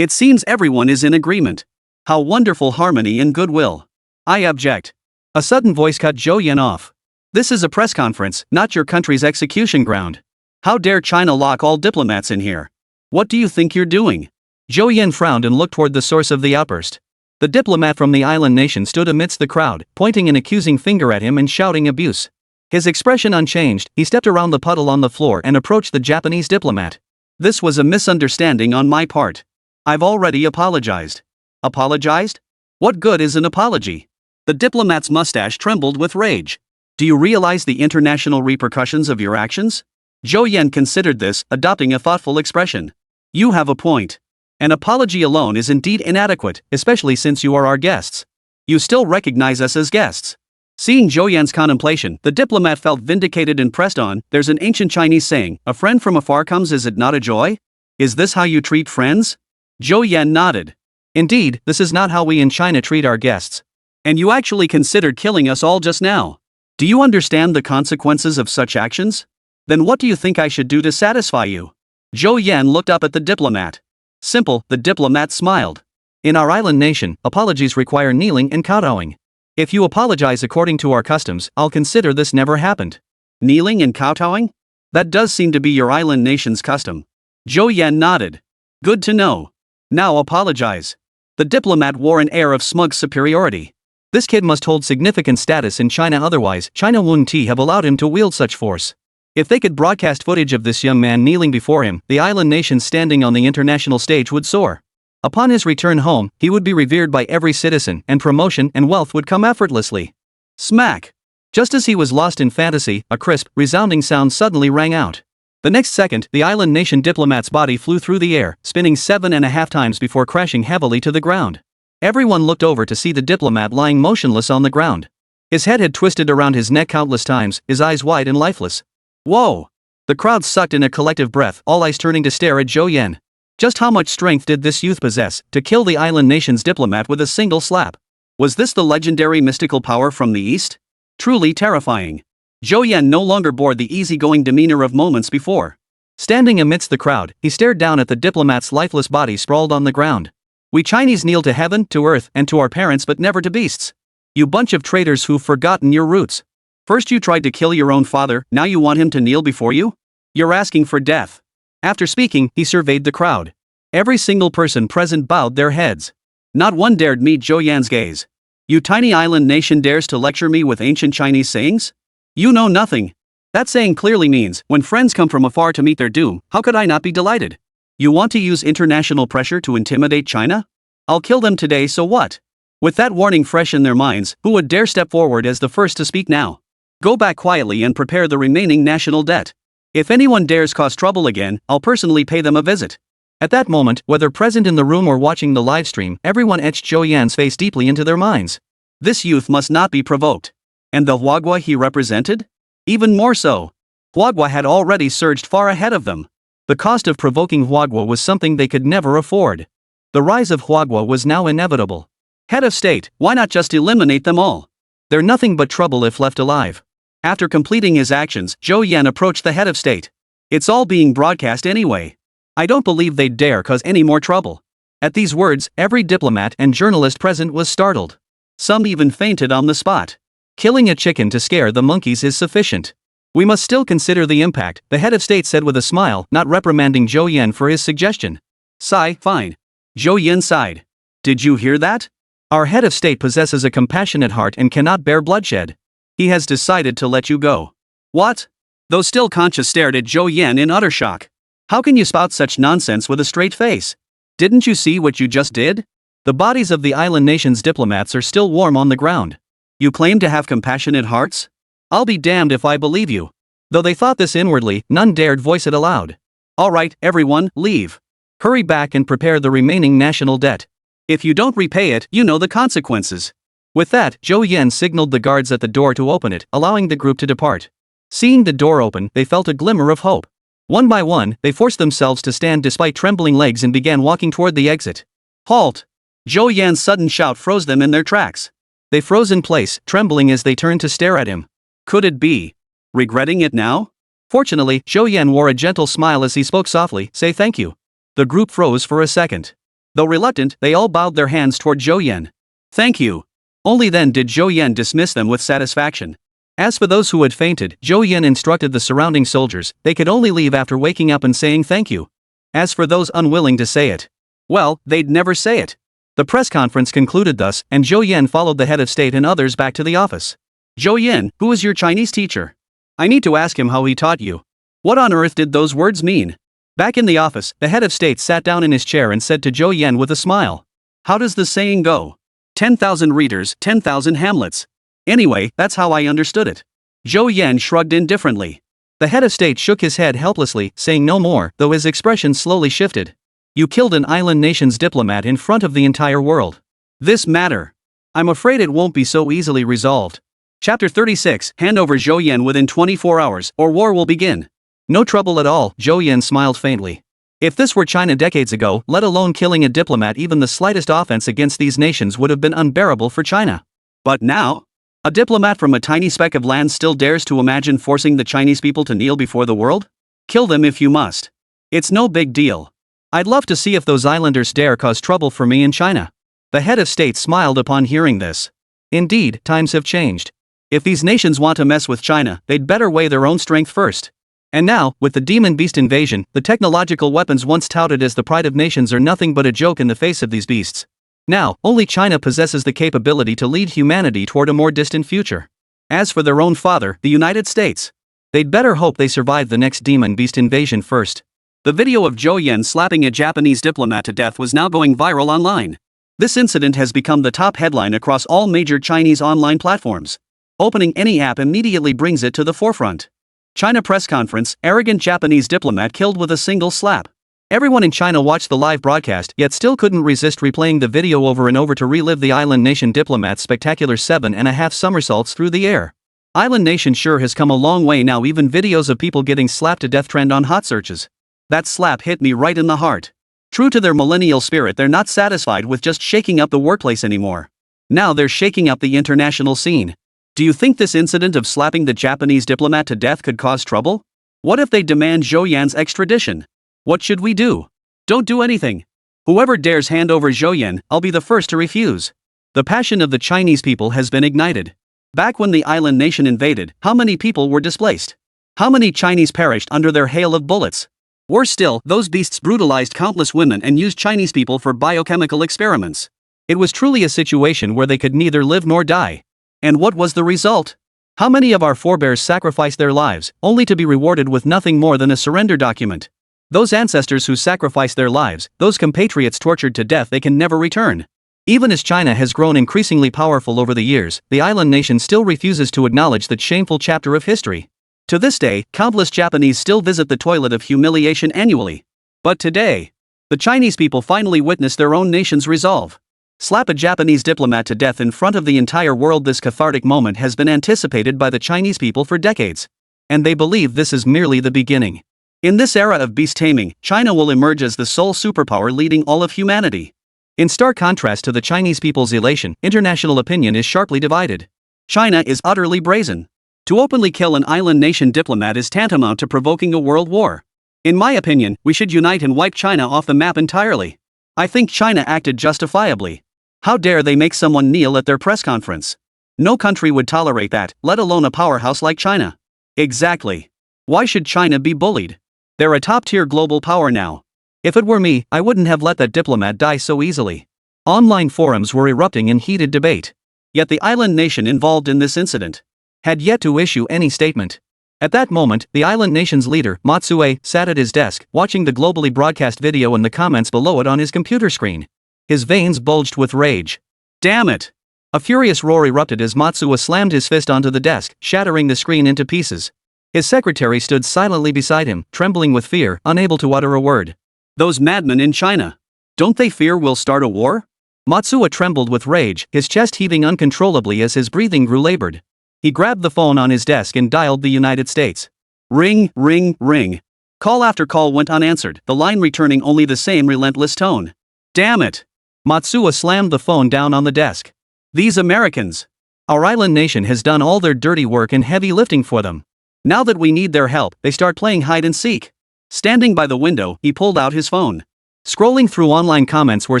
It seems everyone is in agreement. How wonderful harmony and goodwill. I object. A sudden voice cut Zhou Yan off. This is a press conference, not your country's execution ground. How dare China lock all diplomats in here? What do you think you're doing? Zhou Yan frowned and looked toward the source of the outburst. The diplomat from the island nation stood amidst the crowd, pointing an accusing finger at him and shouting abuse. His expression unchanged, he stepped around the puddle on the floor and approached the Japanese diplomat. This was a misunderstanding on my part. I've already apologized. Apologized? What good is an apology? The diplomat's mustache trembled with rage. Do you realize the international repercussions of your actions? Zhou Yan considered this, adopting a thoughtful expression. You have a point. An apology alone is indeed inadequate, especially since you are our guests. You still recognize us as guests. Seeing Zhou Yan's contemplation, the diplomat felt vindicated and pressed on. There's an ancient Chinese saying, a friend from afar comes, is it not a joy? Is this how you treat friends? Zhou Yan nodded. Indeed, this is not how we in China treat our guests. And you actually considered killing us all just now. Do you understand the consequences of such actions? Then what do you think I should do to satisfy you? Zhou Yan looked up at the diplomat. Simple, the diplomat smiled. In our island nation, apologies require kneeling and kowtowing. If you apologize according to our customs, I'll consider this never happened. Kneeling and kowtowing? That does seem to be your island nation's custom. Zhou Yan nodded. Good to know. Now apologize. The diplomat wore an air of smug superiority. This kid must hold significant status in China, otherwise China wouldn't have allowed him to wield such force. If they could broadcast footage of this young man kneeling before him, the island nation standing on the international stage would soar. Upon his return home, he would be revered by every citizen, and promotion and wealth would come effortlessly. Smack! Just as he was lost in fantasy, a crisp, resounding sound suddenly rang out. The next second, the island nation diplomat's body flew through the air, spinning 7.5 times before crashing heavily to the ground. Everyone looked over to see the diplomat lying motionless on the ground. His head had twisted around his neck countless times, his eyes wide and lifeless. Whoa! The crowd sucked in a collective breath, all eyes turning to stare at Zhou Yan. Just how much strength did this youth possess to kill the island nation's diplomat with a single slap? Was this the legendary mystical power from the East? Truly terrifying. Zhou Yan no longer bore the easygoing demeanor of moments before. Standing amidst the crowd, he stared down at the diplomat's lifeless body sprawled on the ground. We Chinese kneel to heaven, to earth, and to our parents, but never to beasts. You bunch of traitors who've forgotten your roots. First you tried to kill your own father, now you want him to kneel before you? You're asking for death. After speaking, he surveyed the crowd. Every single person present bowed their heads. Not one dared meet Zhou Yan's gaze. You tiny island nation dares to lecture me with ancient Chinese sayings? You know nothing. That saying clearly means, when friends come from afar to meet their doom, how could I not be delighted? You want to use international pressure to intimidate China? I'll kill them today, so what? With that warning fresh in their minds, who would dare step forward as the first to speak now? Go back quietly and prepare the remaining national debt. If anyone dares cause trouble again, I'll personally pay them a visit. At that moment, whether present in the room or watching the livestream, everyone etched Zhou Yan's face deeply into their minds. This youth must not be provoked. And the Huagua he represented? Even more so. Huagua had already surged far ahead of them. The cost of provoking Huagua was something they could never afford. The rise of Huagua was now inevitable. Head of state, why not just eliminate them all? They're nothing but trouble if left alive. After completing his actions, Zhou Yan approached the head of state. It's all being broadcast anyway. I don't believe they'd dare cause any more trouble. At these words, every diplomat and journalist present was startled. Some even fainted on the spot. Killing a chicken to scare the monkeys is sufficient. We must still consider the impact, the head of state said with a smile, not reprimanding Zhou Yan for his suggestion. Sigh, fine. Zhou Yan sighed. Did you hear that? Our head of state possesses a compassionate heart and cannot bear bloodshed. He has decided to let you go. What? Those still conscious stared at Zhou Yan in utter shock. How can you spout such nonsense with a straight face? Didn't you see what you just did? The bodies of the island nation's diplomats are still warm on the ground. You claim to have compassionate hearts? I'll be damned if I believe you. Though they thought this inwardly, none dared voice it aloud. All right, everyone, leave. Hurry back and prepare the remaining national debt. If you don't repay it, you know the consequences. With that, Zhou Yan signaled the guards at the door to open it, allowing the group to depart. Seeing the door open, they felt a glimmer of hope. One by one, they forced themselves to stand despite trembling legs and began walking toward the exit. Halt! Zhou Yan's sudden shout froze them in their tracks. They froze in place, trembling as they turned to stare at him. Could it be? Regretting it now? Fortunately, Zhou Yan wore a gentle smile as he spoke softly, say thank you. The group froze for a second. Though reluctant, they all bowed their hands toward Zhou Yan. Thank you. Only then did Zhou Yan dismiss them with satisfaction. As for those who had fainted, Zhou Yan instructed the surrounding soldiers they could only leave after waking up and saying thank you. As for those unwilling to say it, well, they'd never say it. The press conference concluded thus, and Zhou Yan followed the head of state and others back to the office. Zhou Yan, who is your Chinese teacher? I need to ask him how he taught you. What on earth did those words mean? Back in the office, the head of state sat down in his chair and said to Zhou Yan with a smile. How does the saying go? 10,000 readers, 10,000 Hamlets. Anyway, that's how I understood it. Zhou Yan shrugged indifferently. The head of state shook his head helplessly, saying no more, though his expression slowly shifted. You killed an island nation's diplomat in front of the entire world. This matter. I'm afraid it won't be so easily resolved. Chapter 36, hand over Zhou Yan within 24 hours, or war will begin. No trouble at all, Zhou Yan smiled faintly. If this were China decades ago, let alone killing a diplomat, even the slightest offense against these nations would have been unbearable for China. But now? A diplomat from a tiny speck of land still dares to imagine forcing the Chinese people to kneel before the world? Kill them if you must. It's no big deal. I'd love to see if those islanders dare cause trouble for me in China. The head of state smiled upon hearing this. Indeed, times have changed. If these nations want to mess with China, they'd better weigh their own strength first. And now, with the demon beast invasion, the technological weapons once touted as the pride of nations are nothing but a joke in the face of these beasts. Now, only China possesses the capability to lead humanity toward a more distant future. As for their own father, the United States, they'd better hope they survive the next demon beast invasion first. The video of Zhou Yan slapping a Japanese diplomat to death was now going viral online. This incident has become the top headline across all major Chinese online platforms. Opening any app immediately brings it to the forefront. China press conference, arrogant Japanese diplomat killed with a single slap. Everyone in China watched the live broadcast yet still couldn't resist replaying the video over and over to relive the island nation diplomat's spectacular 7.5 somersaults through the air. Island nation sure has come a long way now, even videos of people getting slapped to death trend on hot searches. That slap hit me right in the heart. True to their millennial spirit, they're not satisfied with just shaking up the workplace anymore. Now they're shaking up the international scene. Do you think this incident of slapping the Japanese diplomat to death could cause trouble? What if they demand Zhou Yan's extradition? What should we do? Don't do anything. Whoever dares hand over Zhou Yan, I'll be the first to refuse. The passion of the Chinese people has been ignited. Back when the island nation invaded, how many people were displaced? How many Chinese perished under their hail of bullets? Worse still, those beasts brutalized countless women and used Chinese people for biochemical experiments. It was truly a situation where they could neither live nor die. And what was the result? How many of our forebears sacrificed their lives, only to be rewarded with nothing more than a surrender document? Those ancestors who sacrificed their lives, those compatriots tortured to death they can never return. Even as China has grown increasingly powerful over the years, the island nation still refuses to acknowledge that shameful chapter of history. To this day, countless Japanese still visit the toilet of humiliation annually. But today, the Chinese people finally witness their own nation's resolve. Slap a Japanese diplomat to death in front of the entire world. This cathartic moment has been anticipated by the Chinese people for decades. And they believe this is merely the beginning. In this era of beast taming, China will emerge as the sole superpower leading all of humanity. In stark contrast to the Chinese people's elation, international opinion is sharply divided. China is utterly brazen. To openly kill an island nation diplomat is tantamount to provoking a world war. In my opinion, we should unite and wipe China off the map entirely. I think China acted justifiably. How dare they make someone kneel at their press conference? No country would tolerate that, let alone a powerhouse like China. Exactly. Why should China be bullied? They're a top-tier global power now. If it were me, I wouldn't have let that diplomat die so easily. Online forums were erupting in heated debate. Yet the island nation involved in this incident had yet to issue any statement. At that moment, the island nation's leader, Matsue, sat at his desk, watching the globally broadcast video and the comments below it on his computer screen. His veins bulged with rage. Damn it! A furious roar erupted as Matsue slammed his fist onto the desk, shattering the screen into pieces. His secretary stood silently beside him, trembling with fear, unable to utter a word. Those madmen in China. Don't they fear we'll start a war? Matsue trembled with rage, his chest heaving uncontrollably as his breathing grew labored. He grabbed the phone on his desk and dialed the United States. Ring, ring, ring. Call after call went unanswered, the line returning only the same relentless tone. Damn it! Matsue slammed the phone down on the desk. These Americans! Our island nation has done all their dirty work and heavy lifting for them. Now that we need their help, they start playing hide and seek. Standing by the window, he pulled out his phone. Scrolling through online comments where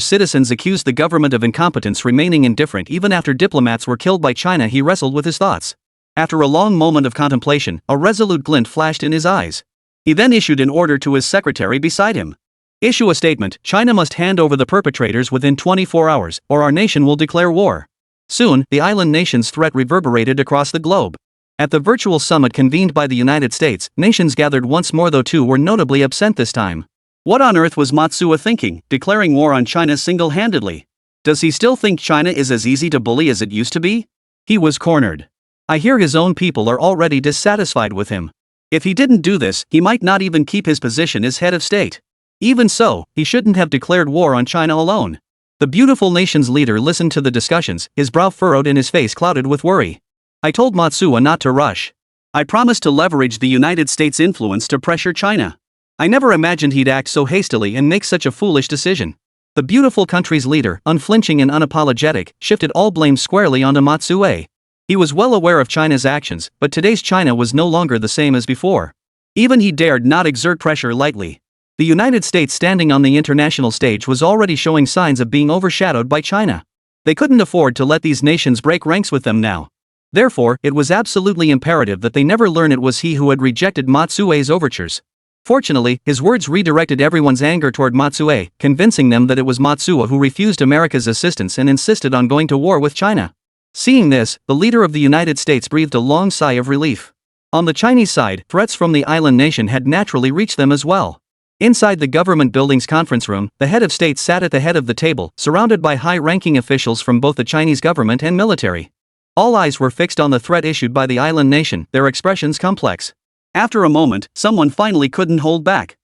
citizens accused the government of incompetence remaining indifferent even after diplomats were killed by China, he wrestled with his thoughts. After a long moment of contemplation, a resolute glint flashed in his eyes. He then issued an order to his secretary beside him. Issue a statement: China must hand over the perpetrators within 24 hours, or our nation will declare war. Soon, the island nation's threat reverberated across the globe. At the virtual summit convened by the United States, nations gathered once more, though two were notably absent this time. What on earth was Matsuo thinking, declaring war on China single-handedly? Does he still think China is as easy to bully as it used to be? He was cornered. I hear his own people are already dissatisfied with him. If he didn't do this, he might not even keep his position as head of state. Even so, he shouldn't have declared war on China alone. The beautiful nation's leader listened to the discussions, his brow furrowed and his face clouded with worry. I told Matsuo not to rush. I promised to leverage the United States' influence to pressure China. I never imagined he'd act so hastily and make such a foolish decision. The beautiful country's leader, unflinching and unapologetic, shifted all blame squarely onto Matsuo. He was well aware of China's actions, but today's China was no longer the same as before. Even he dared not exert pressure lightly. The United States standing on the international stage was already showing signs of being overshadowed by China. They couldn't afford to let these nations break ranks with them now. Therefore, it was absolutely imperative that they never learn it was he who had rejected Matsuo's overtures. Fortunately, his words redirected everyone's anger toward Matsuo, convincing them that it was Matsuo who refused America's assistance and insisted on going to war with China. Seeing this, the leader of the United States breathed a long sigh of relief. On the Chinese side, threats from the island nation had naturally reached them as well. Inside the government building's conference room, the head of state sat at the head of the table, surrounded by high-ranking officials from both the Chinese government and military. All eyes were fixed on the threat issued by the island nation, their expressions complex. After a moment, someone finally couldn't hold back.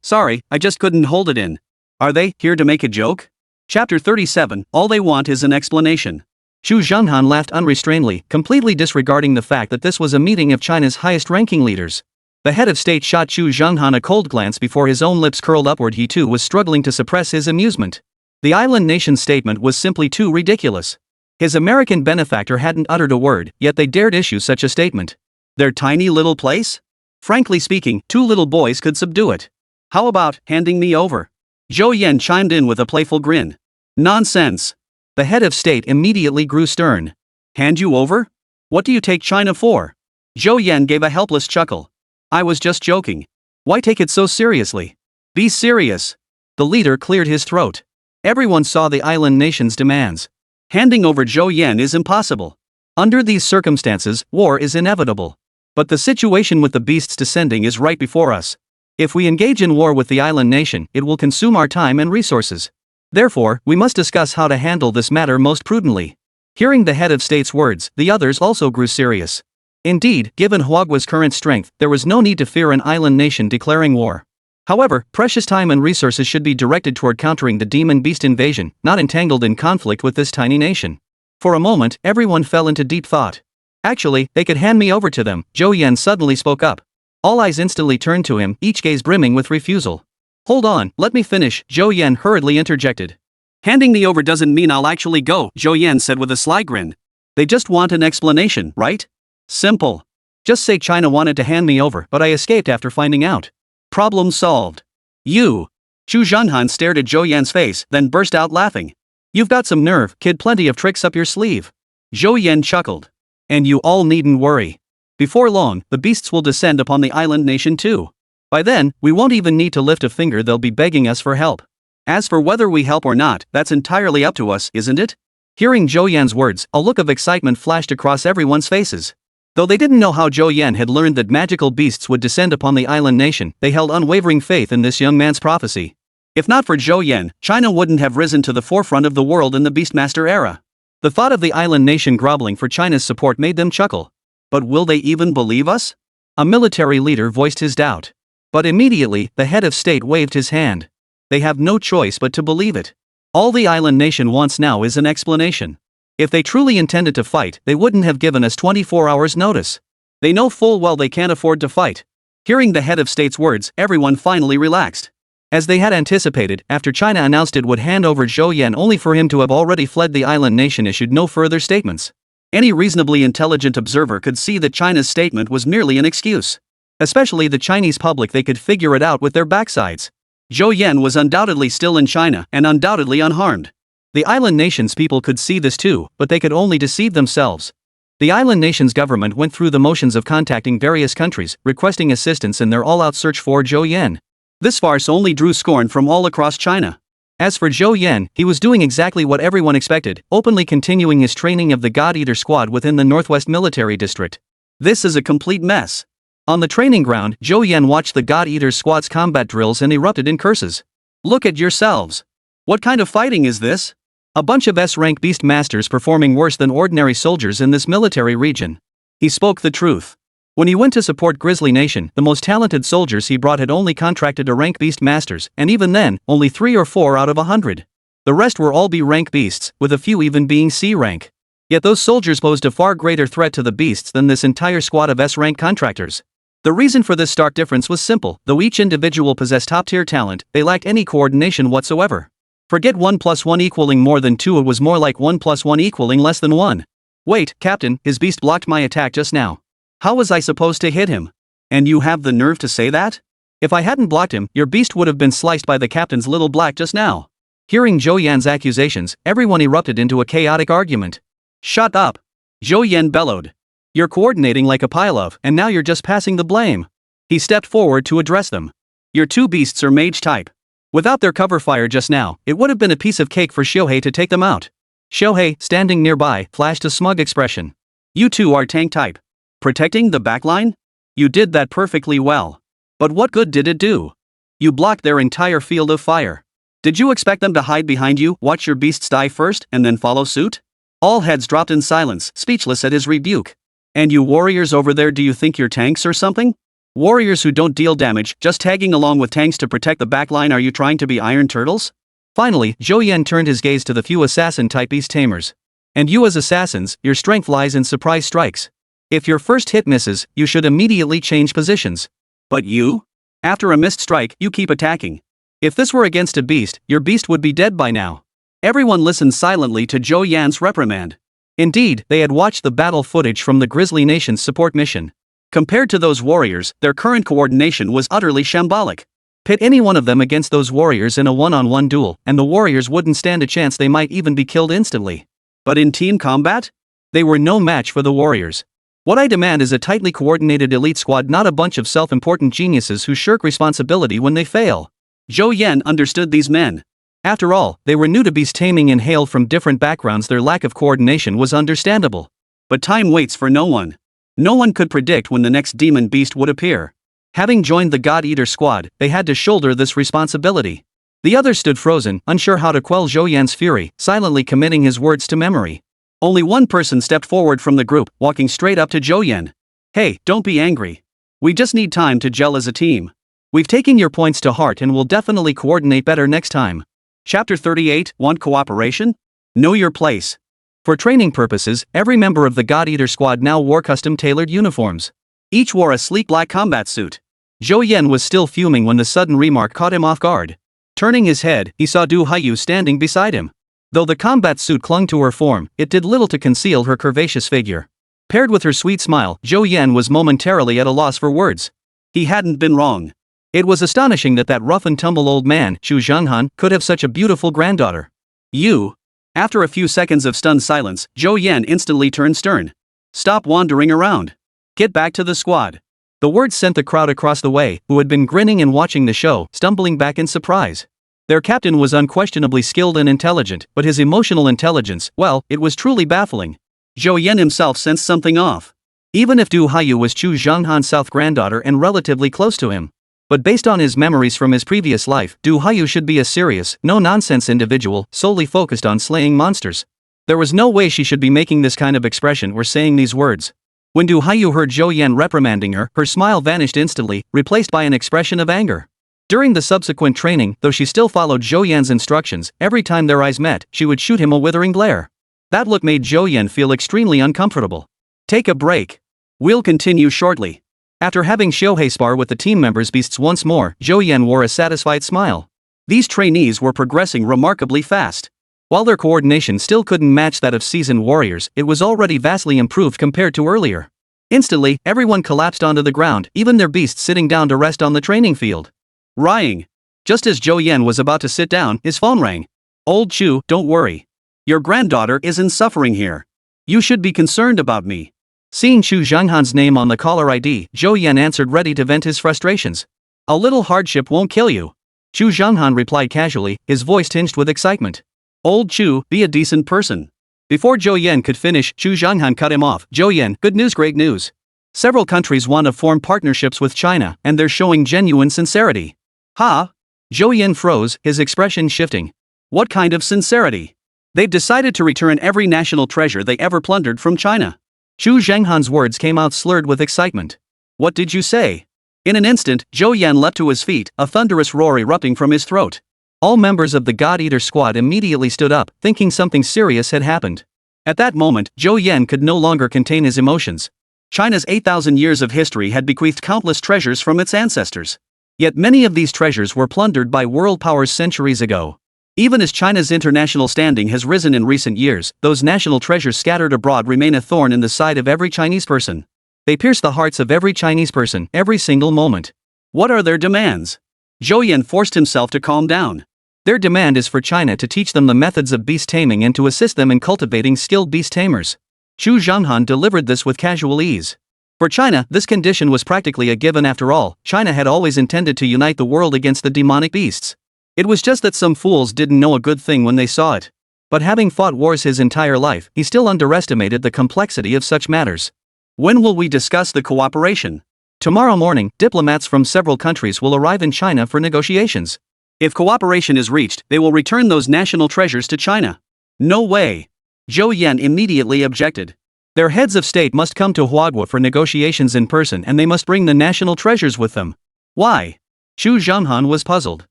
Sorry, I just couldn't hold it in. Are they here to make a joke? Chapter 37, all they want is an explanation. Xu Zhenghan laughed unrestrainedly, completely disregarding the fact that this was a meeting of China's highest-ranking leaders. The head of state shot Xu Zhenghan a cold glance before his own lips curled upward. He too was struggling to suppress his amusement. The island nation's statement was simply too ridiculous. His American benefactor hadn't uttered a word, yet they dared issue such a statement. Their tiny little place? Frankly speaking, two little boys could subdue it. How about handing me over? Zhou Yan chimed in with a playful grin. Nonsense. The head of state immediately grew stern. Hand you over? What do you take China for? Zhou Yan gave a helpless chuckle. I was just joking. Why take it so seriously? Be serious. The leader cleared his throat. Everyone saw the island nation's demands. Handing over Zhou Yan is impossible. Under these circumstances, war is inevitable. But the situation with the beasts descending is right before us. If we engage in war with the island nation, it will consume our time and resources. Therefore, we must discuss how to handle this matter most prudently. Hearing the head of state's words, the others also grew serious. Indeed, given Huagua's current strength, there was no need to fear an island nation declaring war. However, precious time and resources should be directed toward countering the demon beast invasion, not entangled in conflict with this tiny nation. For a moment, everyone fell into deep thought. Actually, they could hand me over to them, Zhou Yan suddenly spoke up. All eyes instantly turned to him, each gaze brimming with refusal. Hold on, let me finish, Zhou Yan hurriedly interjected. Handing me over doesn't mean I'll actually go, Zhou Yan said with a sly grin. They just want an explanation, right? Simple. Just say China wanted to hand me over, but I escaped after finding out. Problem solved. You. Xu Zhenghan stared at Zhou Yan's face, then burst out laughing. You've got some nerve, kid, plenty of tricks up your sleeve. Zhou Yan chuckled. And you all needn't worry. Before long, the beasts will descend upon the island nation too. By then, we won't even need to lift a finger, they'll be begging us for help. As for whether we help or not, that's entirely up to us, isn't it? Hearing Zhou Yan's words, a look of excitement flashed across everyone's faces. Though they didn't know how Zhou Yan had learned that magical beasts would descend upon the island nation, they held unwavering faith in this young man's prophecy. If not for Zhou Yan, China wouldn't have risen to the forefront of the world in the Beastmaster era. The thought of the island nation groveling for China's support made them chuckle. But will they even believe us? A military leader voiced his doubt. But immediately, the head of state waved his hand. They have no choice but to believe it. All the island nation wants now is an explanation. If they truly intended to fight, they wouldn't have given us 24 hours notice. They know full well they can't afford to fight. Hearing the head of state's words, everyone finally relaxed. As they had anticipated, after China announced it would hand over Zhou Yan only for him to have already fled, the island nation issued no further statements. Any reasonably intelligent observer could see that China's statement was merely an excuse. Especially the Chinese public, they could figure it out with their backsides. Zhou Yan was undoubtedly still in China and undoubtedly unharmed. The island nation's people could see this too, but they could only deceive themselves. The island nation's government went through the motions of contacting various countries, requesting assistance in their all-out search for Zhou Yan. This farce only drew scorn from all across China. As for Zhou Yan, he was doing exactly what everyone expected, openly continuing his training of the God Eater squad within the Northwest Military District. This is a complete mess. On the training ground, Zhou Yan watched the God Eater squad's combat drills and erupted in curses. Look at yourselves. What kind of fighting is this? A bunch of S-rank beast masters performing worse than ordinary soldiers in this military region. He spoke the truth. When he went to support Grizzly Nation, the most talented soldiers he brought had only contracted to rank beast masters, and even then, only 3 or 4 out of 100. The rest were all B-rank beasts, with a few even being C-rank. Yet those soldiers posed a far greater threat to the beasts than this entire squad of S-rank contractors. The reason for this stark difference was simple: though each individual possessed top-tier talent, they lacked any coordination whatsoever. Forget 1 + 1 equaling more than 2, it was more like 1 + 1 equaling less than 1. Wait, Captain, his beast blocked my attack just now. How was I supposed to hit him? And you have the nerve to say that? If I hadn't blocked him, your beast would have been sliced by the captain's little black just now. Hearing Zhou Yan's accusations, everyone erupted into a chaotic argument. Shut up! Zhou Yan bellowed. You're coordinating like a pile of, and now you're just passing the blame. He stepped forward to address them. Your two beasts are mage type. Without their cover fire just now, it would have been a piece of cake for Shohei to take them out. Shohei, standing nearby, flashed a smug expression. You two are tank type. Protecting the backline? You did that perfectly well. But what good did it do? You blocked their entire field of fire. Did you expect them to hide behind you, watch your beasts die first, and then follow suit? All heads dropped in silence, speechless at his rebuke. And you warriors over there, do you think you're tanks or something? Warriors who don't deal damage, just tagging along with tanks to protect the backline, are you trying to be Iron Turtles? Finally, Zhou Yan turned his gaze to the few assassin-type beast tamers. And you as assassins, your strength lies in surprise strikes. If your first hit misses, you should immediately change positions. But you? After a missed strike, you keep attacking. If this were against a beast, your beast would be dead by now. Everyone listened silently to Zhou Yan's reprimand. Indeed, they had watched the battle footage from the Grizzly Nation's support mission. Compared to those warriors, their current coordination was utterly shambolic. Pit any one of them against those warriors in a one-on-one duel, and the warriors wouldn't stand a chance, they might even be killed instantly. But in team combat? They were no match for the warriors. What I demand is a tightly coordinated elite squad, not a bunch of self-important geniuses who shirk responsibility when they fail. Zhou Yan understood these men. After all, they were new to beast taming and hailed from different backgrounds. Their lack of coordination was understandable. But time waits for no one. No one could predict when the next demon beast would appear. Having joined the God Eater squad, they had to shoulder this responsibility. The others stood frozen, unsure how to quell Zhou Yan's fury, silently committing his words to memory. Only one person stepped forward from the group, walking straight up to Zhou Yan. Hey, don't be angry. We just need time to gel as a team. We've taken your points to heart and will definitely coordinate better next time. Chapter 38, Want Cooperation? Know your place. For training purposes, every member of the God Eater squad now wore custom-tailored uniforms. Each wore a sleek black combat suit. Zhou Yan was still fuming when the sudden remark caught him off guard. Turning his head, he saw Du Haiyu standing beside him. Though the combat suit clung to her form, it did little to conceal her curvaceous figure. Paired with her sweet smile, Zhou Yan was momentarily at a loss for words. He hadn't been wrong. It was astonishing that rough-and-tumble old man, Xu Zhenghan, could have such a beautiful granddaughter. You? After a few seconds of stunned silence, Zhou Yan instantly turned stern. Stop wandering around. Get back to the squad. The words sent the crowd across the way, who had been grinning and watching the show, stumbling back in surprise. Their captain was unquestionably skilled and intelligent, but his emotional intelligence, well, it was truly baffling. Zhou Yan himself sensed something off. Even if Du Haiyu was Xu Zhenghan's south granddaughter and relatively close to him. But based on his memories from his previous life, Du Haiyu should be a serious, no-nonsense individual, solely focused on slaying monsters. There was no way she should be making this kind of expression or saying these words. When Du Haiyu heard Zhou Yan reprimanding her, her smile vanished instantly, replaced by an expression of anger. During the subsequent training, though she still followed Zhou Yan's instructions, every time their eyes met, she would shoot him a withering glare. That look made Zhou Yan feel extremely uncomfortable. Take a break. We'll continue shortly. After having Shohei spar with the team members' beasts once more, Zhou Yan wore a satisfied smile. These trainees were progressing remarkably fast. While their coordination still couldn't match that of seasoned warriors, it was already vastly improved compared to earlier. Instantly, everyone collapsed onto the ground, even their beasts sitting down to rest on the training field. Rying. Just as Zhou Yan was about to sit down, his phone rang. Old Chu, don't worry. Your granddaughter isn't suffering here. You should be concerned about me. Seeing Chu Zhanghan's name on the caller ID, Zhou Yan answered, ready to vent his frustrations. A little hardship won't kill you. Chu Zhanghan replied casually, his voice tinged with excitement. Old Chu, be a decent person. Before Zhou Yan could finish, Chu Zhanghan cut him off. Zhou Yan, good news, great news. Several countries want to form partnerships with China, and they're showing genuine sincerity. Ha? Zhou Yan froze, his expression shifting. What kind of sincerity? They've decided to return every national treasure they ever plundered from China. Chu Zhanghan's words came out slurred with excitement. What did you say? In an instant, Zhou Yan leapt to his feet, a thunderous roar erupting from his throat. All members of the God Eater squad immediately stood up, thinking something serious had happened. At that moment, Zhou Yan could no longer contain his emotions. China's 8,000 years of history had bequeathed countless treasures from its ancestors. Yet many of these treasures were plundered by world powers centuries ago. Even as China's international standing has risen in recent years, those national treasures scattered abroad remain a thorn in the side of every Chinese person. They pierce the hearts of every Chinese person, every single moment. What are their demands? Zhou Yan forced himself to calm down. Their demand is for China to teach them the methods of beast taming and to assist them in cultivating skilled beast tamers. Chu Zhanghan delivered this with casual ease. For China, this condition was practically a given. After all, China had always intended to unite the world against the demonic beasts. It was just that some fools didn't know a good thing when they saw it. But having fought wars his entire life, he still underestimated the complexity of such matters. When will we discuss the cooperation? Tomorrow morning, diplomats from several countries will arrive in China for negotiations. If cooperation is reached, they will return those national treasures to China. No way. Zhou Yan immediately objected. Their heads of state must come to Huagua for negotiations in person, and they must bring the national treasures with them. Why? Chu Zhanghan was puzzled.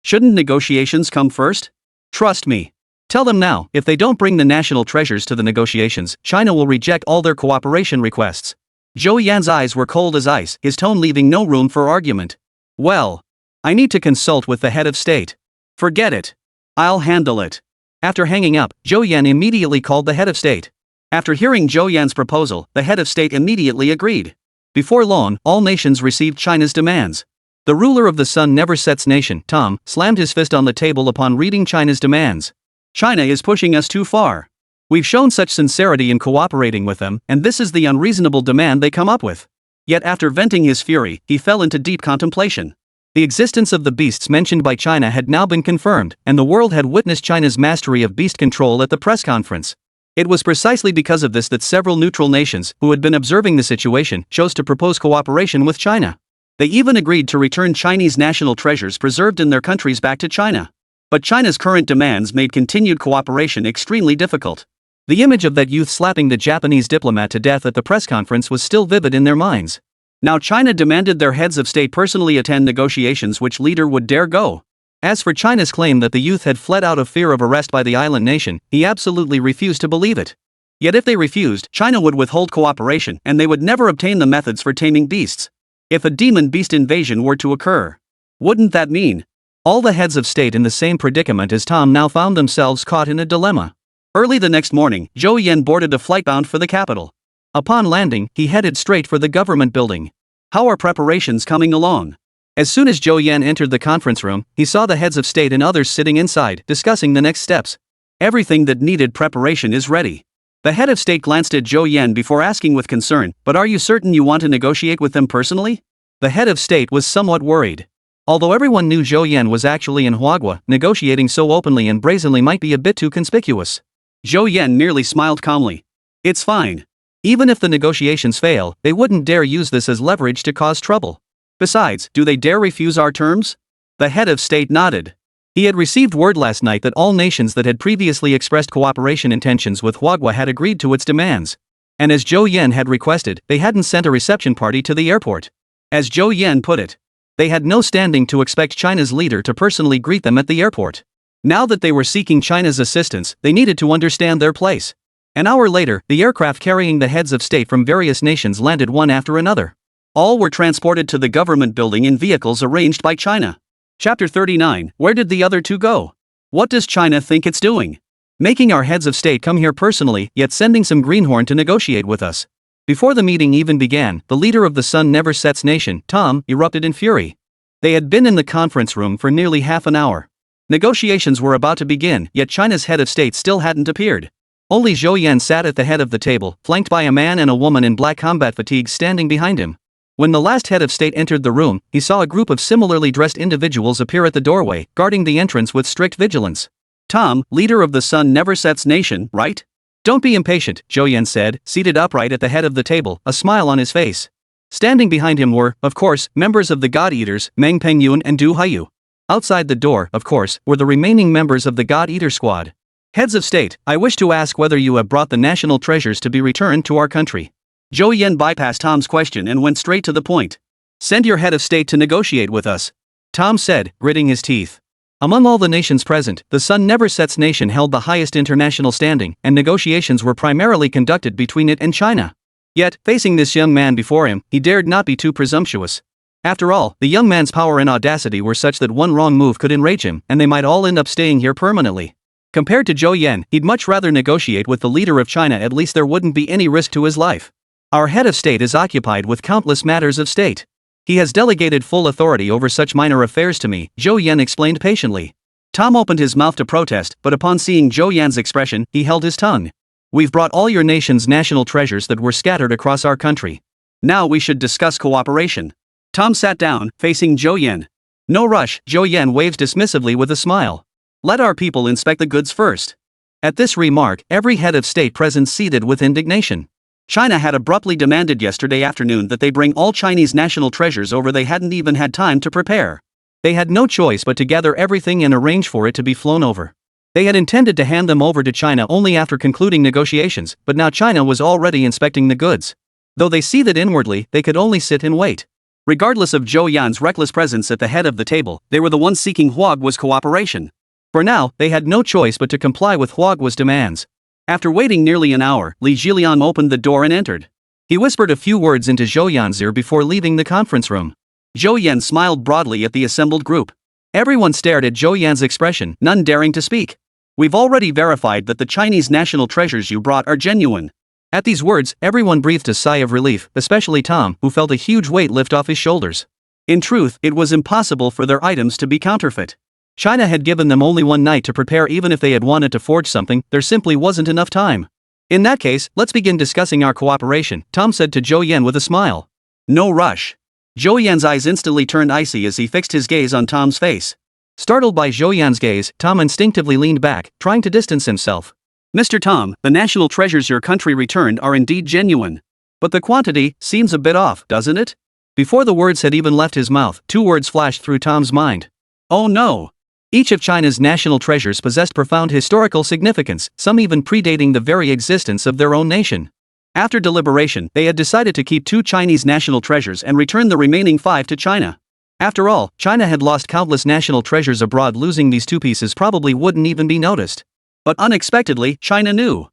Shouldn't negotiations come first? Trust me. Tell them now, if they don't bring the national treasures to the negotiations, China will reject all their cooperation requests. Zhou Yan's eyes were cold as ice, his tone leaving no room for argument. Well, I need to consult with the head of state. Forget it. I'll handle it. After hanging up, Zhou Yan immediately called the head of state. After hearing Zhou Yan's proposal, the head of state immediately agreed. Before long, all nations received China's demands. The ruler of the Sun Never Sets nation, Tom, slammed his fist on the table upon reading China's demands. China is pushing us too far. We've shown such sincerity in cooperating with them, and this is the unreasonable demand they come up with. Yet after venting his fury, he fell into deep contemplation. The existence of the beasts mentioned by China had now been confirmed, and the world had witnessed China's mastery of beast control at the press conference. It was precisely because of this that several neutral nations, who had been observing the situation, chose to propose cooperation with China. They even agreed to return Chinese national treasures preserved in their countries back to China. But China's current demands made continued cooperation extremely difficult. The image of that youth slapping the Japanese diplomat to death at the press conference was still vivid in their minds. Now China demanded their heads of state personally attend negotiations. Which leader would dare go? As for China's claim that the youth had fled out of fear of arrest by the island nation, he absolutely refused to believe it. Yet if they refused, China would withhold cooperation, and they would never obtain the methods for taming beasts. If a demon beast invasion were to occur, wouldn't that mean all the heads of state in the same predicament as Tom now found themselves caught in a dilemma? Early the next morning, Zhou Yan boarded a flight bound for the capital. Upon landing, he headed straight for the government building. How are preparations coming along? As soon as Zhou Yan entered the conference room, he saw the heads of state and others sitting inside, discussing the next steps. Everything that needed preparation is ready. The head of state glanced at Zhou Yan before asking with concern, but are you certain you want to negotiate with them personally? The head of state was somewhat worried. Although everyone knew Zhou Yan was actually in Huagua, negotiating so openly and brazenly might be a bit too conspicuous. Zhou Yan merely smiled calmly. It's fine. Even if the negotiations fail, they wouldn't dare use this as leverage to cause trouble. Besides, do they dare refuse our terms? The head of state nodded. He had received word last night that all nations that had previously expressed cooperation intentions with Huagua had agreed to its demands. And as Zhou Yan had requested, they hadn't sent a reception party to the airport. As Zhou Yan put it, they had no standing to expect China's leader to personally greet them at the airport. Now that they were seeking China's assistance, they needed to understand their place. An hour later, the aircraft carrying the heads of state from various nations landed one after another. All were transported to the government building in vehicles arranged by China. Chapter 39, Where did the other two go? What does China think it's doing? Making our heads of state come here personally, yet sending some greenhorn to negotiate with us. Before the meeting even began, the leader of the Sun Never Sets nation, Tom, erupted in fury. They had been in the conference room for nearly half an hour. Negotiations were about to begin, yet China's head of state still hadn't appeared. Only Zhou Yan sat at the head of the table, flanked by a man and a woman in black combat fatigues standing behind him. When the last head of state entered the room, he saw a group of similarly dressed individuals appear at the doorway, guarding the entrance with strict vigilance. Tom, leader of the Sun Never Sets Nation, right? Don't be impatient, Zhou Yan said, seated upright at the head of the table, a smile on his face. Standing behind him were, of course, members of the God Eaters, Meng Pengyun and Du Haiyu. Outside the door, of course, were the remaining members of the God Eater squad. Heads of state, I wish to ask whether you have brought the national treasures to be returned to our country. Zhou Yan bypassed Tom's question and went straight to the point. Send your head of state to negotiate with us. Tom said, gritting his teeth. Among all the nations present, the Sun Never Sets Nation held the highest international standing, and negotiations were primarily conducted between it and China. Yet, facing this young man before him, he dared not be too presumptuous. After all, the young man's power and audacity were such that one wrong move could enrage him, and they might all end up staying here permanently. Compared to Zhou Yan, he'd much rather negotiate with the leader of China. At least there wouldn't be any risk to his life. Our head of state is occupied with countless matters of state. He has delegated full authority over such minor affairs to me, Zhou Yan explained patiently. Tom opened his mouth to protest, but upon seeing Zhou Yan's expression, he held his tongue. We've brought all your nation's national treasures that were scattered across our country. Now we should discuss cooperation. Tom sat down, facing Zhou Yan. No rush, Zhou Yan waves dismissively with a smile. Let our people inspect the goods first. At this remark, every head of state present seethed with indignation. China had abruptly demanded yesterday afternoon that they bring all Chinese national treasures over. They hadn't even had time to prepare. They had no choice but to gather everything and arrange for it to be flown over. They had intended to hand them over to China only after concluding negotiations, but now China was already inspecting the goods. Though they seethed inwardly, they could only sit and wait. Regardless of Zhou Yan's reckless presence at the head of the table, they were the ones seeking Huaguo's cooperation. For now, they had no choice but to comply with Huaguo's demands. After waiting nearly an hour, Li Zhiliang opened the door and entered. He whispered a few words into Zhou Yan's ear before leaving the conference room. Zhou Yan smiled broadly at the assembled group. Everyone stared at Zhou Yan's expression, none daring to speak. We've already verified that the Chinese national treasures you brought are genuine. At these words, everyone breathed a sigh of relief, especially Tom, who felt a huge weight lift off his shoulders. In truth, it was impossible for their items to be counterfeit. China had given them only one night to prepare. Even if they had wanted to forge something, there simply wasn't enough time. In that case, let's begin discussing our cooperation, Tom said to Zhou Yan with a smile. No rush. Zhou Yan's eyes instantly turned icy as he fixed his gaze on Tom's face. Startled by Zhou Yan's gaze, Tom instinctively leaned back, trying to distance himself. Mr. Tom, the national treasures your country returned are indeed genuine. But the quantity seems a bit off, doesn't it? Before the words had even left his mouth, two words flashed through Tom's mind. Oh no! Each of China's national treasures possessed profound historical significance, some even predating the very existence of their own nation. After deliberation, they had decided to keep 2 Chinese national treasures and return the remaining 5 to China. After all, China had lost countless national treasures abroad. Losing these 2 pieces probably wouldn't even be noticed. But unexpectedly, China knew.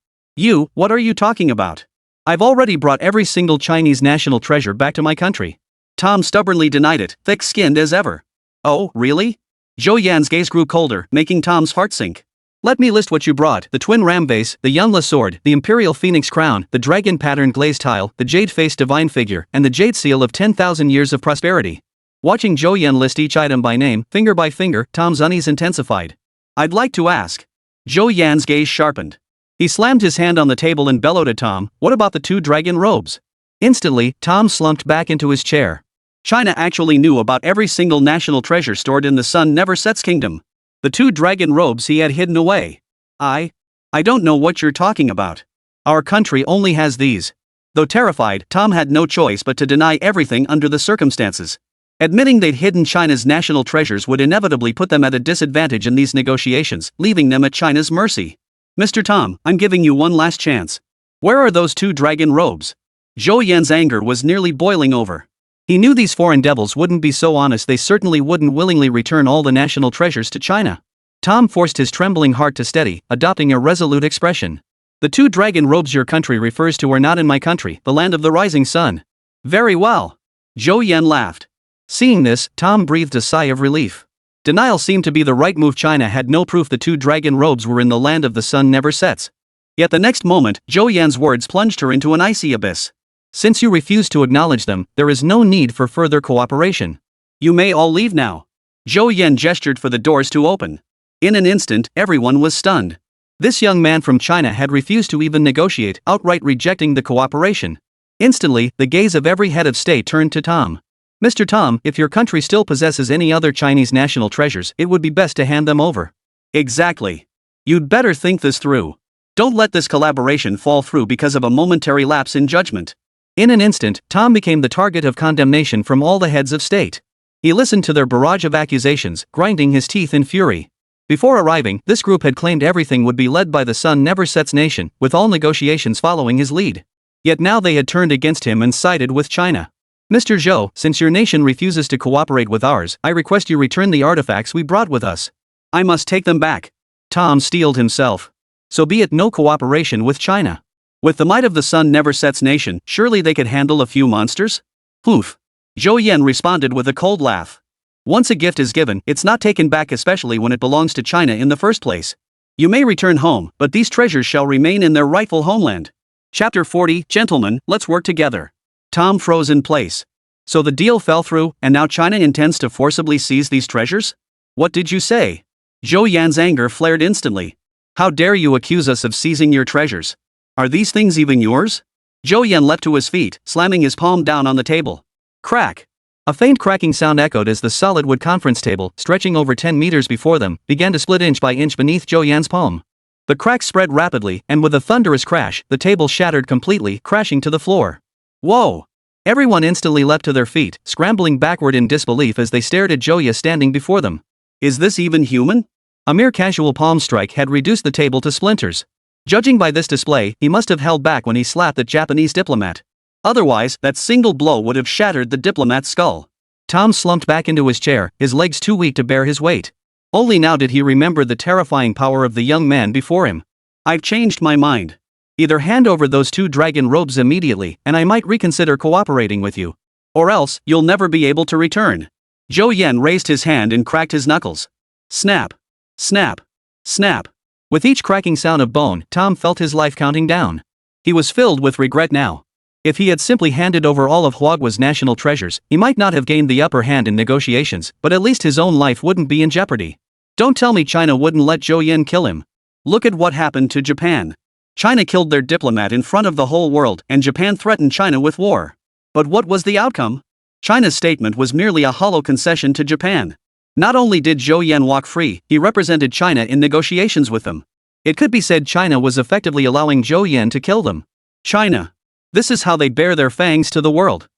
What are you talking about? I've already brought every single Chinese national treasure back to my country. Tom stubbornly denied it, thick-skinned as ever. Oh, really? Zhou Yan's gaze grew colder, making Tom's heart sink. Let me list what you brought: the twin ram vase, the Yunla sword, the imperial phoenix crown, the dragon pattern glazed tile, the jade-faced divine figure, and the jade seal of 10,000 years of prosperity. Watching Zhou Yan list each item by name, finger by finger, Tom's unease intensified. I'd like to ask. Zhou Yan's gaze sharpened. He slammed his hand on the table and bellowed at Tom, what about the 2 dragon robes? Instantly, Tom slumped back into his chair. China actually knew about every single national treasure stored in the Sun Never Sets Kingdom. The 2 dragon robes he had hidden away. I don't know what you're talking about. Our country only has these. Though terrified, Tom had no choice but to deny everything under the circumstances. Admitting they'd hidden China's national treasures would inevitably put them at a disadvantage in these negotiations, leaving them at China's mercy. Mr. Tom, I'm giving you one last chance. Where are those 2 dragon robes? Zhou Yan's anger was nearly boiling over. He knew these foreign devils wouldn't be so honest. They certainly wouldn't willingly return all the national treasures to China. Tom forced his trembling heart to steady, adopting a resolute expression. The 2 dragon robes your country refers to are not in my country, the land of the rising sun. Very well. Zhou Yan laughed. Seeing this, Tom breathed a sigh of relief. Denial seemed to be the right move. China had no proof the 2 dragon robes were in the land of the sun never sets. Yet the next moment, Zhou Yan's words plunged her into an icy abyss. Since you refuse to acknowledge them, there is no need for further cooperation. You may all leave now. Zhou Yan gestured for the doors to open. In an instant, everyone was stunned. This young man from China had refused to even negotiate, outright rejecting the cooperation. Instantly, the gaze of every head of state turned to Tom. Mr. Tom, if your country still possesses any other Chinese national treasures, it would be best to hand them over. Exactly. You'd better think this through. Don't let this collaboration fall through because of a momentary lapse in judgment. In an instant, Tom became the target of condemnation from all the heads of state. He listened to their barrage of accusations, grinding his teeth in fury. Before arriving, this group had claimed everything would be led by the Sun Never Sets nation, with all negotiations following his lead. Yet now they had turned against him and sided with China. Mr. Zhou, since your nation refuses to cooperate with ours, I request you return the artifacts we brought with us. I must take them back. Tom steeled himself. So be it no cooperation with China. With the might of the Sun Never Sets nation, surely they could handle a few monsters? Poof. Zhou Yan responded with a cold laugh. Once a gift is given, it's not taken back, especially when it belongs to China in the first place. You may return home, but these treasures shall remain in their rightful homeland. Chapter 40, Gentlemen, let's work together. Tom froze in place. So the deal fell through, and now China intends to forcibly seize these treasures? What did you say? Zhou Yan's anger flared instantly. How dare you accuse us of seizing your treasures? Are these things even yours? Zhou Yan leapt to his feet, slamming his palm down on the table. Crack! A faint cracking sound echoed as the solid wood conference table, stretching over 10 meters before them, began to split inch by inch beneath Zhou Yan's palm. The crack spread rapidly, and with a thunderous crash, the table shattered completely, crashing to the floor. Whoa! Everyone instantly leapt to their feet, scrambling backward in disbelief as they stared at Zhou Yan standing before them. Is this even human? A mere casual palm strike had reduced the table to splinters. Judging by this display, he must have held back when he slapped the Japanese diplomat. Otherwise, that single blow would have shattered the diplomat's skull. Tom slumped back into his chair, his legs too weak to bear his weight. Only now did he remember the terrifying power of the young man before him. I've changed my mind. Either hand over those 2 dragon robes immediately, and I might reconsider cooperating with you. Or else, you'll never be able to return. Zhou Yan raised his hand and cracked his knuckles. Snap! Snap! Snap! With each cracking sound of bone, Tom felt his life counting down. He was filled with regret now. If he had simply handed over all of Huagua's national treasures, he might not have gained the upper hand in negotiations, but at least his own life wouldn't be in jeopardy. Don't tell me China wouldn't let Zhou Yan kill him. Look at what happened to Japan. China killed their diplomat in front of the whole world, and Japan threatened China with war. But what was the outcome? China's statement was merely a hollow concession to Japan. Not only did Zhou Yan walk free, he represented China in negotiations with them. It could be said China was effectively allowing Zhou Yan to kill them. China. This is how they bare their fangs to the world.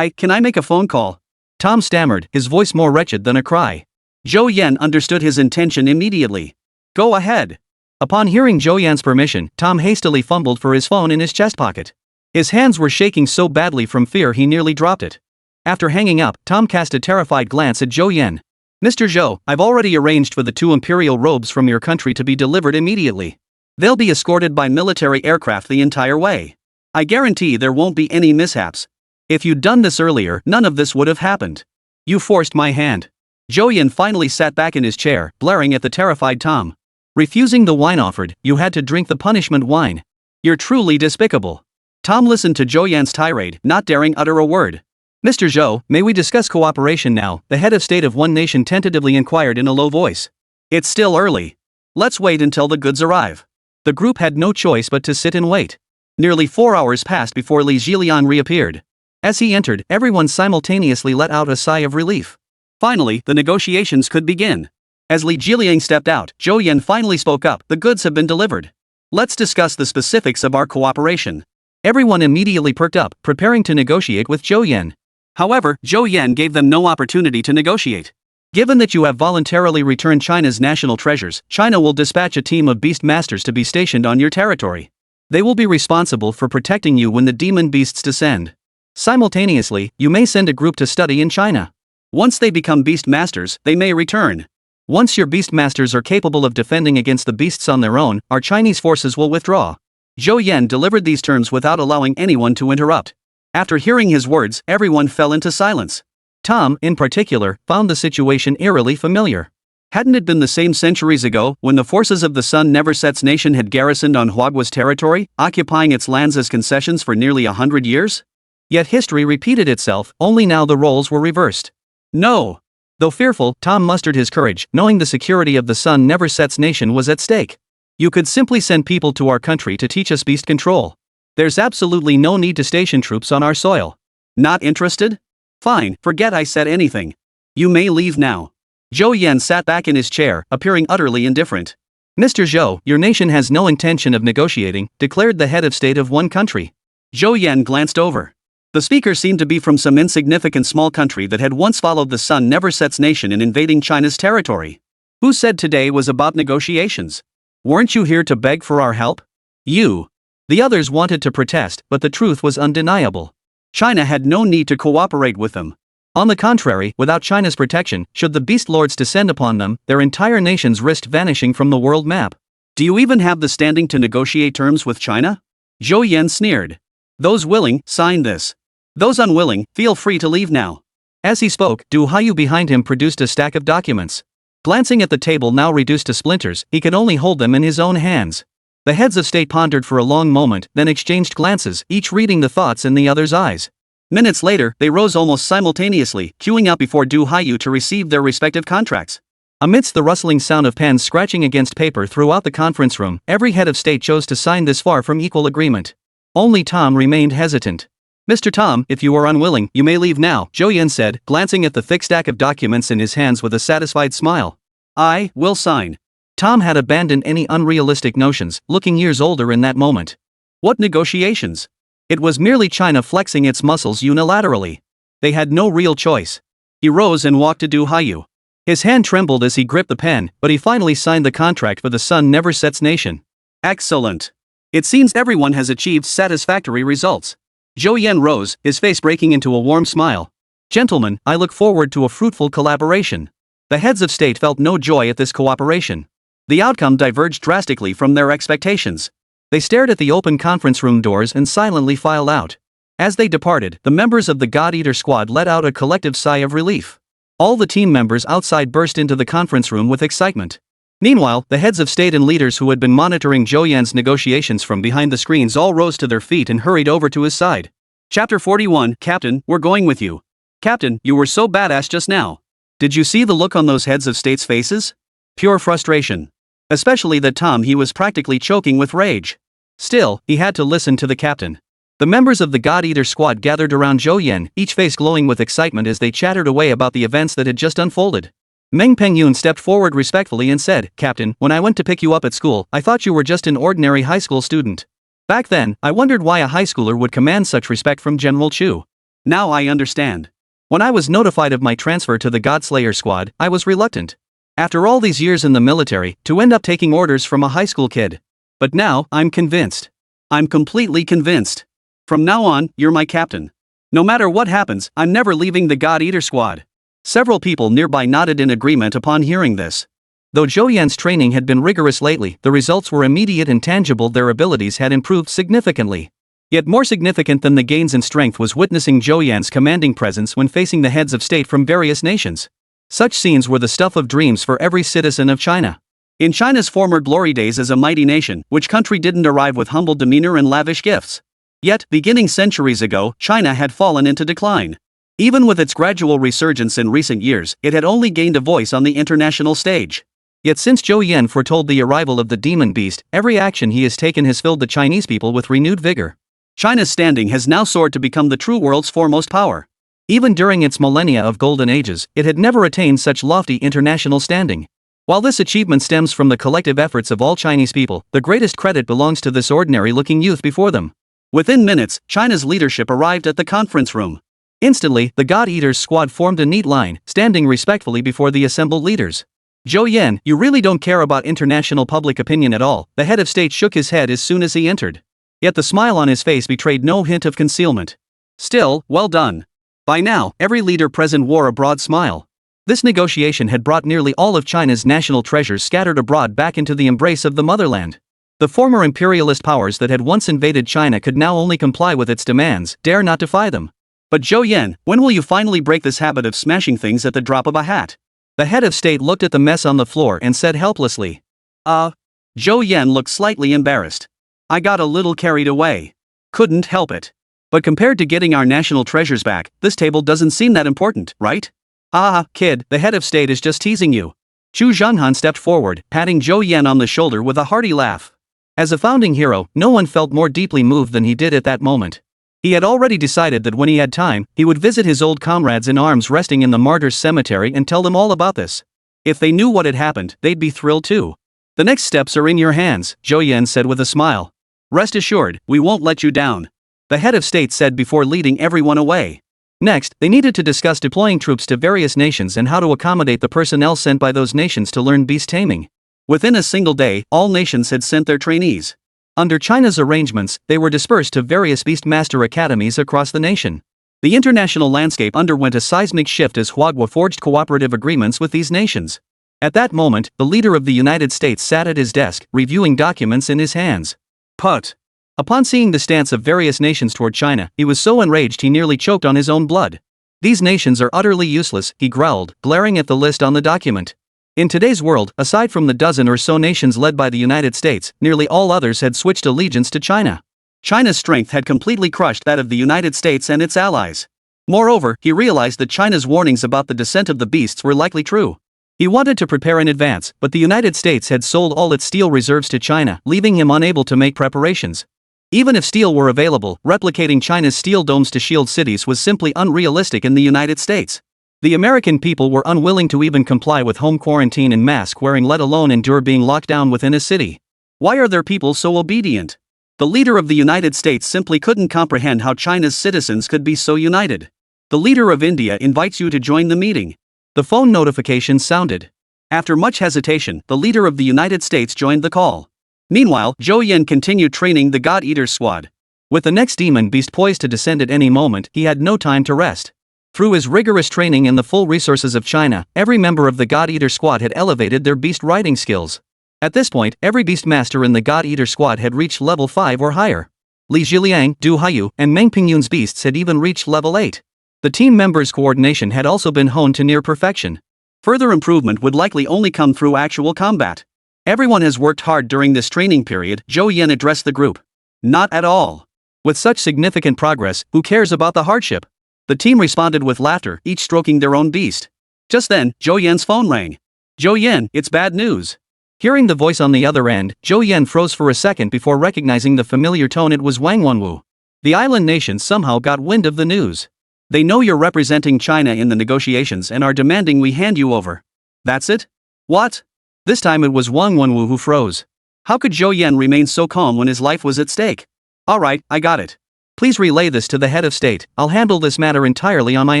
Can I make a phone call? Tom stammered, his voice more wretched than a cry. Zhou Yan understood his intention immediately. Go ahead. Upon hearing Zhou Yan's permission, Tom hastily fumbled for his phone in his chest pocket. His hands were shaking so badly from fear he nearly dropped it. After hanging up, Tom cast a terrified glance at Zhou Yan. Mr. Zhou, I've already arranged for the 2 imperial robes from your country to be delivered immediately. They'll be escorted by military aircraft the entire way. I guarantee there won't be any mishaps. If you'd done this earlier, none of this would have happened. You forced my hand. Zhou Yan finally sat back in his chair, glaring at the terrified Tom. Refusing the wine offered, you had to drink the punishment wine. You're truly despicable. Tom listened to Zhou Yan's tirade, not daring utter a word. Mr. Zhou, may we discuss cooperation now? The head of state of one nation tentatively inquired in a low voice. It's still early. Let's wait until the goods arrive. The group had no choice but to sit and wait. Nearly 4 hours passed before Li Zhiliang reappeared. As he entered, everyone simultaneously let out a sigh of relief. Finally, the negotiations could begin. As Li Zhiliang stepped out, Zhou Yan finally spoke up. The goods have been delivered. Let's discuss the specifics of our cooperation. Everyone immediately perked up, preparing to negotiate with Zhou Yan. However, Zhou Yan gave them no opportunity to negotiate. Given that you have voluntarily returned China's national treasures, China will dispatch a team of beast masters to be stationed on your territory. They will be responsible for protecting you when the demon beasts descend. Simultaneously, you may send a group to study in China. Once they become beast masters, they may return. Once your beast masters are capable of defending against the beasts on their own, our Chinese forces will withdraw. Zhou Yan delivered these terms without allowing anyone to interrupt. After hearing his words, everyone fell into silence. Tom, in particular, found the situation eerily familiar. Hadn't it been the same centuries ago, when the forces of the Sun Never Sets nation had garrisoned on Huagua's territory, occupying its lands as concessions for nearly 100 years? Yet history repeated itself, only now the roles were reversed. No. Though fearful, Tom mustered his courage, knowing the security of the Sun Never Sets nation was at stake. You could simply send people to our country to teach us beast control. There's absolutely no need to station troops on our soil. Not interested? Fine, forget I said anything. You may leave now. Zhou Yan sat back in his chair, appearing utterly indifferent. Mr. Zhou, your nation has no intention of negotiating, declared the head of state of one country. Zhou Yan glanced over. The speaker seemed to be from some insignificant small country that had once followed the Sun Never Sets nation in invading China's territory. Who said today was about negotiations? Weren't you here to beg for our help? You. The others wanted to protest, but the truth was undeniable. China had no need to cooperate with them. On the contrary, without China's protection, should the beast lords descend upon them, their entire nations risked vanishing from the world map. Do you even have the standing to negotiate terms with China? Zhou Yan sneered. Those willing, sign this. Those unwilling, feel free to leave now. As he spoke, Du Haiyu behind him produced a stack of documents. Glancing at the table now reduced to splinters, he could only hold them in his own hands. The heads of state pondered for a long moment, then exchanged glances, each reading the thoughts in the other's eyes. Minutes later, they rose almost simultaneously, queuing up before Du Haiyu to receive their respective contracts. Amidst the rustling sound of pens scratching against paper throughout the conference room, every head of state chose to sign this far from equal agreement. Only Tom remained hesitant. Mr. Tom, if you are unwilling, you may leave now, Zhou Yan said, glancing at the thick stack of documents in his hands with a satisfied smile. I will sign. Tom had abandoned any unrealistic notions, looking years older in that moment. What negotiations? It was merely China flexing its muscles unilaterally. They had no real choice. He rose and walked to Du Haiyu. His hand trembled as he gripped the pen, but he finally signed the contract for the Sun Never Sets nation. Excellent. It seems everyone has achieved satisfactory results. Zhou Yan rose, his face breaking into a warm smile. Gentlemen, I look forward to a fruitful collaboration. The heads of state felt no joy at this cooperation. The outcome diverged drastically from their expectations. They stared at the open conference room doors and silently filed out. As they departed, the members of the God Eater squad let out a collective sigh of relief. All the team members outside burst into the conference room with excitement. Meanwhile, the heads of state and leaders who had been monitoring Zhou Yan's negotiations from behind the screens all rose to their feet and hurried over to his side. Chapter 41, Captain, we're going with you. Captain, you were so badass just now. Did you see the look on those heads of state's faces? Pure frustration. Especially that Tom he was practically choking with rage. Still, he had to listen to the captain. The members of the God Eater squad gathered around Zhou Yan, each face glowing with excitement as they chattered away about the events that had just unfolded. Meng Pengyun stepped forward respectfully and said, Captain, when I went to pick you up at school, I thought you were just an ordinary high school student. Back then, I wondered why a high schooler would command such respect from General Chu. Now I understand. When I was notified of my transfer to the Godslayer squad, I was reluctant. After all these years in the military, to end up taking orders from a high school kid. But now, I'm convinced. I'm completely convinced. From now on, you're my captain. No matter what happens, I'm never leaving the God Eater squad. Several people nearby nodded in agreement upon hearing this. Though Zhou Yan's training had been rigorous lately, the results were immediate and tangible. Their abilities had improved significantly. Yet more significant than the gains in strength was witnessing Zhou Yan's commanding presence when facing the heads of state from various nations. Such scenes were the stuff of dreams for every citizen of China. In China's former glory days as a mighty nation, which country didn't arrive with humble demeanor and lavish gifts? Yet, beginning centuries ago, China had fallen into decline. Even with its gradual resurgence in recent years, it had only gained a voice on the international stage. Yet since Zhou Yan foretold the arrival of the demon beast, every action he has taken has filled the Chinese people with renewed vigor. China's standing has now soared to become the true world's foremost power. Even during its millennia of golden ages, it had never attained such lofty international standing. While this achievement stems from the collective efforts of all Chinese people, the greatest credit belongs to this ordinary-looking youth before them. Within minutes, China's leadership arrived at the conference room. Instantly, the God Eaters squad formed a neat line, standing respectfully before the assembled leaders. Zhou Yan, you really don't care about international public opinion at all, the head of state shook his head as soon as he entered. Yet the smile on his face betrayed no hint of concealment. Still, well done. By now, every leader present wore a broad smile. This negotiation had brought nearly all of China's national treasures scattered abroad back into the embrace of the motherland. The former imperialist powers that had once invaded China could now only comply with its demands, dare not defy them. But Zhou Yan, when will you finally break this habit of smashing things at the drop of a hat? The head of state looked at the mess on the floor and said helplessly. Zhou Yan looked slightly embarrassed. I got a little carried away. Couldn't help it. But compared to getting our national treasures back, this table doesn't seem that important, right? Ah, kid, the head of state is just teasing you. Chu Zhanhan stepped forward, patting Zhou Yan on the shoulder with a hearty laugh. As a founding hero, no one felt more deeply moved than he did at that moment. He had already decided that when he had time, he would visit his old comrades in arms resting in the martyrs' cemetery and tell them all about this. If they knew what had happened, they'd be thrilled too. The next steps are in your hands, Zhou Yan said with a smile. Rest assured, we won't let you down. The head of state said before leading everyone away. Next, they needed to discuss deploying troops to various nations and how to accommodate the personnel sent by those nations to learn beast taming. Within a single day, all nations had sent their trainees. Under China's arrangements, they were dispersed to various Beastmaster academies across the nation. The international landscape underwent a seismic shift as Huagua forged cooperative agreements with these nations. At that moment, the leader of the United States sat at his desk, reviewing documents in his hands. Put. Upon seeing the stance of various nations toward China, he was so enraged he nearly choked on his own blood. These nations are utterly useless, he growled, glaring at the list on the document. In today's world, aside from the dozen or so nations led by the United States, nearly all others had switched allegiance to China. China's strength had completely crushed that of the United States and its allies. Moreover, he realized that China's warnings about the descent of the beasts were likely true. He wanted to prepare in advance, but the United States had sold all its steel reserves to China, leaving him unable to make preparations. Even if steel were available, replicating China's steel domes to shield cities was simply unrealistic in the United States. The American people were unwilling to even comply with home quarantine and mask wearing, let alone endure being locked down within a city. Why are their people so obedient? The leader of the United States simply couldn't comprehend how China's citizens could be so united. The leader of India invites you to join the meeting. The phone notification sounded. After much hesitation, the leader of the United States joined the call. Meanwhile, Zhou Yan continued training the God Eater's squad. With the next demon beast poised to descend at any moment, he had no time to rest. Through his rigorous training and the full resources of China, every member of the God Eater squad had elevated their beast riding skills. At this point, every beastmaster in the God Eater squad had reached level 5 or higher. Li Zhiliang, Du Haiyu, and Meng Pingyun's beasts had even reached level 8. The team members' coordination had also been honed to near perfection. Further improvement would likely only come through actual combat. Everyone has worked hard during this training period, Zhou Yan addressed the group. Not at all. With such significant progress, who cares about the hardship? The team responded with laughter, each stroking their own beast. Just then, Zhou Yan's phone rang. Zhou Yan, it's bad news. Hearing the voice on the other end, Zhou Yan froze for a second before recognizing the familiar tone. It was Wang Wenwu. The island nation somehow got wind of the news. They know you're representing China in the negotiations and are demanding we hand you over. That's it? What? This time it was Wang Wenwu who froze. How could Zhou Yan remain so calm when his life was at stake? Alright, I got it. Please relay this to the head of state. I'll handle this matter entirely on my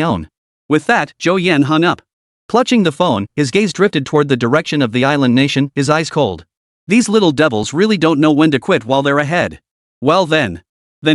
own. With that, Zhou Yan hung up. Clutching the phone, his gaze drifted toward the direction of the island nation, his eyes cold. These little devils really don't know when to quit while they're ahead. Well then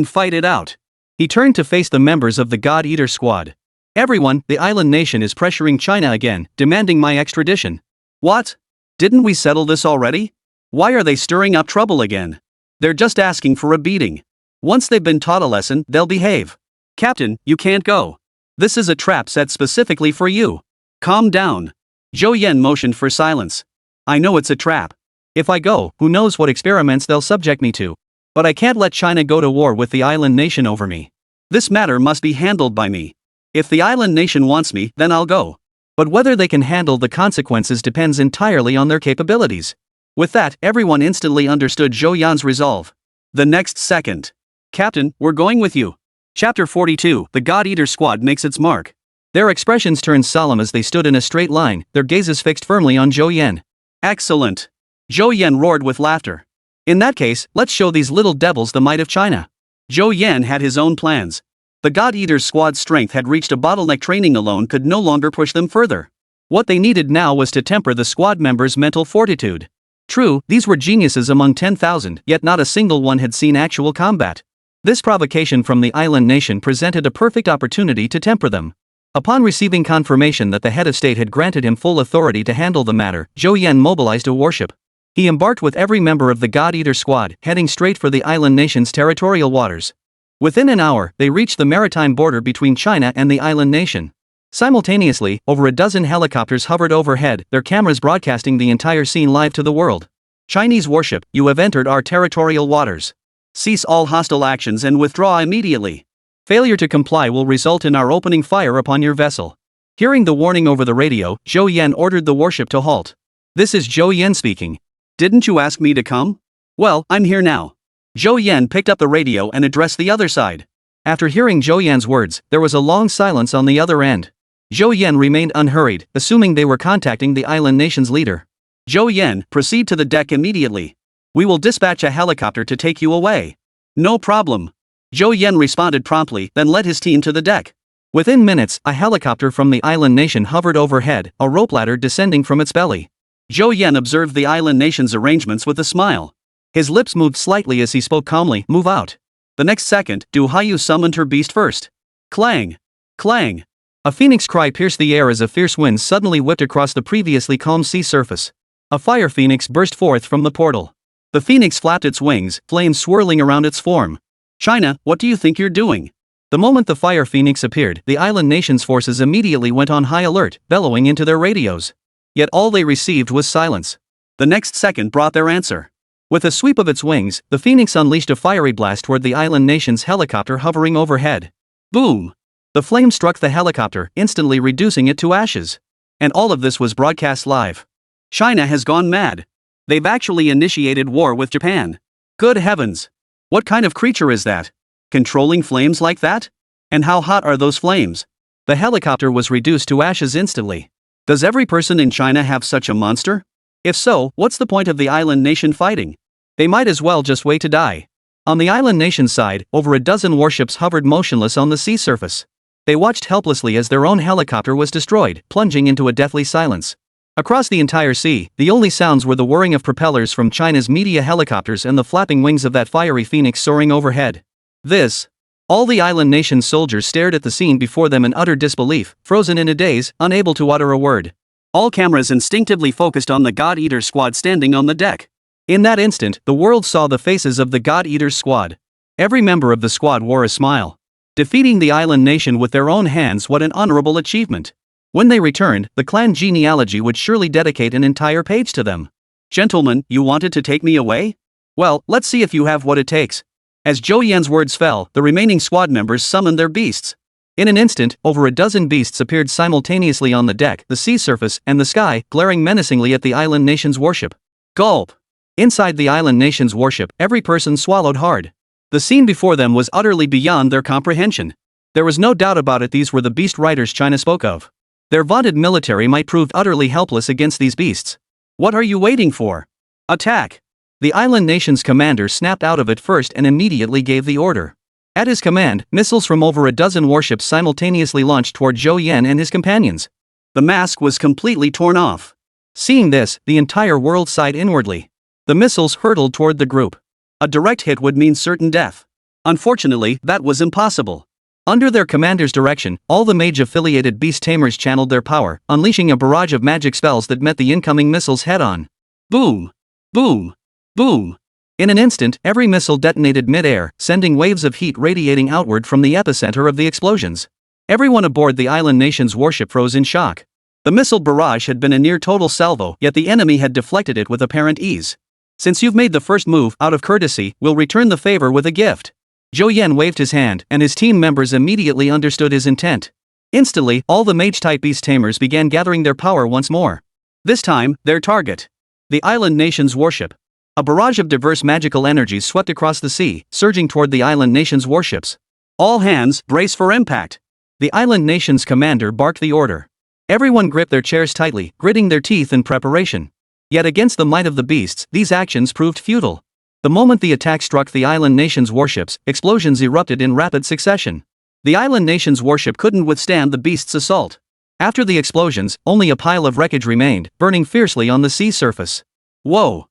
fight it out. He turned to face the members of the God Eater squad. Everyone, the island nation is pressuring China again, demanding my extradition. What? Didn't we settle this already? Why are they stirring up trouble again? They're just asking for a beating. Once they've been taught a lesson, they'll behave. Captain, you can't go. This is a trap set specifically for you. Calm down. Zhou Yan motioned for silence. I know it's a trap. If I go, who knows what experiments they'll subject me to. But I can't let China go to war with the island nation over me. This matter must be handled by me. If the island nation wants me, then I'll go. But whether they can handle the consequences depends entirely on their capabilities. With that, everyone instantly understood Zhou Yan's resolve. The next second. Captain, we're going with you. Chapter 42, The God Eater Squad Makes Its Mark. Their expressions turned solemn as they stood in a straight line, their gazes fixed firmly on Zhou Yan. Excellent. Zhou Yan roared with laughter. In that case, let's show these little devils the might of China. Zhou Yan had his own plans. The God Eater's squad's strength had reached a bottleneck. Training alone could no longer push them further. What they needed now was to temper the squad members' mental fortitude. True, these were geniuses among 10,000, yet not a single one had seen actual combat. This provocation from the island nation presented a perfect opportunity to temper them. Upon receiving confirmation that the head of state had granted him full authority to handle the matter, Zhou Yan mobilized a warship. He embarked with every member of the God Eater squad, heading straight for the island nation's territorial waters. Within an hour, they reached the maritime border between China and the island nation. Simultaneously, over a dozen helicopters hovered overhead, their cameras broadcasting the entire scene live to the world. Chinese warship, you have entered our territorial waters. Cease all hostile actions and withdraw immediately. Failure to comply will result in our opening fire upon your vessel. Hearing the warning over the radio, Zhou Yan ordered the warship to halt. "This is Zhou Yan speaking. Didn't you ask me to come? Well, I'm here now." Zhou Yan picked up the radio and addressed the other side. After hearing Zhou Yan's words, there was a long silence on the other end. Zhou Yan remained unhurried, assuming they were contacting the island nation's leader. "Zhou Yan, proceed to the deck immediately. We will dispatch a helicopter to take you away." "No problem." Zhou Yan responded promptly, then led his team to the deck. Within minutes, a helicopter from the island nation hovered overhead, a rope ladder descending from its belly. Zhou Yan observed the island nation's arrangements with a smile. His lips moved slightly as he spoke calmly, "Move out." The next second, Du Haiyu summoned her beast first. Clang! Clang! A phoenix cry pierced the air as a fierce wind suddenly whipped across the previously calm sea surface. A fire phoenix burst forth from the portal. The phoenix flapped its wings, flames swirling around its form. "China, what do you think you're doing?" The moment the fire phoenix appeared, the island nation's forces immediately went on high alert, bellowing into their radios. Yet all they received was silence. The next second brought their answer. With a sweep of its wings, the phoenix unleashed a fiery blast toward the island nation's helicopter hovering overhead. Boom! The flame struck the helicopter, instantly reducing it to ashes. And all of this was broadcast live. China has gone mad. They've actually initiated war with Japan. Good heavens! What kind of creature is that? Controlling flames like that? And how hot are those flames? The helicopter was reduced to ashes instantly. Does every person in China have such a monster? If so, what's the point of the island nation fighting? They might as well just wait to die. On the island nation's side, over a dozen warships hovered motionless on the sea surface. They watched helplessly as their own helicopter was destroyed, plunging into a deathly silence. Across the entire sea, the only sounds were the whirring of propellers from China's media helicopters and the flapping wings of that fiery phoenix soaring overhead. All the island nation's soldiers stared at the scene before them in utter disbelief, frozen in a daze, unable to utter a word. All cameras instinctively focused on the God Eater squad standing on the deck. In that instant, the world saw the faces of the God Eater's squad. Every member of the squad wore a smile. Defeating the island nation with their own hands, what an honorable achievement. When they returned, the clan genealogy would surely dedicate an entire page to them. "Gentlemen, you wanted to take me away? Well, let's see if you have what it takes." As Zhou Yan's words fell, the remaining squad members summoned their beasts. In an instant, over a dozen beasts appeared simultaneously on the deck, the sea surface, and the sky, glaring menacingly at the island nation's warship. Gulp! Inside the island nation's warship, every person swallowed hard. The scene before them was utterly beyond their comprehension. There was no doubt about it, these were the beast riders China spoke of. Their vaunted military might prove utterly helpless against these beasts. What are you waiting for? Attack! The island nation's commander snapped out of it first and immediately gave the order. At his command, missiles from over a dozen warships simultaneously launched toward Zhou Yan and his companions. The mask was completely torn off. Seeing this, the entire world sighed inwardly. The missiles hurtled toward the group. A direct hit would mean certain death. Unfortunately, that was impossible. Under their commander's direction, all the mage-affiliated beast tamers channeled their power, unleashing a barrage of magic spells that met the incoming missiles head-on. Boom! Boom! Boom! In an instant, every missile detonated mid-air, sending waves of heat radiating outward from the epicenter of the explosions. Everyone aboard the island nation's warship froze in shock. The missile barrage had been a near-total salvo, yet the enemy had deflected it with apparent ease. "Since you've made the first move, out of courtesy, we'll return the favor with a gift." Zhou Yan waved his hand, and his team members immediately understood his intent. Instantly, all the mage-type beast tamers began gathering their power once more. This time, their target. The island nation's warship. A barrage of diverse magical energies swept across the sea, surging toward the island nation's warships. "All hands, brace for impact." The island nation's commander barked the order. Everyone gripped their chairs tightly, gritting their teeth in preparation. Yet against the might of the beasts, these actions proved futile. The moment the attack struck the island nation's warships, explosions erupted in rapid succession. The island nation's warship couldn't withstand the beast's assault. After the explosions, only a pile of wreckage remained, burning fiercely on the sea surface. Whoa!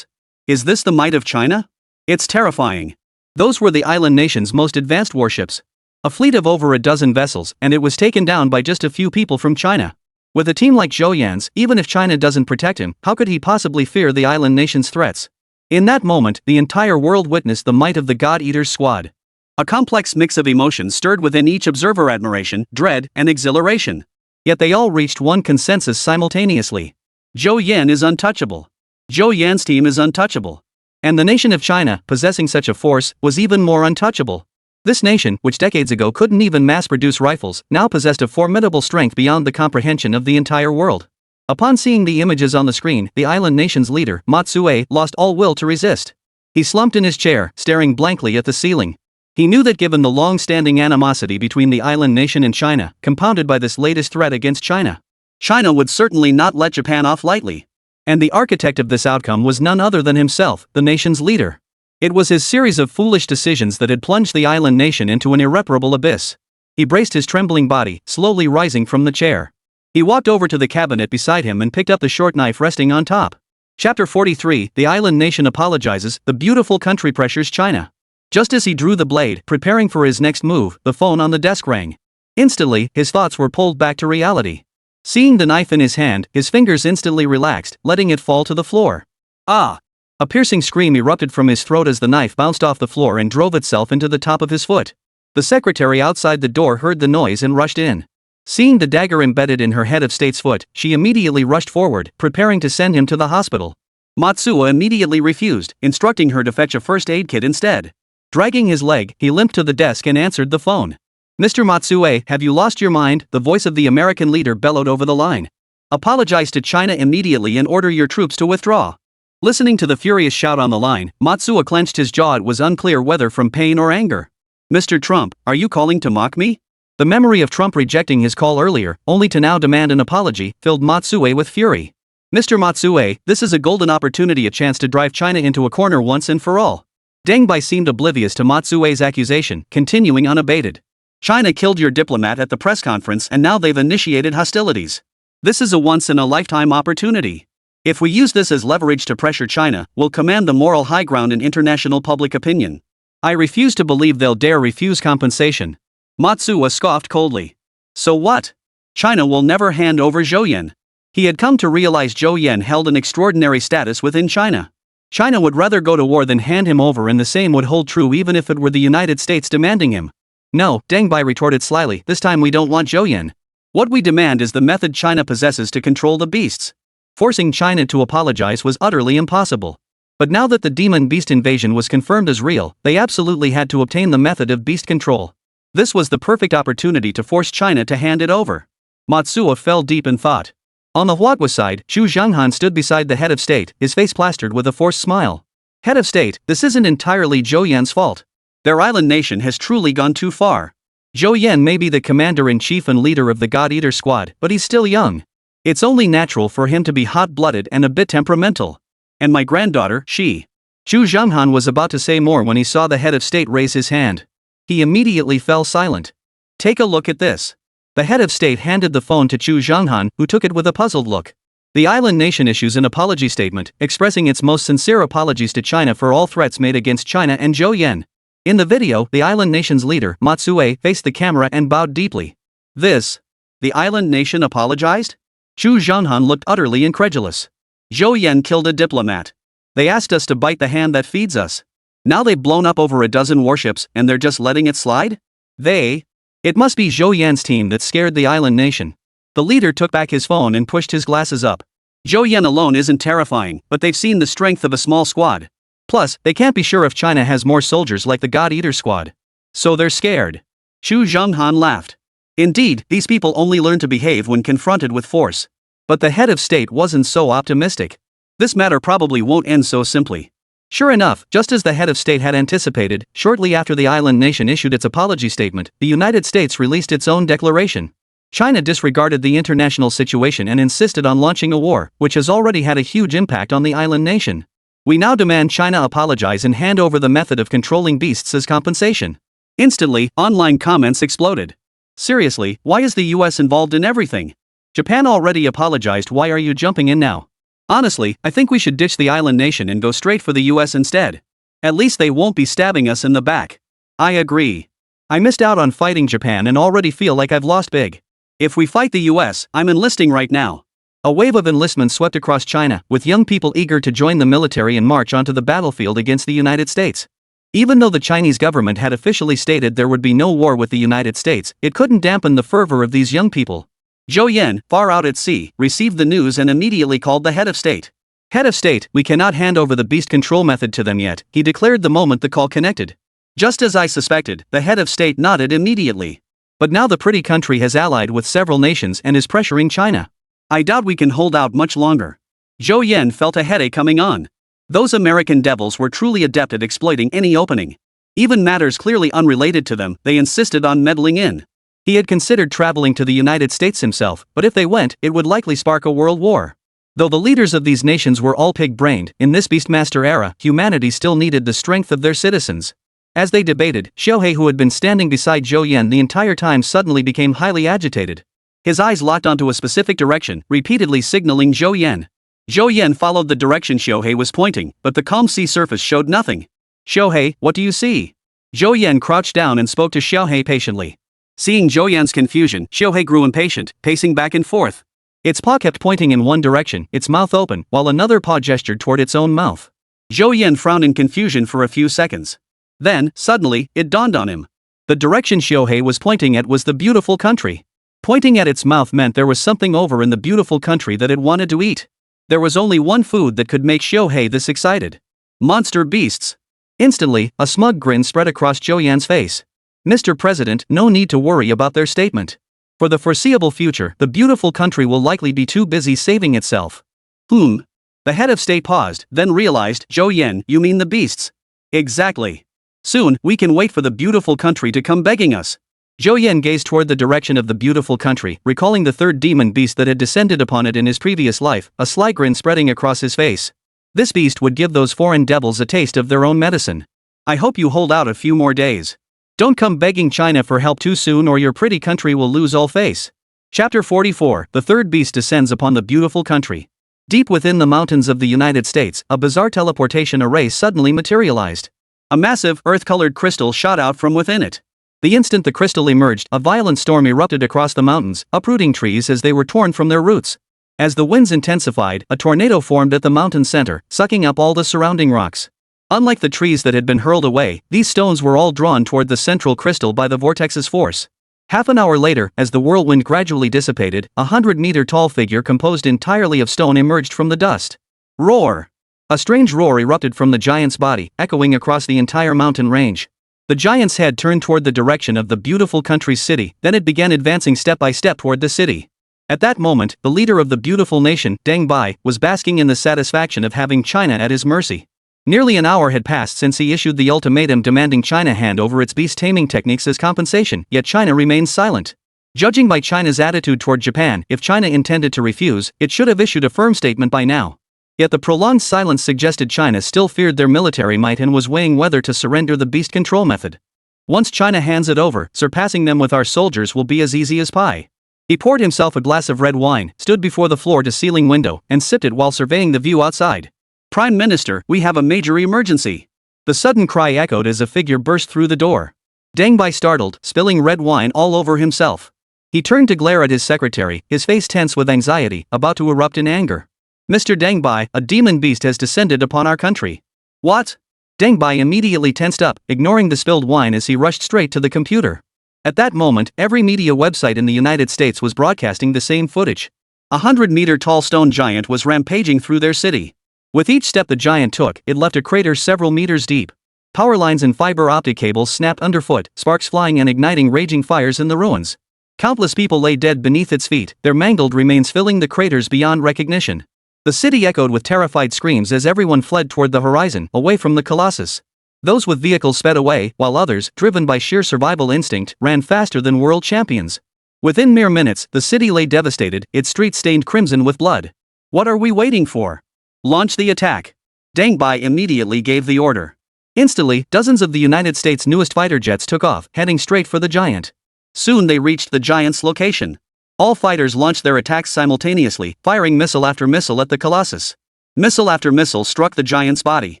Is this the might of China? It's terrifying. Those were the island nation's most advanced warships. A fleet of over a dozen vessels, and it was taken down by just a few people from China. With a team like Zhou Yan's, even if China doesn't protect him, how could he possibly fear the island nation's threats? In that moment, the entire world witnessed the might of the God Eater's squad. A complex mix of emotions stirred within each observer: admiration, dread, and exhilaration. Yet they all reached one consensus simultaneously. Zhou Yan is untouchable. Zhou Yan's team is untouchable. And the nation of China, possessing such a force, was even more untouchable. This nation, which decades ago couldn't even mass-produce rifles, now possessed a formidable strength beyond the comprehension of the entire world. Upon seeing the images on the screen, the island nation's leader, Matsue, lost all will to resist. He slumped in his chair, staring blankly at the ceiling. He knew that given the long-standing animosity between the island nation and China, compounded by this latest threat against China, China would certainly not let Japan off lightly. And the architect of this outcome was none other than himself, the nation's leader. It was his series of foolish decisions that had plunged the island nation into an irreparable abyss. He braced his trembling body, slowly rising from the chair. He walked over to the cabinet beside him and picked up the short knife resting on top. Chapter 43, The Island Nation Apologizes, the Beautiful Country Pressures China. Just as he drew the blade, preparing for his next move, the phone on the desk rang. Instantly, his thoughts were pulled back to reality. Seeing the knife in his hand, his fingers instantly relaxed, letting it fall to the floor. Ah! A piercing scream erupted from his throat as the knife bounced off the floor and drove itself into the top of his foot. The secretary outside the door heard the noise and rushed in. Seeing the dagger embedded in her head of state's foot, she immediately rushed forward, preparing to send him to the hospital. Matsuo immediately refused, instructing her to fetch a first aid kit instead. Dragging his leg, he limped to the desk and answered the phone. "Mr. Matsue, have you lost your mind?" the voice of the American leader bellowed over the line. "Apologize to China immediately and order your troops to withdraw." Listening to the furious shout on the line, Matsuo clenched his jaw. It was unclear whether from pain or anger. "Mr. Trump, are you calling to mock me?" The memory of Trump rejecting his call earlier, only to now demand an apology, filled Matsue with fury. "Mr. Matsue, this is a golden opportunity, a chance to drive China into a corner once and for all." Deng Bai seemed oblivious to Matsue's accusation, continuing unabated. "China killed your diplomat at the press conference and now they've initiated hostilities. This is a once-in-a-lifetime opportunity. If we use this as leverage to pressure China, we'll command the moral high ground in international public opinion. I refuse to believe they'll dare refuse compensation." Matsuo scoffed coldly. "So what? China will never hand over Zhou. He had come to realize Zhou held an extraordinary status within China. China would rather go to war than hand him over, and the same would hold true even if it were the United States demanding him. "No," Deng Bai retorted slyly, "this time we don't want Zhou. What we demand is the method China possesses to control the beasts." Forcing China to apologize was utterly impossible. But now that the demon beast invasion was confirmed as real, they absolutely had to obtain the method of beast control. This was the perfect opportunity to force China to hand it over. Matsuo fell deep in thought. On the Huaguo side, Zhu Zhanghan stood beside the head of state, his face plastered with a forced smile. "Head of state, this isn't entirely Zhou Yan's fault. Their island nation has truly gone too far. Zhou Yan may be the commander-in-chief and leader of the God Eater squad, but he's still young. It's only natural for him to be hot-blooded and a bit temperamental. And my granddaughter, she..." Zhu Zhanghan was about to say more when he saw the head of state raise his hand. He immediately fell silent. "Take a look at this." The head of state handed the phone to Zhu Zhanghan, who took it with a puzzled look. The island nation issues an apology statement, expressing its most sincere apologies to China for all threats made against China and Zhou Yan. In the video, the island nation's leader, Matsue, faced the camera and bowed deeply. The island nation apologized? Zhu Zhanghan looked utterly incredulous. "Zhou Yan killed a diplomat. They asked us to bite the hand that feeds us. Now they've blown up over a dozen warships and they're just letting it slide? It must be Zhou Yan's team that scared the island nation." The leader took back his phone and pushed his glasses up. "Zhou Yan alone isn't terrifying, but they've seen the strength of a small squad. Plus, they can't be sure if China has more soldiers like the God Eater squad. So they're scared." Zhu Zhanghan laughed. Indeed, these people only learn to behave when confronted with force. But the head of state wasn't so optimistic. This matter probably won't end so simply. Sure enough, just as the head of state had anticipated, shortly after the island nation issued its apology statement, the United States released its own declaration. China disregarded the international situation and insisted on launching a war, which has already had a huge impact on the island nation. "We now demand China apologize and hand over the method of controlling beasts as compensation." Instantly, online comments exploded. "Seriously, why is the US involved in everything? Japan already apologized, why are you jumping in now? Honestly, I think we should ditch the island nation and go straight for the US instead. At least they won't be stabbing us in the back." "I agree. I missed out on fighting Japan and already feel like I've lost big. If we fight the US, I'm enlisting right now." A wave of enlistment swept across China, with young people eager to join the military and march onto the battlefield against the United States. Even though the Chinese government had officially stated there would be no war with the United States, it couldn't dampen the fervor of these young people. Zhou Yan, far out at sea, received the news and immediately called the head of state. "Head of state, we cannot hand over the beast control method to them yet," he declared the moment the call connected. Just as I suspected, the head of state nodded immediately. But now the pretty country has allied with several nations and is pressuring China. I doubt we can hold out much longer. Zhou Yan felt a headache coming on. Those American devils were truly adept at exploiting any opening. Even matters clearly unrelated to them, they insisted on meddling in. He had considered traveling to the United States himself, but if they went, it would likely spark a world war. Though the leaders of these nations were all pig-brained, in this Beastmaster era, humanity still needed the strength of their citizens. As they debated, Xiaohei, who had been standing beside Zhou Yan the entire time, suddenly became highly agitated. His eyes locked onto a specific direction, repeatedly signaling Zhou Yan. Zhou Yan followed the direction Xiaohei was pointing, but the calm sea surface showed nothing. Xiaohei, what do you see? Zhou Yan crouched down and spoke to Xiaohei patiently. Seeing Zhou Yan's confusion, Xiaohei grew impatient, pacing back and forth. Its paw kept pointing in one direction, its mouth open, while another paw gestured toward its own mouth. Zhou Yan frowned in confusion for a few seconds. Then, suddenly, it dawned on him. The direction Xiaohei was pointing at was the beautiful country. Pointing at its mouth meant there was something over in the beautiful country that it wanted to eat. There was only one food that could make Xiaohei this excited. Monster beasts. Instantly, a smug grin spread across Zhou Yan's face. Mr. President, no need to worry about their statement. For the foreseeable future, the beautiful country will likely be too busy saving itself. The head of state paused, then realized, Zhou Yan, you mean the beasts? Exactly. Soon, we can wait for the beautiful country to come begging us. Zhou Yan gazed toward the direction of the beautiful country, recalling the third demon beast that had descended upon it in his previous life, a sly grin spreading across his face. This beast would give those foreign devils a taste of their own medicine. I hope you hold out a few more days. Don't come begging China for help too soon or your pretty country will lose all face. Chapter 44, The third beast descends upon the beautiful country. Deep within the mountains of the United States, a bizarre teleportation array suddenly materialized. A massive, earth-colored crystal shot out from within it. The instant the crystal emerged, a violent storm erupted across the mountains, uprooting trees as they were torn from their roots. As the winds intensified, a tornado formed at the mountain center, sucking up all the surrounding rocks. Unlike the trees that had been hurled away, these stones were all drawn toward the central crystal by the vortex's force. Half an hour later, as the whirlwind gradually dissipated, a 100-meter-tall figure composed entirely of stone emerged from the dust. Roar! A strange roar erupted from the giant's body, echoing across the entire mountain range. The giant's head turned toward the direction of the beautiful country's city, then it began advancing step by step toward the city. At that moment, the leader of the beautiful nation, Deng Bai, was basking in the satisfaction of having China at his mercy. Nearly an hour had passed since he issued the ultimatum demanding China hand over its beast-taming techniques as compensation, yet China remained silent. Judging by China's attitude toward Japan, if China intended to refuse, it should have issued a firm statement by now. Yet the prolonged silence suggested China still feared their military might and was weighing whether to surrender the beast control method. Once China hands it over, surpassing them with our soldiers will be as easy as pie. He poured himself a glass of red wine, stood before the floor-to-ceiling window, and sipped it while surveying the view outside. Prime Minister, we have a major emergency. The sudden cry echoed as a figure burst through the door. Deng Bai startled, spilling red wine all over himself. He turned to glare at his secretary, his face tense with anxiety, about to erupt in anger. Mr. Deng Bai, a demon beast has descended upon our country. What? Deng Bai immediately tensed up, ignoring the spilled wine as he rushed straight to the computer. At that moment, every media website in the United States was broadcasting the same footage. A 100-meter-tall stone giant was rampaging through their city. With each step the giant took, it left a crater several meters deep. Power lines and fiber optic cables snapped underfoot, sparks flying and igniting raging fires in the ruins. Countless people lay dead beneath its feet, their mangled remains filling the craters beyond recognition. The city echoed with terrified screams as everyone fled toward the horizon, away from the colossus. Those with vehicles sped away, while others, driven by sheer survival instinct, ran faster than world champions. Within mere minutes, the city lay devastated, its streets stained crimson with blood. What are we waiting for? Launch the attack. Deng Bai immediately gave the order. Instantly, dozens of the United States' newest fighter jets took off, heading straight for the giant. Soon they reached the giant's location. All fighters launched their attacks simultaneously, firing missile after missile at the colossus. Missile after missile struck the giant's body.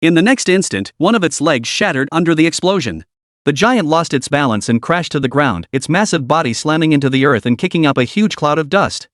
In the next instant, one of its legs shattered under the explosion. The giant lost its balance and crashed to the ground, its massive body slamming into the earth and kicking up a huge cloud of dust.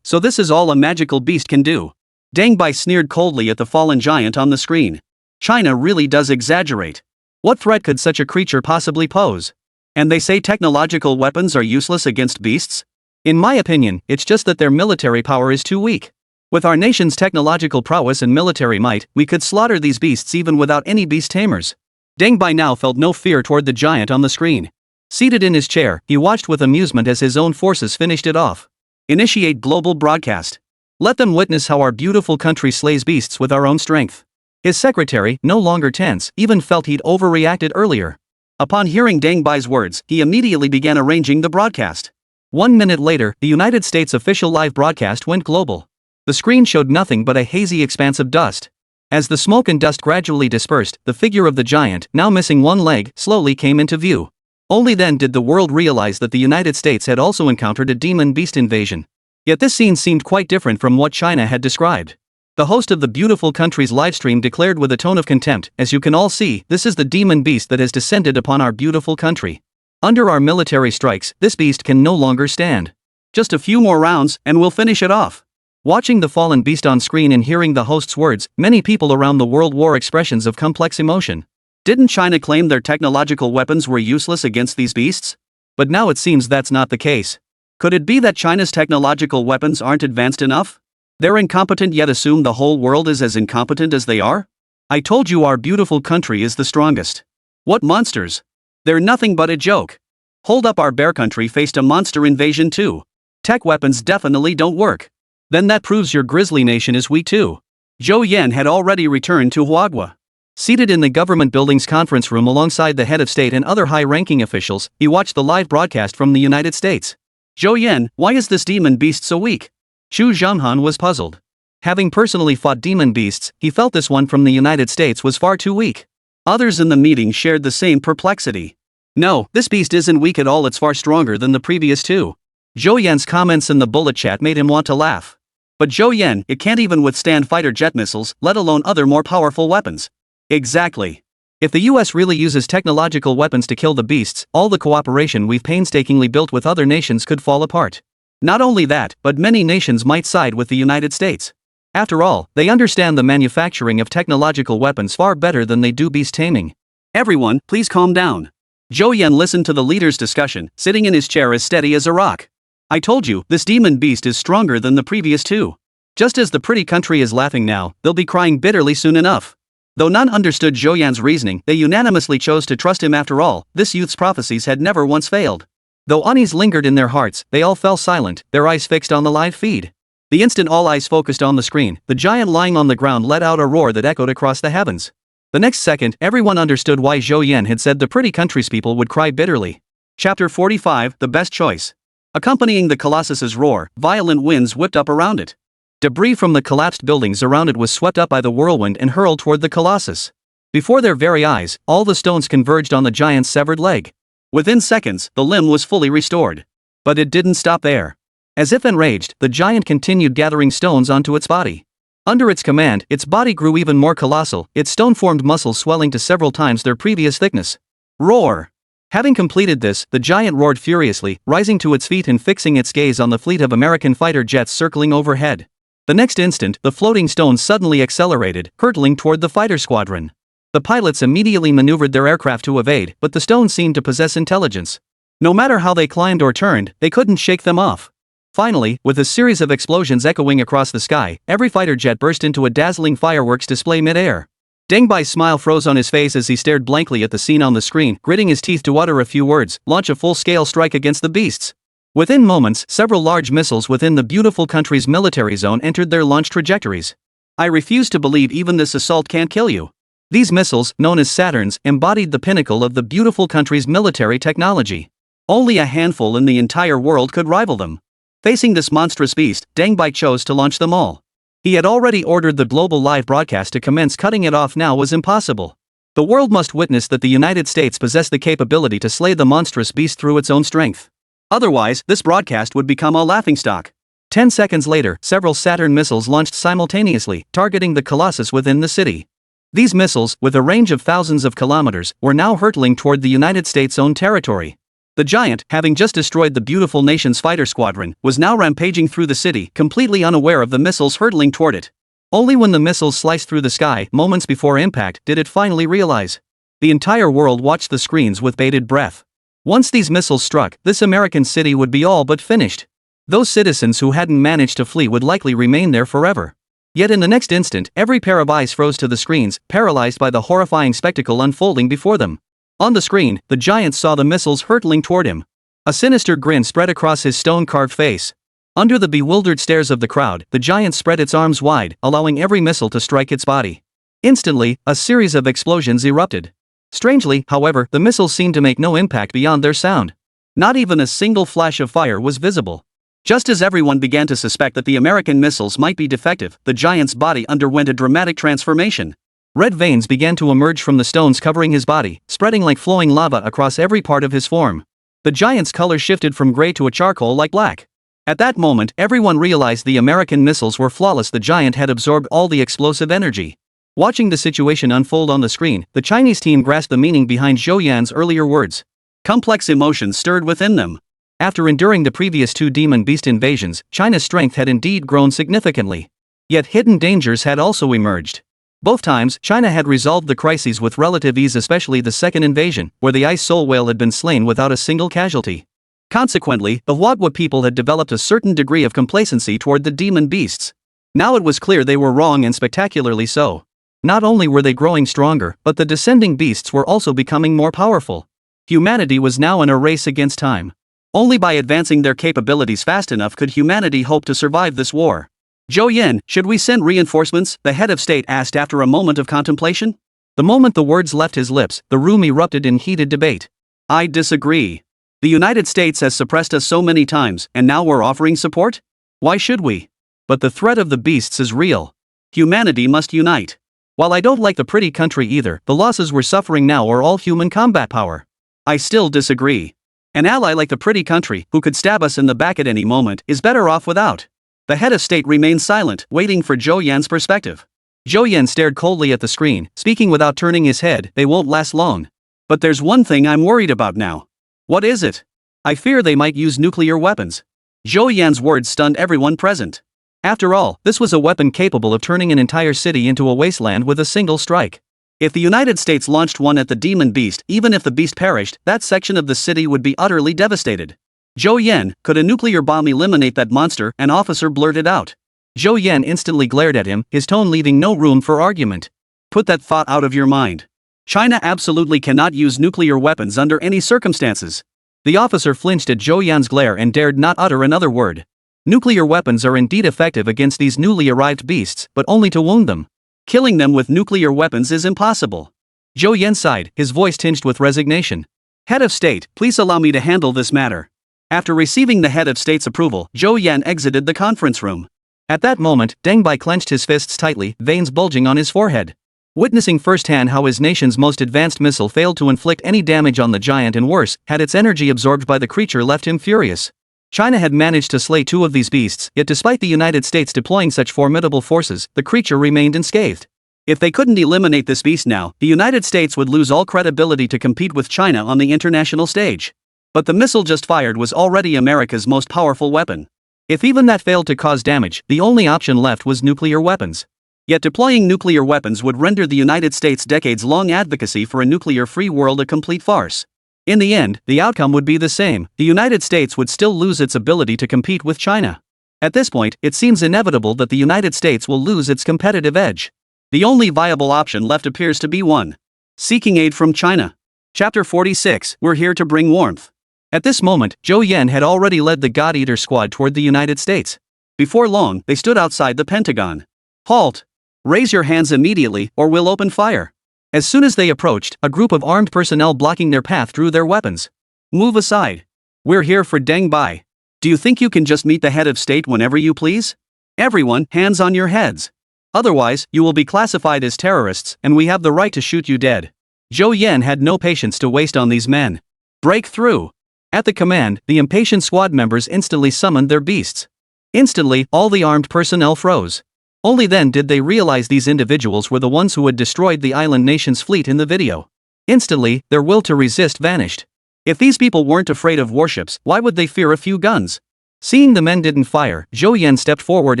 So this is all a magical beast can do. Deng Bai sneered coldly at the fallen giant on the screen. China really does exaggerate. What threat could such a creature possibly pose? And they say technological weapons are useless against beasts? In my opinion, it's just that their military power is too weak. With our nation's technological prowess and military might, we could slaughter these beasts even without any beast tamers. Deng Bai now felt no fear toward the giant on the screen. Seated in his chair, he watched with amusement as his own forces finished it off. Initiate global broadcast. Let them witness how our beautiful country slays beasts with our own strength. His secretary, no longer tense, even felt he'd overreacted earlier. Upon hearing Deng Bai's words, he immediately began arranging the broadcast. 1 minute later, the United States official live broadcast went global. The screen showed nothing but a hazy expanse of dust. As the smoke and dust gradually dispersed, the figure of the giant, now missing one leg, slowly came into view. Only then did the world realize that the United States had also encountered a demon beast invasion. Yet this scene seemed quite different from what China had described. The host of the beautiful country's livestream declared with a tone of contempt, "As you can all see, this is the demon beast that has descended upon our beautiful country. Under our military strikes, this beast can no longer stand. Just a few more rounds, and we'll finish it off." Watching the fallen beast on screen and hearing the host's words, many people around the world wore expressions of complex emotion. Didn't China claim their technological weapons were useless against these beasts? But now it seems that's not the case. Could it be that China's technological weapons aren't advanced enough? They're incompetent yet assume the whole world is as incompetent as they are? I told you our beautiful country is the strongest. What monsters? They're nothing but a joke. Hold up, our bear country faced a monster invasion too. Tech weapons definitely don't work. Then that proves your grizzly nation is weak too. Zhou Yan had already returned to Huagua. Seated in the government building's conference room alongside the head of state and other high-ranking officials, he watched the live broadcast from the United States. "Zhou Yan, why is this demon beast so weak?" Chu Zhanghan was puzzled. Having personally fought demon beasts, he felt this one from the United States was far too weak. Others in the meeting shared the same perplexity. "No, this beast isn't weak at all, it's far stronger than the previous two." Zhou Yan's comments in the bullet chat made him want to laugh. "But Zhou Yan, it can't even withstand fighter jet missiles, let alone other more powerful weapons." Exactly. If the US really uses technological weapons to kill the beasts, all the cooperation we've painstakingly built with other nations could fall apart. Not only that, but many nations might side with the United States. After all, they understand the manufacturing of technological weapons far better than they do beast taming. "Everyone, please calm down." Zhou Yan listened to the leader's discussion, sitting in his chair as steady as a rock. "I told you, this demon beast is stronger than the previous two. Just as the pretty country is laughing now, they'll be crying bitterly soon enough." Though none understood Zhou Yan's reasoning, they unanimously chose to trust him. After all, this youth's prophecies had never once failed. Though unease lingered in their hearts, they all fell silent, their eyes fixed on the live feed. The instant all eyes focused on the screen, the giant lying on the ground let out a roar that echoed across the heavens. The next second, everyone understood why Zhou Yan had said the pretty country's people would cry bitterly. Chapter 45, The Best Choice. Accompanying the Colossus's roar, violent winds whipped up around it. Debris from the collapsed buildings around it was swept up by the whirlwind and hurled toward the Colossus. Before their very eyes, all the stones converged on the giant's severed leg. Within seconds, the limb was fully restored. But it didn't stop there. As if enraged, the giant continued gathering stones onto its body. Under its command, its body grew even more colossal, its stone-formed muscles swelling to several times their previous thickness. Roar! Having completed this, the giant roared furiously, rising to its feet and fixing its gaze on the fleet of American fighter jets circling overhead. The next instant, the floating stones suddenly accelerated, hurtling toward the fighter squadron. The pilots immediately maneuvered their aircraft to evade, but the stones seemed to possess intelligence. No matter how they climbed or turned, they couldn't shake them off. Finally, with a series of explosions echoing across the sky, every fighter jet burst into a dazzling fireworks display mid-air. Deng Bai's smile froze on his face as he stared blankly at the scene on the screen, gritting his teeth to utter a few words, "Launch a full-scale strike against the beasts." Within moments, several large missiles within the beautiful country's military zone entered their launch trajectories. "I refuse to believe even this assault can't kill you." These missiles, known as Saturns, embodied the pinnacle of the beautiful country's military technology. Only a handful in the entire world could rival them. Facing this monstrous beast, Deng Bai chose to launch them all. He had already ordered the global live broadcast to commence. Cutting it off now was impossible. The world must witness that the United States possessed the capability to slay the monstrous beast through its own strength. Otherwise, this broadcast would become a laughingstock. 10 seconds later, several Saturn missiles launched simultaneously, targeting the Colossus within the city. These missiles, with a range of thousands of kilometers, were now hurtling toward the United States' own territory. The giant, having just destroyed the beautiful nation's fighter squadron, was now rampaging through the city, completely unaware of the missiles hurtling toward it. Only when the missiles sliced through the sky, moments before impact, did it finally realize. The entire world watched the screens with bated breath. Once these missiles struck, this American city would be all but finished. Those citizens who hadn't managed to flee would likely remain there forever. Yet in the next instant, every pair of eyes froze to the screens, paralyzed by the horrifying spectacle unfolding before them. On the screen, the giant saw the missiles hurtling toward him. A sinister grin spread across his stone-carved face. Under the bewildered stares of the crowd, the giant spread its arms wide, allowing every missile to strike its body. Instantly, a series of explosions erupted. Strangely, however, the missiles seemed to make no impact beyond their sound. Not even a single flash of fire was visible. Just as everyone began to suspect that the American missiles might be defective, the giant's body underwent a dramatic transformation. Red veins began to emerge from the stones covering his body, spreading like flowing lava across every part of his form. The giant's color shifted from gray to a charcoal-like black. At that moment, everyone realized the American missiles were flawless. The giant had absorbed all the explosive energy. Watching the situation unfold on the screen, the Chinese team grasped the meaning behind Zhou Yan's earlier words. Complex emotions stirred within them. After enduring the previous 2 demon beast invasions, China's strength had indeed grown significantly. Yet hidden dangers had also emerged. Both times, China had resolved the crises with relative ease, especially the second invasion, where the ice soul whale had been slain without a single casualty. Consequently, the Huadhua people had developed a certain degree of complacency toward the demon beasts. Now it was clear they were wrong, and spectacularly so. Not only were they growing stronger, but the descending beasts were also becoming more powerful. Humanity was now in a race against time. Only by advancing their capabilities fast enough could humanity hope to survive this war. Zhou Yan, should we send reinforcements? The head of state asked after a moment of contemplation. The moment the words left his lips, the room erupted in heated debate. I disagree. The United States has suppressed us so many times, and now we're offering support? Why should we? But the threat of the beasts is real. Humanity must unite. While I don't like the pretty country either, the losses we're suffering now are all human combat power. I still disagree. An ally like the pretty country, who could stab us in the back at any moment, is better off without. The head of state remained silent, waiting for Zhou Yan's perspective. Zhou Yan stared coldly at the screen, speaking without turning his head. They won't last long. But there's one thing I'm worried about now. What is it? I fear they might use nuclear weapons. Zhou Yan's words stunned everyone present. After all, this was a weapon capable of turning an entire city into a wasteland with a single strike. If the United States launched one at the demon beast, even if the beast perished, that section of the city would be utterly devastated. Zhou Yan, could a nuclear bomb eliminate that monster? An officer blurted out. Zhou Yan instantly glared at him, his tone leaving no room for argument. Put that thought out of your mind. China absolutely cannot use nuclear weapons under any circumstances. The officer flinched at Zhou Yan's glare and dared not utter another word. Nuclear weapons are indeed effective against these newly arrived beasts, but only to wound them. Killing them with nuclear weapons is impossible. Zhou Yan sighed, his voice tinged with resignation. Head of state, please allow me to handle this matter. After receiving the head of state's approval, Zhou Yan exited the conference room. At that moment, Deng Bai clenched his fists tightly, veins bulging on his forehead. Witnessing firsthand how his nation's most advanced missile failed to inflict any damage on the giant, and worse, had its energy absorbed by the creature, left him furious. China had managed to slay 2 of these beasts, yet despite the United States deploying such formidable forces, the creature remained unscathed. If they couldn't eliminate this beast now, the United States would lose all credibility to compete with China on the international stage. But the missile just fired was already America's most powerful weapon. If even that failed to cause damage, the only option left was nuclear weapons. Yet deploying nuclear weapons would render the United States' decades-long advocacy for a nuclear-free world a complete farce. In the end, the outcome would be the same. The United States would still lose its ability to compete with China. At this point, it seems inevitable that the United States will lose its competitive edge. The only viable option left appears to be one: seeking aid from China. Chapter 46, We're here to bring warmth. At this moment, Zhou Yan had already led the God Eater squad toward the United States. Before long, they stood outside the Pentagon. Halt! Raise your hands immediately, or we'll open fire. As soon as they approached, a group of armed personnel blocking their path drew their weapons. Move aside. We're here for Deng Bai. Do you think you can just meet the head of state whenever you please? Everyone, hands on your heads. Otherwise, you will be classified as terrorists, and we have the right to shoot you dead. Zhou Yan had no patience to waste on these men. Break through. At the command, the impatient squad members instantly summoned their beasts. Instantly, all the armed personnel froze. Only then did they realize these individuals were the ones who had destroyed the island nation's fleet in the video. Instantly, their will to resist vanished. If these people weren't afraid of warships, why would they fear a few guns? Seeing the men didn't fire, Zhou Yan stepped forward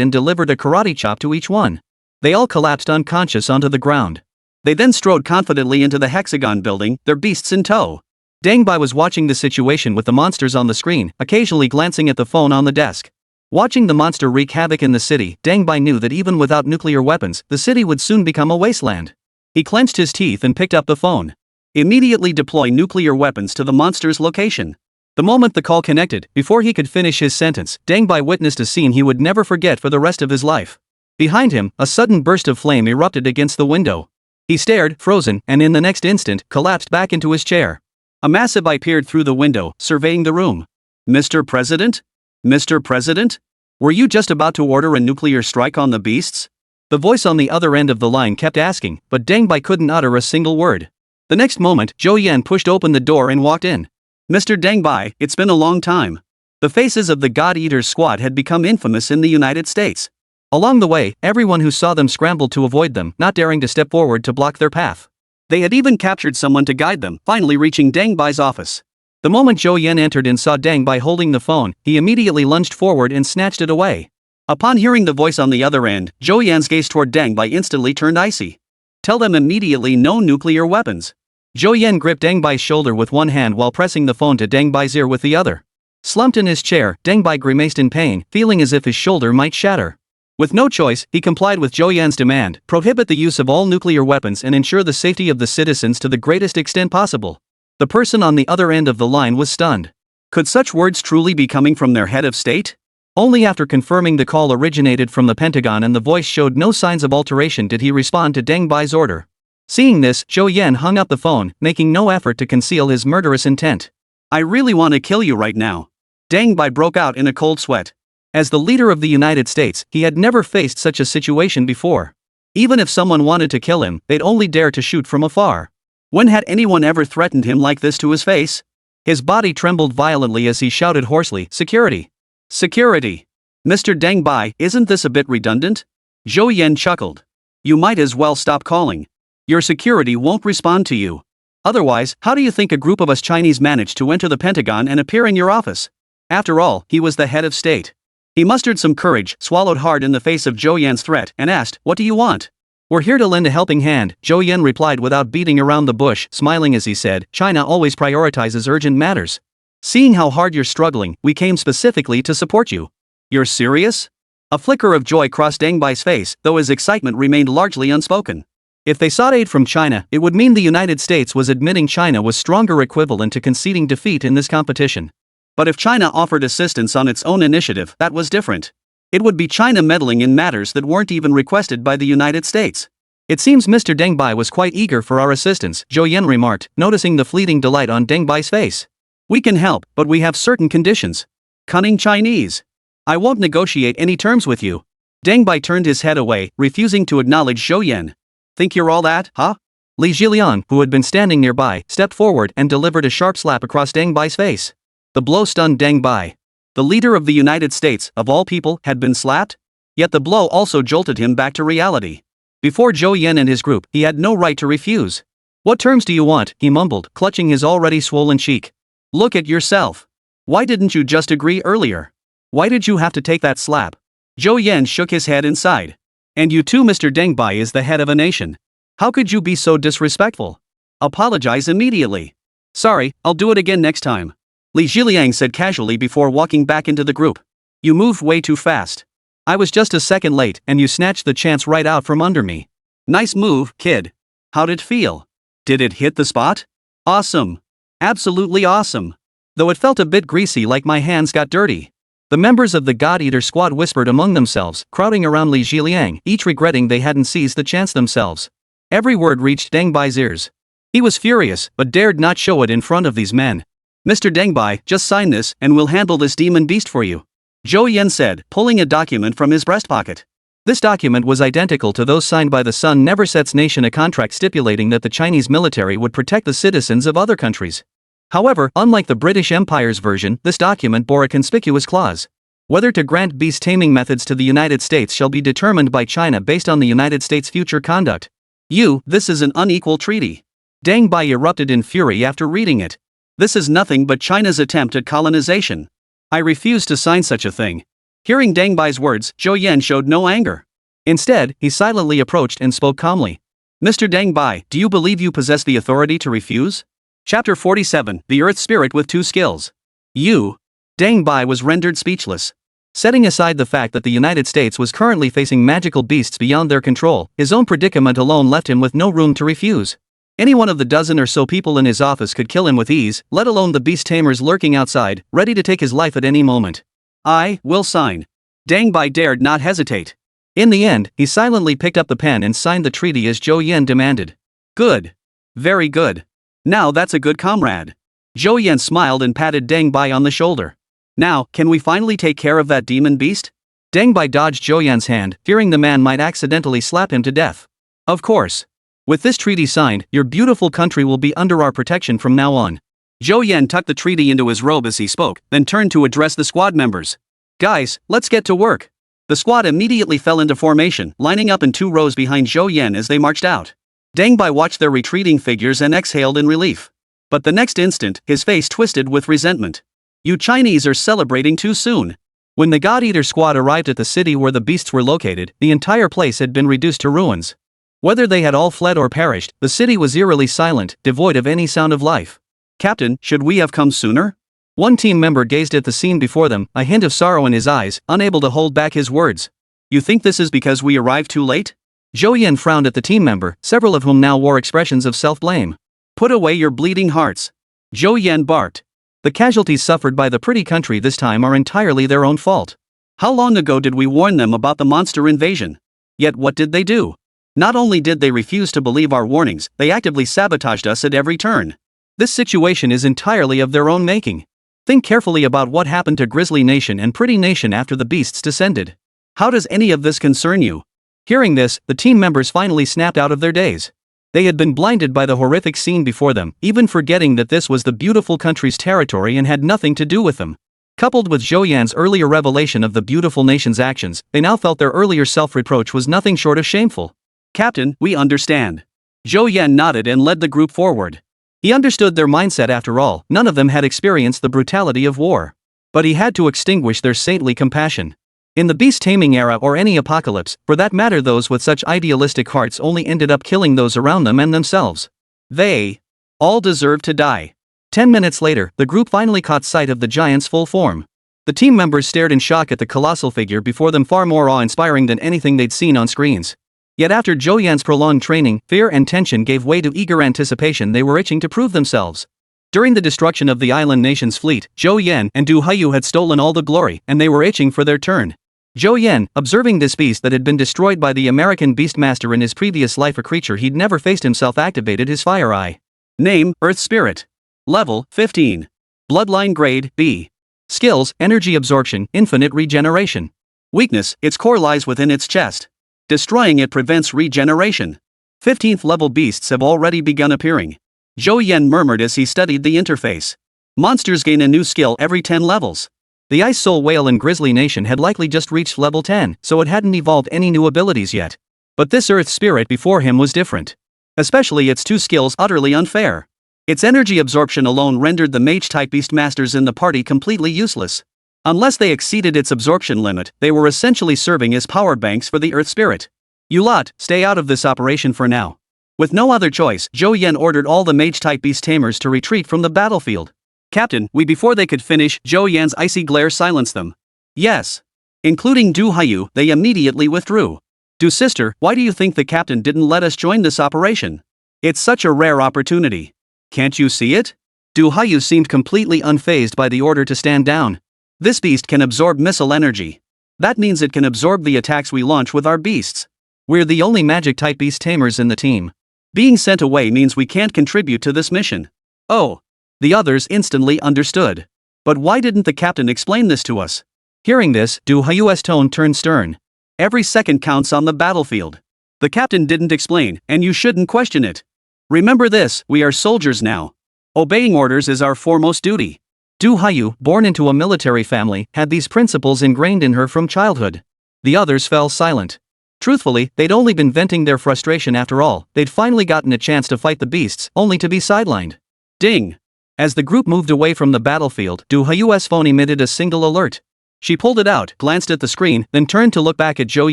and delivered a karate chop to each one. They all collapsed unconscious onto the ground. They then strode confidently into the hexagon building, their beasts in tow. Deng Bai was watching the situation with the monsters on the screen, occasionally glancing at the phone on the desk. Watching the monster wreak havoc in the city, Deng Bai knew that even without nuclear weapons, the city would soon become a wasteland. He clenched his teeth and picked up the phone. Immediately deploy nuclear weapons to the monster's location. The moment the call connected, before he could finish his sentence, Deng Bai witnessed a scene he would never forget for the rest of his life. Behind him, a sudden burst of flame erupted against the window. He stared, frozen, and in the next instant, collapsed back into his chair. A massive eye peered through the window, surveying the room. Mr. President? Mr. President? Were you just about to order a nuclear strike on the beasts? The voice on the other end of the line kept asking, but Deng Bai couldn't utter a single word. The next moment, Zhou Yan pushed open the door and walked in. Mr. Deng Bai, it's been a long time. The faces of the God Eaters squad had become infamous in the United States. Along the way, everyone who saw them scrambled to avoid them, not daring to step forward to block their path. They had even captured someone to guide them, finally reaching Deng Bai's office. The moment Zhou Yan entered and saw Deng Bai holding the phone, he immediately lunged forward and snatched it away. Upon hearing the voice on the other end, Zhou Yan's gaze toward Deng Bai instantly turned icy. Tell them immediately no nuclear weapons. Zhou Yan gripped Deng Bai's shoulder with one hand while pressing the phone to Deng Bai's ear with the other. Slumped in his chair, Deng Bai grimaced in pain, feeling as if his shoulder might shatter. With no choice, he complied with Zhou Yan's demand: prohibit the use of all nuclear weapons and ensure the safety of the citizens to the greatest extent possible. The person on the other end of the line was stunned. Could such words truly be coming from their head of state? Only after confirming the call originated from the Pentagon and the voice showed no signs of alteration did he respond to Deng Bai's order. Seeing this, Zhou Yan hung up the phone, making no effort to conceal his murderous intent. I really want to kill you right now. Deng Bai broke out in a cold sweat. As the leader of the United States, he had never faced such a situation before. Even if someone wanted to kill him, they'd only dare to shoot from afar. When had anyone ever threatened him like this to his face? His body trembled violently as he shouted hoarsely, "Security! Security! Mr. Deng Bai, isn't this a bit redundant?" Zhou Yan chuckled. You might as well stop calling. Your security won't respond to you. Otherwise, how do you think a group of us Chinese managed to enter the Pentagon and appear in your office? After all, he was the head of state. He mustered some courage, swallowed hard in the face of Zhou Yan's threat, and asked, "What do you want?" "We're here to lend a helping hand," Zhou Yan replied without beating around the bush, smiling as he said, "China always prioritizes urgent matters. Seeing how hard you're struggling, we came specifically to support you." "You're serious?" A flicker of joy crossed Deng Bai's face, though his excitement remained largely unspoken. If they sought aid from China, it would mean the United States was admitting China was stronger equivalent to conceding defeat in this competition. But if China offered assistance on its own initiative, that was different. It would be China meddling in matters that weren't even requested by the United States. "It seems Mr. Deng Bai was quite eager for our assistance," Zhou Yan remarked, noticing the fleeting delight on Deng Bai's face. "We can help, but we have certain conditions." "Cunning Chinese. I won't negotiate any terms with you." Deng Bai turned his head away, refusing to acknowledge Zhou Yan. "Think you're all that, huh?" Li Zhiliang, who had been standing nearby, stepped forward and delivered a sharp slap across Deng Bai's face. The blow stunned Deng Bai. The leader of the United States, of all people, had been slapped? Yet the blow also jolted him back to reality. Before Zhou Yan and his group, he had no right to refuse. "What terms do you want?" he mumbled, clutching his already swollen cheek. "Look at yourself. Why didn't you just agree earlier? Why did you have to take that slap?" Zhou Yan shook his head and sighed. "And you too, Mr. Deng Bai is the head of a nation. How could you be so disrespectful? Apologize immediately." "Sorry, I'll do it again next time," Li Zhiliang said casually before walking back into the group. "You moved way too fast. I was just a second late and you snatched the chance right out from under me. Nice move, kid. How'd it feel? Did it hit the spot?" "Awesome. Absolutely awesome. Though it felt a bit greasy, like my hands got dirty." The members of the God Eater squad whispered among themselves, crowding around Li Zhiliang, each regretting they hadn't seized the chance themselves. Every word reached Deng Bai's ears. He was furious, but dared not show it in front of these men. "Mr. Deng Bai, just sign this, and we'll handle this demon beast for you," Zhou Yan said, pulling a document from his breast pocket. This document was identical to those signed by the Sun Never Sets Nation, a contract stipulating that the Chinese military would protect the citizens of other countries. However, unlike the British Empire's version, this document bore a conspicuous clause. Whether to grant beast taming methods to the United States shall be determined by China based on the United States' future conduct. This is an unequal treaty." Deng Bai erupted in fury after reading it. "This is nothing but China's attempt at colonization. I refuse to sign such a thing." Hearing Deng Bai's words, Zhou Yan showed no anger. Instead, he silently approached and spoke calmly. "Mr. Deng Bai, do you believe you possess the authority to refuse?" Chapter 47, The Earth Spirit with Two Skills. Deng Bai was rendered speechless. Setting aside the fact that the United States was currently facing magical beasts beyond their control, his own predicament alone left him with no room to refuse. Any one of the dozen or so people in his office could kill him with ease, let alone the beast tamers lurking outside, ready to take his life at any moment. I will sign. Deng Bai dared not hesitate. In the end, he silently picked up the pen and signed the treaty as Zhou Yan demanded. Good. Very good. Now that's a good comrade. Zhou Yan smiled and patted Deng Bai on the shoulder. Now, can we finally take care of that demon beast? Deng Bai dodged Zhou Yan's hand, fearing the man might accidentally slap him to death. Of course. With this treaty signed, your beautiful country will be under our protection from now on. Zhou Yan tucked the treaty into his robe as he spoke, then turned to address the squad members. Guys, let's get to work. The squad immediately fell into formation, lining up in 2 rows behind Zhou Yan as they marched out. Deng Bai watched their retreating figures and exhaled in relief. But the next instant, his face twisted with resentment. You Chinese are celebrating too soon. When the God Eater squad arrived at the city where the beasts were located, the entire place had been reduced to ruins. Whether they had all fled or perished, the city was eerily silent, devoid of any sound of life. Captain, should we have come sooner? One team member gazed at the scene before them, a hint of sorrow in his eyes, unable to hold back his words. You think this is because we arrived too late? Zhou Yan frowned at the team member, several of whom now wore expressions of self-blame. Put away your bleeding hearts. Zhou Yan barked. The casualties suffered by the pretty country this time are entirely their own fault. How long ago did we warn them about the monster invasion? Yet what did they do? Not only did they refuse to believe our warnings, they actively sabotaged us at every turn. This situation is entirely of their own making. Think carefully about what happened to Grizzly Nation and Pretty Nation after the beasts descended. How does any of this concern you? Hearing this, the team members finally snapped out of their daze. They had been blinded by the horrific scene before them, even forgetting that this was the beautiful country's territory and had nothing to do with them. Coupled with Zhou Yan's earlier revelation of the beautiful nation's actions, they now felt their earlier self-reproach was nothing short of shameful. Captain, we understand. Zhou Yan nodded and led the group forward. He understood their mindset after all, none of them had experienced the brutality of war. But he had to extinguish their saintly compassion. In the beast-taming era or any apocalypse, for that matter those with such idealistic hearts only ended up killing those around them and themselves. They all deserved to die. 10 minutes later, the group finally caught sight of the giant's full form. The team members stared in shock at the colossal figure before them, far more awe-inspiring than anything they'd seen on screens. Yet after Zhou Yan's prolonged training, fear and tension gave way to eager anticipation. They were itching to prove themselves. During the destruction of the island nation's fleet, Zhou Yan and Du Haiyu had stolen all the glory, and they were itching for their turn. Zhou Yan, observing this beast that had been destroyed by the American Beastmaster in his previous life, a creature he'd never faced himself, activated his fire eye. Name, Earth Spirit. Level, 15. Bloodline grade, B. Skills, energy absorption, infinite regeneration. Weakness, its core lies within its chest. Destroying it prevents regeneration. 15th level beasts have already begun appearing. Zhou Yan murmured as he studied the interface. Monsters gain a new skill every 10 levels. The Ice Soul Whale in Grizzly Nation had likely just reached level 10, so it hadn't evolved any new abilities yet. But this Earth Spirit before him was different. Especially its 2 skills utterly unfair. Its energy absorption alone rendered the mage-type beastmasters in the party completely useless. Unless they exceeded its absorption limit, they were essentially serving as power banks for the Earth Spirit. You lot, stay out of this operation for now. With no other choice, Zhou Yan ordered all the mage-type beast tamers to retreat from the battlefield. Captain, before they could finish, Zhou Yan's icy glare silenced them. Yes. Including Du Haiyu, they immediately withdrew. Du sister, why do you think the captain didn't let us join this operation? It's such a rare opportunity. Can't you see it? Du Haiyu seemed completely unfazed by the order to stand down. This beast can absorb missile energy. That means it can absorb the attacks we launch with our beasts. We're the only magic-type beast tamers in the team. Being sent away means we can't contribute to this mission. Oh. The others instantly understood. But why didn't the captain explain this to us? Hearing this, Du Haiyu's tone turned stern. Every second counts on the battlefield. The captain didn't explain, and you shouldn't question it. Remember this, we are soldiers now. Obeying orders is our foremost duty. Du Haiyu, born into a military family, had these principles ingrained in her from childhood. The others fell silent. Truthfully, they'd only been venting their frustration after all. They'd finally gotten a chance to fight the beasts, only to be sidelined. Ding! As the group moved away from the battlefield, Du Haiyu's phone emitted a single alert. She pulled it out, glanced at the screen, then turned to look back at Zhou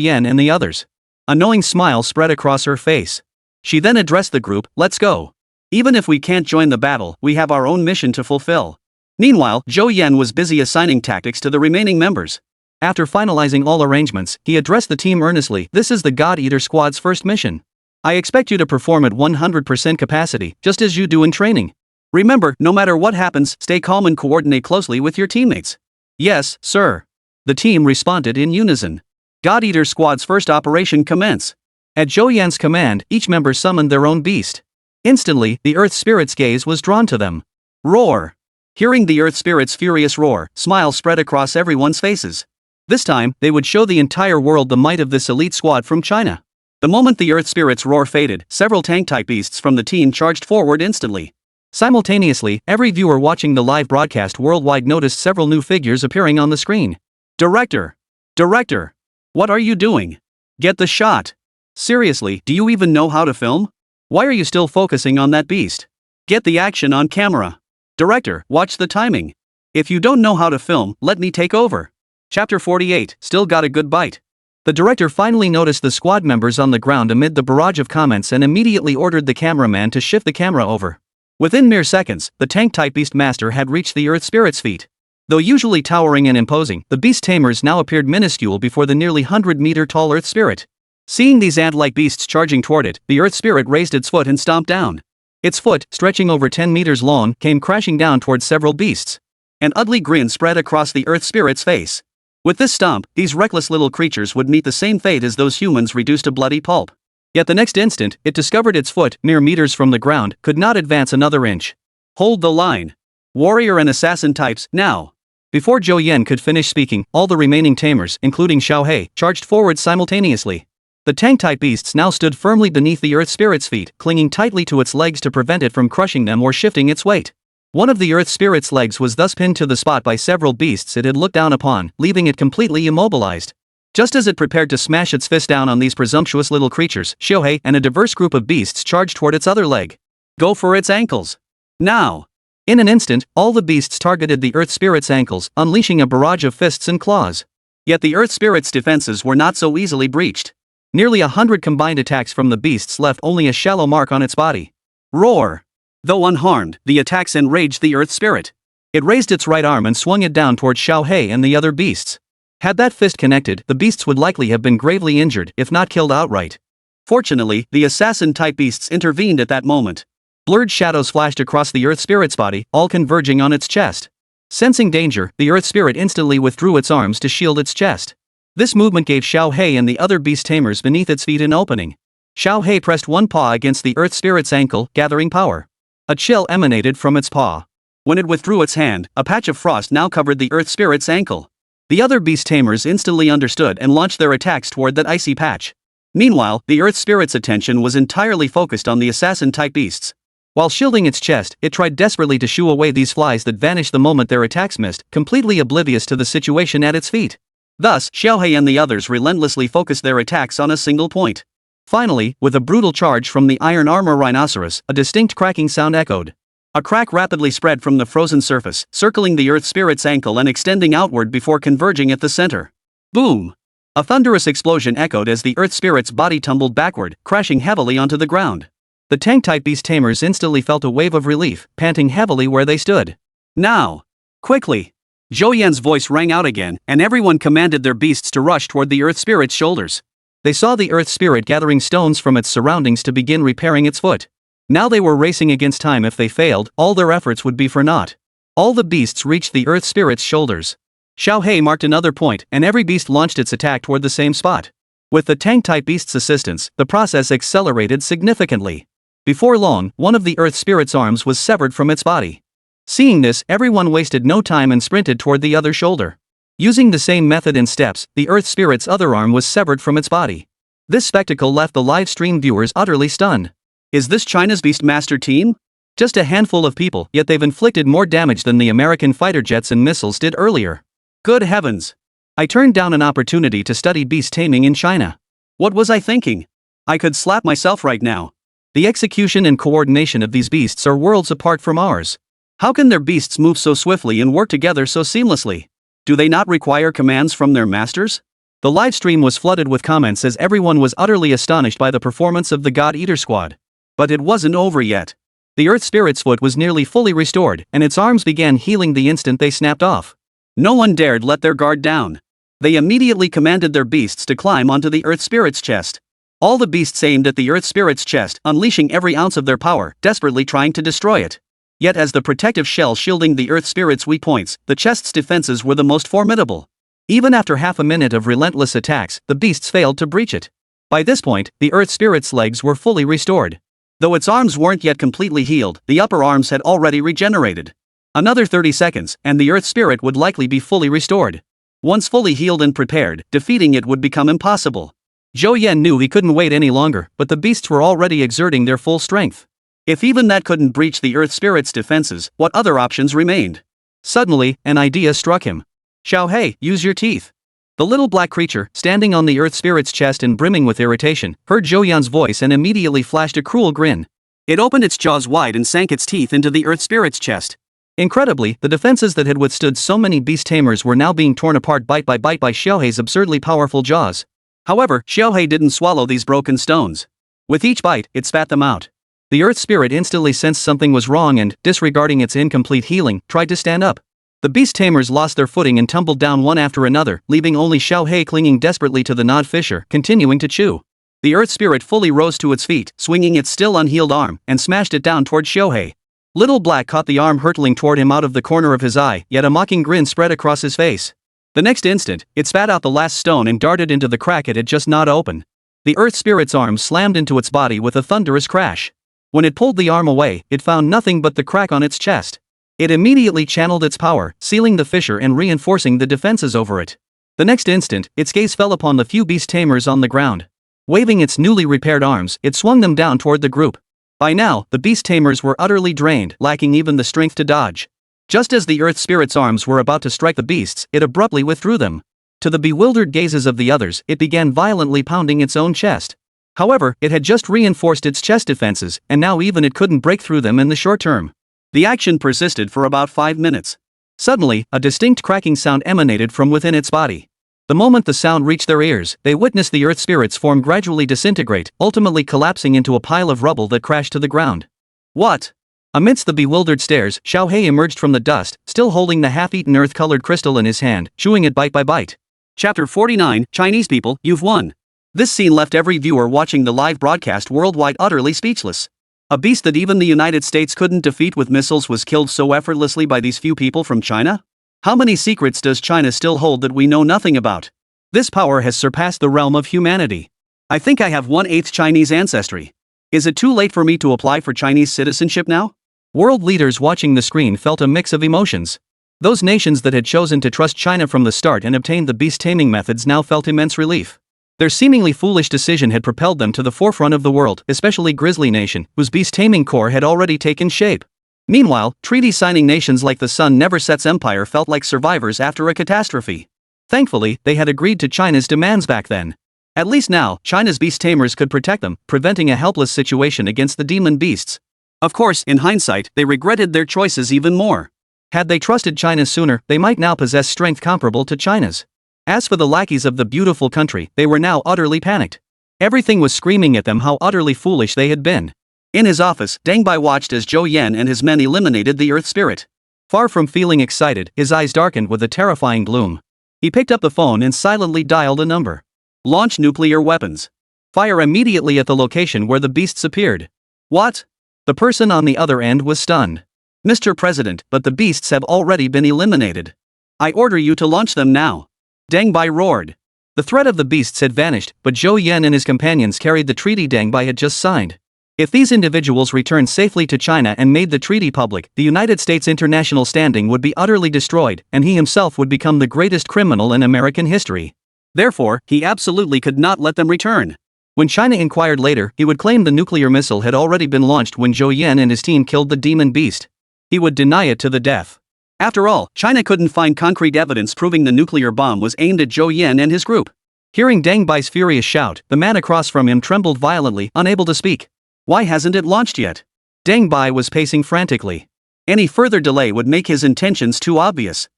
Yan and the others. A knowing smile spread across her face. She then addressed the group, let's go. Even if we can't join the battle, we have our own mission to fulfill. Meanwhile, Zhou Yan was busy assigning tactics to the remaining members. After finalizing all arrangements, he addressed the team earnestly. This is the God Eater Squad's first mission. I expect you to perform at 100% capacity, just as you do in training. Remember, no matter what happens, stay calm and coordinate closely with your teammates. Yes, sir. The team responded in unison. God Eater Squad's first operation commence. At Zhou Yan's command, each member summoned their own beast. Instantly, the Earth Spirit's gaze was drawn to them. Roar! Hearing the Earth Spirit's furious roar, smiles spread across everyone's faces. This time, they would show the entire world the might of this elite squad from China. The moment the Earth Spirit's roar faded, several tank-type beasts from the team charged forward instantly. Simultaneously, every viewer watching the live broadcast worldwide noticed several new figures appearing on the screen. Director! Director! What are you doing? Get the shot! Seriously, do you even know how to film? Why are you still focusing on that beast? Get the action on camera. Director, watch the timing. If you don't know how to film, let me take over. Chapter 48, Still Got a Good Bite. The director finally noticed the squad members on the ground amid the barrage of comments and immediately ordered the cameraman to shift the camera over. Within mere seconds, the tank-type beast master had reached the Earth Spirit's feet. Though usually towering and imposing, the beast tamers now appeared minuscule before the nearly 100-meter-tall Earth Spirit. Seeing these ant-like beasts charging toward it, the Earth Spirit raised its foot and stomped down. Its foot, stretching over 10 meters long, came crashing down toward several beasts. An ugly grin spread across the Earth Spirit's face. With this stomp, these reckless little creatures would meet the same fate as those humans reduced to bloody pulp. Yet the next instant, it discovered its foot, mere meters from the ground, could not advance another inch. Hold the line. Warrior and assassin types, now. Before Zhou Yan could finish speaking, all the remaining tamers, including Xiao He, charged forward simultaneously. The tank-type beasts now stood firmly beneath the Earth Spirit's feet, clinging tightly to its legs to prevent it from crushing them or shifting its weight. One of the Earth Spirit's legs was thus pinned to the spot by several beasts it had looked down upon, leaving it completely immobilized. Just as it prepared to smash its fist down on these presumptuous little creatures, Xiao He and a diverse group of beasts charged toward its other leg. Go for its ankles. Now! In an instant, all the beasts targeted the Earth Spirit's ankles, unleashing a barrage of fists and claws. Yet the Earth Spirit's defenses were not so easily breached. Nearly 100 combined attacks from the beasts left only a shallow mark on its body. Roar! Though unharmed, the attacks enraged the Earth Spirit. It raised its right arm and swung it down toward Xiao He and the other beasts. Had that fist connected, the beasts would likely have been gravely injured, if not killed outright. Fortunately, the assassin-type beasts intervened at that moment. Blurred shadows flashed across the Earth Spirit's body, all converging on its chest. Sensing danger, the Earth Spirit instantly withdrew its arms to shield its chest. This movement gave Xiao He and the other beast tamers beneath its feet an opening. Xiao He pressed one paw against the Earth Spirit's ankle, gathering power. A chill emanated from its paw. When it withdrew its hand, a patch of frost now covered the Earth Spirit's ankle. The other beast tamers instantly understood and launched their attacks toward that icy patch. Meanwhile, the Earth Spirit's attention was entirely focused on the assassin-type beasts. While shielding its chest, it tried desperately to shoo away these flies that vanished the moment their attacks missed, completely oblivious to the situation at its feet. Thus, Xiao He and the others relentlessly focused their attacks on a single point. Finally, with a brutal charge from the iron armor rhinoceros, a distinct cracking sound echoed. A crack rapidly spread from the frozen surface, circling the Earth Spirit's ankle and extending outward before converging at the center. Boom! A thunderous explosion echoed as the Earth Spirit's body tumbled backward, crashing heavily onto the ground. The tank-type beast tamers instantly felt a wave of relief, panting heavily where they stood. Now! Quickly! Zhou Yan's voice rang out again, and everyone commanded their beasts to rush toward the Earth Spirit's shoulders. They saw the Earth Spirit gathering stones from its surroundings to begin repairing its foot. Now they were racing against time. If they failed, all their efforts would be for naught. All the beasts reached the Earth Spirit's shoulders. Xiao He marked another point, and every beast launched its attack toward the same spot. With the tank-type beast's assistance, the process accelerated significantly. Before long, one of the Earth Spirit's arms was severed from its body. Seeing this, everyone wasted no time and sprinted toward the other shoulder. Using the same method and steps, the Earth Spirit's other arm was severed from its body. This spectacle left the live stream viewers utterly stunned. Is this China's Beastmaster team? Just a handful of people, yet they've inflicted more damage than the American fighter jets and missiles did earlier. Good heavens! I turned down an opportunity to study beast taming in China. What was I thinking? I could slap myself right now. The execution and coordination of these beasts are worlds apart from ours. How can their beasts move so swiftly and work together so seamlessly? Do they not require commands from their masters? The live stream was flooded with comments as everyone was utterly astonished by the performance of the God Eater squad. But it wasn't over yet. The Earth Spirit's foot was nearly fully restored, and its arms began healing the instant they snapped off. No one dared let their guard down. They immediately commanded their beasts to climb onto the Earth Spirit's chest. All the beasts aimed at the Earth Spirit's chest, unleashing every ounce of their power, desperately trying to destroy it. Yet as the protective shell shielding the Earth Spirit's weak points, the chest's defenses were the most formidable. Even after half a minute of relentless attacks, the beasts failed to breach it. By this point, the Earth Spirit's legs were fully restored. Though its arms weren't yet completely healed, the upper arms had already regenerated. Another 30 seconds, and the Earth Spirit would likely be fully restored. Once fully healed and prepared, defeating it would become impossible. Zhou Yan knew he couldn't wait any longer, but the beasts were already exerting their full strength. If even that couldn't breach the Earth Spirit's defenses, what other options remained? Suddenly, an idea struck him. Xiaohei, use your teeth. The little black creature, standing on the Earth Spirit's chest and brimming with irritation, heard Zhou Yan's voice and immediately flashed a cruel grin. It opened its jaws wide and sank its teeth into the Earth Spirit's chest. Incredibly, the defenses that had withstood so many beast tamers were now being torn apart bite by bite by Xiaohei's absurdly powerful jaws. However, Xiaohei didn't swallow these broken stones. With each bite, it spat them out. The Earth Spirit instantly sensed something was wrong and, disregarding its incomplete healing, tried to stand up. The beast tamers lost their footing and tumbled down one after another, leaving only Xiaohei clinging desperately to the gnawed fissure, continuing to chew. The Earth Spirit fully rose to its feet, swinging its still unhealed arm, and smashed it down toward Xiaohei. Little Black caught the arm hurtling toward him out of the corner of his eye, yet a mocking grin spread across his face. The next instant, it spat out the last stone and darted into the crack it had just gnawed open. The Earth Spirit's arm slammed into its body with a thunderous crash. When it pulled the arm away, it found nothing but the crack on its chest. It immediately channeled its power, sealing the fissure and reinforcing the defenses over it. The next instant, its gaze fell upon the few beast tamers on the ground. Waving its newly repaired arms, it swung them down toward the group. By now, the beast tamers were utterly drained, lacking even the strength to dodge. Just as the Earth Spirit's arms were about to strike the beasts, it abruptly withdrew them. To the bewildered gazes of the others, it began violently pounding its own chest. However, it had just reinforced its chest defenses, and now even it couldn't break through them in the short term. The action persisted for about 5 minutes. Suddenly, a distinct cracking sound emanated from within its body. The moment the sound reached their ears, they witnessed the Earth Spirit's form gradually disintegrate, ultimately collapsing into a pile of rubble that crashed to the ground. What? Amidst the bewildered stares, Xiaohei emerged from the dust, still holding the half-eaten earth-colored crystal in his hand, chewing it bite by bite. Chapter 49, Chinese people, you've won. This scene left every viewer watching the live broadcast worldwide utterly speechless. A beast that even the United States couldn't defeat with missiles was killed so effortlessly by these few people from China? How many secrets does China still hold that we know nothing about? This power has surpassed the realm of humanity. I think I have 1/8 Chinese ancestry. Is it too late for me to apply for Chinese citizenship now? World leaders watching the screen felt a mix of emotions. Those nations that had chosen to trust China from the start and obtained the beast taming methods now felt immense relief. Their seemingly foolish decision had propelled them to the forefront of the world, especially Grizzly Nation, whose beast-taming core had already taken shape. Meanwhile, treaty-signing nations like the Sun Never Sets Empire felt like survivors after a catastrophe. Thankfully, they had agreed to China's demands back then. At least now, China's beast tamers could protect them, preventing a helpless situation against the demon beasts. Of course, in hindsight, they regretted their choices even more. Had they trusted China sooner, they might now possess strength comparable to China's. As for the lackeys of the beautiful country, they were now utterly panicked. Everything was screaming at them how utterly foolish they had been. In his office, Deng Bai watched as Zhou Yan and his men eliminated the Earth Spirit. Far from feeling excited, his eyes darkened with a terrifying gloom. He picked up the phone and silently dialed a number. Launch nuclear weapons. Fire immediately at the location where the beasts appeared. What? The person on the other end was stunned. Mr. President, but the beasts have already been eliminated. I order you to launch them now. Deng Bai roared. The threat of the beasts had vanished, but Zhou Yan and his companions carried the treaty Deng Bai had just signed. If these individuals returned safely to China and made the treaty public, the United States' international standing would be utterly destroyed, and he himself would become the greatest criminal in American history. Therefore, he absolutely could not let them return. When China inquired later, he would claim the nuclear missile had already been launched when Zhou Yan and his team killed the demon beast. He would deny it to the death. After all, China couldn't find concrete evidence proving the nuclear bomb was aimed at Zhou Yan and his group. Hearing Deng Bai's furious shout, the man across from him trembled violently, unable to speak. Why hasn't it launched yet? Deng Bai was pacing frantically. Any further delay would make his intentions too obvious.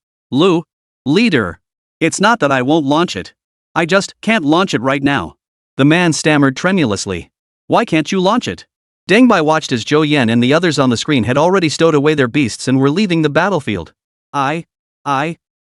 Leader. It's not that I won't launch it. I just can't launch it right now. The man stammered tremulously. Why can't you launch it? Deng Bai watched as Zhou Yan and the others on the screen had already stowed away their beasts and were leaving the battlefield.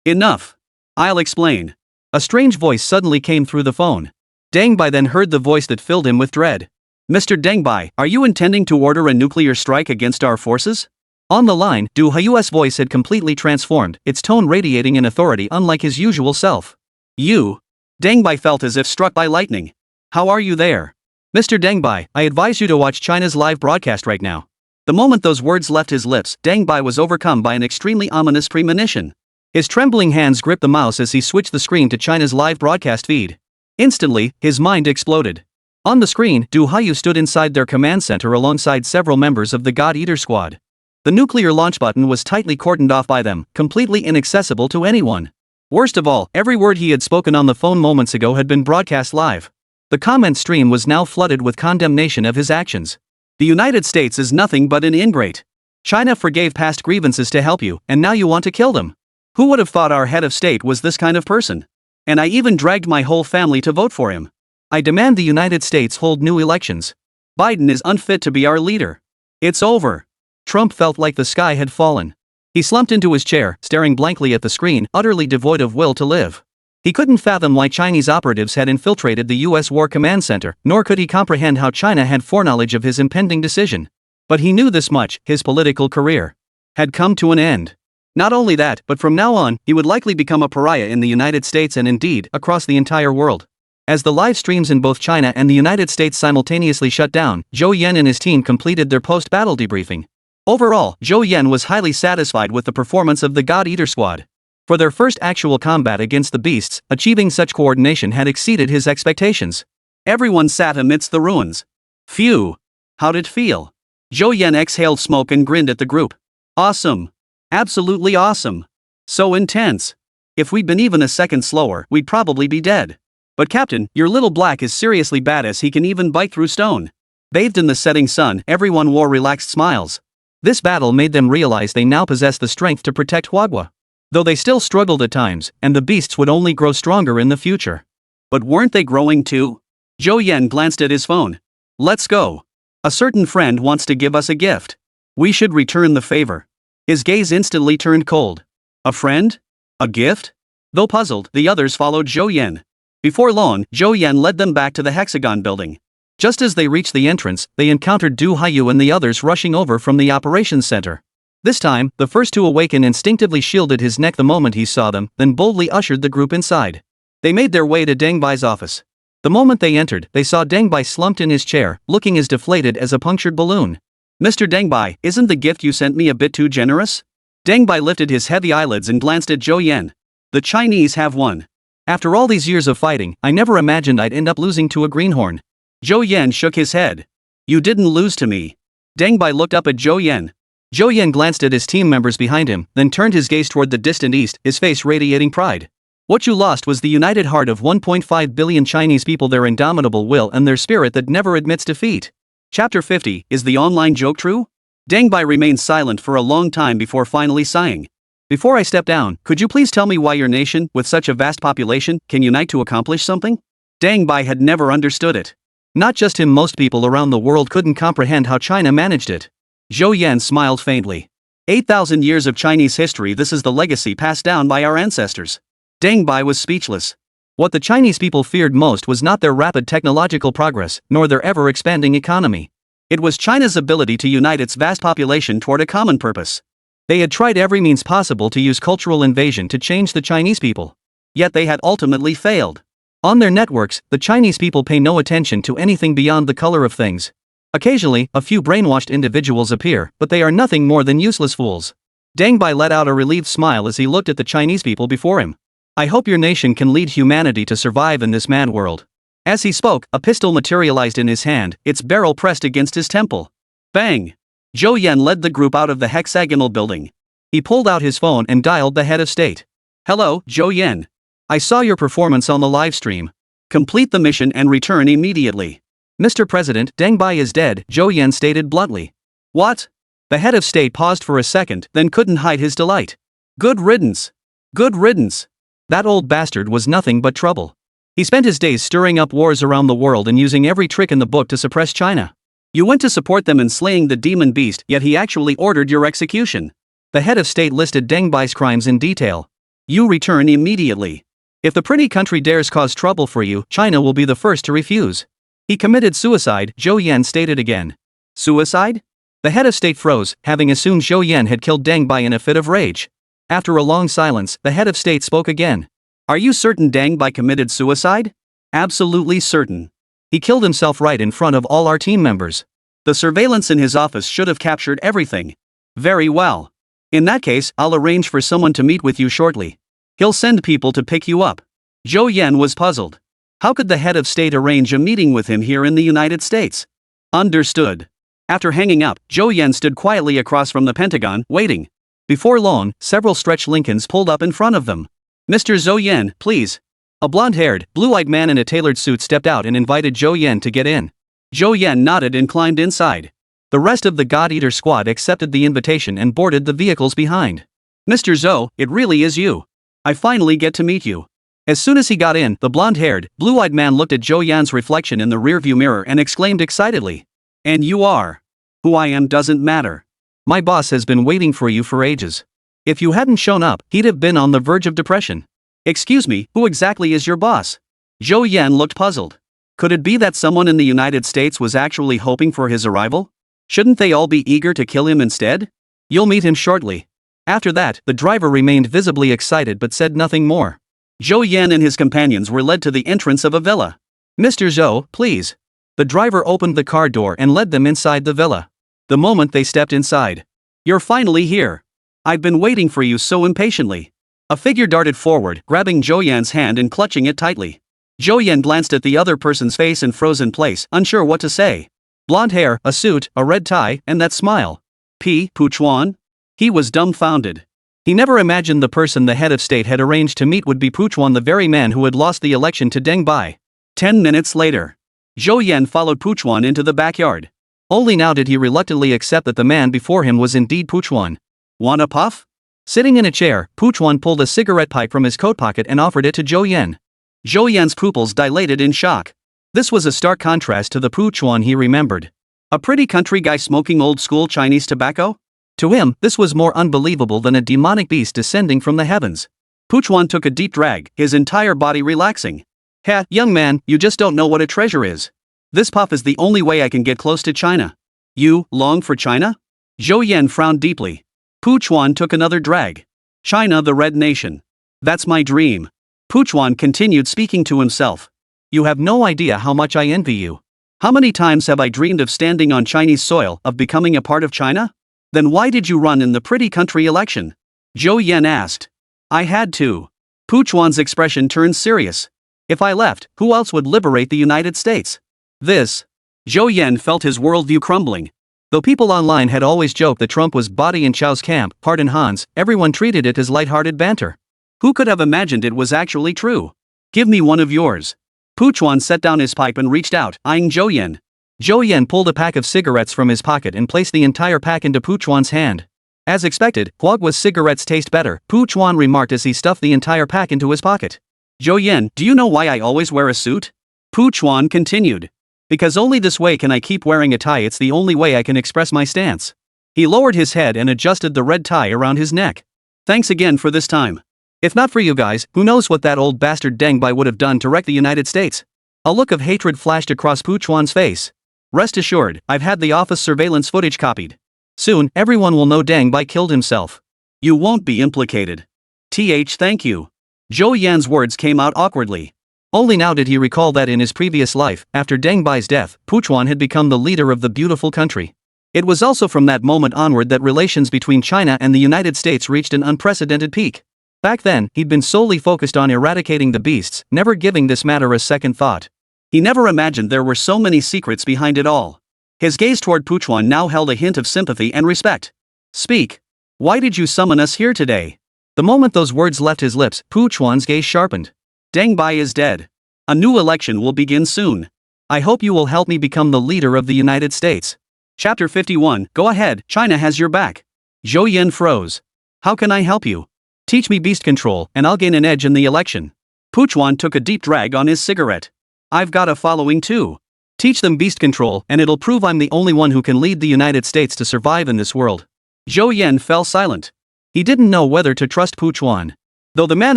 Enough. I'll explain. A strange voice suddenly came through the phone. Deng Bai then heard the voice that filled him with dread. Mr. Deng Bai, are you intending to order a nuclear strike against our forces? On the line, Du Haiyu's voice had completely transformed, its tone radiating an authority unlike his usual self. You? Deng Bai felt as if struck by lightning. How are you there? Mr. Deng Bai, I advise you to watch China's live broadcast right now. The moment those words left his lips, Deng Bai was overcome by an extremely ominous premonition. His trembling hands gripped the mouse as he switched the screen to China's live broadcast feed. Instantly, his mind exploded. On the screen, Du Haiyu stood inside their command center alongside several members of the God Eater squad. The nuclear launch button was tightly cordoned off by them, completely inaccessible to anyone. Worst of all, every word he had spoken on the phone moments ago had been broadcast live. The comment stream was now flooded with condemnation of his actions. The United States is nothing but an ingrate. China forgave past grievances to help you, and now you want to kill them. Who would have thought our head of state was this kind of person? And I even dragged my whole family to vote for him. I demand the United States hold new elections. Biden is unfit to be our leader. It's over. Trump felt like the sky had fallen. He slumped into his chair, staring blankly at the screen, utterly devoid of will to live. He couldn't fathom why Chinese operatives had infiltrated the U.S. War Command Center, nor could he comprehend how China had foreknowledge of his impending decision. But he knew this much: his political career had come to an end. Not only that, but from now on, he would likely become a pariah in the United States and indeed, across the entire world. As the live streams in both China and the United States simultaneously shut down, Zhou Yan and his team completed their post-battle debriefing. Overall, Zhou Yan was highly satisfied with the performance of the God Eater squad. For their first actual combat against the beasts, achieving such coordination had exceeded his expectations. Everyone sat amidst the ruins. Phew! How'd it feel? Zhou Yan exhaled smoke and grinned at the group. Awesome! Absolutely awesome! So intense! If we'd been even a second slower, we'd probably be dead. But Captain, your little black is seriously badass. He can even bite through stone. Bathed in the setting sun, everyone wore relaxed smiles. This battle made them realize they now possessed the strength to protect Huagua. Though they still struggled at times, and the beasts would only grow stronger in the future. But weren't they growing too? Zhou Yan glanced at his phone. Let's go. A certain friend wants to give us a gift. We should return the favor. His gaze instantly turned cold. A friend? A gift? Though puzzled, the others followed Zhou Yan. Before long, Zhou Yan led them back to the Hexagon building. Just as they reached the entrance, they encountered Du Haiyu and the others rushing over from the operations center. This time, the first to awaken instinctively shielded his neck the moment he saw them, then boldly ushered the group inside. They made their way to Deng Bai's office. The moment they entered, they saw Deng Bai slumped in his chair, looking as deflated as a punctured balloon. Mr. Deng Bai, isn't the gift you sent me a bit too generous? Deng Bai lifted his heavy eyelids and glanced at Zhou Yan. The Chinese have won. After all these years of fighting, I never imagined I'd end up losing to a greenhorn. Zhou Yan shook his head. You didn't lose to me. Deng Bai looked up at Zhou Yan. Zhou Yan glanced at his team members behind him, then turned his gaze toward the distant east, his face radiating pride. What you lost was the united heart of 1.5 billion Chinese people, their indomitable will and their spirit that never admits defeat. Chapter 50, Is the online joke true? Deng Bai remained silent for a long time before finally sighing. Before I step down, could you please tell me why your nation, with such a vast population, can unite to accomplish something? Deng Bai had never understood it. Not just him, most people around the world couldn't comprehend how China managed it. Zhou Yan smiled faintly. 8,000 years of Chinese history, this is the legacy passed down by our ancestors. Deng Bai was speechless. What the Chinese people feared most was not their rapid technological progress, nor their ever-expanding economy. It was China's ability to unite its vast population toward a common purpose. They had tried every means possible to use cultural invasion to change the Chinese people. Yet they had ultimately failed. On their networks, the Chinese people pay no attention to anything beyond the color of things. Occasionally, a few brainwashed individuals appear, but they are nothing more than useless fools. Deng Bai let out a relieved smile as he looked at the Chinese people before him. I hope your nation can lead humanity to survive in this mad world. As he spoke, a pistol materialized in his hand, its barrel pressed against his temple. Bang! Zhou Yan led the group out of the hexagonal building. He pulled out his phone and dialed the head of state. Hello, Zhou Yan. I saw your performance on the live stream. Complete the mission and return immediately. Mr. President, Deng Bai is dead, Zhou Yan stated bluntly. What? The head of state paused for a second, then couldn't hide his delight. Good riddance. Good riddance. That old bastard was nothing but trouble. He spent his days stirring up wars around the world and using every trick in the book to suppress China. You went to support them in slaying the demon beast, yet he actually ordered your execution. The head of state listed Deng Bai's crimes in detail. You return immediately. If the pretty country dares cause trouble for you, China will be the first to refuse. He committed suicide, Zhou Yan stated again. Suicide? The head of state froze, having assumed Zhou Yan had killed Deng Bai in a fit of rage. After a long silence, the head of state spoke again. Are you certain Deng Bai committed suicide? Absolutely certain. He killed himself right in front of all our team members. The surveillance in his office should have captured everything. Very well. In that case, I'll arrange for someone to meet with you shortly. He'll send people to pick you up. Zhou Yan was puzzled. How could the head of state arrange a meeting with him here in the United States? Understood. After hanging up, Zhou Yan stood quietly across from the Pentagon, waiting. Before long, several stretch Lincolns pulled up in front of them. Mr. Zhou Yan, please. A blonde-haired, blue-eyed man in a tailored suit stepped out and invited Zhou Yan to get in. Zhou Yan nodded and climbed inside. The rest of the God Eater squad accepted the invitation and boarded the vehicles behind. Mr. Zhou, it really is you. I finally get to meet you. As soon as he got in, the blonde-haired, blue-eyed man looked at Zhou Yan's reflection in the rearview mirror and exclaimed excitedly. And you are. Who I am doesn't matter. My boss has been waiting for you for ages. If you hadn't shown up, he'd have been on the verge of depression. Excuse me, who exactly is your boss? Zhou Yan looked puzzled. Could it be that someone in the United States was actually hoping for his arrival? Shouldn't they all be eager to kill him instead? You'll meet him shortly. After that, the driver remained visibly excited but said nothing more. Zhou Yan and his companions were led to the entrance of a villa. Mr. Zhou, please. The driver opened the car door and led them inside the villa. The moment they stepped inside. You're finally here. I've been waiting for you so impatiently. A figure darted forward, grabbing Zhou Yan's hand and clutching it tightly. Zhou Yan glanced at the other person's face and froze in place, unsure what to say. Blonde hair, a suit, a red tie, and that smile. Puchuan? He was dumbfounded. He never imagined the person the head of state had arranged to meet would be Puchuan, the very man who had lost the election to Deng Bai. 10 minutes later. Zhou Yan followed Puchuan into the backyard. Only now did he reluctantly accept that the man before him was indeed Puchuan. Want a puff? Sitting in a chair, Puchuan pulled a cigarette pipe from his coat pocket and offered it to Zhou Yan. Zhou Yan's pupils dilated in shock. This was a stark contrast to the Puchuan he remembered. A pretty country guy smoking old-school Chinese tobacco? To him, this was more unbelievable than a demonic beast descending from the heavens. Puchuan took a deep drag, his entire body relaxing. Ha, young man, you just don't know what a treasure is. This puff is the only way I can get close to China. You long for China? Zhou Yan frowned deeply. Puchuan took another drag. China, the Red Nation. That's my dream. Puchuan continued speaking to himself. You have no idea how much I envy you. How many times have I dreamed of standing on Chinese soil, of becoming a part of China? Then why did you run in the pretty country election? Zhou Yan asked. I had to. Puchuan's expression turned serious. If I left, who else would liberate the United States? This. Zhou Yan felt his worldview crumbling. Though people online had always joked that Trump was body in Chao's camp, part in Han's, everyone treated it as lighthearted banter. Who could have imagined it was actually true? Give me one of yours. Puchuan set down his pipe and reached out, eyeing Zhou Yan. Zhou Yan pulled a pack of cigarettes from his pocket and placed the entire pack into Puchuan's hand. As expected, Huagua's cigarettes taste better, Puchuan remarked as he stuffed the entire pack into his pocket. Zhou Yan, do you know why I always wear a suit? Puchuan continued. Because only this way can I keep wearing a tie, it's the only way I can express my stance. He lowered his head and adjusted the red tie around his neck. Thanks again for this time. If not for you guys, who knows what that old bastard Deng Bai would have done to wreck the United States? A look of hatred flashed across Puchuan's face. Rest assured, I've had the office surveillance footage copied. Soon, everyone will know Deng Bai killed himself. You won't be implicated. Thank you. Zhou Yan's words came out awkwardly. Only now did he recall that in his previous life, after Deng Bai's death, Puchuan had become the leader of the beautiful country. It was also from that moment onward that relations between China and the United States reached an unprecedented peak. Back then, he'd been solely focused on eradicating the beasts, never giving this matter a second thought. He never imagined there were so many secrets behind it all. His gaze toward Puchuan now held a hint of sympathy and respect. Speak. Why did you summon us here today? The moment those words left his lips, Puchuan's gaze sharpened. Deng Bai is dead. A new election will begin soon. I hope you will help me become the leader of the United States. Chapter 51, Go ahead, China has your back. Zhou Yan froze. How can I help you? Teach me beast control, and I'll gain an edge in the election. Puchuan took a deep drag on his cigarette. I've got a following too. Teach them beast control, and it'll prove I'm the only one who can lead the United States to survive in this world. Zhou Yan fell silent. He didn't know whether to trust Puchuan. Though the man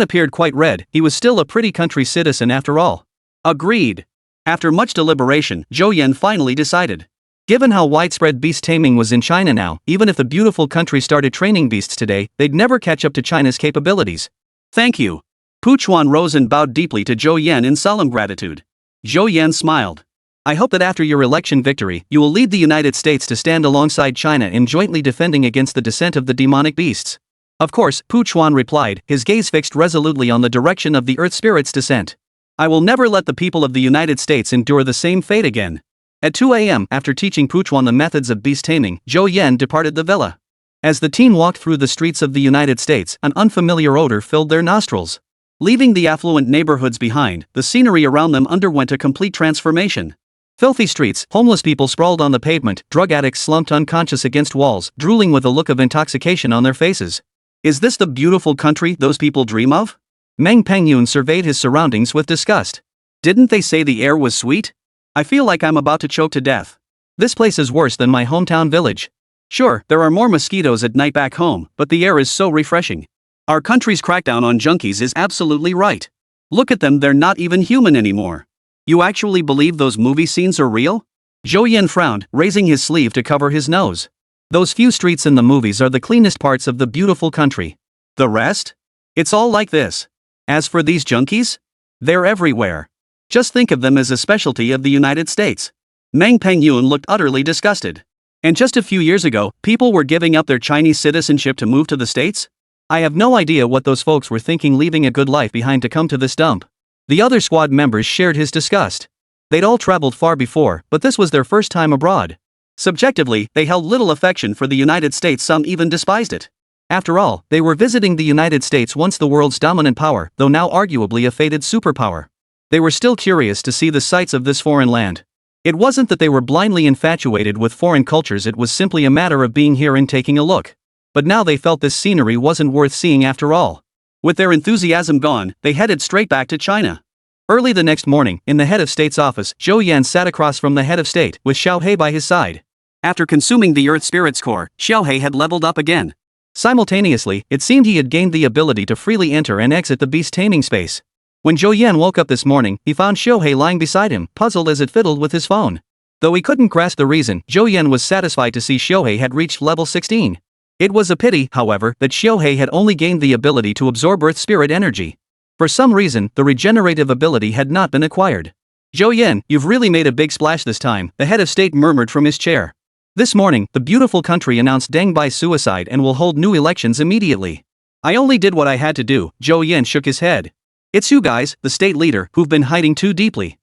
appeared quite red, he was still a pretty country citizen after all. Agreed. After much deliberation, Zhou Yan finally decided. Given how widespread beast taming was in China now, even if the beautiful country started training beasts today, they'd never catch up to China's capabilities. Thank you. Pu Chuan rose and bowed deeply to Zhou Yan in solemn gratitude. Zhou Yan smiled. I hope that after your election victory, you will lead the United States to stand alongside China in jointly defending against the descent of the demonic beasts. Of course, Pu Chuan replied, his gaze fixed resolutely on the direction of the Earth Spirit's descent. I will never let the people of the United States endure the same fate again. At 2 a.m., after teaching Pu Chuan the methods of beast taming, Zhou Yan departed the villa. As the teen walked through the streets of the United States, an unfamiliar odor filled their nostrils. Leaving the affluent neighborhoods behind, the scenery around them underwent a complete transformation. Filthy streets, homeless people sprawled on the pavement, drug addicts slumped unconscious against walls, drooling with a look of intoxication on their faces. Is this the beautiful country those people dream of? Meng Pengyun surveyed his surroundings with disgust. Didn't they say the air was sweet? I feel like I'm about to choke to death. This place is worse than my hometown village. Sure, there are more mosquitoes at night back home, but the air is so refreshing. Our country's crackdown on junkies is absolutely right. Look at them, they're not even human anymore. You actually believe those movie scenes are real? Zhou Yan frowned, raising his sleeve to cover his nose. Those few streets in the movies are the cleanest parts of the beautiful country. The rest? It's all like this. As for these junkies? They're everywhere. Just think of them as a specialty of the United States. Meng Pengyun looked utterly disgusted. And just a few years ago, people were giving up their Chinese citizenship to move to the States? I have no idea what those folks were thinking, leaving a good life behind to come to this dump. The other squad members shared his disgust. They'd all traveled far before, but this was their first time abroad. Subjectively, they held little affection for the United States, some even despised it. After all, they were visiting the United States, once the world's dominant power, though now arguably a faded superpower. They were still curious to see the sights of this foreign land. It wasn't that they were blindly infatuated with foreign cultures, it was simply a matter of being here and taking a look. But now they felt this scenery wasn't worth seeing after all. With their enthusiasm gone, they headed straight back to China. Early the next morning, in the head of state's office, Zhou Yan sat across from the head of state, with Xiao He by his side. After consuming the Earth Spirit's core, Xiao He had leveled up again. Simultaneously, it seemed he had gained the ability to freely enter and exit the beast taming space. When Zhou Yan woke up this morning, he found Xiao He lying beside him, puzzled as it fiddled with his phone. Though he couldn't grasp the reason, Zhou Yan was satisfied to see Xiao He had reached level 16. It was a pity, however, that Xiao He had only gained the ability to absorb Earth Spirit energy. For some reason, the regenerative ability had not been acquired. Zhou Yan, you've really made a big splash this time, the head of state murmured from his chair. This morning, the beautiful country announced Deng Bai's suicide and will hold new elections immediately. I only did what I had to do, Zhou Yan shook his head. It's you guys, the state leader, who've been hiding too deeply.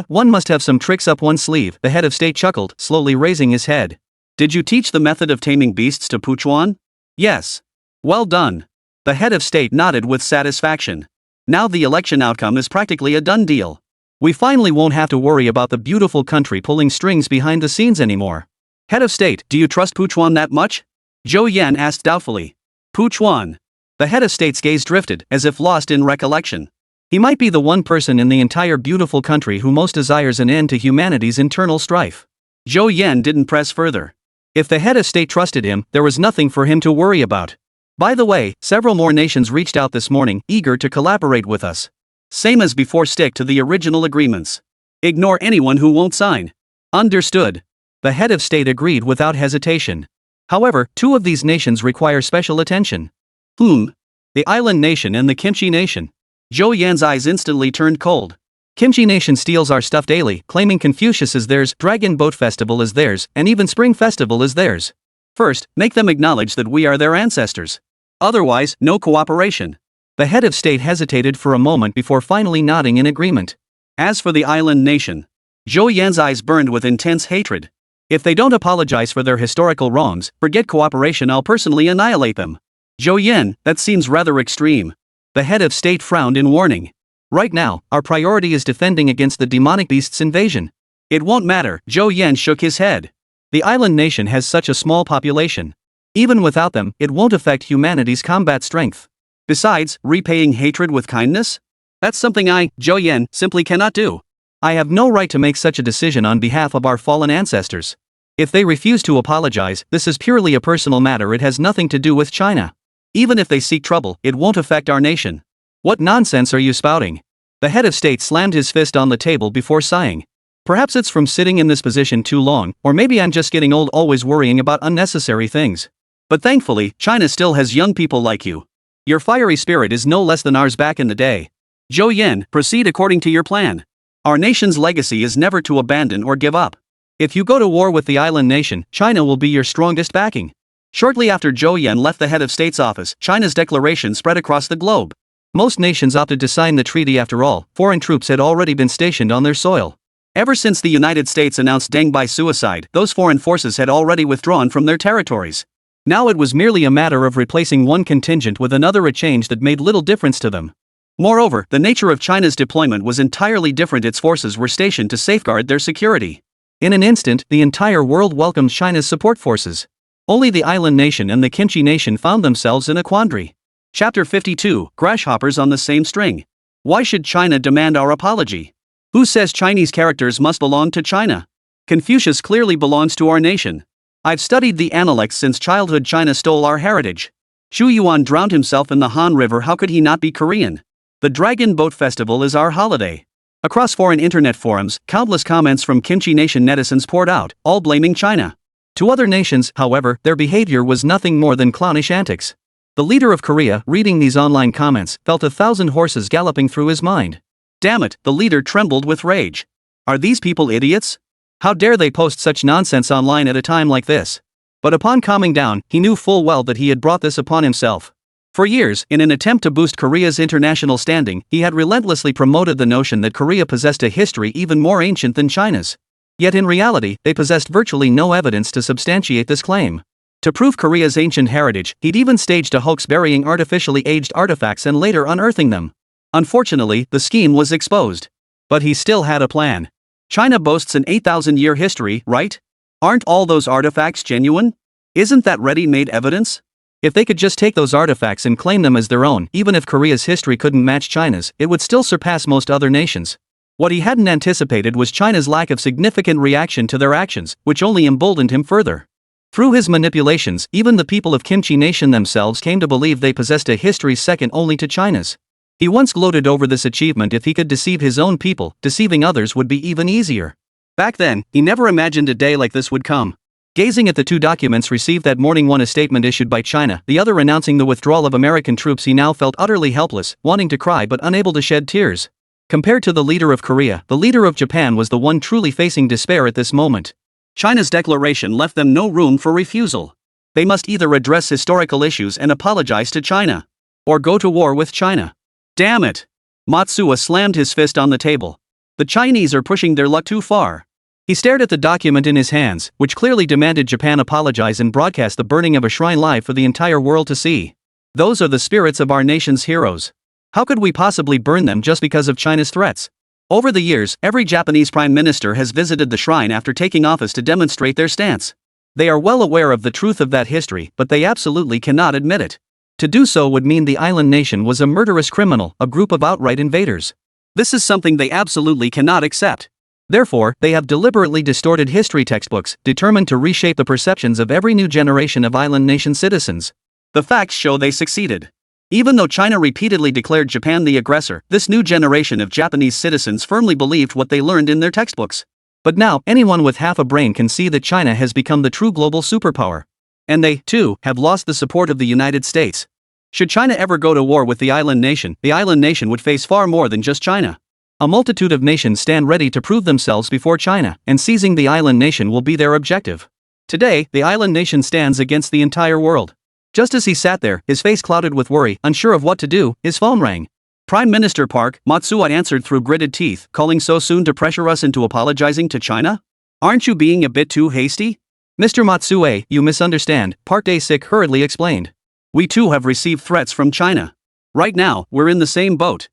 One must have some tricks up one's sleeve, the head of state chuckled, slowly raising his head. Did you teach the method of taming beasts to Pu Chuan? Yes. Well done. The head of state nodded with satisfaction. Now the election outcome is practically a done deal. We finally won't have to worry about the beautiful country pulling strings behind the scenes anymore. Head of state, do you trust Pu Chuan that much? Zhou Yan asked doubtfully. Pu Chuan. The head of state's gaze drifted, as if lost in recollection. He might be the one person in the entire beautiful country who most desires an end to humanity's internal strife. Zhou Yan didn't press further. If the head of state trusted him, there was nothing for him to worry about. By the way, several more nations reached out this morning, eager to collaborate with us. Same as before, stick to the original agreements. Ignore anyone who won't sign. Understood. The head of state agreed without hesitation. However, two of these nations require special attention. The island nation and the Kimchi nation. Zhou Yan's eyes instantly turned cold. Kimchi nation steals our stuff daily, claiming Confucius is theirs, Dragon Boat Festival is theirs, and even Spring Festival is theirs. First, make them acknowledge that we are their ancestors. Otherwise, no cooperation. The head of state hesitated for a moment before finally nodding in agreement. As for the island nation, Zhou Yan's eyes burned with intense hatred. If they don't apologize for their historical wrongs, forget cooperation, I'll personally annihilate them. Zhou Yan, that seems rather extreme. The head of state frowned in warning. Right now, our priority is defending against the demonic beast's invasion. It won't matter, Zhou Yan shook his head. The island nation has such a small population. Even without them, it won't affect humanity's combat strength. Besides, repaying hatred with kindness? That's something I, Zhou Yan, simply cannot do. I have no right to make such a decision on behalf of our fallen ancestors. If they refuse to apologize, this is purely a personal matter, it has nothing to do with China. Even if they seek trouble, it won't affect our nation. What nonsense are you spouting? The head of state slammed his fist on the table before sighing. Perhaps it's from sitting in this position too long, or maybe I'm just getting old always worrying about unnecessary things. But thankfully, China still has young people like you. Your fiery spirit is no less than ours back in the day. Zhou Yan, proceed according to your plan. Our nation's legacy is never to abandon or give up. If you go to war with the island nation, China will be your strongest backing. Shortly after Zhou Yan left the head of state's office, China's declaration spread across the globe. Most nations opted to sign the treaty after all, foreign troops had already been stationed on their soil. Ever since the United States announced Deng Bai's suicide, those foreign forces had already withdrawn from their territories. Now it was merely a matter of replacing one contingent with another, a change that made little difference to them. Moreover, the nature of China's deployment was entirely different. Its forces were stationed to safeguard their security. In an instant, the entire world welcomed China's support forces. Only the island nation and the Kimchi nation found themselves in a quandary. Chapter 52, Grasshoppers on the Same String. Why should China demand our apology? Who says Chinese characters must belong to China? Confucius clearly belongs to our nation. I've studied the Analects since childhood. China stole our heritage. Xu Yuan drowned himself in the Han River. How could he not be Korean? The Dragon Boat Festival is our holiday. Across foreign internet forums, countless comments from Kimchi Nation netizens poured out, all blaming China. To other nations, however, their behavior was nothing more than clownish antics. The leader of Korea, reading these online comments, felt 1,000 horses galloping through his mind. Damn it, the leader trembled with rage. Are these people idiots? How dare they post such nonsense online at a time like this? But upon calming down, he knew full well that he had brought this upon himself. For years, in an attempt to boost Korea's international standing, he had relentlessly promoted the notion that Korea possessed a history even more ancient than China's. Yet in reality, they possessed virtually no evidence to substantiate this claim. To prove Korea's ancient heritage, he'd even staged a hoax burying artificially aged artifacts and later unearthing them. Unfortunately, the scheme was exposed. But he still had a plan. China boasts an 8,000-year history, right? Aren't all those artifacts genuine? Isn't that ready-made evidence? If they could just take those artifacts and claim them as their own, even if Korea's history couldn't match China's, it would still surpass most other nations. What he hadn't anticipated was China's lack of significant reaction to their actions, which only emboldened him further. Through his manipulations, even the people of Kimchi Nation themselves came to believe they possessed a history second only to China's. He once gloated over this achievement. If he could deceive his own people, deceiving others would be even easier. Back then, he never imagined a day like this would come. Gazing at the two documents received that morning, one a statement issued by China, the other announcing the withdrawal of American troops, he now felt utterly helpless, wanting to cry but unable to shed tears. Compared to the leader of Korea, the leader of Japan was the one truly facing despair at this moment. China's declaration left them no room for refusal. They must either address historical issues and apologize to China, or go to war with China. Damn it! Matsuo slammed his fist on the table. The Chinese are pushing their luck too far. He stared at the document in his hands, which clearly demanded Japan apologize and broadcast the burning of a shrine live for the entire world to see. Those are the spirits of our nation's heroes. How could we possibly burn them just because of China's threats? Over the years, every Japanese prime minister has visited the shrine after taking office to demonstrate their stance. They are well aware of the truth of that history, but they absolutely cannot admit it. To do so would mean the island nation was a murderous criminal, a group of outright invaders. This is something they absolutely cannot accept. Therefore, they have deliberately distorted history textbooks, determined to reshape the perceptions of every new generation of island nation citizens. The facts show they succeeded. Even though China repeatedly declared Japan the aggressor, this new generation of Japanese citizens firmly believed what they learned in their textbooks. But now, anyone with half a brain can see that China has become the true global superpower. And they, too, have lost the support of the United States. Should China ever go to war with the island nation would face far more than just China. A multitude of nations stand ready to prove themselves before China, and seizing the island nation will be their objective. Today, the island nation stands against the entire world. Just as he sat there, his face clouded with worry, unsure of what to do, his phone rang. Prime Minister Park, Matsuo answered through gritted teeth, calling so soon to pressure us into apologizing to China? Aren't you being a bit too hasty? Mr. Matsuo, you misunderstand, Park Dae-sik hurriedly explained. We too have received threats from China. Right now, we're in the same boat.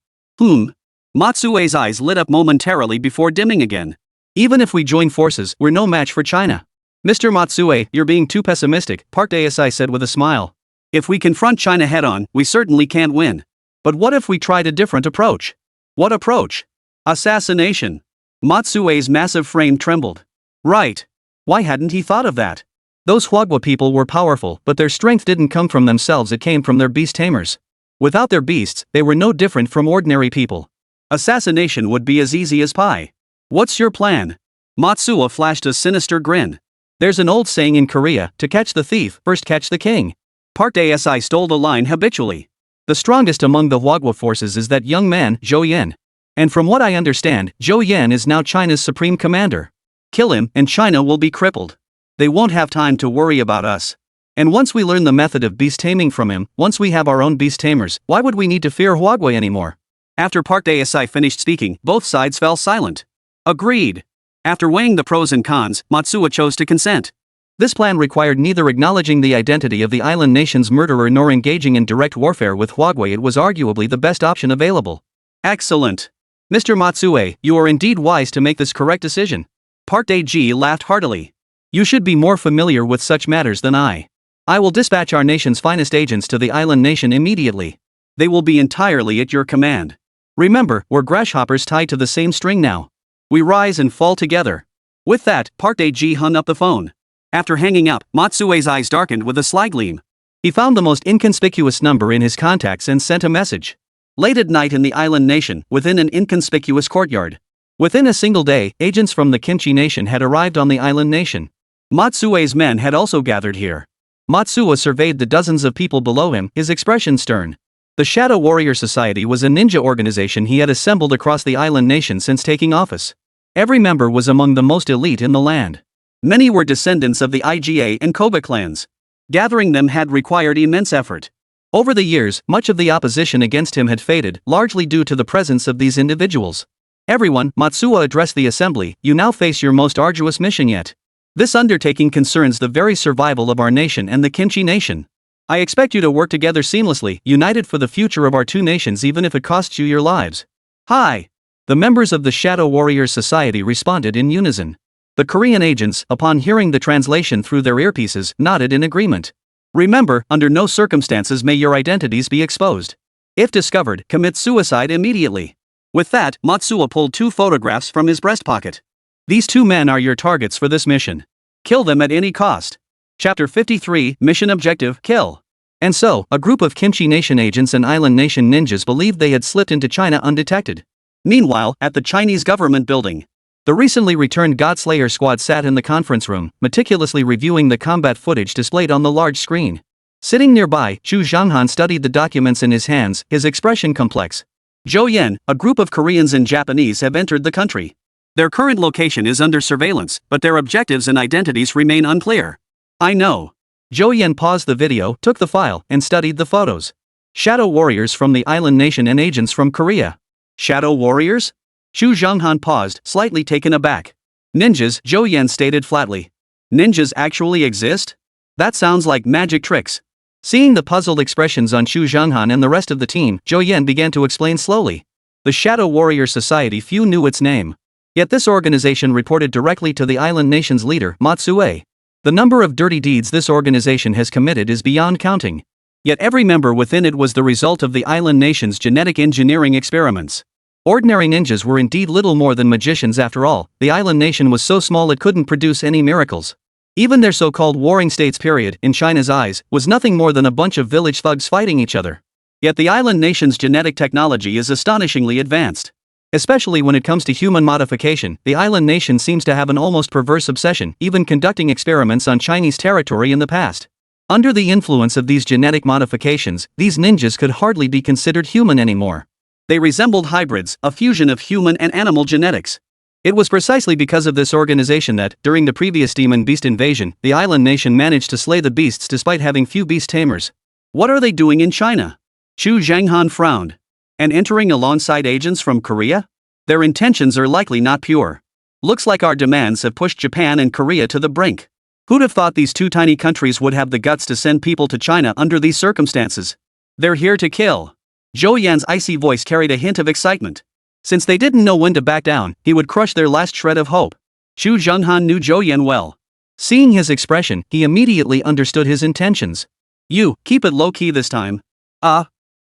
Matsuo's eyes lit up momentarily before dimming again. Even if we join forces, we're no match for China. Mr. Matsuo, you're being too pessimistic, Park Dae-sik said with a smile. If we confront China head-on, we certainly can't win. But what if we tried a different approach? What approach? Assassination. Matsuo's massive frame trembled. Right. Why hadn't he thought of that? Those Huagua people were powerful, but their strength didn't come from themselves, it came from their beast tamers. Without their beasts, they were no different from ordinary people. Assassination would be as easy as pie. What's your plan? Matsuo flashed a sinister grin. There's an old saying in Korea, to catch the thief, first catch the king. Park Dae-si stole the line habitually. The strongest among the Huagua forces is that young man, Zhou Yan. And from what I understand, Zhou Yan is now China's supreme commander. Kill him, and China will be crippled. They won't have time to worry about us. And once we learn the method of beast taming from him, once we have our own beast tamers, why would we need to fear Huagua anymore? After Park Dae-si finished speaking, both sides fell silent. Agreed. After weighing the pros and cons, Matsuo chose to consent. This plan required neither acknowledging the identity of the island nation's murderer nor engaging in direct warfare with Huagua. It was arguably the best option available. Excellent. Mr. Matsuo, you are indeed wise to make this correct decision. Park Dae-ji laughed heartily. You should be more familiar with such matters than I. I will dispatch our nation's finest agents to the island nation immediately. They will be entirely at your command. Remember, we're grasshoppers tied to the same string now. We rise and fall together. With that, Park Dae-ji hung up the phone. After hanging up, Matsuo's eyes darkened with a sly gleam. He found the most inconspicuous number in his contacts and sent a message. Late at night in the island nation, within an inconspicuous courtyard. Within a single day, agents from the Kimchi nation had arrived on the island nation. Matsuo's men had also gathered here. Matsuo surveyed the dozens of people below him, his expression stern. The Shadow Warrior Society was a ninja organization he had assembled across the island nation since taking office. Every member was among the most elite in the land. Many were descendants of the IGA and Koba clans. Gathering them had required immense effort. Over the years, much of the opposition against him had faded, largely due to the presence of these individuals. Everyone, Matsuo addressed the assembly, you now face your most arduous mission yet. This undertaking concerns the very survival of our nation and the Kimchi nation. I expect you to work together seamlessly, united for the future of our two nations even if it costs you your lives. Hi! The members of the Shadow Warriors Society responded in unison. The Korean agents, upon hearing the translation through their earpieces, nodded in agreement. Remember, under no circumstances may your identities be exposed. If discovered, commit suicide immediately. With that, Matsuo pulled 2 photographs from his breast pocket. These 2 men are your targets for this mission. Kill them at any cost. Chapter 53, Mission Objective, Kill. And so, a group of Kimchi Nation agents and Island Nation ninjas believed they had slipped into China undetected. Meanwhile, at the Chinese government building, the recently returned Godslayer squad sat in the conference room, meticulously reviewing the combat footage displayed on the large screen. Sitting nearby, Zhu Zhanghan studied the documents in his hands, his expression complex. Zhou Yan, a group of Koreans and Japanese have entered the country. Their current location is under surveillance, but their objectives and identities remain unclear. I know. Zhou Yan paused the video, took the file, and studied the photos. Shadow warriors from the island nation and agents from Korea. Shadow warriors? Zhu Zhanghan paused, slightly taken aback. Ninjas, Zhou Yan stated flatly. Ninjas actually exist? That sounds like magic tricks. Seeing the puzzled expressions on Zhu Zhanghan and the rest of the team, Zhou Yan began to explain slowly. The Shadow Warrior Society, few knew its name. Yet this organization reported directly to the island nation's leader, Matsuo. The number of dirty deeds this organization has committed is beyond counting. Yet every member within it was the result of the island nation's genetic engineering experiments. Ordinary ninjas were indeed little more than magicians after all. The island nation was so small it couldn't produce any miracles. Even their so-called warring states period, in China's eyes, was nothing more than a bunch of village thugs fighting each other. Yet the island nation's genetic technology is astonishingly advanced. Especially when it comes to human modification, the island nation seems to have an almost perverse obsession, even conducting experiments on Chinese territory in the past. Under the influence of these genetic modifications, these ninjas could hardly be considered human anymore. They resembled hybrids, a fusion of human and animal genetics. It was precisely because of this organization that, during the previous demon beast invasion, the island nation managed to slay the beasts despite having few beast tamers. What are they doing in China? Zhu Zhanghan frowned. And entering alongside agents from Korea? Their intentions are likely not pure. Looks like our demands have pushed Japan and Korea to the brink. Who'd have thought these 2 tiny countries would have the guts to send people to China under these circumstances? They're here to kill. Zhou Yan's icy voice carried a hint of excitement. Since they didn't know when to back down, he would crush their last shred of hope. Zhu Zhanghan knew Zhou Yan well. Seeing his expression, he immediately understood his intentions. You, keep it low-key this time.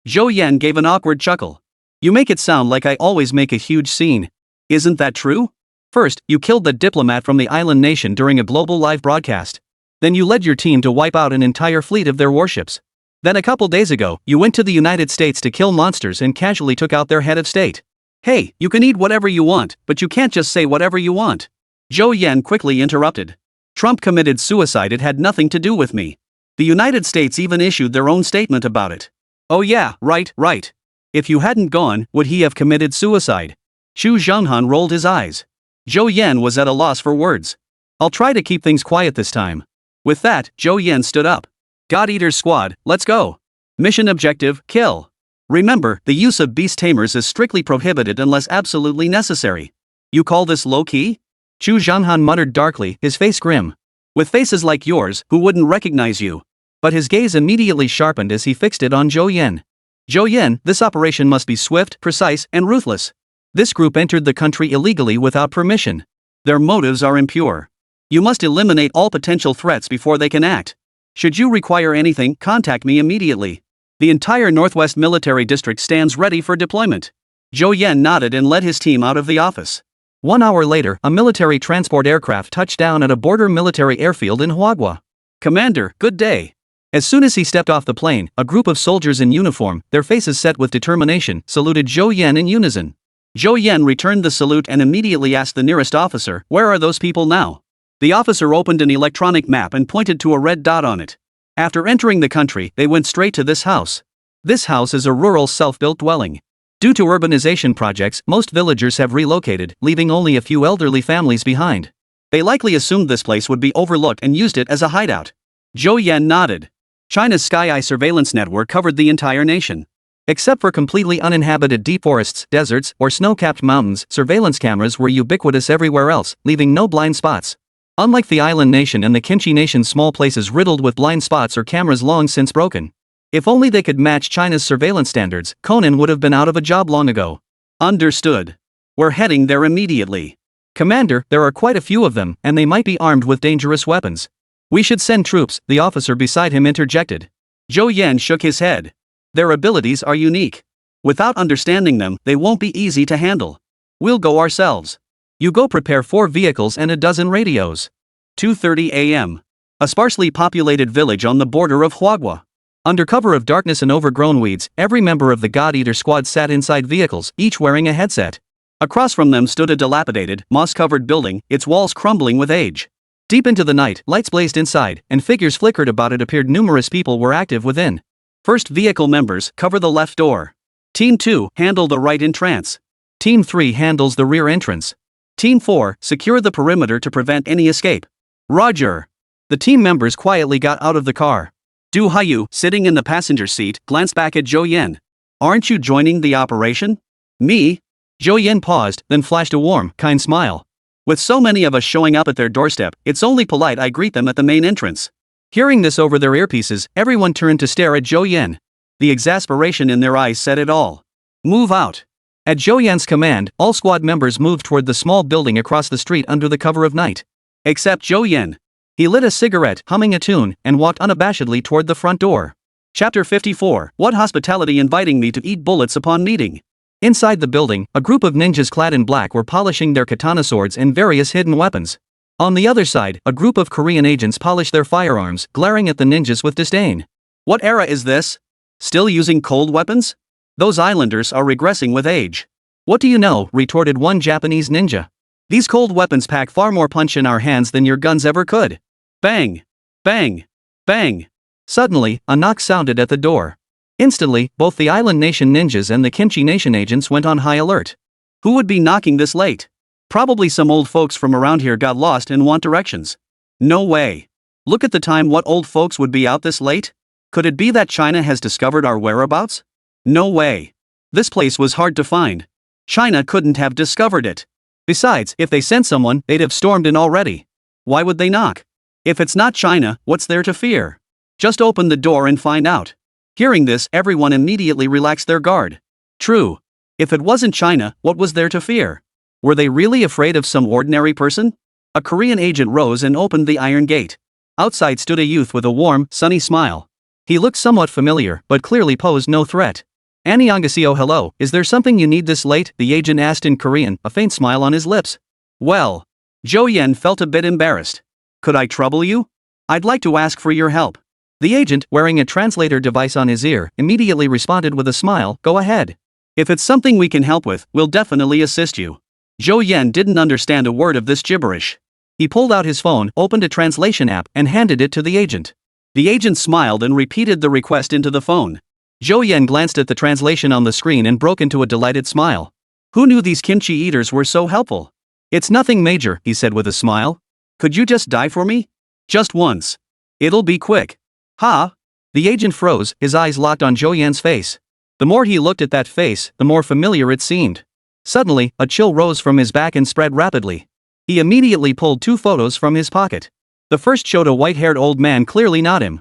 Zhou Yan gave an awkward chuckle. You make it sound like I always make a huge scene. Isn't that true? First, you killed the diplomat from the island nation during a global live broadcast. Then you led your team to wipe out an entire fleet of their warships. Then a couple days ago, you went to the United States to kill monsters and casually took out their head of state. Hey, you can eat whatever you want, but you can't just say whatever you want. Zhou Yan quickly interrupted. Trump committed suicide. It had nothing to do with me. The United States even issued their own statement about it. Oh yeah, right. If you hadn't gone, would he have committed suicide? Xu Zhenghan rolled his eyes. Zhou Yan was at a loss for words. I'll try to keep things quiet this time. With that, Zhou Yan stood up. God Eater's squad, let's go. Mission objective, kill. Remember, the use of beast tamers is strictly prohibited unless absolutely necessary. You call this low-key? Xu Zhenghan muttered darkly, his face grim. With faces like yours, who wouldn't recognize you? But his gaze immediately sharpened as he fixed it on Zhou Yan. Zhou Yan, this operation must be swift, precise, and ruthless. This group entered the country illegally without permission. Their motives are impure. You must eliminate all potential threats before they can act. Should you require anything, contact me immediately. The entire Northwest Military District stands ready for deployment. Zhou Yan nodded and led his team out of the office. 1 hour later, a military transport aircraft touched down at a border military airfield in Huagua. Commander, good day. As soon as he stepped off the plane, a group of soldiers in uniform, their faces set with determination, saluted Zhou Yan in unison. Zhou Yan returned the salute and immediately asked the nearest officer, where are those people now? The officer opened an electronic map and pointed to a red dot on it. After entering the country, they went straight to this house. This house is a rural self-built dwelling. Due to urbanization projects, most villagers have relocated, leaving only a few elderly families behind. They likely assumed this place would be overlooked and used it as a hideout. Zhou Yan nodded. China's Sky Eye surveillance network covered the entire nation. Except for completely uninhabited deep forests, deserts, or snow-capped mountains, surveillance cameras were ubiquitous everywhere else, leaving no blind spots. Unlike the island nation and the Kimchi nation's small places riddled with blind spots or cameras long since broken. If only they could match China's surveillance standards, Conan would have been out of a job long ago. Understood. We're heading there immediately. Commander, there are quite a few of them, and they might be armed with dangerous weapons. We should send troops, the officer beside him interjected. Zhou Yan shook his head. Their abilities are unique. Without understanding them, they won't be easy to handle. We'll go ourselves. You go prepare 4 vehicles and a dozen radios. 2:30 a.m. A sparsely populated village on the border of Huagua. Under cover of darkness and overgrown weeds, every member of the God Eater squad sat inside vehicles, each wearing a headset. Across from them stood a dilapidated, moss-covered building, its walls crumbling with age. Deep into the night, lights blazed inside, and figures flickered about. It appeared numerous people were active within. First vehicle members, cover the left door. Team 2, handle the right entrance. Team 3 handles the rear entrance. Team 4, secure the perimeter to prevent any escape. Roger. The team members quietly got out of the car. Du Haiyu, sitting in the passenger seat, glanced back at Zhou Yan. Aren't you joining the operation? Me? Zhou Yan paused, then flashed a warm, kind smile. With so many of us showing up at their doorstep, it's only polite I greet them at the main entrance. Hearing this over their earpieces, everyone turned to stare at Zhou Yan. The exasperation in their eyes said it all. Move out. At Zhou Yan's command, all squad members moved toward the small building across the street under the cover of night. Except Zhou Yan. He lit a cigarette, humming a tune, and walked unabashedly toward the front door. Chapter 54, What hospitality inviting me to eat bullets upon meeting. Inside the building, a group of ninjas clad in black were polishing their katana swords and various hidden weapons. On the other side, a group of Korean agents polished their firearms, glaring at the ninjas with disdain. What era is this? Still using cold weapons? Those islanders are regressing with age. What do you know, retorted one Japanese ninja. These cold weapons pack far more punch in our hands than your guns ever could. Bang! Bang! Bang! Suddenly, a knock sounded at the door. Instantly, both the Island Nation ninjas and the Kimchi Nation agents went on high alert. Who would be knocking this late? Probably some old folks from around here got lost and want directions. No way. Look at the time. What old folks would be out this late? Could it be that China has discovered our whereabouts? No way. This place was hard to find. China couldn't have discovered it. Besides, if they sent someone, they'd have stormed in already. Why would they knock? If it's not China, what's there to fear? Just open the door and find out. Hearing this, everyone immediately relaxed their guard. True. If it wasn't China, what was there to fear? Were they really afraid of some ordinary person? A Korean agent rose and opened the iron gate. Outside stood a youth with a warm, sunny smile. He looked somewhat familiar, but clearly posed no threat. Annyeonghaseyo, hello, is there something you need this late? The agent asked in Korean, a faint smile on his lips. Well. Zhou Yan felt a bit embarrassed. Could I trouble you? I'd like to ask for your help. The agent, wearing a translator device on his ear, immediately responded with a smile, go ahead. If it's something we can help with, we'll definitely assist you. Zhou Yan didn't understand a word of this gibberish. He pulled out his phone, opened a translation app, and handed it to the agent. The agent smiled and repeated the request into the phone. Zhou Yan glanced at the translation on the screen and broke into a delighted smile. Who knew these kimchi eaters were so helpful? It's nothing major, he said with a smile. Could you just die for me? Just once. It'll be quick. Ha! The agent froze, his eyes locked on Zhou Yan's face. The more he looked at that face, the more familiar it seemed. Suddenly, a chill rose from his back and spread rapidly. He immediately pulled 2 photos from his pocket. The first showed a white-haired old man, clearly not him.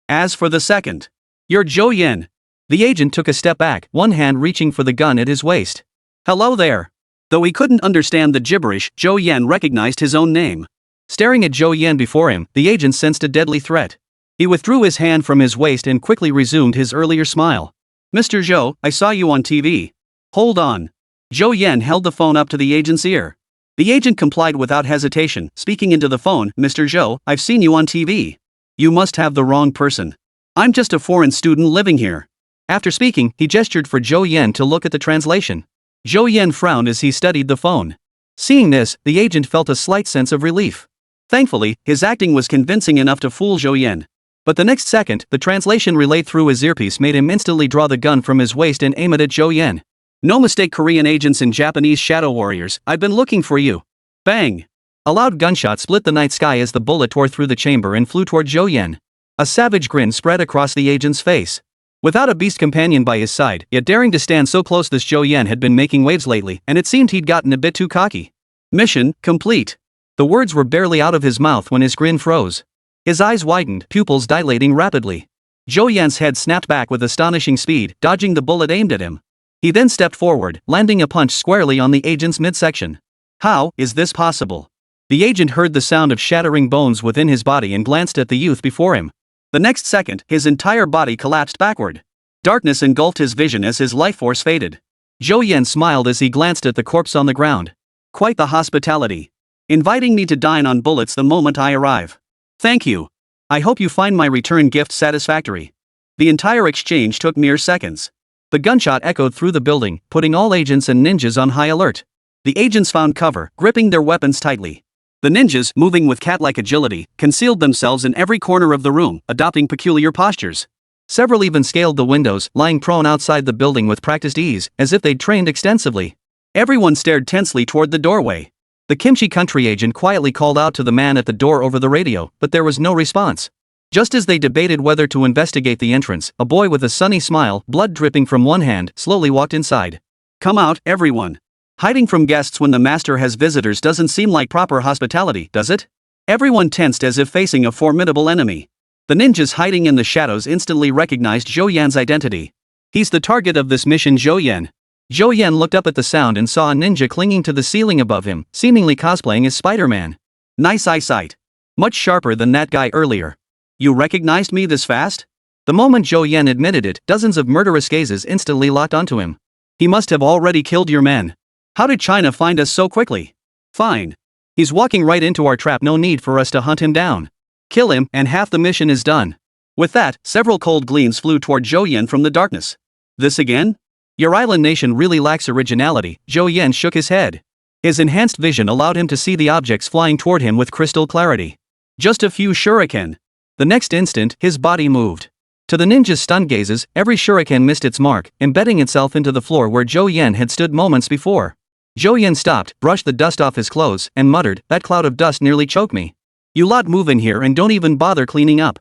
As for the second, you're Zhou Yan. The agent took a step back, one hand reaching for the gun at his waist. Hello there. Though he couldn't understand the gibberish, Zhou Yan recognized his own name. Staring at Zhou Yan before him, the agent sensed a deadly threat. He withdrew his hand from his waist and quickly resumed his earlier smile. Mr. Zhou, I saw you on TV. Hold on. Zhou Yan held the phone up to the agent's ear. The agent complied without hesitation, speaking into the phone, Mr. Zhou, I've seen you on TV. You must have the wrong person. I'm just a foreign student living here. After speaking, he gestured for Zhou Yan to look at the translation. Zhou Yan frowned as he studied the phone. Seeing this, the agent felt a slight sense of relief. Thankfully, his acting was convincing enough to fool Zhou Yan. But the next second, the translation relayed through his earpiece made him instantly draw the gun from his waist and aim it at Zhou Yan. No mistake, Korean agents and Japanese shadow warriors, I've been looking for you. Bang! A loud gunshot split the night sky as the bullet tore through the chamber and flew toward Zhou Yan. A savage grin spread across the agent's face. Without a beast companion by his side, yet daring to stand so close, this Zhou Yan had been making waves lately, and it seemed he'd gotten a bit too cocky. Mission complete. The words were barely out of his mouth when his grin froze. His eyes widened, pupils dilating rapidly. Zhou Yan's head snapped back with astonishing speed, dodging the bullet aimed at him. He then stepped forward, landing a punch squarely on the agent's midsection. How is this possible? The agent heard the sound of shattering bones within his body and glanced at the youth before him. The next second, his entire body collapsed backward. Darkness engulfed his vision as his life force faded. Zhou Yan smiled as he glanced at the corpse on the ground. Quite the hospitality. Inviting me to dine on bullets the moment I arrive. Thank you. I hope you find my return gift satisfactory. The entire exchange took mere seconds. The gunshot echoed through the building, putting all agents and ninjas on high alert. The agents found cover, gripping their weapons tightly. The ninjas, moving with cat-like agility, concealed themselves in every corner of the room, adopting peculiar postures. Several even scaled the windows, lying prone outside the building with practiced ease, as if they'd trained extensively. Everyone stared tensely toward the doorway. The Kimchi country agent quietly called out to the man at the door over the radio, but there was no response. Just as they debated whether to investigate the entrance, a boy with a sunny smile, blood dripping from one hand, slowly walked inside. Come out, everyone. Hiding from guests when the master has visitors doesn't seem like proper hospitality, does it? Everyone tensed as if facing a formidable enemy. The ninjas hiding in the shadows instantly recognized Zhou Yan's identity. He's the target of this mission, Zhou Yan. Zhou Yan looked up at the sound and saw a ninja clinging to the ceiling above him, seemingly cosplaying as Spider-Man. Nice eyesight. Much sharper than that guy earlier. You recognized me this fast? The moment Zhou Yan admitted it, dozens of murderous gazes instantly locked onto him. He must have already killed your men. How did China find us so quickly? Fine. He's walking right into our trap, no need for us to hunt him down. Kill him, and half the mission is done. With that, several cold gleams flew toward Zhou Yan from the darkness. This again? Your island nation really lacks originality, Zhou Yan shook his head. His enhanced vision allowed him to see the objects flying toward him with crystal clarity. Just a few shuriken. The next instant, his body moved. To the ninja's stunned gazes, every shuriken missed its mark, embedding itself into the floor where Zhou Yan had stood moments before. Zhou Yan stopped, brushed the dust off his clothes, and muttered, that cloud of dust nearly choked me. You lot move in here and don't even bother cleaning up.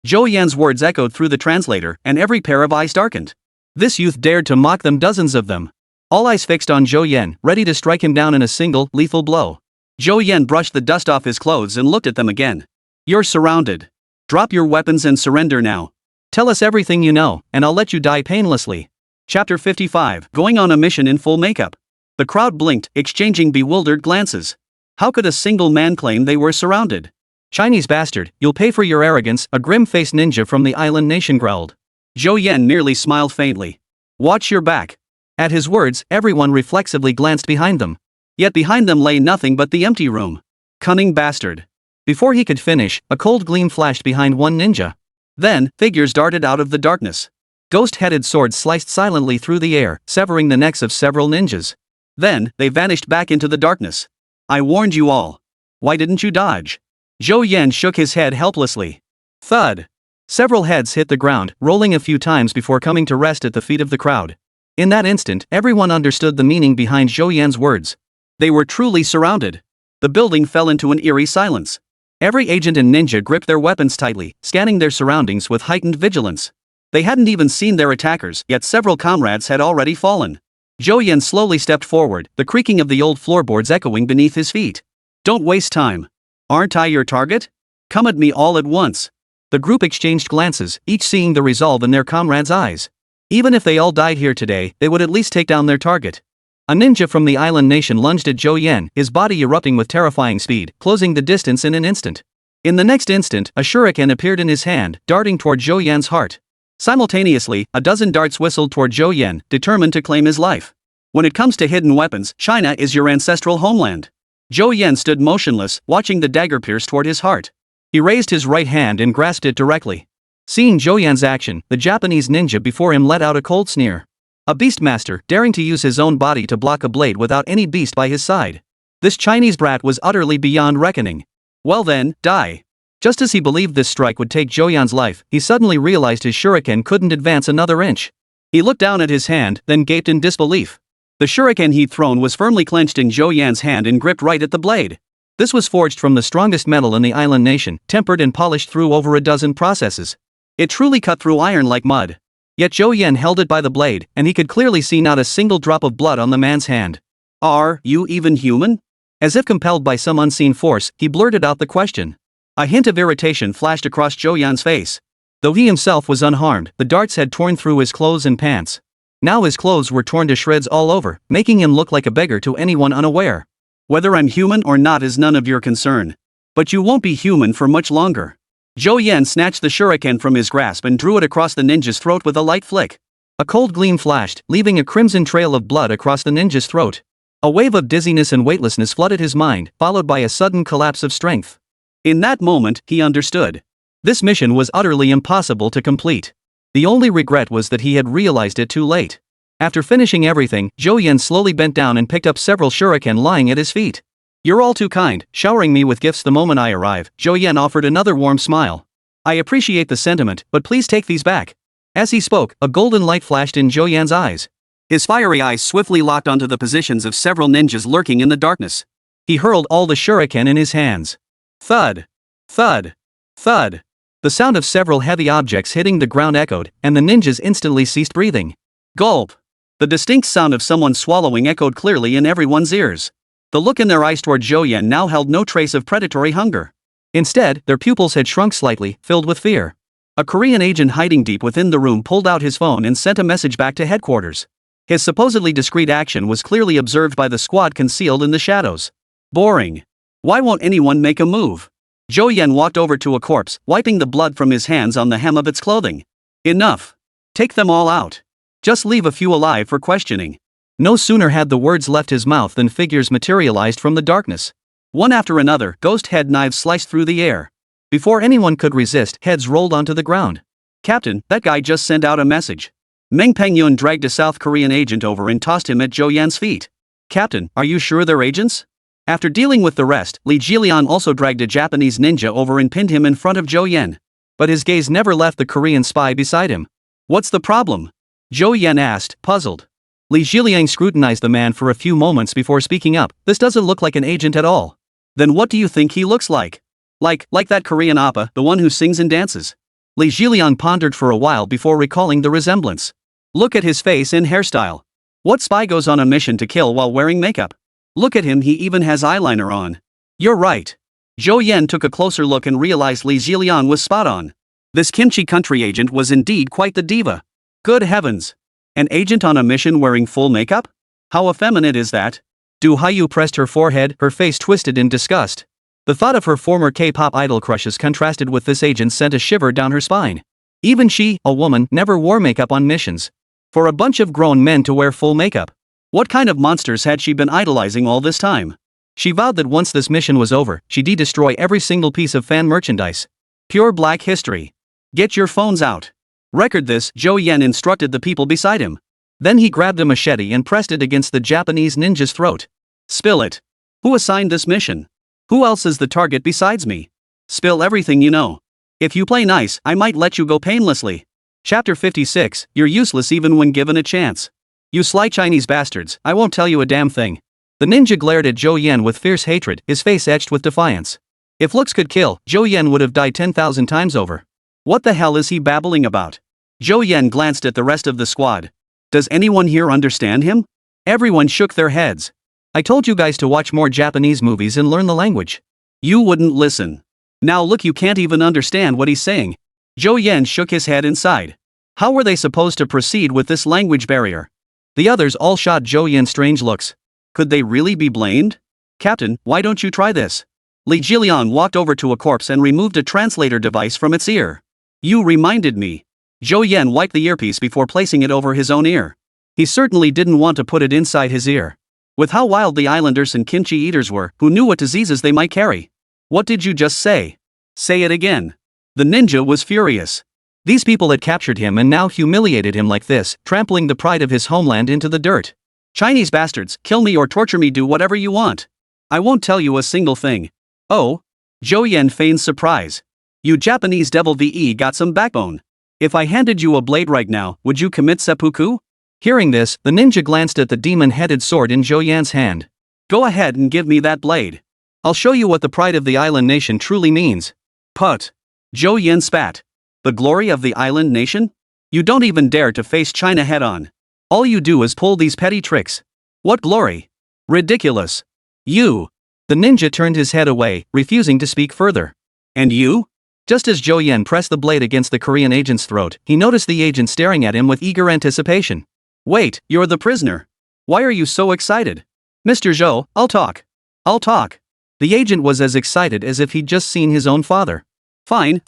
Zhou Yan's words echoed through the translator, and every pair of eyes darkened. This youth dared to mock them, dozens of them. All eyes fixed on Zhou Yan, ready to strike him down in a single, lethal blow. Zhou Yan brushed the dust off his clothes and looked at them again. You're surrounded. Drop your weapons and surrender now. Tell us everything you know, and I'll let you die painlessly. Chapter 55, Going on a Mission in Full Makeup. The crowd blinked, exchanging bewildered glances. How could a single man claim they were surrounded? Chinese bastard, you'll pay for your arrogance, a grim-faced ninja from the island nation growled. Zhou Yan merely smiled faintly. Watch your back. At his words, everyone reflexively glanced behind them. Yet behind them lay nothing but the empty room. Cunning bastard. Before he could finish, a cold gleam flashed behind one ninja. Then, figures darted out of the darkness. Ghost-headed swords sliced silently through the air, severing the necks of several ninjas. Then, they vanished back into the darkness. I warned you all. Why didn't you dodge? Zhou Yan shook his head helplessly. Thud. Several heads hit the ground, rolling a few times before coming to rest at the feet of the crowd. In that instant, everyone understood the meaning behind Zhou Yan's words. They were truly surrounded. The building fell into an eerie silence. Every agent and ninja gripped their weapons tightly, scanning their surroundings with heightened vigilance. They hadn't even seen their attackers, yet several comrades had already fallen. Zhou Yan slowly stepped forward, the creaking of the old floorboards echoing beneath his feet. Don't waste time. Aren't I your target? Come at me all at once. The group exchanged glances, each seeing the resolve in their comrades' eyes. Even if they all died here today, they would at least take down their target. A ninja from the island nation lunged at Zhou Yan, his body erupting with terrifying speed, closing the distance in an instant. In the next instant, a shuriken appeared in his hand, darting toward Zhou Yan's heart. Simultaneously, a dozen darts whistled toward Zhou Yan, determined to claim his life. When it comes to hidden weapons, China is your ancestral homeland. Zhou Yan stood motionless, watching the dagger pierce toward his heart. He raised his right hand and grasped it directly. Seeing Zhou Yan's action, the Japanese ninja before him let out a cold sneer. A beastmaster, daring to use his own body to block a blade without any beast by his side. This Chinese brat was utterly beyond reckoning. Well then, die. Just as he believed this strike would take Zhou Yan's life, he suddenly realized his shuriken couldn't advance another inch. He looked down at his hand, then gaped in disbelief. The shuriken he'd thrown was firmly clenched in Zhou Yan's hand and gripped right at the blade. This was forged from the strongest metal in the island nation, tempered and polished through over a dozen processes. It truly cut through iron like mud. Yet Zhou Yan held it by the blade, and he could clearly see not a single drop of blood on the man's hand. Are you even human? As if compelled by some unseen force, he blurted out the question. A hint of irritation flashed across Zhou Yan's face. Though he himself was unharmed, the darts had torn through his clothes and pants. Now his clothes were torn to shreds all over, making him look like a beggar to anyone unaware. Whether I'm human or not is none of your concern. But you won't be human for much longer. Zhou Yan snatched the shuriken from his grasp and drew it across the ninja's throat with a light flick. A cold gleam flashed, leaving a crimson trail of blood across the ninja's throat. A wave of dizziness and weightlessness flooded his mind, followed by a sudden collapse of strength. In that moment, he understood. This mission was utterly impossible to complete. The only regret was that he had realized it too late. After finishing everything, Zhou Yan slowly bent down and picked up several shuriken lying at his feet. You're all too kind, showering me with gifts the moment I arrive. Zhou Yan offered another warm smile. I appreciate the sentiment, but please take these back. As he spoke, a golden light flashed in Zhou Yan's eyes. His fiery eyes swiftly locked onto the positions of several ninjas lurking in the darkness. He hurled all the shuriken in his hands. Thud. Thud. Thud. The sound of several heavy objects hitting the ground echoed, and the ninjas instantly ceased breathing. Gulp. The distinct sound of someone swallowing echoed clearly in everyone's ears. The look in their eyes toward Zhou Yan now held no trace of predatory hunger. Instead, their pupils had shrunk slightly, filled with fear. A Korean agent hiding deep within the room pulled out his phone and sent a message back to headquarters. His supposedly discreet action was clearly observed by the squad concealed in the shadows. Boring. Why won't anyone make a move? Zhou Yan walked over to a corpse, wiping the blood from his hands on the hem of its clothing. Enough. Take them all out. Just leave a few alive for questioning. No sooner had the words left his mouth than figures materialized from the darkness. One after another, ghost head knives sliced through the air. Before anyone could resist, heads rolled onto the ground. Captain, that guy just sent out a message. Meng Pengyun dragged a South Korean agent over and tossed him at Zhou Yan's feet. Captain, are you sure they're agents? After dealing with the rest, Li Jilian also dragged a Japanese ninja over and pinned him in front of Zhou Yan. But his gaze never left the Korean spy beside him. What's the problem? Zhou Yan asked, puzzled. Li Jiliang scrutinized the man for a few moments before speaking up. This doesn't look like an agent at all. Then what do you think he looks like? Like that Korean oppa, the one who sings and dances. Li Jiliang pondered for a while before recalling the resemblance. Look at his face and hairstyle. What spy goes on a mission to kill while wearing makeup? Look at him, he even has eyeliner on. You're right. Zhou Yan took a closer look and realized Li Jiliang was spot on. This kimchi country agent was indeed quite the diva. Good heavens. An agent on a mission wearing full makeup? How effeminate is that? Du Haiyu pressed her forehead, her face twisted in disgust. The thought of her former K-pop idol crushes contrasted with this agent sent a shiver down her spine. Even she, a woman, never wore makeup on missions. For a bunch of grown men to wear full makeup. What kind of monsters had she been idolizing all this time? She vowed that once this mission was over, she'd destroy every single piece of fan merchandise. Pure black history. Get your phones out. Record this, Zhou Yan instructed the people beside him. Then he grabbed a machete and pressed it against the Japanese ninja's throat. Spill it. Who assigned this mission? Who else is the target besides me? Spill everything you know. If you play nice, I might let you go painlessly. Chapter 56, You're useless even when given a chance. You sly Chinese bastards, I won't tell you a damn thing. The ninja glared at Zhou Yan with fierce hatred, his face etched with defiance. If looks could kill, Zhou Yan would have died 10,000 times over. What the hell is he babbling about? Zhou Yan glanced at the rest of the squad. Does anyone here understand him? Everyone shook their heads. I told you guys to watch more Japanese movies and learn the language. You wouldn't listen. Now look, you can't even understand what he's saying. Zhou Yan shook his head and sighed. How were they supposed to proceed with this language barrier? The others all shot Zhou Yan strange looks. Could they really be blamed? Captain, why don't you try this? Li Jiliang walked over to a corpse and removed a translator device from its ear. You reminded me. Zhou Yan wiped the earpiece before placing it over his own ear. He certainly didn't want to put it inside his ear. With how wild the islanders and kimchi eaters were, who knew what diseases they might carry? What did you just say? Say it again. The ninja was furious. These people had captured him and now humiliated him like this, trampling the pride of his homeland into the dirt. Chinese bastards, kill me or torture me, do whatever you want. I won't tell you a single thing. Oh? Zhou Yan feigned surprise. You Japanese devil VE got some backbone. If I handed you a blade right now, would you commit seppuku? Hearing this, the ninja glanced at the demon-headed sword in Zhou Yan's hand. Go ahead and give me that blade. I'll show you what the pride of the island nation truly means. Put. Zhou Yan spat. The glory of the island nation? You don't even dare to face China head-on. All you do is pull these petty tricks. What glory? Ridiculous. You. The ninja turned his head away, refusing to speak further. And you? Just as Zhou Yan pressed the blade against the Korean agent's throat, he noticed the agent staring at him with eager anticipation. Wait, you're the prisoner. Why are you so excited? Mr. Zhou, I'll talk. I'll talk. The agent was as excited as if he'd just seen his own father. Fine.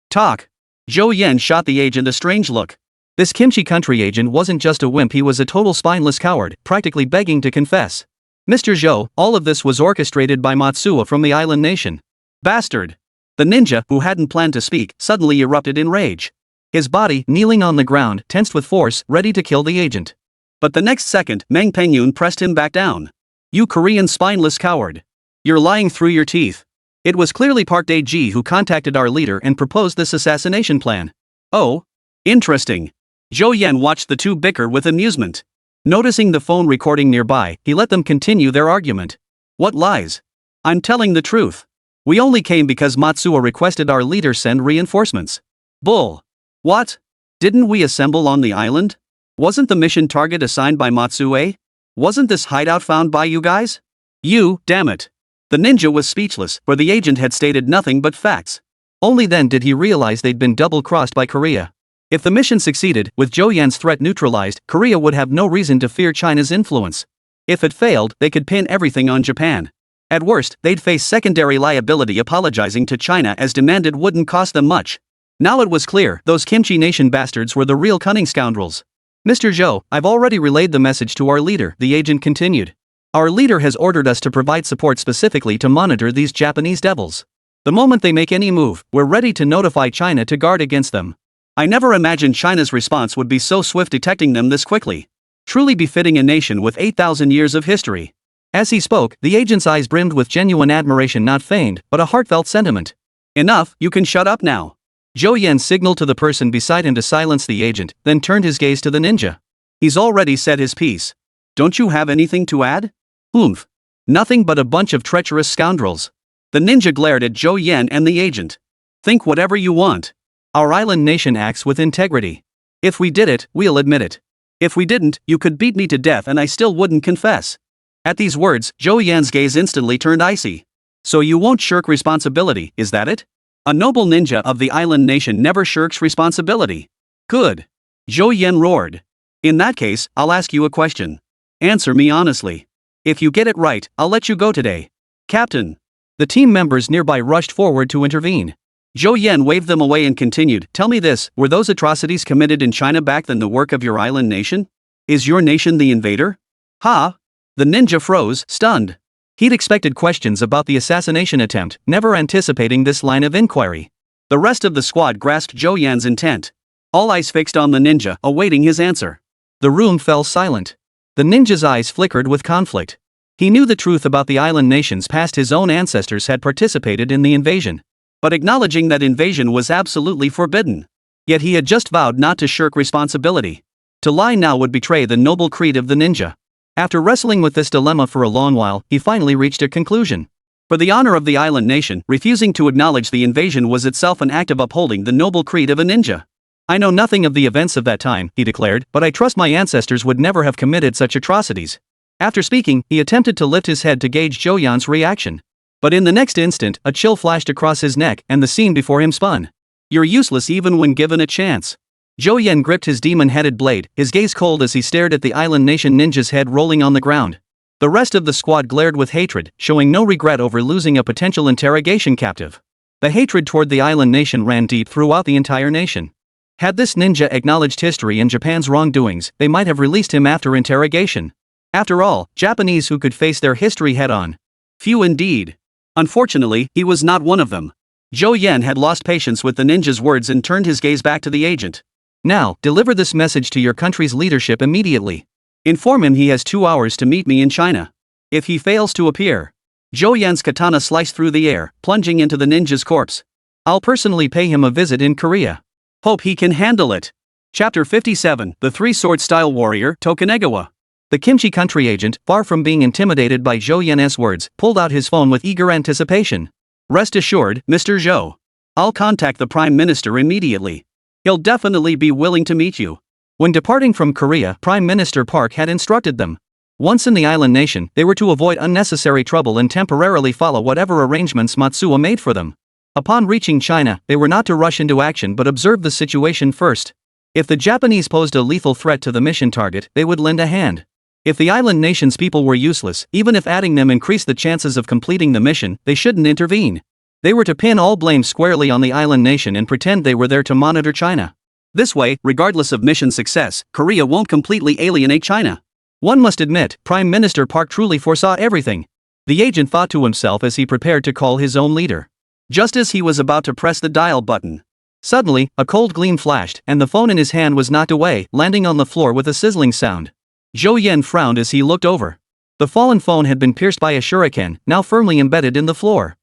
Talk. Zhou Yan shot the agent a strange look. This kimchi country agent wasn't just a wimp, he was a total spineless coward, practically begging to confess. Mr. Zhou, all of this was orchestrated by Matsuo from the island nation. Bastard. The ninja, who hadn't planned to speak, suddenly erupted in rage. His body, kneeling on the ground, tensed with force, ready to kill the agent. But the next second, Meng Pengyun pressed him back down. You Korean spineless coward. You're lying through your teeth. It was clearly Park Dae-ji who contacted our leader and proposed this assassination plan. Oh? Interesting. Zhou Yan watched the two bicker with amusement. Noticing the phone recording nearby, he let them continue their argument. What lies? I'm telling the truth. We only came because Matsuo requested our leader send reinforcements. Bull. What? Didn't we assemble on the island? Wasn't the mission target assigned by Matsuo? Wasn't this hideout found by you guys? You, damn it. The ninja was speechless, for the agent had stated nothing but facts. Only then did he realize they'd been double-crossed by Korea. If the mission succeeded, with Zhou Yan's threat neutralized, Korea would have no reason to fear China's influence. If it failed, they could pin everything on Japan. At worst, they'd face secondary liability. Apologizing to China as demanded wouldn't cost them much. Now it was clear, those kimchi nation bastards were the real cunning scoundrels. Mr. Zhou, I've already relayed the message to our leader, the agent continued. Our leader has ordered us to provide support specifically to monitor these Japanese devils. The moment they make any move, we're ready to notify China to guard against them. I never imagined China's response would be so swift, detecting them this quickly. Truly befitting a nation with 8,000 years of history. As he spoke, the agent's eyes brimmed with genuine admiration, not feigned, but a heartfelt sentiment. Enough, you can shut up now. Zhou Yan signaled to the person beside him to silence the agent, then turned his gaze to the ninja. He's already said his piece. Don't you have anything to add? Oomph. Nothing but a bunch of treacherous scoundrels. The ninja glared at Zhou Yan and the agent. Think whatever you want. Our island nation acts with integrity. If we did it, we'll admit it. If we didn't, you could beat me to death and I still wouldn't confess. At these words, Zhou Yan's gaze instantly turned icy. So you won't shirk responsibility, is that it? A noble ninja of the island nation never shirks responsibility. Good. Zhou Yan roared. In that case, I'll ask you a question. Answer me honestly. If you get it right, I'll let you go today. Captain. The team members nearby rushed forward to intervene. Zhou Yan waved them away and continued, tell me this, were those atrocities committed in China back then the work of your island nation? Is your nation the invader? Ha? The ninja froze, stunned. He'd expected questions about the assassination attempt, never anticipating this line of inquiry. The rest of the squad grasped Zhou Yan's intent. All eyes fixed on the ninja, awaiting his answer. The room fell silent. The ninja's eyes flickered with conflict. He knew the truth about the island nations past his own ancestors had participated in the invasion. But acknowledging that invasion was absolutely forbidden. Yet he had just vowed not to shirk responsibility. To lie now would betray the noble creed of the ninja. After wrestling with this dilemma for a long while, he finally reached a conclusion. For the honor of the island nation, refusing to acknowledge the invasion was itself an act of upholding the noble creed of a ninja. I know nothing of the events of that time, he declared, but I trust my ancestors would never have committed such atrocities. After speaking, he attempted to lift his head to gauge Zhou Yan's reaction. But in the next instant, a chill flashed across his neck and the scene before him spun. You're useless even when given a chance. Zhou Yan gripped his demon-headed blade, his gaze cold as he stared at the island nation ninja's head rolling on the ground. The rest of the squad glared with hatred, showing no regret over losing a potential interrogation captive. The hatred toward the island nation ran deep throughout the entire nation. Had this ninja acknowledged history and Japan's wrongdoings, they might have released him after interrogation. After all, Japanese who could face their history head-on. Few indeed. Unfortunately, he was not one of them. Zhou Yan had lost patience with the ninja's words and turned his gaze back to the agent. Now, deliver this message to your country's leadership immediately. Inform him he has 2 hours to meet me in China. If he fails to appear. Zhou Yan's katana sliced through the air, plunging into the ninja's corpse. I'll personally pay him a visit in Korea. Hope he can handle it. Chapter 57, The Three-Sword Style Warrior, Tokunegawa. The Kimchi country agent, far from being intimidated by Zhou Yan's words, pulled out his phone with eager anticipation. Rest assured, Mr. Zhou. I'll contact the Prime Minister immediately. He'll definitely be willing to meet you. When departing from Korea, Prime Minister Park had instructed them. Once in the island nation, they were to avoid unnecessary trouble and temporarily follow whatever arrangements Matsuo made for them. Upon reaching China, they were not to rush into action but observe the situation first. If the Japanese posed a lethal threat to the mission target, they would lend a hand. If the island nation's people were useless, even if adding them increased the chances of completing the mission, they shouldn't intervene. They were to pin all blame squarely on the island nation and pretend they were there to monitor China. This way, regardless of mission success, Korea won't completely alienate China. One must admit, Prime Minister Park truly foresaw everything. The agent thought to himself as he prepared to call his own leader. Just as he was about to press the dial button. Suddenly, a cold gleam flashed, and the phone in his hand was knocked away, landing on the floor with a sizzling sound. Zhou Yan frowned as he looked over. The fallen phone had been pierced by a shuriken, now firmly embedded in the floor.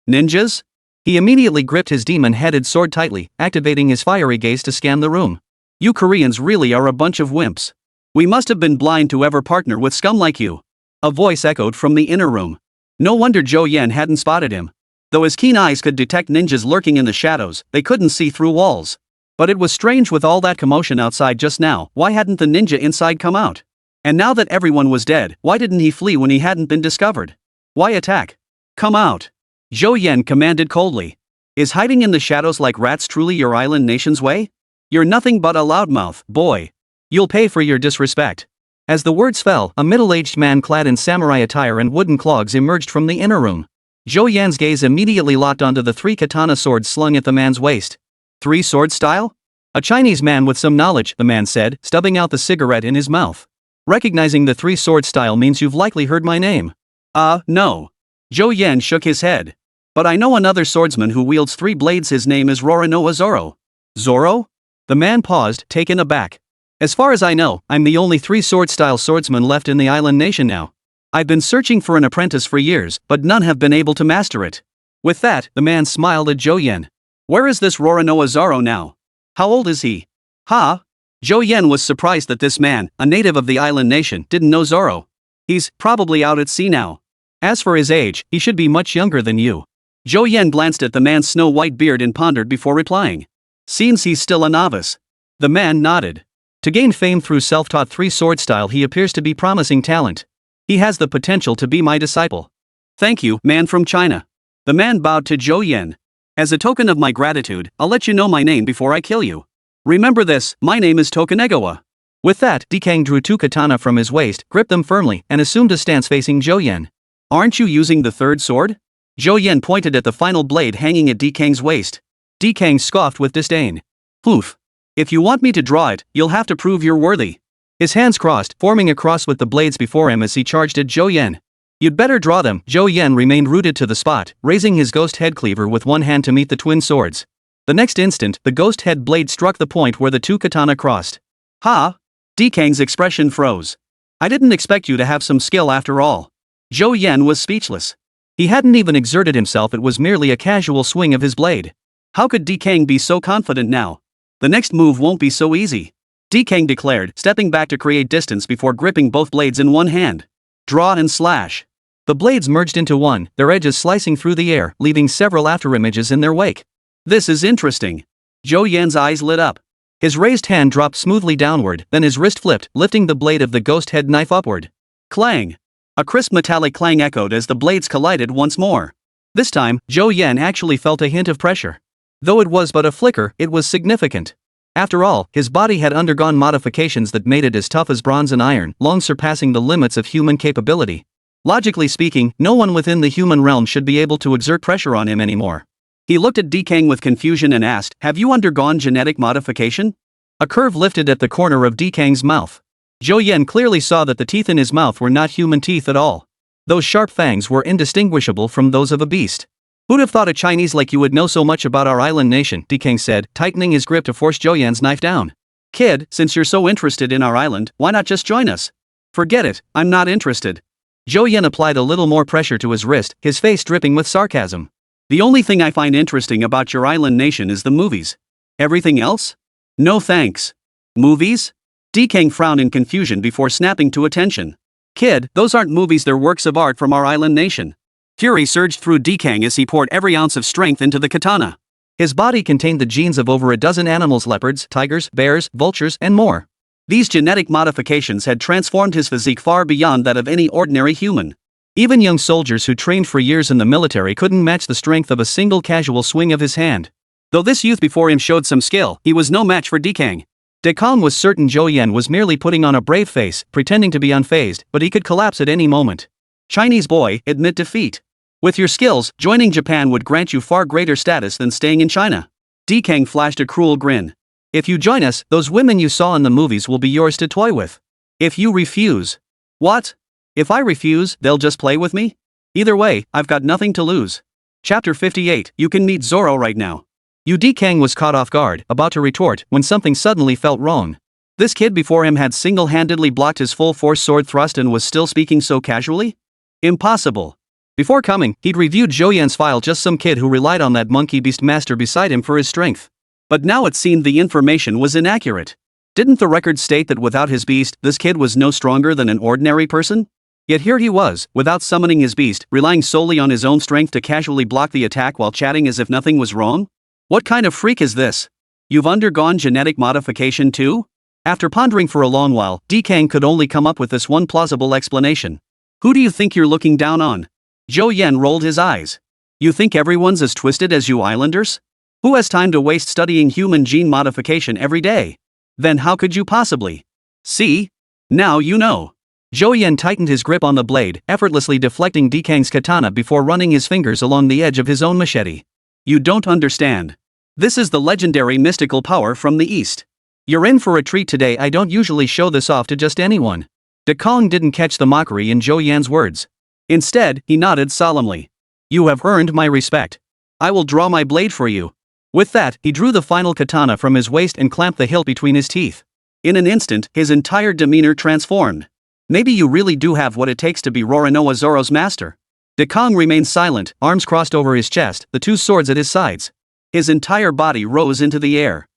Ninjas? He immediately gripped his demon-headed sword tightly, activating his fiery gaze to scan the room. You Koreans really are a bunch of wimps. We must have been blind to ever partner with scum like you. A voice echoed from the inner room. No wonder Zhou Yan hadn't spotted him. Though his keen eyes could detect ninjas lurking in the shadows, they couldn't see through walls. But it was strange with all that commotion outside just now, why hadn't the ninja inside come out? And now that everyone was dead, why didn't he flee when he hadn't been discovered? Why attack? Come out. Zhou Yan commanded coldly. Is hiding in the shadows like rats truly your island nation's way? You're nothing but a loudmouth, boy. You'll pay for your disrespect. As the words fell, a middle-aged man clad in samurai attire and wooden clogs emerged from the inner room. Zhou Yan's gaze immediately locked onto the 3 katana swords slung at the man's waist. 3-sword style? A Chinese man with some knowledge, the man said, stubbing out the cigarette in his mouth. Recognizing the 3-sword style means you've likely heard my name. No. Zhou Yan shook his head. But I know another swordsman who wields 3 blades. His name is Roronoa Zoro. Zoro? The man paused, taken aback. As far as I know, I'm the only 3-sword style swordsman left in the island nation now. I've been searching for an apprentice for years, but none have been able to master it. With that, the man smiled at Zhou Yan. Where is this Roronoa Zoro now? How old is he? Zhou Yan was surprised that this man, a native of the island nation, didn't know Zoro. He's probably out at sea now. As for his age, he should be much younger than you. Zhou Yan glanced at the man's snow-white beard and pondered before replying. Seems he's still a novice. The man nodded. To gain fame through self-taught 3-sword style, he appears to be promising talent. He has the potential to be my disciple. Thank you, man from China. The man bowed to Zhou Yan. As a token of my gratitude, I'll let you know my name before I kill you. Remember this, my name is Tokunegawa. With that, Dekang drew 2 katana from his waist, gripped them firmly, and assumed a stance facing Zhou Yan. Aren't you using the 3rd sword? Zhou Yan pointed at the final blade hanging at Dekang's waist. Dekang scoffed with disdain. Poof. If you want me to draw it, you'll have to prove you're worthy. His hands crossed, forming a cross with the blades before him as he charged at Zhou Yan. You'd better draw them. Zhou Yan remained rooted to the spot, raising his ghost head cleaver with one hand to meet the twin swords. The next instant, the ghost head blade struck the point where the two katana crossed. Ha! Dekang's expression froze. I didn't expect you to have some skill after all. Zhou Yan was speechless. He hadn't even exerted himself, it was merely a casual swing of his blade. How could Dekang be so confident now? The next move won't be so easy. Dekang declared, stepping back to create distance before gripping both blades in one hand. Draw and slash. The blades merged into one, their edges slicing through the air, leaving several afterimages in their wake. This is interesting. Zhou Yan's eyes lit up. His raised hand dropped smoothly downward, then his wrist flipped, lifting the blade of the ghost head knife upward. Clang! A crisp metallic clang echoed as the blades collided once more. This time, Zhou Yan actually felt a hint of pressure. Though it was but a flicker, it was significant. After all, his body had undergone modifications that made it as tough as bronze and iron, long surpassing the limits of human capability. Logically speaking, no one within the human realm should be able to exert pressure on him anymore. He looked at Dekang with confusion and asked, "Have you undergone genetic modification?" A curve lifted at the corner of Dekang's mouth. Zhou Yan clearly saw that the teeth in his mouth were not human teeth at all. Those sharp fangs were indistinguishable from those of a beast. "Who'd have thought a Chinese like you would know so much about our island nation?" Dekang said, tightening his grip to force Zhou Yan's knife down. "Kid, since you're so interested in our island, why not just join us?" "Forget it, I'm not interested." Zhou Yan applied a little more pressure to his wrist, his face dripping with sarcasm. "The only thing I find interesting about your island nation is the movies. Everything else? No thanks." "Movies?" Dekang frowned in confusion before snapping to attention. "Kid, those aren't movies, they're works of art from our island nation." Fury surged through Dekang as he poured every ounce of strength into the katana. His body contained the genes of over a dozen animals: leopards, tigers, bears, vultures, and more. These genetic modifications had transformed his physique far beyond that of any ordinary human. Even young soldiers who trained for years in the military couldn't match the strength of a single casual swing of his hand. Though this youth before him showed some skill, he was no match for Dekang. Dekang was certain Zhou Yan was merely putting on a brave face, pretending to be unfazed, but he could collapse at any moment. "Chinese boy, admit defeat. With your skills, joining Japan would grant you far greater status than staying in China." Dekang flashed a cruel grin. "If you join us, those women you saw in the movies will be yours to toy with. If you refuse..." "What? If I refuse, they'll just play with me? Either way, I've got nothing to lose." Chapter 58, you can meet Zoro right now. Dekang was caught off guard, about to retort, when something suddenly felt wrong. This kid before him had single-handedly blocked his full-force sword thrust and was still speaking so casually? Impossible. Before coming, he'd reviewed Zhou Yan's file, just some kid who relied on that monkey beast master beside him for his strength. But now it seemed the information was inaccurate. Didn't the record state that without his beast, this kid was no stronger than an ordinary person? Yet here he was, without summoning his beast, relying solely on his own strength to casually block the attack while chatting as if nothing was wrong? What kind of freak is this? You've undergone genetic modification too? After pondering for a long while, Dekang could only come up with this one plausible explanation. "Who do you think you're looking down on?" Zhou Yan rolled his eyes. "You think everyone's as twisted as you islanders? Who has time to waste studying human gene modification every day? Then how could you possibly? See? Now you know." Zhou Yan tightened his grip on the blade, effortlessly deflecting Dekang's katana before running his fingers along the edge of his own machete. "You don't understand. This is the legendary mystical power from the East. You're in for a treat today. I don't usually show this off to just anyone." Dekang didn't catch the mockery in Zhou Yan's words. Instead, he nodded solemnly. "You have earned my respect. I will draw my blade for you." With that, he drew the final katana from his waist and clamped the hilt between his teeth. In an instant, his entire demeanor transformed. "Maybe you really do have what it takes to be Roronoa Zoro's master." Dekang remained silent, arms crossed over his chest, the two swords at his sides. His entire body rose into the air.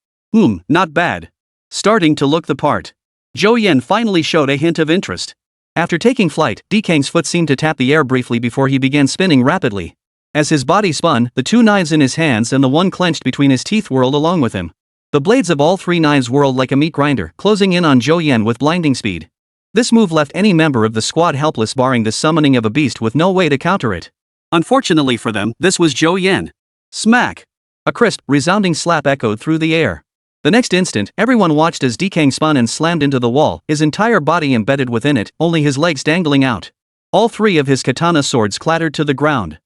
Not bad. Starting to look the part. Zhou Yan finally showed a hint of interest. After taking flight, Dekang's foot seemed to tap the air briefly before he began spinning rapidly. As his body spun, the two knives in his hands and the one clenched between his teeth whirled along with him. The blades of all three knives whirled like a meat grinder, closing in on Zhou Yan with blinding speed. This move left any member of the squad helpless, barring the summoning of a beast with no way to counter it. Unfortunately for them, this was Zhou Yan. Smack! A crisp, resounding slap echoed through the air. The next instant, everyone watched as Dekang spun and slammed into the wall, his entire body embedded within it, only his legs dangling out. All three of his katana swords clattered to the ground.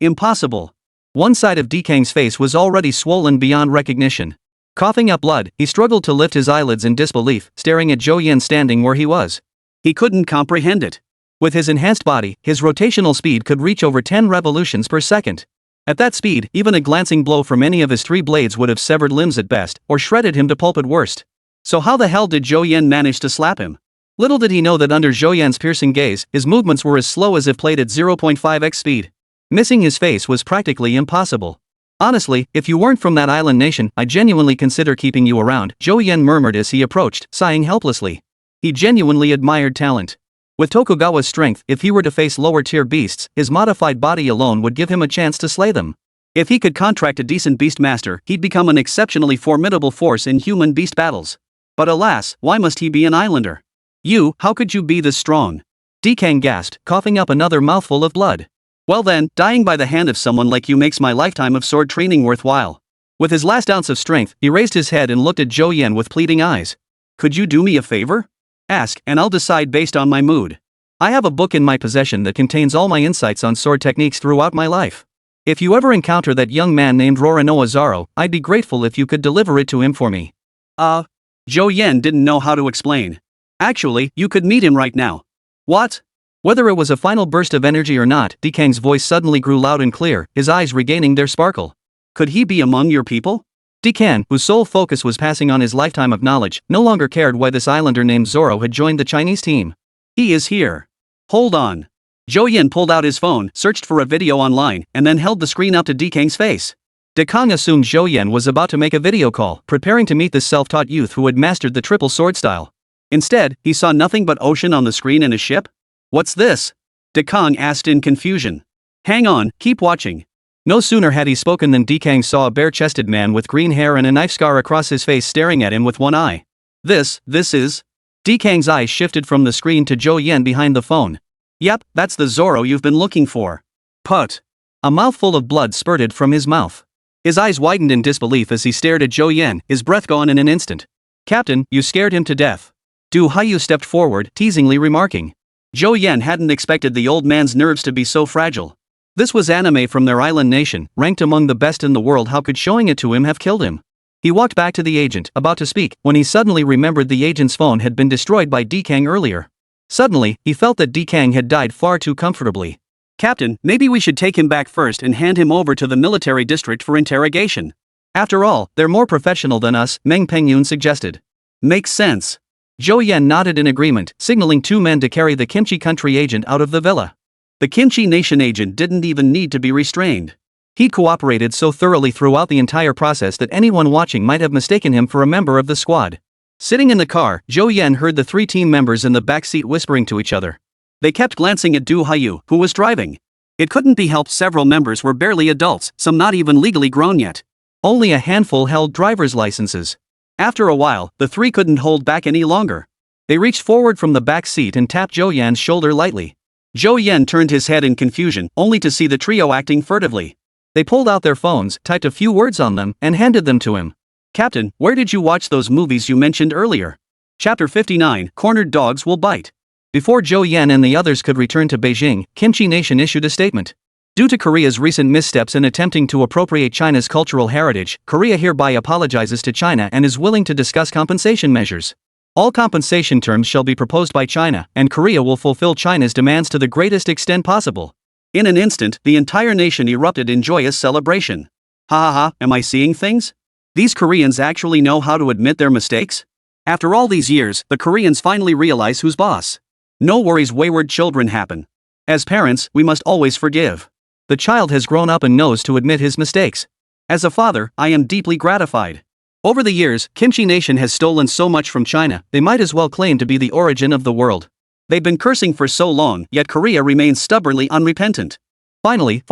Impossible. One side of Dekang's face was already swollen beyond recognition. Coughing up blood, he struggled to lift his eyelids in disbelief, staring at Zhou Yan standing where he was. He couldn't comprehend it. With his enhanced body, his rotational speed could reach over 10 revolutions per second. At that speed, even a glancing blow from any of his 3 blades would have severed limbs at best, or shredded him to pulp at worst. So how the hell did Zhou Yan manage to slap him? Little did he know that under Zhou Yan's piercing gaze, his movements were as slow as if played at 0.5x speed. Missing his face was practically impossible. Honestly, if you weren't from that island nation, I genuinely consider keeping you around, Zhou Yan murmured as he approached, sighing helplessly. He genuinely admired talent. With Tokugawa's strength, if he were to face lower-tier beasts, his modified body alone would give him a chance to slay them. If he could contract a decent beastmaster, he'd become an exceptionally formidable force in human-beast battles. But alas, why must he be an islander? You, how could you be this strong? Dekang gasped, coughing up another mouthful of blood. Well then, dying by the hand of someone like you makes my lifetime of sword training worthwhile. With his last ounce of strength, he raised his head and looked at Zhou Yan with pleading eyes. Could you do me a favor? Ask, and I'll decide based on my mood. I have a book in my possession that contains all my insights on sword techniques throughout my life. If you ever encounter that young man named Roronoa Zaro, I'd be grateful if you could deliver it to him for me. Zhou Yan didn't know how to explain. Actually, you could meet him right now. What? Whether it was a final burst of energy or not, Dekang's voice suddenly grew loud and clear, his eyes regaining their sparkle. Could he be among your people? Dekang, whose sole focus was passing on his lifetime of knowledge, no longer cared why this islander named Zoro had joined the Chinese team. He is here. Hold on. Zhou Yan pulled out his phone, searched for a video online, and then held the screen up to Dekang's face. Dekang assumed Zhou Yan was about to make a video call, preparing to meet this self-taught youth who had mastered the triple sword style. Instead, he saw nothing but ocean on the screen and a ship. What's this? Dekang asked in confusion. Hang on, keep watching. No sooner had he spoken than Dekang saw a bare-chested man with green hair and a knife scar across his face staring at him with one eye. This is... Dekang's eyes shifted from the screen to Zhou Yan behind the phone. Yep, that's the Zoro you've been looking for. Put. A mouthful of blood spurted from his mouth. His eyes widened in disbelief as he stared at Zhou Yan, his breath gone in an instant. Captain, you scared him to death. Du Haiyu stepped forward, teasingly remarking. Zhou Yan hadn't expected the old man's nerves to be so fragile. This was anime from their island nation, ranked among the best in the world. How could showing it to him have killed him? He walked back to the agent, about to speak, when he suddenly remembered the agent's phone had been destroyed by Dekang earlier. Suddenly, he felt that Dekang had died far too comfortably. Captain, maybe we should take him back first and hand him over to the military district for interrogation. After all, they're more professional than us, Meng Pengyun suggested. Makes sense. Zhou Yan nodded in agreement, signaling 2 men to carry the Kimchi country agent out of the villa. The Kimchi nation agent didn't even need to be restrained. He cooperated so thoroughly throughout the entire process that anyone watching might have mistaken him for a member of the squad. Sitting in the car, Zhou Yan heard the 3 team members in the back seat whispering to each other. They kept glancing at Du Haiyu, who was driving. It couldn't be helped, several members were barely adults, some not even legally grown yet. Only a handful held driver's licenses. After a while, the 3 couldn't hold back any longer. They reached forward from the back seat and tapped Zhou Yan's shoulder lightly. Zhou Yan turned his head in confusion, only to see the trio acting furtively. They pulled out their phones, typed a few words on them, and handed them to him. Captain, where did you watch those movies you mentioned earlier? Chapter 59, Cornered Dogs Will Bite. Before Zhou Yan and the others could return to Beijing, Kimchi Nation issued a statement. Due to Korea's recent missteps in attempting to appropriate China's cultural heritage, Korea hereby apologizes to China and is willing to discuss compensation measures. All compensation terms shall be proposed by China, and Korea will fulfill China's demands to the greatest extent possible. In an instant, the entire nation erupted in joyous celebration. Ha ha ha, am I seeing things? These Koreans actually know how to admit their mistakes? After all these years, the Koreans finally realize who's boss. No worries, wayward children happen. As parents, we must always forgive. The child has grown up and knows to admit his mistakes. As a father, I am deeply gratified. Over the years, Kimchi Nation has stolen so much from China, they might as well claim to be the origin of the world. They've been cursing for so long, yet Korea remains stubbornly unrepentant. Finally,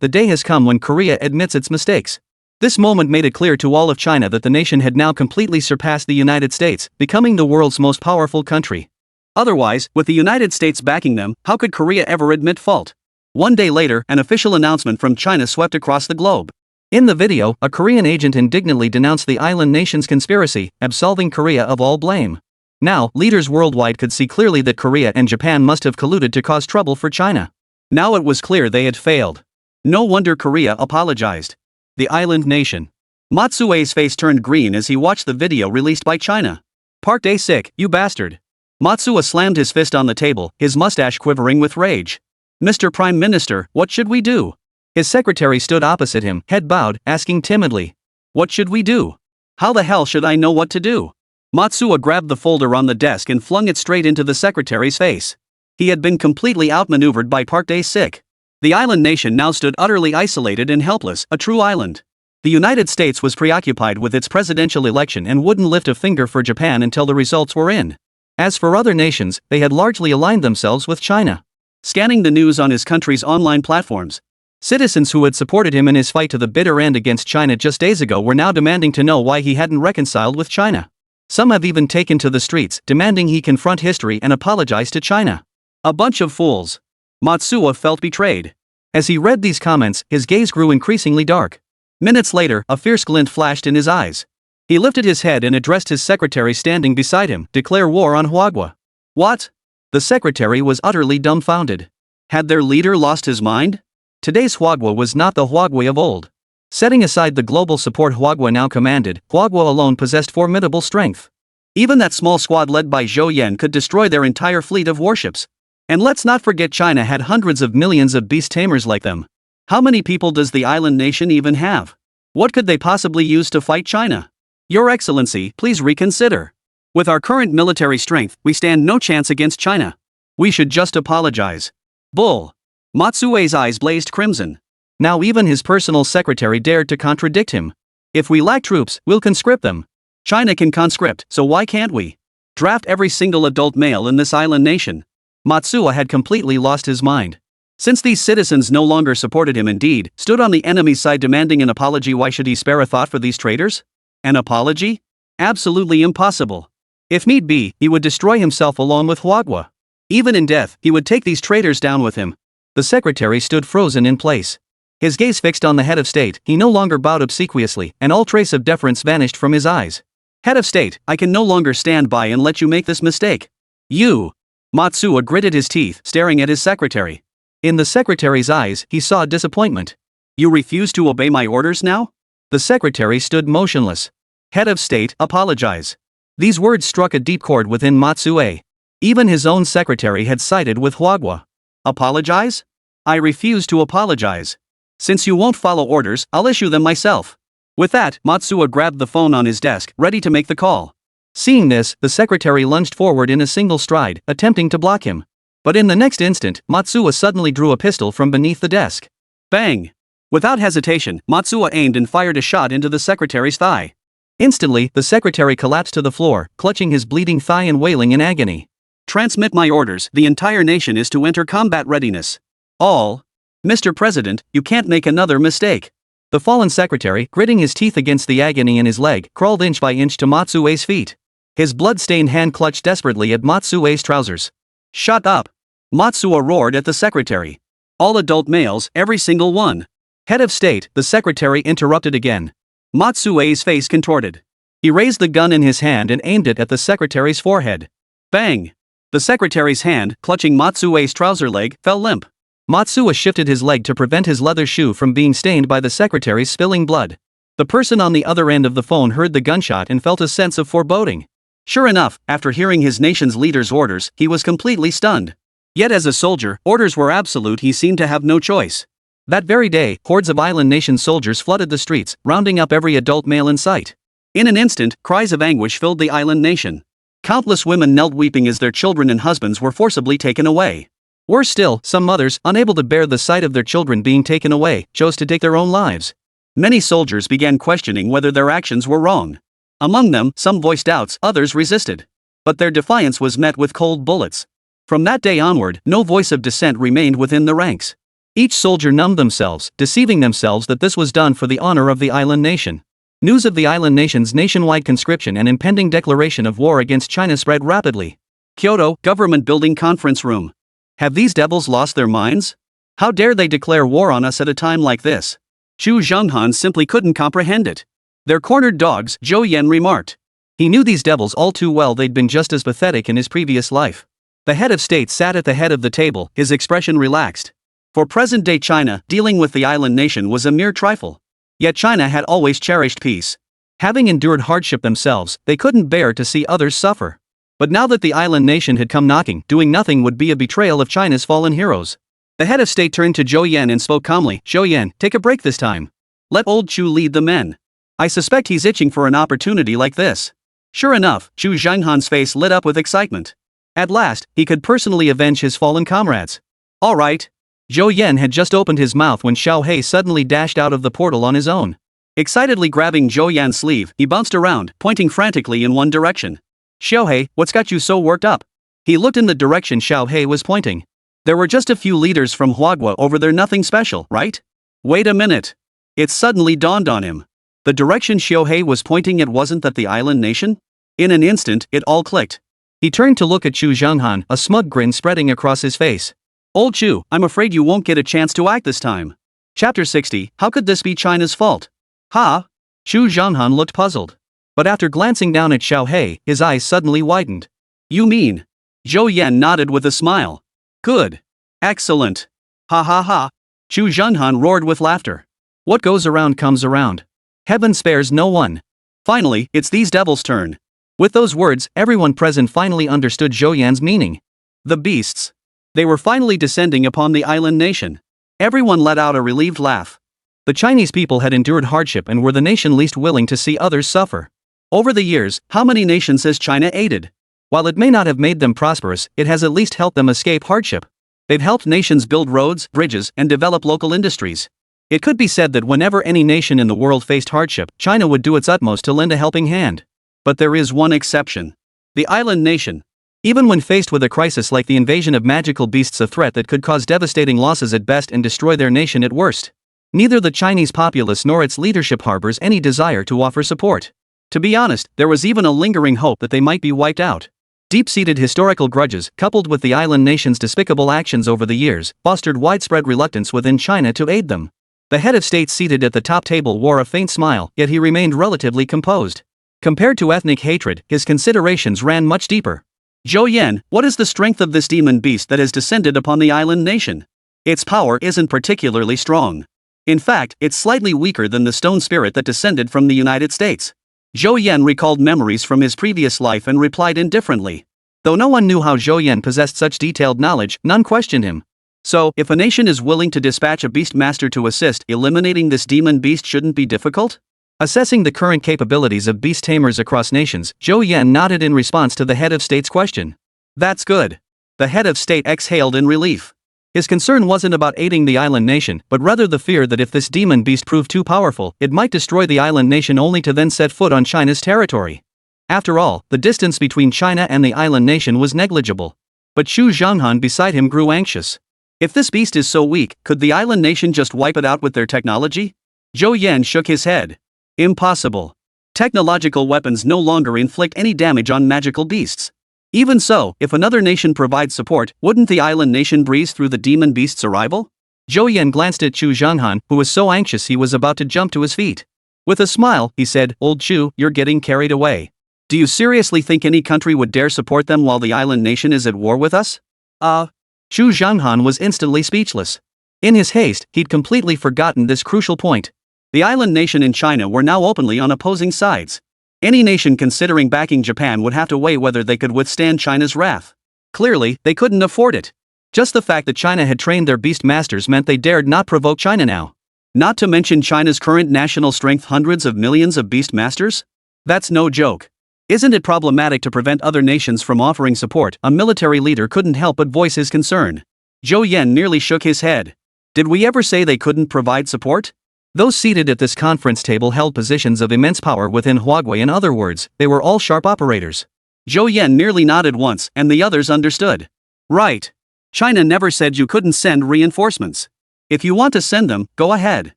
the day has come when Korea admits its mistakes. This moment made it clear to all of China that the nation had now completely surpassed the United States, becoming the world's most powerful country. Otherwise, with the United States backing them, how could Korea ever admit fault? One day later, an official announcement from China swept across the globe. In the video, a Korean agent indignantly denounced the island nation's conspiracy, absolving Korea of all blame. Now, leaders worldwide could see clearly that Korea and Japan must have colluded to cause trouble for China. Now it was clear they had failed. No wonder Korea apologized. The island nation. Matsue's face turned green as he watched the video released by China. Park Day sick, you bastard. Matsuo slammed his fist on the table, his mustache quivering with rage. Mr. Prime Minister, what should we do? His secretary stood opposite him, head bowed, asking timidly. What should we do? How the hell should I know what to do? Matsuo grabbed the folder on the desk and flung it straight into the secretary's face. He had been completely outmaneuvered by Park Dae-sik. The island nation now stood utterly isolated and helpless, a true island. The United States was preoccupied with its presidential election and wouldn't lift a finger for Japan until the results were in. As for other nations, they had largely aligned themselves with China. Scanning the news on his country's online platforms, citizens who had supported him in his fight to the bitter end against China just days ago were now demanding to know why he hadn't reconciled with China. Some have even taken to the streets, demanding he confront history and apologize to China. A bunch of fools. Matsuo felt betrayed. As he read these comments, his gaze grew increasingly dark. Minutes later, a fierce glint flashed in his eyes. He lifted his head and addressed his secretary standing beside him, declare war on Hwagwa. What? The secretary was utterly dumbfounded. Had their leader lost his mind? Today's Hwagwa was not the Hwagwa of old. Setting aside the global support Hwagwa now commanded, Hwagwa alone possessed formidable strength. Even that small squad led by Zhou Yan could destroy their entire fleet of warships. And let's not forget China had hundreds of millions of beast tamers like them. How many people does the island nation even have? What could they possibly use to fight China? Your Excellency, please reconsider. With our current military strength, we stand no chance against China. We should just apologize. Bull. Matsuo's eyes blazed crimson. Now even his personal secretary dared to contradict him. If we lack troops, we'll conscript them. China can conscript, so why can't we? Draft every single adult male in this island nation. Matsuo had completely lost his mind. Since these citizens no longer supported him, indeed, stood on the enemy's side demanding an apology, why should he spare a thought for these traitors? An apology? Absolutely impossible. If need be, he would destroy himself along with Hwagwa. Even in death, he would take these traitors down with him. The secretary stood frozen in place. His gaze fixed on the head of state, he no longer bowed obsequiously, and all trace of deference vanished from his eyes. Head of state, I can no longer stand by and let you make this mistake. You! Matsuo gritted his teeth, staring at his secretary. In the secretary's eyes, he saw disappointment. You refuse to obey my orders now? The secretary stood motionless. Head of state, apologize. These words struck a deep chord within Matsuo. Even his own secretary had sided with Hwagwa. Apologize? I refuse to apologize. Since you won't follow orders, I'll issue them myself. With that, Matsuo grabbed the phone on his desk, ready to make the call. Seeing this, the secretary lunged forward in a single stride, attempting to block him. But in the next instant, Matsuo suddenly drew a pistol from beneath the desk. Bang! Without hesitation, Matsuo aimed and fired a shot into the secretary's thigh. Instantly, the secretary collapsed to the floor, clutching his bleeding thigh and wailing in agony. Transmit my orders, the entire nation is to enter combat readiness. All. Mr. President, you can't make another mistake. The fallen secretary, gritting his teeth against the agony in his leg, crawled inch by inch to Matsuo's feet. His blood-stained hand clutched desperately at Matsuo's trousers. Shut up! Matsuo roared at the secretary. All adult males, every single one. Head of state, the secretary interrupted again. Matsuo's face contorted. He raised the gun in his hand and aimed it at the secretary's forehead. Bang! The secretary's hand, clutching Matsuo's trouser leg, fell limp. Matsuo shifted his leg to prevent his leather shoe from being stained by the secretary's spilling blood. The person on the other end of the phone heard the gunshot and felt a sense of foreboding. Sure enough, after hearing his nation's leader's orders, he was completely stunned. Yet as a soldier, orders were absolute, he seemed to have no choice. That very day, hordes of island nation soldiers flooded the streets, rounding up every adult male in sight. In an instant, cries of anguish filled the island nation. Countless women knelt weeping as their children and husbands were forcibly taken away. Worse still, some mothers, unable to bear the sight of their children being taken away, chose to take their own lives. Many soldiers began questioning whether their actions were wrong. Among them, some voiced doubts, others resisted. But their defiance was met with cold bullets. From that day onward, no voice of dissent remained within the ranks. Each soldier numbed themselves, deceiving themselves that this was done for the honor of the island nation. News of the island nation's nationwide conscription and impending declaration of war against China spread rapidly. Kyoto, government building conference room. Have these devils lost their minds? How dare they declare war on us at a time like this? Chu Zhenghan simply couldn't comprehend it. They're cornered dogs, Zhou Yan remarked. He knew these devils all too well, they'd been just as pathetic in his previous life. The head of state sat at the head of the table, his expression relaxed. For present-day China, dealing with the island nation was a mere trifle. Yet China had always cherished peace. Having endured hardship themselves, they couldn't bear to see others suffer. But now that the island nation had come knocking, doing nothing would be a betrayal of China's fallen heroes. The head of state turned to Zhou Yan and spoke calmly. Zhou Yan, take a break this time. Let old Chu lead the men. I suspect he's itching for an opportunity like this. Sure enough, Chu Zhanghan's face lit up with excitement. At last, he could personally avenge his fallen comrades. All right. Zhou Yan had just opened his mouth when Xiao He suddenly dashed out of the portal on his own. Excitedly grabbing Zhou Yan's sleeve, he bounced around, pointing frantically in one direction. Xiao He, what's got you so worked up? He looked in the direction Xiao He was pointing. There were just a few leaders from Huagua over there, nothing special, right? Wait a minute. It suddenly dawned on him. The direction Xiao He was pointing at wasn't that the island nation? In an instant, it all clicked. He turned to look at Chu Zhanghan, a smug grin spreading across his face. Old Chu, I'm afraid you won't get a chance to act this time. Chapter 60, how could this be China's fault? Ha? Chu Zhanghan looked puzzled. But after glancing down at Xiao He, his eyes suddenly widened. You mean? Zhou Yan nodded with a smile. Good. Excellent. Ha ha ha. Chu Zhanghan roared with laughter. What goes around comes around. Heaven spares no one. Finally, it's these devils' turn. With those words, everyone present finally understood Zhou Yan's meaning. The beasts. They were finally descending upon the island nation. Everyone let out a relieved laugh. The Chinese people had endured hardship and were the nation least willing to see others suffer. Over the years, how many nations has China aided? While it may not have made them prosperous, it has at least helped them escape hardship. They've helped nations build roads, bridges, and develop local industries. It could be said that whenever any nation in the world faced hardship, China would do its utmost to lend a helping hand. But there is one exception. The island nation. Even when faced with a crisis like the invasion of magical beasts, a threat that could cause devastating losses at best and destroy their nation at worst, neither the Chinese populace nor its leadership harbors any desire to offer support. To be honest, there was even a lingering hope that they might be wiped out. Deep-seated historical grudges, coupled with the island nation's despicable actions over the years, fostered widespread reluctance within China to aid them. The head of state seated at the top table wore a faint smile, yet he remained relatively composed. Compared to ethnic hatred, his considerations ran much deeper. Zhou Yan, what is the strength of this demon beast that has descended upon the island nation? Its power isn't particularly strong. In fact, it's slightly weaker than the stone spirit that descended from the United States. Zhou Yan recalled memories from his previous life and replied indifferently. Though no one knew how Zhou Yan possessed such detailed knowledge, none questioned him. So, if a nation is willing to dispatch a beast master to assist, eliminating this demon beast shouldn't be difficult? Assessing the current capabilities of beast tamers across nations, Zhou Yan nodded in response to the head of state's question. That's good. The head of state exhaled in relief. His concern wasn't about aiding the island nation, but rather the fear that if this demon beast proved too powerful, it might destroy the island nation only to then set foot on China's territory. After all, the distance between China and the island nation was negligible. But Chu Zhanghan beside him grew anxious. If this beast is so weak, could the island nation just wipe it out with their technology? Zhou Yan shook his head. Impossible. Technological weapons no longer inflict any damage on magical beasts. Even so, if another nation provides support, wouldn't the island nation breeze through the demon beast's arrival? Zhou Yan glanced at Chu Zhanghan, who was so anxious he was about to jump to his feet. With a smile, he said, Old Chu, you're getting carried away. Do you seriously think any country would dare support them while the island nation is at war with us? Chu Zhanghan was instantly speechless. In his haste, he'd completely forgotten this crucial point. The island nation and China were now openly on opposing sides. Any nation considering backing Japan would have to weigh whether they could withstand China's wrath. Clearly, they couldn't afford it. Just the fact that China had trained their beast masters meant they dared not provoke China now. Not to mention China's current national strength, hundreds of millions of beast masters? That's no joke. Isn't it problematic to prevent other nations from offering support? A military leader couldn't help but voice his concern. Zhou Yan nearly shook his head. Did we ever say they couldn't provide support? Those seated at this conference table held positions of immense power within Huagua. In other words, they were all sharp operators. Zhou Yan nearly nodded once, and the others understood. Right. China never said you couldn't send reinforcements. If you want to send them, go ahead.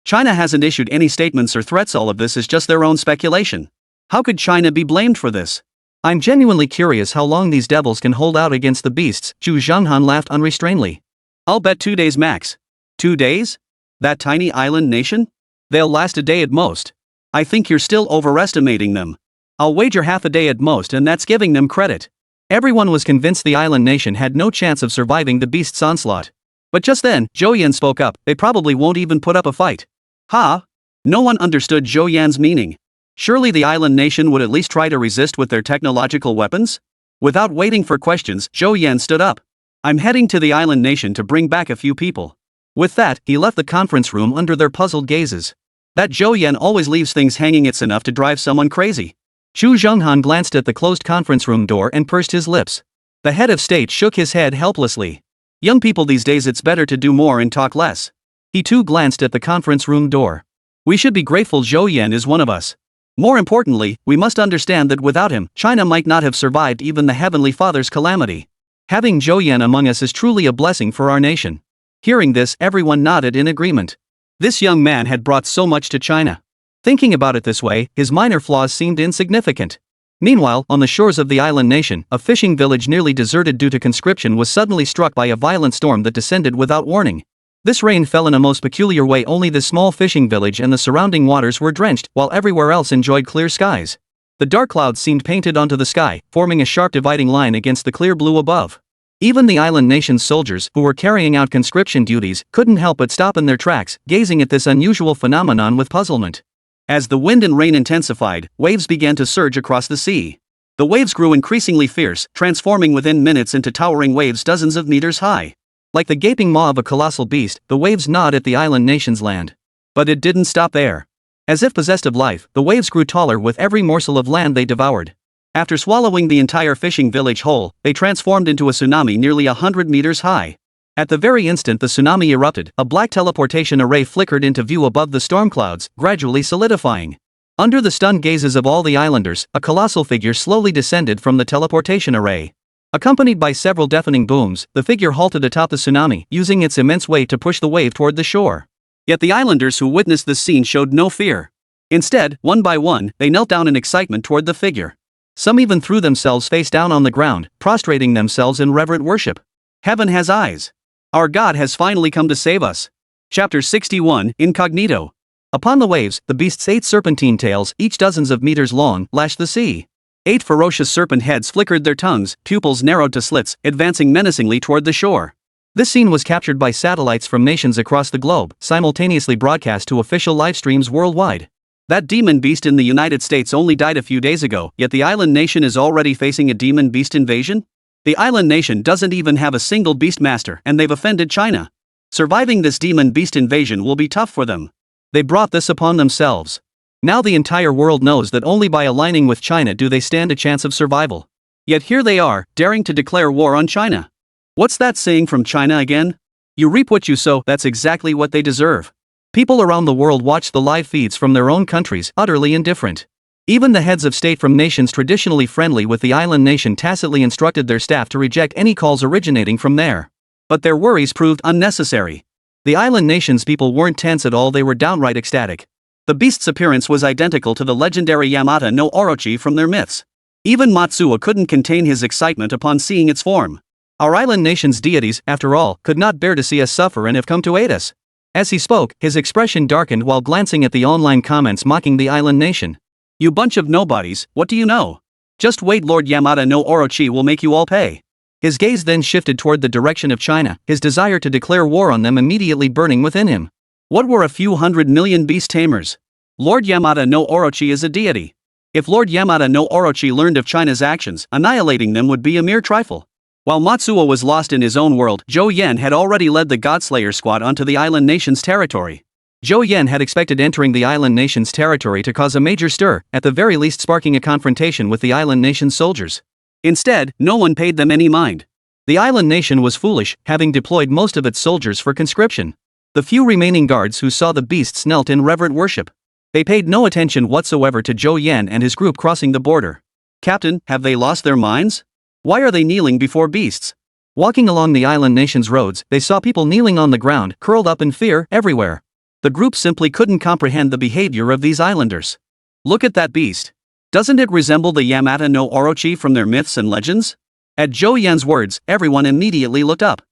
China hasn't issued any statements or threats. All of this is just their own speculation. How could China be blamed for this? I'm genuinely curious how long these devils can hold out against the beasts. Chu Zhanghan laughed unrestrainedly. I'll bet 2 days max. 2 days? That tiny island nation? They'll last a day at most. I think you're still overestimating them. I'll wager half a day at most, and that's giving them credit. Everyone was convinced the island nation had no chance of surviving the beast's onslaught. But just then, Zhou Yan spoke up. They probably won't even put up a fight. Ha? No one understood Zhou Yan's meaning. Surely the island nation would at least try to resist with their technological weapons? Without waiting for questions, Zhou Yan stood up. I'm heading to the island nation to bring back a few people. With that, he left the conference room under their puzzled gazes. That Zhou Yan always leaves things hanging, it's enough to drive someone crazy. Chu Zhenghan glanced at the closed conference room door and pursed his lips. The head of state shook his head helplessly. Young people these days, it's better to do more and talk less. He too glanced at the conference room door. We should be grateful Zhou Yan is one of us. More importantly, we must understand that without him, China might not have survived even the Heavenly Father's calamity. Having Zhou Yan among us is truly a blessing for our nation. Hearing this, everyone nodded in agreement. This young man had brought so much to China. Thinking about it this way, his minor flaws seemed insignificant. Meanwhile, on the shores of the island nation, a fishing village nearly deserted due to conscription was suddenly struck by a violent storm that descended without warning. This rain fell in a most peculiar way. Only this small fishing village and the surrounding waters were drenched, while everywhere else enjoyed clear skies. The dark clouds seemed painted onto the sky, forming a sharp dividing line against the clear blue above. Even the island nation's soldiers, who were carrying out conscription duties, couldn't help but stop in their tracks, gazing at this unusual phenomenon with puzzlement. As the wind and rain intensified, waves began to surge across the sea. The waves grew increasingly fierce, transforming within minutes into towering waves dozens of meters high. Like the gaping maw of a colossal beast, the waves gnawed at the island nation's land. But it didn't stop there. As if possessed of life, the waves grew taller with every morsel of land they devoured. After swallowing the entire fishing village whole, they transformed into a tsunami nearly 100 meters high. At the very instant the tsunami erupted, a black teleportation array flickered into view above the storm clouds, gradually solidifying. Under the stunned gazes of all the islanders, a colossal figure slowly descended from the teleportation array. Accompanied by several deafening booms, the figure halted atop the tsunami, using its immense weight to push the wave toward the shore. Yet the islanders who witnessed this scene showed no fear. Instead, one by one, they knelt down in excitement toward the figure. Some even threw themselves face down on the ground, prostrating themselves in reverent worship. Heaven has eyes. Our God has finally come to save us. Chapter 61, Incognito. Upon the waves, the beast's 8 serpentine tails, each dozens of meters long, lashed the sea. 8 ferocious serpent heads flickered their tongues, pupils narrowed to slits, advancing menacingly toward the shore. This scene was captured by satellites from nations across the globe, simultaneously broadcast to official live streams worldwide. That demon beast in the United States only died a few days ago, yet the island nation is already facing a demon beast invasion? The island nation doesn't even have a single beast master, and they've offended China. Surviving this demon beast invasion will be tough for them. They brought this upon themselves. Now the entire world knows that only by aligning with China do they stand a chance of survival. Yet here they are, daring to declare war on China. What's that saying from China again? You reap what you sow. That's exactly what they deserve. People around the world watch the live feeds from their own countries, utterly indifferent. Even the heads of state from nations traditionally friendly with the island nation tacitly instructed their staff to reject any calls originating from there. But their worries proved unnecessary. The island nation's people weren't tense at all, they were downright ecstatic. The beast's appearance was identical to the legendary Yamata no Orochi from their myths. Even Matsuo couldn't contain his excitement upon seeing its form. Our island nation's deities, after all, could not bear to see us suffer and have come to aid us. As he spoke, his expression darkened while glancing at the online comments mocking the island nation. You bunch of nobodies, what do you know? Just wait, Lord Yamata no Orochi will make you all pay. His gaze then shifted toward the direction of China, his desire to declare war on them immediately burning within him. What were a few 100 million beast tamers? Lord Yamata no Orochi is a deity. If Lord Yamata no Orochi learned of China's actions, annihilating them would be a mere trifle. While Matsuo was lost in his own world, Zhou Yan had already led the Godslayer squad onto the island nation's territory. Zhou Yan had expected entering the island nation's territory to cause a major stir, at the very least sparking a confrontation with the island nation's soldiers. Instead, no one paid them any mind. The island nation was foolish, having deployed most of its soldiers for conscription. The few remaining guards who saw the beasts knelt in reverent worship. They paid no attention whatsoever to Zhou Yan and his group crossing the border. Captain, have they lost their minds? Why are they kneeling before beasts? Walking along the island nation's roads, they saw people kneeling on the ground, curled up in fear, everywhere. The group simply couldn't comprehend the behavior of these islanders. Look at that beast. Doesn't it resemble the Yamata no Orochi from their myths and legends? At Zhou Yan's words, everyone immediately looked up.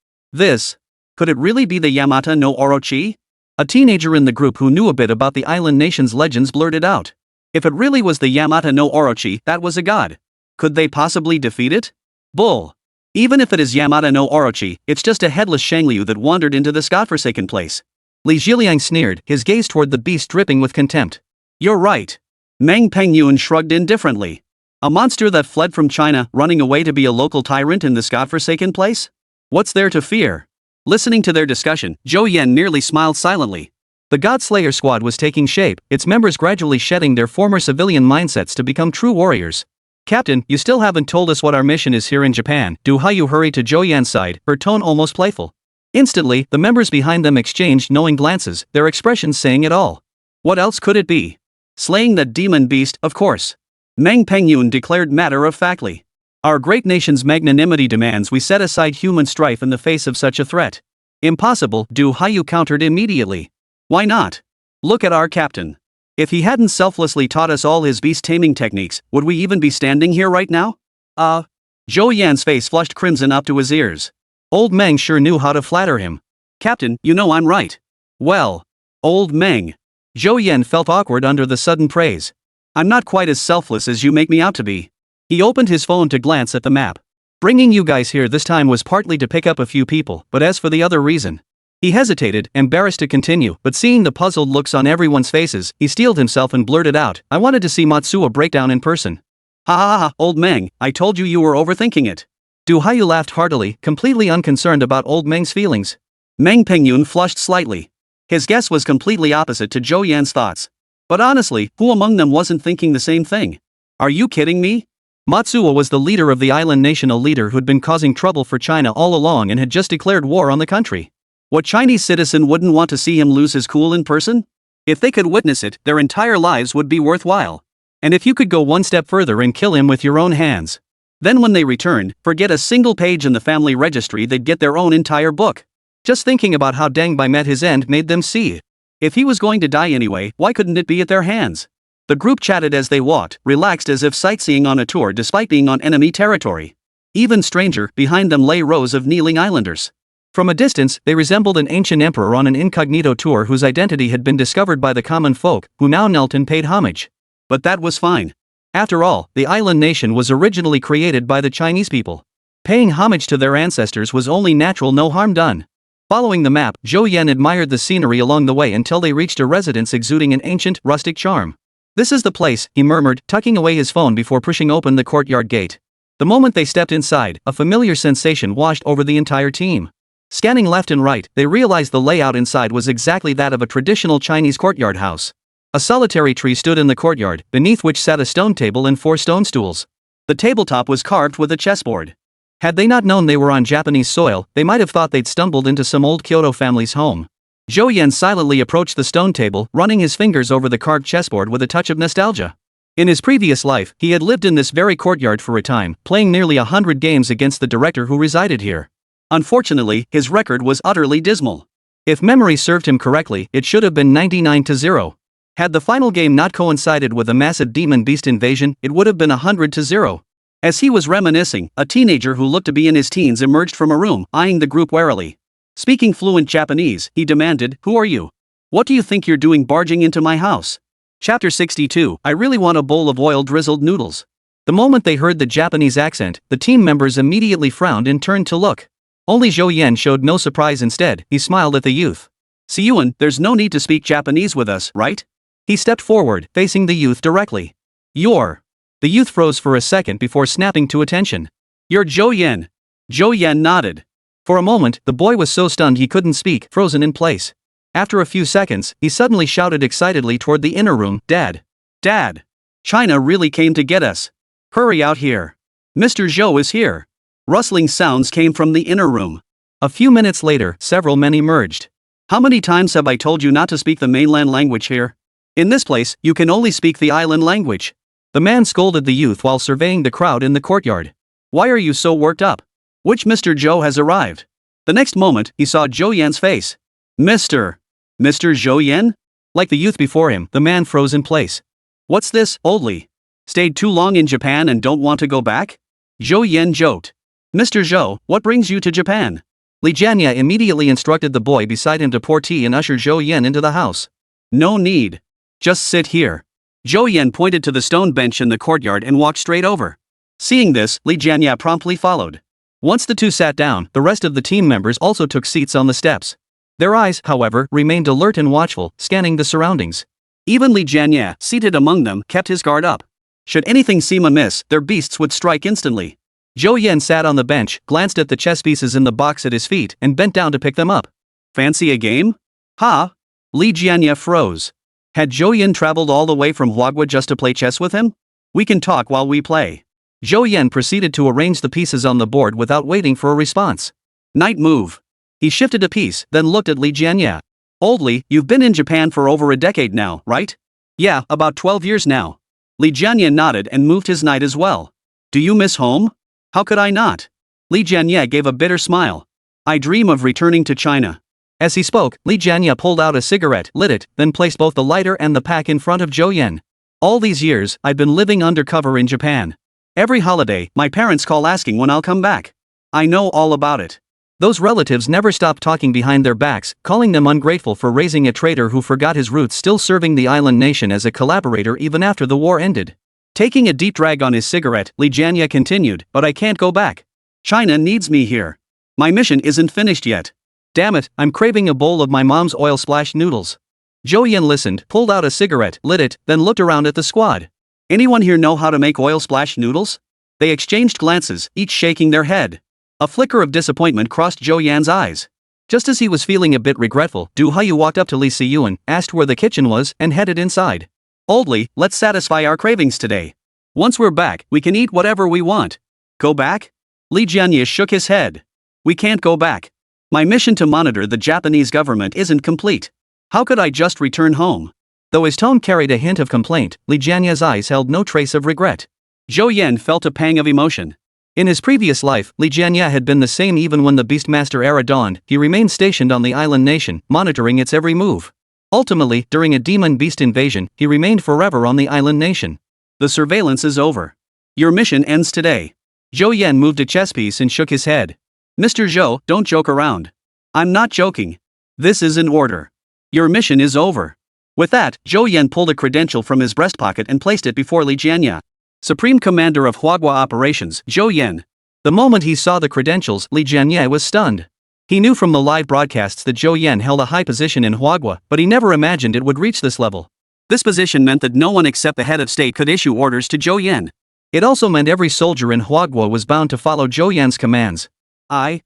Could it really be the Yamata no Orochi? A teenager in the group who knew a bit about the island nation's legends blurted out. If it really was the Yamata no Orochi, that was a god. Could they possibly defeat it? Bull. Even if it is Yamata no Orochi, it's just a headless Shangliu that wandered into this godforsaken place. Li Zhiliang sneered, his gaze toward the beast dripping with contempt. You're right. Meng Pengyun shrugged indifferently. A monster that fled from China, running away to be a local tyrant in this godforsaken place? What's there to fear? Listening to their discussion, Zhou Yan nearly smiled silently. The Godslayer squad was taking shape, its members gradually shedding their former civilian mindsets to become true warriors. Captain, you still haven't told us what our mission is here in Japan. Du Haiyu hurried to Zhou Yan's side, her tone almost playful. Instantly, the members behind them exchanged knowing glances, their expressions saying it all. What else could it be? Slaying that demon beast, of course. Meng Pengyun declared matter-of-factly. Our great nation's magnanimity demands we set aside human strife in the face of such a threat. Impossible, Du Haiyu countered immediately. Why not? Look at our captain. If he hadn't selflessly taught us all his beast-taming techniques, would we even be standing here right now? Zhou Yan's face flushed crimson up to his ears. Old Meng sure knew how to flatter him. Captain, you know I'm right. Well, Old Meng. Zhou Yan felt awkward under the sudden praise. I'm not quite as selfless as you make me out to be. He opened his phone to glance at the map. Bringing you guys here this time was partly to pick up a few people, but as for the other reason. He hesitated, embarrassed to continue, but seeing the puzzled looks on everyone's faces, he steeled himself and blurted out, I wanted to see Matsuo break down in person. Ha ha ha, Old Meng, I told you you were overthinking it. Du Haiyu laughed heartily, completely unconcerned about Old Meng's feelings. Meng Pengyun flushed slightly. His guess was completely opposite to Zhou Yan's thoughts. But honestly, who among them wasn't thinking the same thing? Are you kidding me? Matsuo was the leader of the island nation, a leader who'd been causing trouble for China all along and had just declared war on the country. What Chinese citizen wouldn't want to see him lose his cool in person? If they could witness it, their entire lives would be worthwhile. And if you could go one step further and kill him with your own hands. Then when they returned, forget a single page in the family registry, they'd get their own entire book. Just thinking about how Deng Bai met his end made them see. If he was going to die anyway, why couldn't it be at their hands? The group chatted as they walked, relaxed as if sightseeing on a tour despite being on enemy territory. Even stranger, behind them lay rows of kneeling islanders. From a distance, they resembled an ancient emperor on an incognito tour whose identity had been discovered by the common folk, who now knelt and paid homage. But that was fine. After all, the island nation was originally created by the Chinese people. Paying homage to their ancestors was only natural, no harm done. Following the map, Zhou Yan admired the scenery along the way until they reached a residence exuding an ancient, rustic charm. This is the place, he murmured, tucking away his phone before pushing open the courtyard gate. The moment they stepped inside, a familiar sensation washed over the entire team. Scanning left and right, they realized the layout inside was exactly that of a traditional Chinese courtyard house. A solitary tree stood in the courtyard, beneath which sat a stone table and 4 stone stools. The tabletop was carved with a chessboard. Had they not known they were on Japanese soil, they might have thought they'd stumbled into some old Kyoto family's home. Zhou Yan silently approached the stone table, running his fingers over the carved chessboard with a touch of nostalgia. In his previous life, he had lived in this very courtyard for a time, playing nearly 100 games against the director who resided here. Unfortunately, his record was utterly dismal. If memory served him correctly, it should have been 99-0. Had the final game not coincided with a massive demon beast invasion, it would have been 100-0. As he was reminiscing, a teenager who looked to be in his teens emerged from a room, eyeing the group warily. Speaking fluent Japanese, he demanded, "Who are you? What do you think you're doing barging into my house?" Chapter 62, I really want a bowl of oil-drizzled noodles. The moment they heard the Japanese accent, the team members immediately frowned and turned to look. Only Zhou Yan showed no surprise. Instead, he smiled at the youth. "Siyuan, there's no need to speak Japanese with us, right?" He stepped forward, facing the youth directly. "You're..." The youth froze for a second before snapping to attention. "You're Zhou Yan." Zhou Yan nodded. For a moment, the boy was so stunned he couldn't speak, frozen in place. After a few seconds, he suddenly shouted excitedly toward the inner room, "Dad! Dad! China really came to get us! Hurry out here! Mr. Zhou is here!" Rustling sounds came from the inner room. A few minutes later, several men emerged. "How many times have I told you not to speak the mainland language here? In this place, you can only speak the island language." The man scolded the youth while surveying the crowd in the courtyard. "Why are you so worked up? Which Mr. Zhou has arrived?" The next moment, he saw Zhou Yan's face. Mr. Zhou Yan? Like the youth before him, the man froze in place. "What's this, oldly? Stayed too long in Japan and don't want to go back?" Zhou Yan joked. "Mr. Zhou, what brings you to Japan?" Li Jianya immediately instructed the boy beside him to pour tea and usher Zhou Yan into the house. "No need. Just sit here." Zhou Yan pointed to the stone bench in the courtyard and walked straight over. Seeing this, Li Jianya promptly followed. Once the two sat down, the rest of the team members also took seats on the steps. Their eyes, however, remained alert and watchful, scanning the surroundings. Even Li Jianya, seated among them, kept his guard up. Should anything seem amiss, their beasts would strike instantly. Zhou Yan sat on the bench, glanced at the chess pieces in the box at his feet, and bent down to pick them up. Fancy a game? Ha! Li Jianye froze. Had Zhou Yan traveled all the way from Huagua just to play chess with him? We can talk while we play. Zhou Yan proceeded to arrange the pieces on the board without waiting for a response. Knight move. He shifted a piece, then looked at Li Jianye. Old Li, you've been in Japan for over a decade now, right? Yeah, about 12 years now. Li Jianye nodded and moved his knight as well. Do you miss home? How could I not? Li Jianye gave a bitter smile. I dream of returning to China. As he spoke, Li Jianye pulled out a cigarette, lit it, then placed both the lighter and the pack in front of Zhou Yan. All these years, I've been living undercover in Japan. Every holiday, my parents call asking when I'll come back. I know all about it. Those relatives never stop talking behind their backs, calling them ungrateful for raising a traitor who forgot his roots, still serving the island nation as a collaborator even after the war ended. Taking a deep drag on his cigarette, Li Jianye continued, but I can't go back. China needs me here. My mission isn't finished yet. Damn it, I'm craving a bowl of my mom's oil splash noodles. Zhou Yan listened, pulled out a cigarette, lit it, then looked around at the squad. Anyone here know how to make oil splash noodles? They exchanged glances, each shaking their head. A flicker of disappointment crossed Zhou Yan's eyes. Just as he was feeling a bit regretful, Du Hayu walked up to Li Siyuan, asked where the kitchen was, and headed inside. Old Li, let's satisfy our cravings today. Once we're back, we can eat whatever we want. Go back? Li Jianye shook his head. We can't go back. My mission to monitor the Japanese government isn't complete. How could I just return home? Though his tone carried a hint of complaint, Li Jianye's eyes held no trace of regret. Zhou Yan felt a pang of emotion. In his previous life, Li Jianye had been the same even when the Beastmaster era dawned. He remained stationed on the island nation, monitoring its every move. Ultimately, during a demon beast invasion, he remained forever on the island nation. The surveillance is over. Your mission ends today. Zhou Yan moved a chess piece and shook his head. Mr. Zhou, don't joke around. I'm not joking. This is an order. Your mission is over. With that, Zhou Yan pulled a credential from his breast pocket and placed it before Li Jianye. Supreme Commander of Huagua Operations, Zhou Yan. The moment he saw the credentials, Li Jianye was stunned. He knew from the live broadcasts that Zhou Yan held a high position in Huagua, but he never imagined it would reach this level. This position meant that no one except the head of state could issue orders to Zhou Yan. It also meant every soldier in Huagua was bound to follow Zhou Yan's commands. I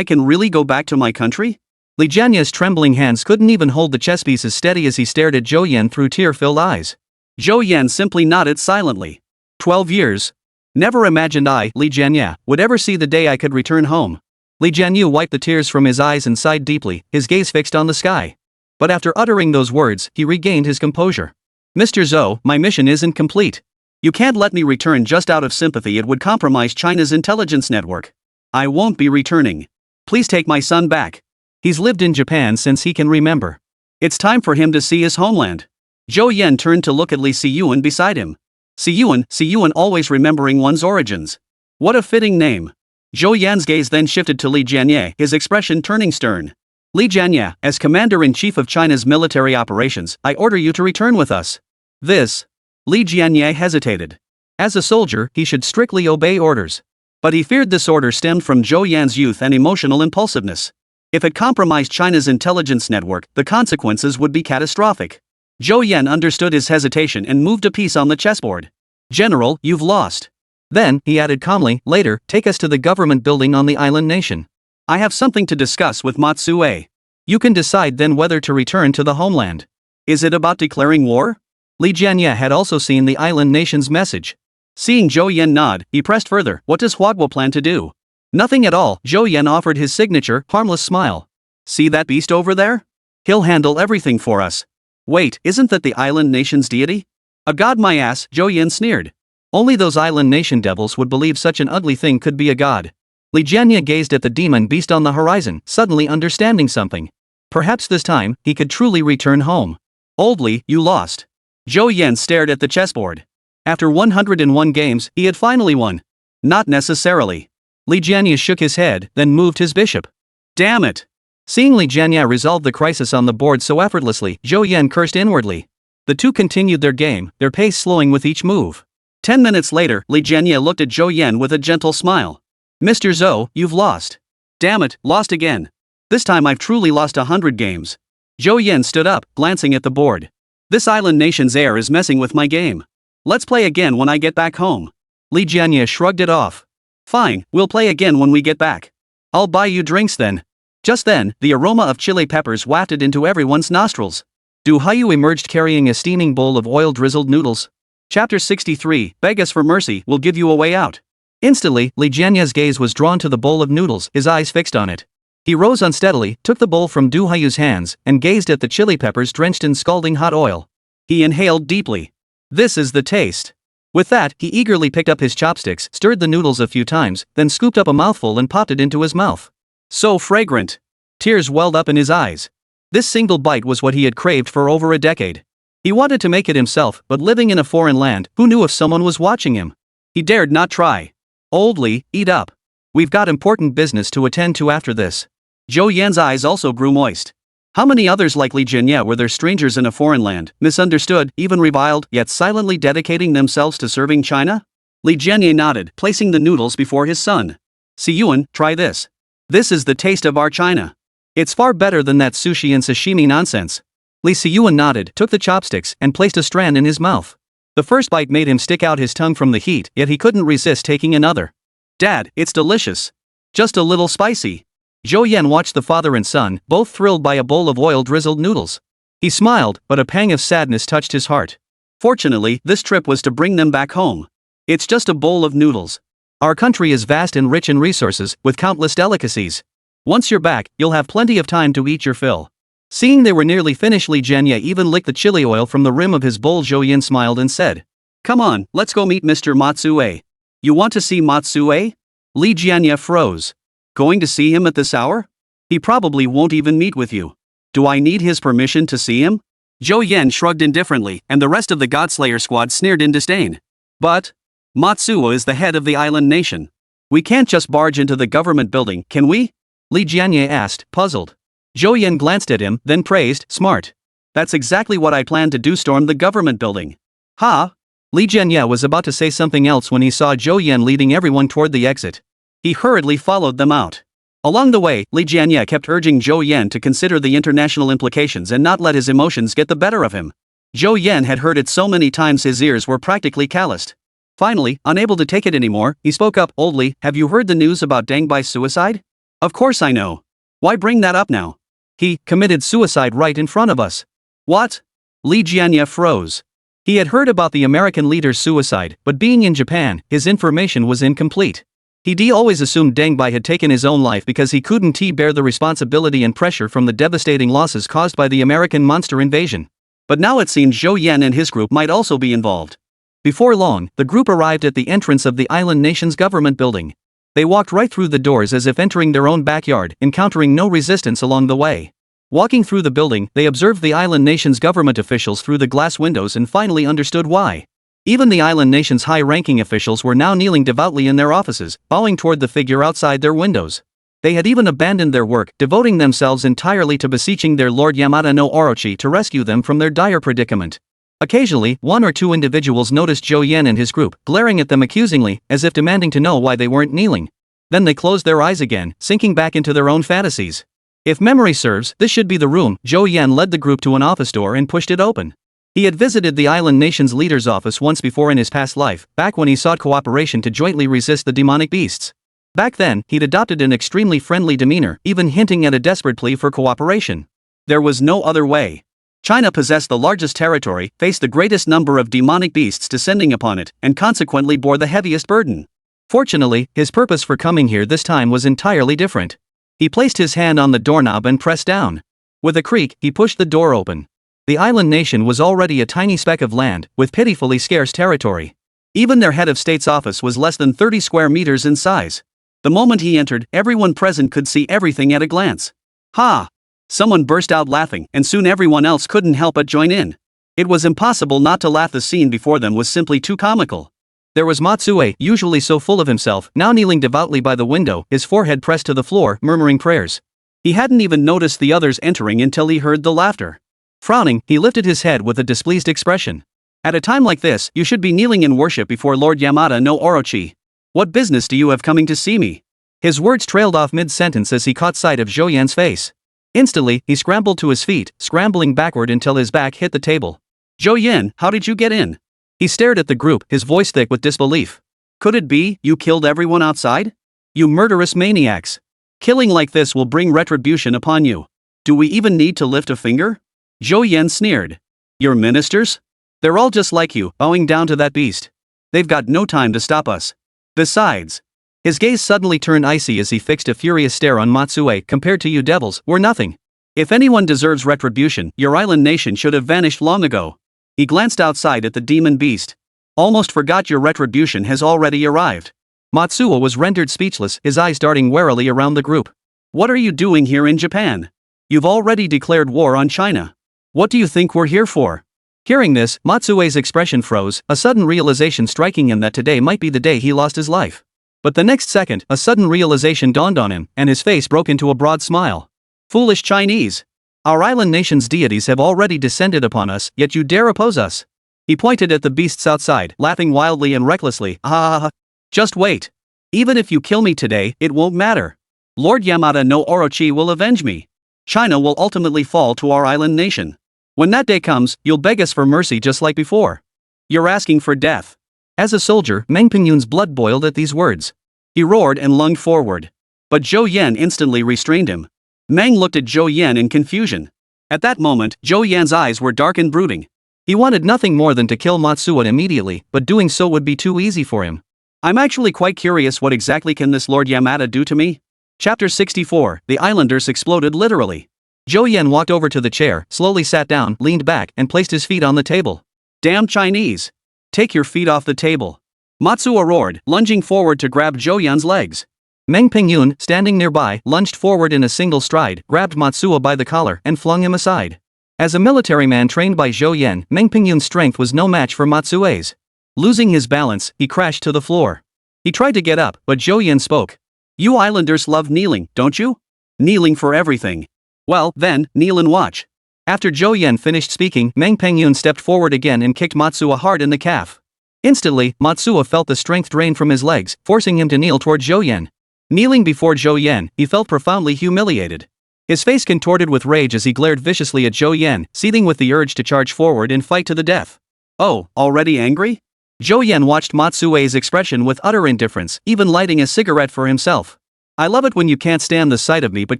can really go back to my country? Li Jianye's trembling hands couldn't even hold the chess pieces steady as he stared at Zhou Yan through tear-filled eyes. Zhou Yan simply nodded silently. 12 years. Never imagined I, Li Jianye, would ever see the day I could return home. Li Jianye wiped the tears from his eyes and sighed deeply, his gaze fixed on the sky. But after uttering those words, he regained his composure. Mr. Zhou, my mission isn't complete. You can't let me return just out of sympathy. It would compromise China's intelligence network. I won't be returning. Please take my son back. He's lived in Japan since he can remember. It's time for him to see his homeland. Zhou Yan turned to look at Li Siyuan beside him. Siyuan always remembering one's origins. What a fitting name. Zhou Yan's gaze then shifted to Li Jianye, his expression turning stern. Li Jianye, as Commander-in-Chief of China's military operations, I order you to return with us. This. Li Jianye hesitated. As a soldier, he should strictly obey orders. But he feared this order stemmed from Zhou Yan's youth and emotional impulsiveness. If it compromised China's intelligence network, the consequences would be catastrophic. Zhou Yan understood his hesitation and moved a piece on the chessboard. General, you've lost. Then, he added calmly, later, take us to the government building on the island nation. I have something to discuss with Matsue. You can decide then whether to return to the homeland. Is it about declaring war? Li Jianye had also seen the island nation's message. Seeing Zhou Yan nod, he pressed further, what does Huagua plan to do? Nothing at all, Zhou Yan offered his signature, harmless smile. See that beast over there? He'll handle everything for us. Wait, isn't that the island nation's deity? A god my ass, Zhou Yan sneered. Only those island nation devils would believe such an ugly thing could be a god. Li Jianye gazed at the demon beast on the horizon, suddenly understanding something. Perhaps this time, he could truly return home. Old Li, you lost. Zhou Yan stared at the chessboard. After 101 games, he had finally won. Not necessarily. Li Jianye shook his head, then moved his bishop. Damn it! Seeing Li Jianye resolve the crisis on the board so effortlessly, Zhou Yan cursed inwardly. The two continued their game, their pace slowing with each move. 10 minutes later, Li Jianye looked at Zhou Yan with a gentle smile. Mr. Zhou, you've lost. Damn it, lost again. This time I've truly lost 100 games. Zhou Yan stood up, glancing at the board. This island nation's heir is messing with my game. Let's play again when I get back home. Li Jianye shrugged it off. Fine, we'll play again when we get back. I'll buy you drinks then. Just then, the aroma of chili peppers wafted into everyone's nostrils. Du Hayu emerged carrying a steaming bowl of oil-drizzled noodles. Chapter 63, Beg us for mercy, will give you a way out. Instantly, Li Jianye's gaze was drawn to the bowl of noodles, his eyes fixed on it. He rose unsteadily, took the bowl from Du Hayu's hands, and gazed at the chili peppers drenched in scalding hot oil. He inhaled deeply. This is the taste. With that, he eagerly picked up his chopsticks, stirred the noodles a few times, then scooped up a mouthful and popped it into his mouth. So fragrant. Tears welled up in his eyes. This single bite was what he had craved for over a decade. He wanted to make it himself, but living in a foreign land, who knew if someone was watching him? He dared not try. Old Li, eat up. We've got important business to attend to after this. Zhou Yan's eyes also grew moist. How many others like Li Jianye were there, strangers in a foreign land, misunderstood, even reviled, yet silently dedicating themselves to serving China? Li Jianye nodded, placing the noodles before his son. Si Yuan, try this. This is the taste of our China. It's far better than that sushi and sashimi nonsense. Li Siyuan nodded, took the chopsticks, and placed a strand in his mouth. The first bite made him stick out his tongue from the heat, yet he couldn't resist taking another. Dad, it's delicious. Just a little spicy. Zhou Yan watched the father and son, both thrilled by a bowl of oil-drizzled noodles. He smiled, but a pang of sadness touched his heart. Fortunately, this trip was to bring them back home. It's just a bowl of noodles. Our country is vast and rich in resources, with countless delicacies. Once you're back, you'll have plenty of time to eat your fill. Seeing they were nearly finished, Li Jianye even licked the chili oil from the rim of his bowl. Zhou Yan smiled and said, "Come on, let's go meet Mr. Matsue. You want to see Matsue?" Li Jianye froze. Going to see him at this hour? He probably won't even meet with you. Do I need his permission to see him? Zhou Yan shrugged indifferently, and the rest of the Godslayer squad sneered in disdain. But Matsuo is the head of the island nation. We can't just barge into the government building, can we? Li Jianye asked, puzzled. Zhou Yan glanced at him, then praised, smart. That's exactly what I planned to do, storm the government building. Ha! Li Jianye was about to say something else when he saw Zhou Yan leading everyone toward the exit. He hurriedly followed them out. Along the way, Li Jianye kept urging Zhou Yan to consider the international implications and not let his emotions get the better of him. Zhou Yan had heard it so many times his ears were practically calloused. Finally, unable to take it anymore, he spoke up, "Old Li, have you heard the news about Deng Bai's suicide?" "Of course I know. Why bring that up now?" "He committed suicide right in front of us." "What?" Li Jianye froze. He had heard about the American leader's suicide, but being in Japan, his information was incomplete. He always assumed Deng Bai had taken his own life because he couldn't bear the responsibility and pressure from the devastating losses caused by the American monster invasion. But now it seemed Zhou Yan and his group might also be involved. Before long, the group arrived at the entrance of the island nation's government building. They walked right through the doors as if entering their own backyard, encountering no resistance along the way. Walking through the building, they observed the island nation's government officials through the glass windows and finally understood why. Even the island nation's high-ranking officials were now kneeling devoutly in their offices, bowing toward the figure outside their windows. They had even abandoned their work, devoting themselves entirely to beseeching their Lord Yamada no Orochi to rescue them from their dire predicament. Occasionally, one or two individuals noticed Zhou Yan and his group, glaring at them accusingly, as if demanding to know why they weren't kneeling. Then they closed their eyes again, sinking back into their own fantasies. If memory serves, this should be the room. Zhou Yan led the group to an office door and pushed it open. He had visited the island nation's leader's office once before in his past life, back when he sought cooperation to jointly resist the demonic beasts. Back then, he'd adopted an extremely friendly demeanor, even hinting at a desperate plea for cooperation. There was no other way. China possessed the largest territory, faced the greatest number of demonic beasts descending upon it, and consequently bore the heaviest burden. Fortunately, his purpose for coming here this time was entirely different. He placed his hand on the doorknob and pressed down. With a creak, he pushed the door open. The island nation was already a tiny speck of land, with pitifully scarce territory. Even their head of state's office was less than 30 square meters in size. The moment he entered, everyone present could see everything at a glance. Ha! Someone burst out laughing, and soon everyone else couldn't help but join in. It was impossible not to laugh. The scene before them was simply too comical. There was Matsue, usually so full of himself, now kneeling devoutly by the window, his forehead pressed to the floor, murmuring prayers. He hadn't even noticed the others entering until he heard the laughter. Frowning, he lifted his head with a displeased expression. At a time like this, you should be kneeling in worship before Lord Yamada no Orochi. What business do you have coming to see me? His words trailed off mid-sentence as he caught sight of Zhou Yan's face. Instantly, he scrambled to his feet, scrambling backward until his back hit the table. "Zhou Yan, how did you get in?" He stared at the group, his voice thick with disbelief. Could it be, you killed everyone outside? You murderous maniacs. Killing like this will bring retribution upon you. Do we even need to lift a finger? Zhou Yan sneered. Your ministers? They're all just like you, bowing down to that beast. They've got no time to stop us. Besides, his gaze suddenly turned icy as he fixed a furious stare on Matsue. Compared to you devils, we're nothing. If anyone deserves retribution, your island nation should have vanished long ago. He glanced outside at the demon beast. Almost forgot your retribution has already arrived. Matsuo was rendered speechless, his eyes darting warily around the group. What are you doing here in Japan? You've already declared war on China. What do you think we're here for? Hearing this, Matsue's expression froze, a sudden realization striking him that today might be the day he lost his life. But the next second, a sudden realization dawned on him, and his face broke into a broad smile. Foolish Chinese! Our island nation's deities have already descended upon us, yet you dare oppose us. He pointed at the beasts outside, laughing wildly and recklessly. Ah! Just wait. Even if you kill me today, it won't matter. Lord Yamada no Orochi will avenge me. China will ultimately fall to our island nation. When that day comes, you'll beg us for mercy just like before. You're asking for death. As a soldier, Meng Pingyun's blood boiled at these words. He roared and lunged forward. But Zhou Yan instantly restrained him. Meng looked at Zhou Yan in confusion. At that moment, Zhou Yan's eyes were dark and brooding. He wanted nothing more than to kill Matsuo immediately, but doing so would be too easy for him. I'm actually quite curious, what exactly can this Lord Yamada do to me? Chapter 64, The Islanders exploded literally. Zhou Yan walked over to the chair, slowly sat down, leaned back, and placed his feet on the table. Damn Chinese! Take your feet off the table. Matsuo roared, lunging forward to grab Zhou Yan's legs. Meng Pingyun, standing nearby, lunged forward in a single stride, grabbed Matsuo by the collar, and flung him aside. As a military man trained by Zhou Yan, Meng Pingyun's strength was no match for Matsue's. Losing his balance, he crashed to the floor. He tried to get up, but Zhou Yan spoke. You islanders love kneeling, don't you? Kneeling for everything. Well, then, kneel and watch. After Zhou Yan finished speaking, Meng Pingyun stepped forward again and kicked Matsuo hard in the calf. Instantly, Matsuo felt the strength drain from his legs, forcing him to kneel toward Zhou Yan. Kneeling before Zhou Yan, he felt profoundly humiliated. His face contorted with rage as he glared viciously at Zhou Yan, seething with the urge to charge forward and fight to the death. Oh, already angry? Zhou Yan watched Matsue's expression with utter indifference, even lighting a cigarette for himself. I love it when you can't stand the sight of me but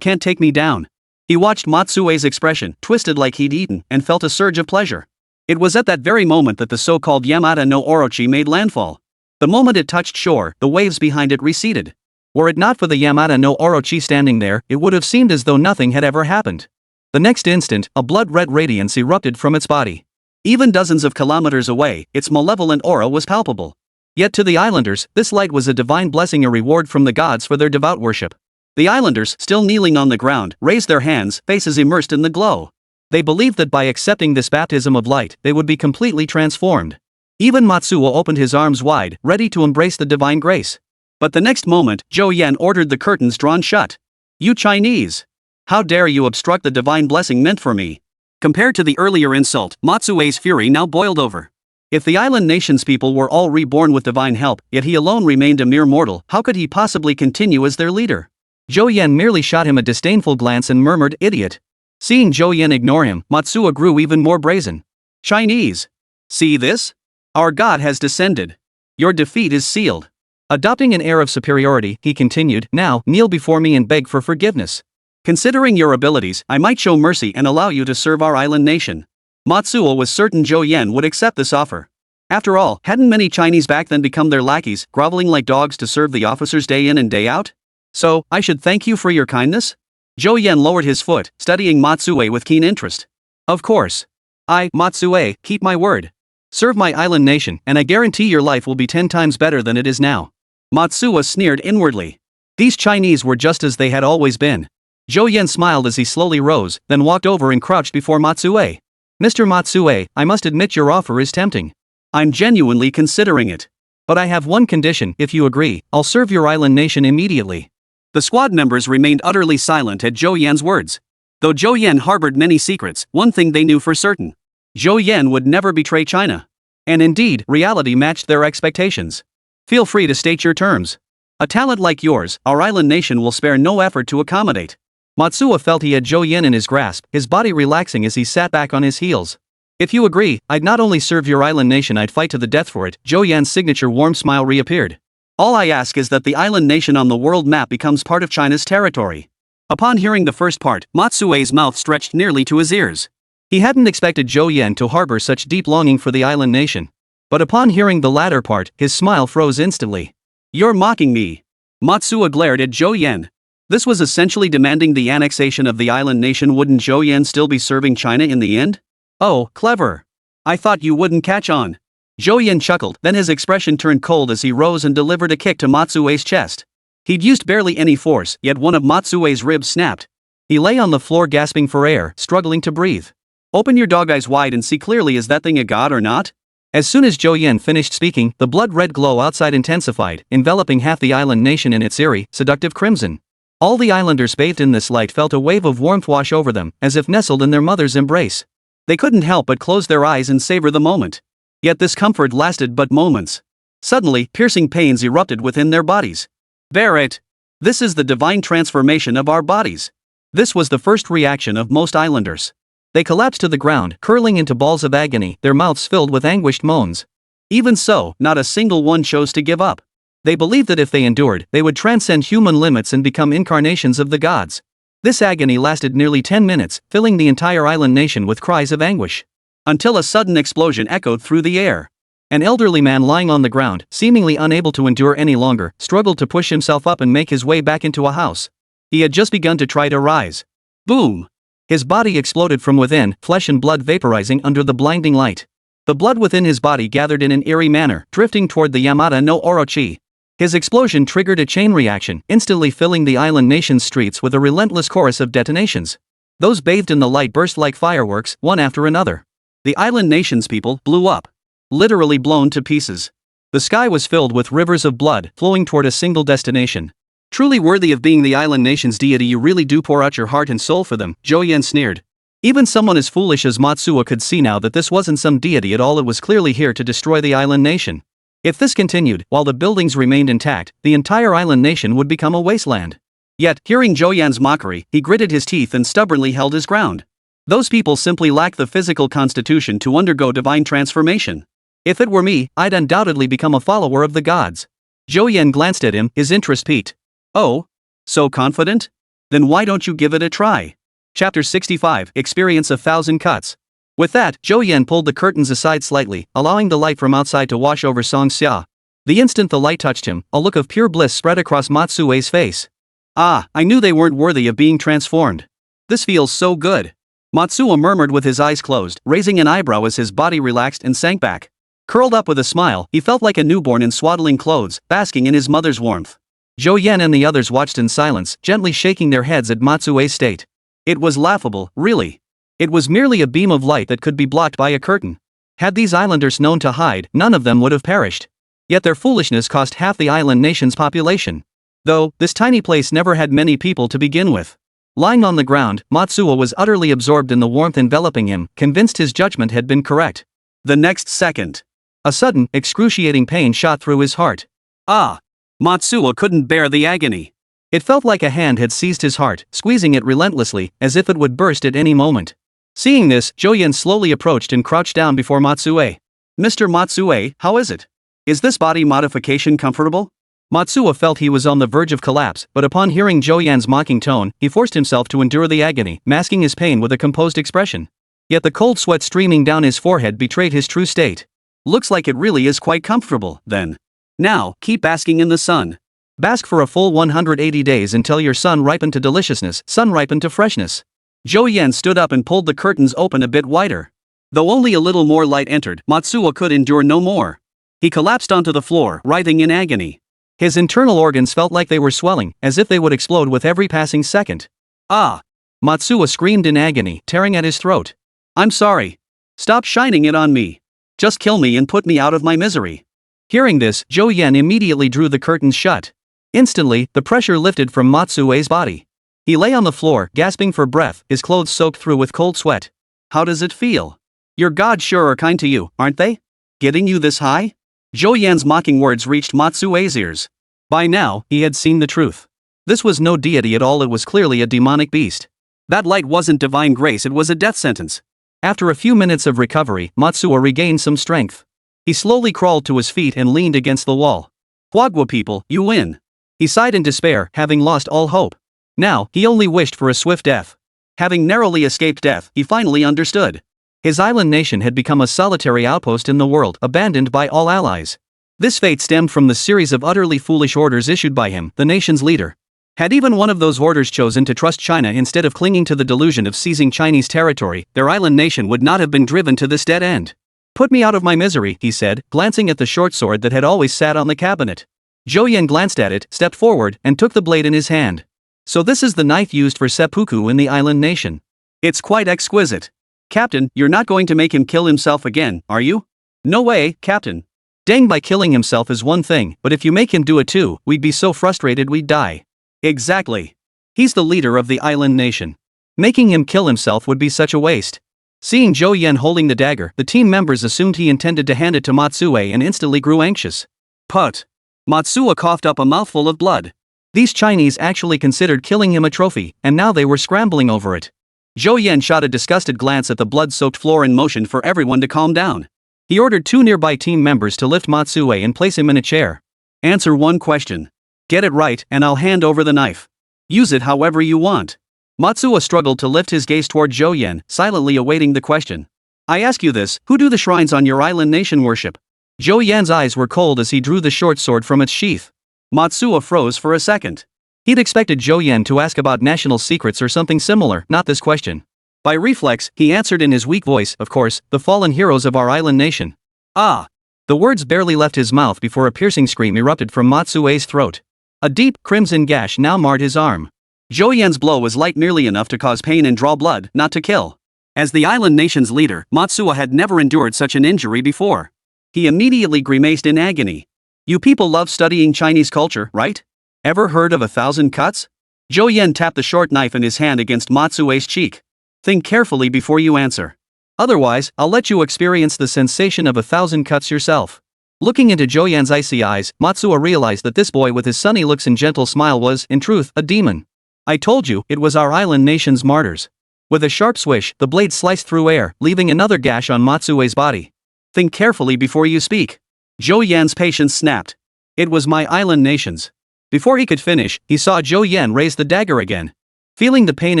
can't take me down. He watched Matsue's expression, twisted like he'd eaten, and felt a surge of pleasure. It was at that very moment that the so-called Yamada no Orochi made landfall. The moment it touched shore, the waves behind it receded. Were it not for the Yamada no Orochi standing there, it would have seemed as though nothing had ever happened. The next instant, a blood-red radiance erupted from its body. Even dozens of kilometers away, its malevolent aura was palpable. Yet to the islanders, this light was a divine blessing, a reward from the gods for their devout worship. The islanders, still kneeling on the ground, raised their hands, faces immersed in the glow. They believed that by accepting this baptism of light, they would be completely transformed. Even Matsuo opened his arms wide, ready to embrace the divine grace. But the next moment, Zhou Yan ordered the curtains drawn shut. You Chinese! How dare you obstruct the divine blessing meant for me? Compared to the earlier insult, Matsue's fury now boiled over. If the island nation's people were all reborn with divine help, yet he alone remained a mere mortal, how could he possibly continue as their leader? Zhou Yan merely shot him a disdainful glance and murmured, idiot. Seeing Zhou Yan ignore him, Matsuo grew even more brazen. Chinese! See this? Our god has descended. Your defeat is sealed. Adopting an air of superiority, he continued, now, kneel before me and beg for forgiveness. Considering your abilities, I might show mercy and allow you to serve our island nation. Matsuo was certain Zhou Yan would accept this offer. After all, hadn't many Chinese back then become their lackeys, groveling like dogs to serve the officers day in and day out? So, I should thank you for your kindness? Zhou Yan lowered his foot, studying Matsuo with keen interest. Of course. I, Matsuo, keep my word. Serve my island nation, and I guarantee your life will be 10 times better than it is now. Matsuo sneered inwardly. These Chinese were just as they had always been. Zhou Yan smiled as he slowly rose, then walked over and crouched before Matsuo. Mr. Matsuo, I must admit your offer is tempting. I'm genuinely considering it. But I have one condition, if you agree, I'll serve your island nation immediately. The squad members remained utterly silent at Zhou Yan's words. Though Zhou Yan harbored many secrets, one thing they knew for certain. Zhou Yan would never betray China. And indeed, reality matched their expectations. Feel free to state your terms. A talent like yours, our island nation will spare no effort to accommodate. Matsuo felt he had Zhou Yan in his grasp, his body relaxing as he sat back on his heels. If you agree, I'd not only serve your island nation, I'd fight to the death for it. Zhou Yan's signature warm smile reappeared. All I ask is that the island nation on the world map becomes part of China's territory. Upon hearing the first part, Matsue's mouth stretched nearly to his ears. He hadn't expected Zhou Yan to harbor such deep longing for the island nation. But upon hearing the latter part, his smile froze instantly. You're mocking me. Matsuo glared at Zhou Yan. This was essentially demanding the annexation of the island nation. Wouldn't Zhou Yan still be serving China in the end? Oh, clever. I thought you wouldn't catch on. Zhou Yan chuckled, then his expression turned cold as he rose and delivered a kick to Matsue's chest. He'd used barely any force, yet one of Matsue's ribs snapped. He lay on the floor gasping for air, struggling to breathe. Open your dog eyes wide and see clearly, is that thing a god or not? As soon as Zhou Yan finished speaking, the blood-red glow outside intensified, enveloping half the island nation in its eerie, seductive crimson. All the islanders bathed in this light felt a wave of warmth wash over them, as if nestled in their mother's embrace. They couldn't help but close their eyes and savor the moment. Yet this comfort lasted but moments. Suddenly, piercing pains erupted within their bodies. Bear it! This is the divine transformation of our bodies. This was the first reaction of most islanders. They collapsed to the ground, curling into balls of agony, their mouths filled with anguished moans. Even so, not a single one chose to give up. They believed that if they endured, they would transcend human limits and become incarnations of the gods. This agony lasted nearly 10 minutes, filling the entire island nation with cries of anguish. Until a sudden explosion echoed through the air. An elderly man lying on the ground, seemingly unable to endure any longer, struggled to push himself up and make his way back into a house. He had just begun to try to rise. Boom! His body exploded from within, flesh and blood vaporizing under the blinding light. The blood within his body gathered in an eerie manner, drifting toward the Yamata no Orochi. His explosion triggered a chain reaction, instantly filling the island nation's streets with a relentless chorus of detonations. Those bathed in the light burst like fireworks, one after another. The island nation's people blew up. Literally blown to pieces. The sky was filled with rivers of blood, flowing toward a single destination. Truly worthy of being the island nation's deity, you really do pour out your heart and soul for them, Zhou Yan sneered. Even someone as foolish as Matsuo could see now that this wasn't some deity at all, it was clearly here to destroy the island nation. If this continued, while the buildings remained intact, the entire island nation would become a wasteland. Yet, hearing Zhou Yan's mockery, he gritted his teeth and stubbornly held his ground. Those people simply lack the physical constitution to undergo divine transformation. If it were me, I'd undoubtedly become a follower of the gods. Zhou Yan glanced at him, his interest piqued. Oh? So confident? Then why don't you give it a try? Chapter 65, Experience 1,000 Cuts. With that, Zhou Yan pulled the curtains aside slightly, allowing the light from outside to wash over Song Xia. The instant the light touched him, a look of pure bliss spread across Matsue's face. Ah, I knew they weren't worthy of being transformed. This feels so good. Matsuo murmured with his eyes closed, raising an eyebrow as his body relaxed and sank back. Curled up with a smile, he felt like a newborn in swaddling clothes, basking in his mother's warmth. Zhou Yan and the others watched in silence, gently shaking their heads at Matsue's state. It was laughable, really. It was merely a beam of light that could be blocked by a curtain. Had these islanders known to hide, none of them would have perished. Yet their foolishness cost half the island nation's population. Though, this tiny place never had many people to begin with. Lying on the ground, Matsuo was utterly absorbed in the warmth enveloping him, convinced his judgment had been correct. The next second, a sudden, excruciating pain shot through his heart. Ah! Matsuo couldn't bear the agony. It felt like a hand had seized his heart, squeezing it relentlessly, as if it would burst at any moment. Seeing this, Zhou Yan slowly approached and crouched down before Matsue. Mr. Matsue, how is it? Is this body modification comfortable? Matsuo felt he was on the verge of collapse, but upon hearing Zhou Yan's mocking tone, he forced himself to endure the agony, masking his pain with a composed expression. Yet the cold sweat streaming down his forehead betrayed his true state. Looks like it really is quite comfortable, then. Now, keep basking in the sun. Bask for a full 180 days until your sun ripened to deliciousness, sun ripened to freshness. Zhou Yan stood up and pulled the curtains open a bit wider. Though only a little more light entered, Matsuo could endure no more. He collapsed onto the floor, writhing in agony. His internal organs felt like they were swelling, as if they would explode with every passing second. Ah! Matsuo screamed in agony, tearing at his throat. I'm sorry. Stop shining it on me. Just kill me and put me out of my misery. Hearing this, Zhou Yan immediately drew the curtains shut. Instantly, the pressure lifted from Matsue's body. He lay on the floor, gasping for breath, his clothes soaked through with cold sweat. How does it feel? Your gods sure are kind to you, aren't they? Getting you this high? Zhou Yan's mocking words reached Matsue's ears. By now, he had seen the truth. This was no deity at all, it was clearly a demonic beast. That light wasn't divine grace, it was a death sentence. After a few minutes of recovery, Matsuo regained some strength. He slowly crawled to his feet and leaned against the wall. Huagua people, you win. He sighed in despair, having lost all hope. Now, he only wished for a swift death. Having narrowly escaped death, he finally understood. His island nation had become a solitary outpost in the world, abandoned by all allies. This fate stemmed from the series of utterly foolish orders issued by him, the nation's leader. Had even one of those orders chosen to trust China instead of clinging to the delusion of seizing Chinese territory, their island nation would not have been driven to this dead end. Put me out of my misery, he said, glancing at the short sword that had always sat on the cabinet. Zhou Yan glanced at it, stepped forward, and took the blade in his hand. So this is the knife used for seppuku in the island nation. It's quite exquisite. Captain, you're not going to make him kill himself again, are you? No way, Captain. Dang, by killing himself is one thing, but if you make him do it too, we'd be so frustrated we'd die. Exactly. He's the leader of the island nation. Making him kill himself would be such a waste. Seeing Zhou Yan holding the dagger, the team members assumed he intended to hand it to Matsuo and instantly grew anxious. Put. Matsuo coughed up a mouthful of blood. These Chinese actually considered killing him a trophy, and now they were scrambling over it. Zhou Yan shot a disgusted glance at the blood-soaked floor and motioned for everyone to calm down. He ordered two nearby team members to lift Matsuo and place him in a chair. Answer one question. Get it right, and I'll hand over the knife. Use it however you want. Matsuo struggled to lift his gaze toward Zhou Yan, silently awaiting the question. I ask you this, who do the shrines on your island nation worship? Zhou Yan's eyes were cold as he drew the short sword from its sheath. Matsuo froze for a second. He'd expected Zhou Yan to ask about national secrets or something similar, not this question. By reflex, he answered in his weak voice, of course, the fallen heroes of our island nation. Ah! The words barely left his mouth before a piercing scream erupted from Matsuo's throat. A deep, crimson gash now marred his arm. Zhou Yan's blow was light, merely enough to cause pain and draw blood, not to kill. As the island nation's leader, Matsuo had never endured such an injury before. He immediately grimaced in agony. You people love studying Chinese culture, right? Ever heard of 1,000 cuts? Zhou Yan tapped the short knife in his hand against Matsuo's cheek. Think carefully before you answer. Otherwise, I'll let you experience the sensation of 1,000 cuts yourself. Looking into Zhou Yan's icy eyes, Matsuo realized that this boy with his sunny looks and gentle smile was, in truth, a demon. I told you, it was our island nation's martyrs. With a sharp swish, the blade sliced through air, leaving another gash on Matsuo's body. Think carefully before you speak. Zhou Yan's patience snapped. It was my island nation's. Before he could finish, he saw Zhou Yan raise the dagger again. Feeling the pain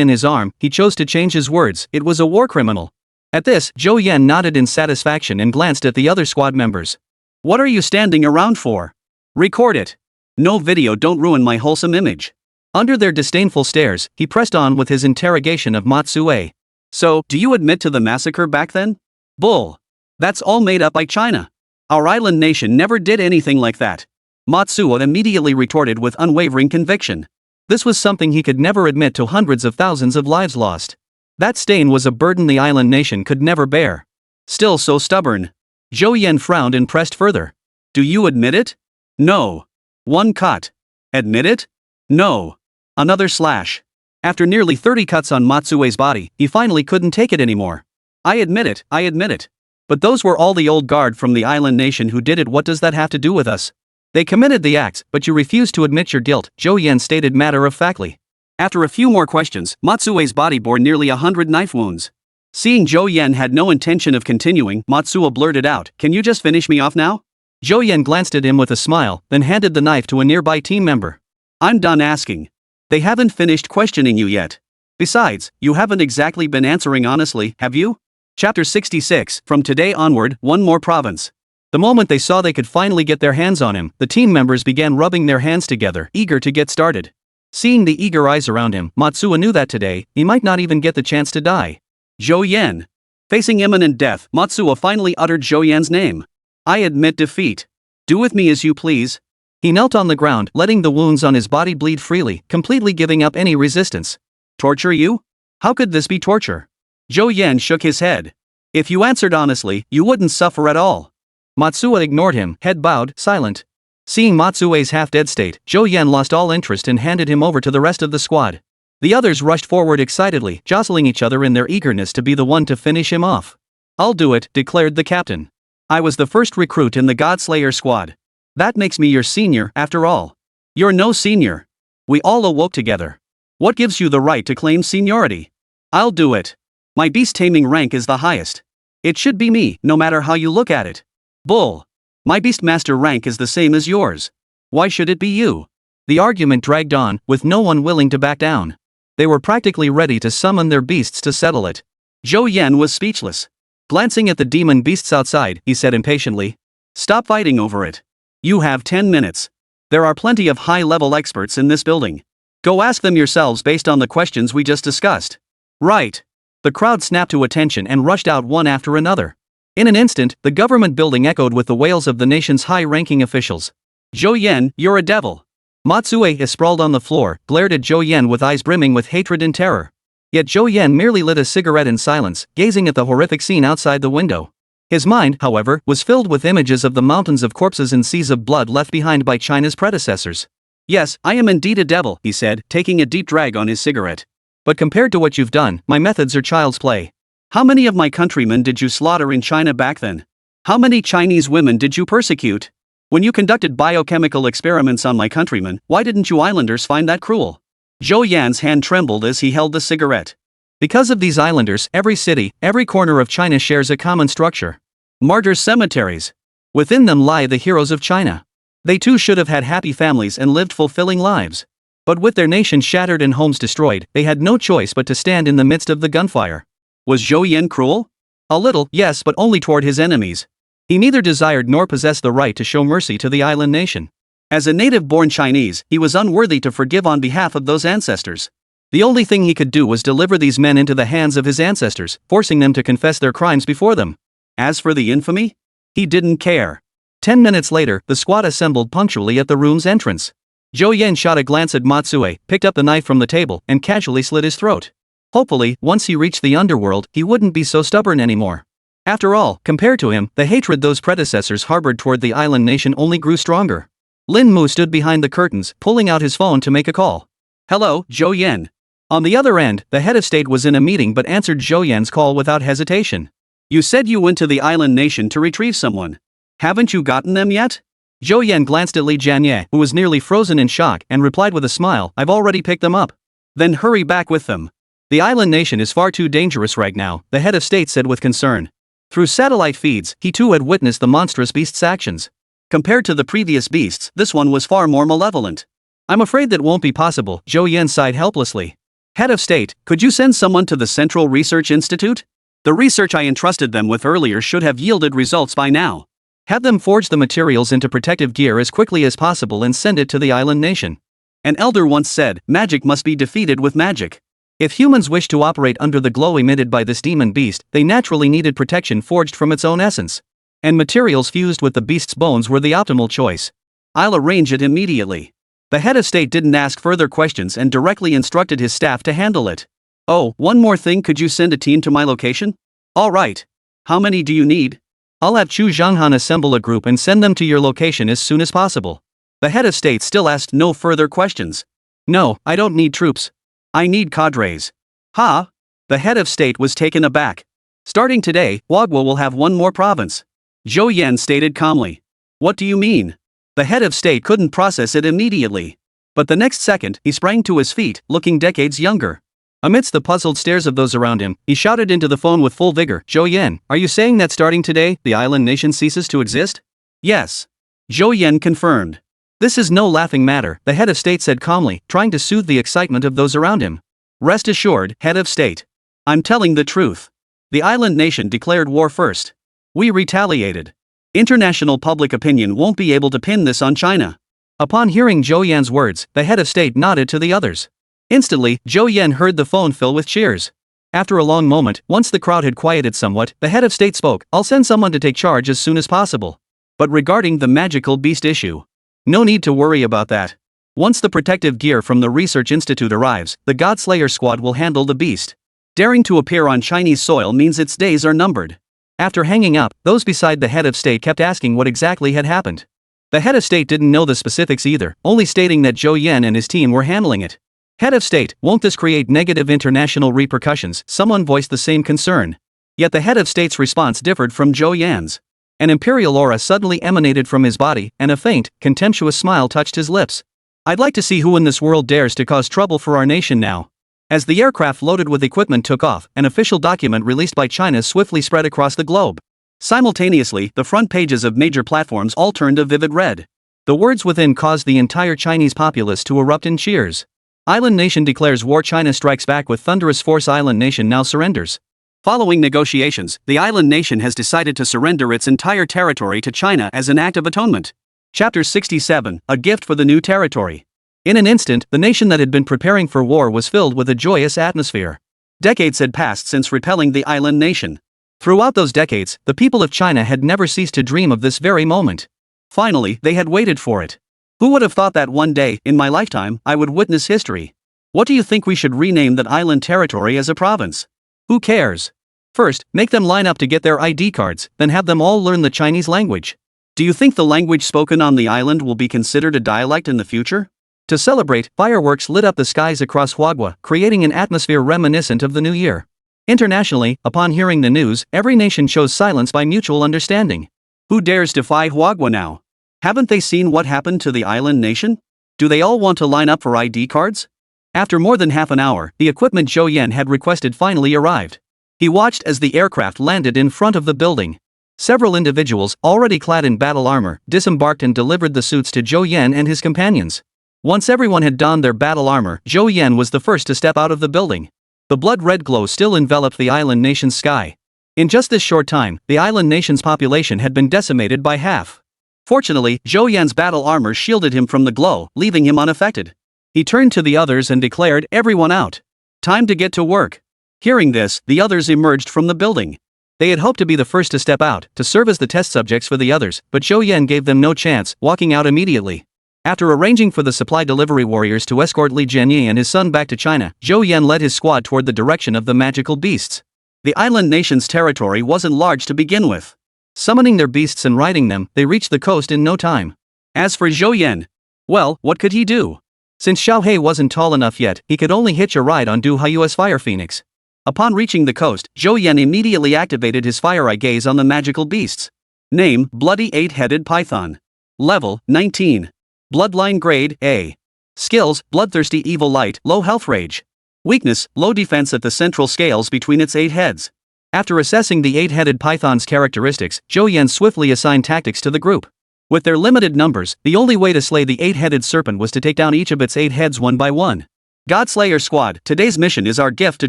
in his arm, he chose to change his words. It was a war criminal. At this, Zhou Yan nodded in satisfaction and glanced at the other squad members. What are you standing around for? Record it. No video, don't ruin my wholesome image. Under their disdainful stares, he pressed on with his interrogation of Matsuo. So, do you admit to the massacre back then? Bull. That's all made up by China. Our island nation never did anything like that. Matsuo immediately retorted with unwavering conviction. This was something he could never admit to hundreds of thousands of lives lost. That stain was a burden the island nation could never bear. Still so stubborn. Zhou Yan frowned and pressed further. Do you admit it? No. One cut. Admit it? No. Another slash. After nearly 30 cuts on Matsuo's body, he finally couldn't take it anymore. I admit it. But those were all the old guard from the island nation who did it. What does that have to do with us? They committed the acts, but you refuse to admit your guilt, Zhou Yan stated matter-of-factly. After a few more questions, Matsuo's body bore nearly 100 knife wounds. Seeing Zhou Yan had no intention of continuing, Matsuo blurted out, Can you just finish me off now? Zhou Yan glanced at him with a smile, then handed the knife to a nearby team member. I'm done asking. They haven't finished questioning you yet. Besides, you haven't exactly been answering honestly, have you? Chapter 66, From today onward, one more province. The moment they saw they could finally get their hands on him, the team members began rubbing their hands together, eager to get started. Seeing the eager eyes around him, Matsuo knew that today, he might not even get the chance to die. Zhou Yan. Facing imminent death, Matsuo finally uttered Zhou Yan's name. I admit defeat. Do with me as you please. He knelt on the ground, letting the wounds on his body bleed freely, completely giving up any resistance. Torture you? How could this be torture? Zhou Yan shook his head. If you answered honestly, you wouldn't suffer at all. Matsuo ignored him, head bowed, silent. Seeing Matsuo's half-dead state, Zhou Yan lost all interest and handed him over to the rest of the squad. The others rushed forward excitedly, jostling each other in their eagerness to be the one to finish him off. I'll do it, declared the captain. I was the first recruit in the Godslayer squad. That makes me your senior, after all. You're no senior. We all awoke together. What gives you the right to claim seniority? I'll do it. My beast taming rank is the highest. It should be me, no matter how you look at it. Bull. My beast master rank is the same as yours. Why should it be you? The argument dragged on, with no one willing to back down. They were practically ready to summon their beasts to settle it. Zhou Yan was speechless. Glancing at the demon beasts outside, he said impatiently, "Stop fighting over it. You have 10 minutes. There are plenty of high-level experts in this building. Go ask them yourselves based on the questions we just discussed." Right. The crowd snapped to attention and rushed out one after another. In an instant, the government building echoed with the wails of the nation's high-ranking officials. "Zhou Yan, you're a devil." Matsue, sprawled on the floor, glared at Zhou Yan with eyes brimming with hatred and terror. Yet Zhou Yan merely lit a cigarette in silence, gazing at the horrific scene outside the window. His mind, however, was filled with images of the mountains of corpses and seas of blood left behind by China's predecessors. "Yes, I am indeed a devil," he said, taking a deep drag on his cigarette. "But compared to what you've done, my methods are child's play. How many of my countrymen did you slaughter in China back then? How many Chinese women did you persecute? When you conducted biochemical experiments on my countrymen, why didn't you islanders find that cruel?" Zhou Yan's hand trembled as he held the cigarette. Because of these islanders, every city, every corner of China shares a common structure. Martyrs' cemeteries. Within them lie the heroes of China. They too should have had happy families and lived fulfilling lives. But with their nation shattered and homes destroyed, they had no choice but to stand in the midst of the gunfire. Was Zhou Yan cruel? A little, yes, but only toward his enemies. He neither desired nor possessed the right to show mercy to the island nation. As a native-born Chinese, he was unworthy to forgive on behalf of those ancestors. The only thing he could do was deliver these men into the hands of his ancestors, forcing them to confess their crimes before them. As for the infamy? He didn't care. 10 minutes later, the squad assembled punctually at the room's entrance. Zhou Yan shot a glance at Matsue, picked up the knife from the table, and casually slit his throat. Hopefully, once he reached the underworld, he wouldn't be so stubborn anymore. After all, compared to him, the hatred those predecessors harbored toward the island nation only grew stronger. Lin Mu stood behind the curtains, pulling out his phone to make a call. "Hello, Zhou Yan." On the other end, the head of state was in a meeting but answered Zhou Yan's call without hesitation. "You said you went to the island nation to retrieve someone. Haven't you gotten them yet?" Zhou Yan glanced at Li Jianye, who was nearly frozen in shock, and replied with a smile, "I've already picked them up." "Then hurry back with them. The island nation is far too dangerous right now," the head of state said with concern. Through satellite feeds, he too had witnessed the monstrous beast's actions. Compared to the previous beasts, this one was far more malevolent. "I'm afraid that won't be possible," Zhou Yan sighed helplessly. "Head of state, could you send someone to the Central Research Institute? The research I entrusted them with earlier should have yielded results by now. Have them forge the materials into protective gear as quickly as possible and send it to the island nation. An elder once said, magic must be defeated with magic. If humans wish to operate under the glow emitted by this demon beast, they naturally needed protection forged from its own essence. And materials fused with the beast's bones were the optimal choice. I'll arrange it immediately." The head of state didn't ask further questions and directly instructed his staff to handle it. "Oh, one more thing, could you send a team to my location?" "All right. How many do you need?" "I'll have Chu Zhanghan assemble a group and send them to your location as soon as possible." The head of state still asked no further questions. "No, I don't need troops. I need cadres." "Ha?" The head of state was taken aback. "Starting today, Wagwa will have one more province," Zhou Yan stated calmly. "What do you mean?" The head of state couldn't process it immediately. But the next second, he sprang to his feet, looking decades younger. Amidst the puzzled stares of those around him, he shouted into the phone with full vigor, "Zhou Yan, are you saying that starting today, the island nation ceases to exist?" "Yes." Zhou Yan confirmed. "This is no laughing matter," the head of state said calmly, trying to soothe the excitement of those around him. "Rest assured, head of state. I'm telling the truth. The island nation declared war first. We retaliated. International public opinion won't be able to pin this on China." Upon hearing Zhou Yan's words, the head of state nodded to the others. Instantly, Zhou Yan heard the phone fill with cheers. After a long moment, once the crowd had quieted somewhat, the head of state spoke, "I'll send someone to take charge as soon as possible. But regarding the magical beast issue, no need to worry about that. Once the protective gear from the Research Institute arrives, the Godslayer squad will handle the beast. Daring to appear on Chinese soil means its days are numbered." After hanging up, those beside the head of state kept asking what exactly had happened. The head of state didn't know the specifics either, only stating that Zhou Yan and his team were handling it. "Head of state, won't this create negative international repercussions?" Someone voiced the same concern. Yet the head of state's response differed from Zhou Yan's. An imperial aura suddenly emanated from his body, and a faint, contemptuous smile touched his lips. "I'd like to see who in this world dares to cause trouble for our nation now." As the aircraft loaded with equipment took off, an official document released by China swiftly spread across the globe. Simultaneously, the front pages of major platforms all turned a vivid red. The words within caused the entire Chinese populace to erupt in cheers. Island nation declares war. China strikes back with thunderous force. Island nation now surrenders. Following negotiations, the island nation has decided to surrender its entire territory to China as an act of atonement. Chapter 67, A Gift for the New Territory. In an instant, the nation that had been preparing for war was filled with a joyous atmosphere. Decades had passed since repelling the island nation. Throughout those decades, the people of China had never ceased to dream of this very moment. Finally, they had waited for it. Who would have thought that one day, in my lifetime, I would witness history? What do you think we should rename that island territory as a province? Who cares? First, make them line up to get their ID cards, then have them all learn the Chinese language. Do you think the language spoken on the island will be considered a dialect in the future? To celebrate, fireworks lit up the skies across Huagua, creating an atmosphere reminiscent of the new year. Internationally, upon hearing the news, every nation chose silence by mutual understanding. Who dares defy Huagua now? Haven't they seen what happened to the island nation? Do they all want to line up for ID cards? After more than half an hour, the equipment Zhou Yan had requested finally arrived. He watched as the aircraft landed in front of the building. Several individuals, already clad in battle armor, disembarked and delivered the suits to Zhou Yan and his companions. Once everyone had donned their battle armor, Zhou Yan was the first to step out of the building. The blood-red glow still enveloped the island nation's sky. In just this short time, the island nation's population had been decimated by half. Fortunately, Zhou Yan's battle armor shielded him from the glow, leaving him unaffected. He turned to the others and declared, "Everyone out. Time to get to work." Hearing this, the others emerged from the building. They had hoped to be the first to step out, to serve as the test subjects for the others, but Zhou Yan gave them no chance, walking out immediately. After arranging for the supply delivery warriors to escort Li Jianyi and his son back to China, Zhou Yan led his squad toward the direction of the magical beasts. The island nation's territory wasn't large to begin with. Summoning their beasts and riding them, they reached the coast in no time. As for Zhou Yan, well, what could he do? Since Xiao He wasn't tall enough yet, he could only hitch a ride on Du Haiyue's fire phoenix. Upon reaching the coast, Zhou Yan immediately activated his fire eye gaze on the magical beasts. Name, Bloody 8-Headed Python. Level, 19. Bloodline grade, A. Skills, Bloodthirsty Evil Light, low health rage. Weakness, low defense at the central scales between its 8 heads. After assessing the 8-headed python's characteristics, Zhou Yan swiftly assigned tactics to the group. With their limited numbers, the only way to slay the 8-headed serpent was to take down each of its 8 heads one by one. Godslayer Squad, today's mission is our gift to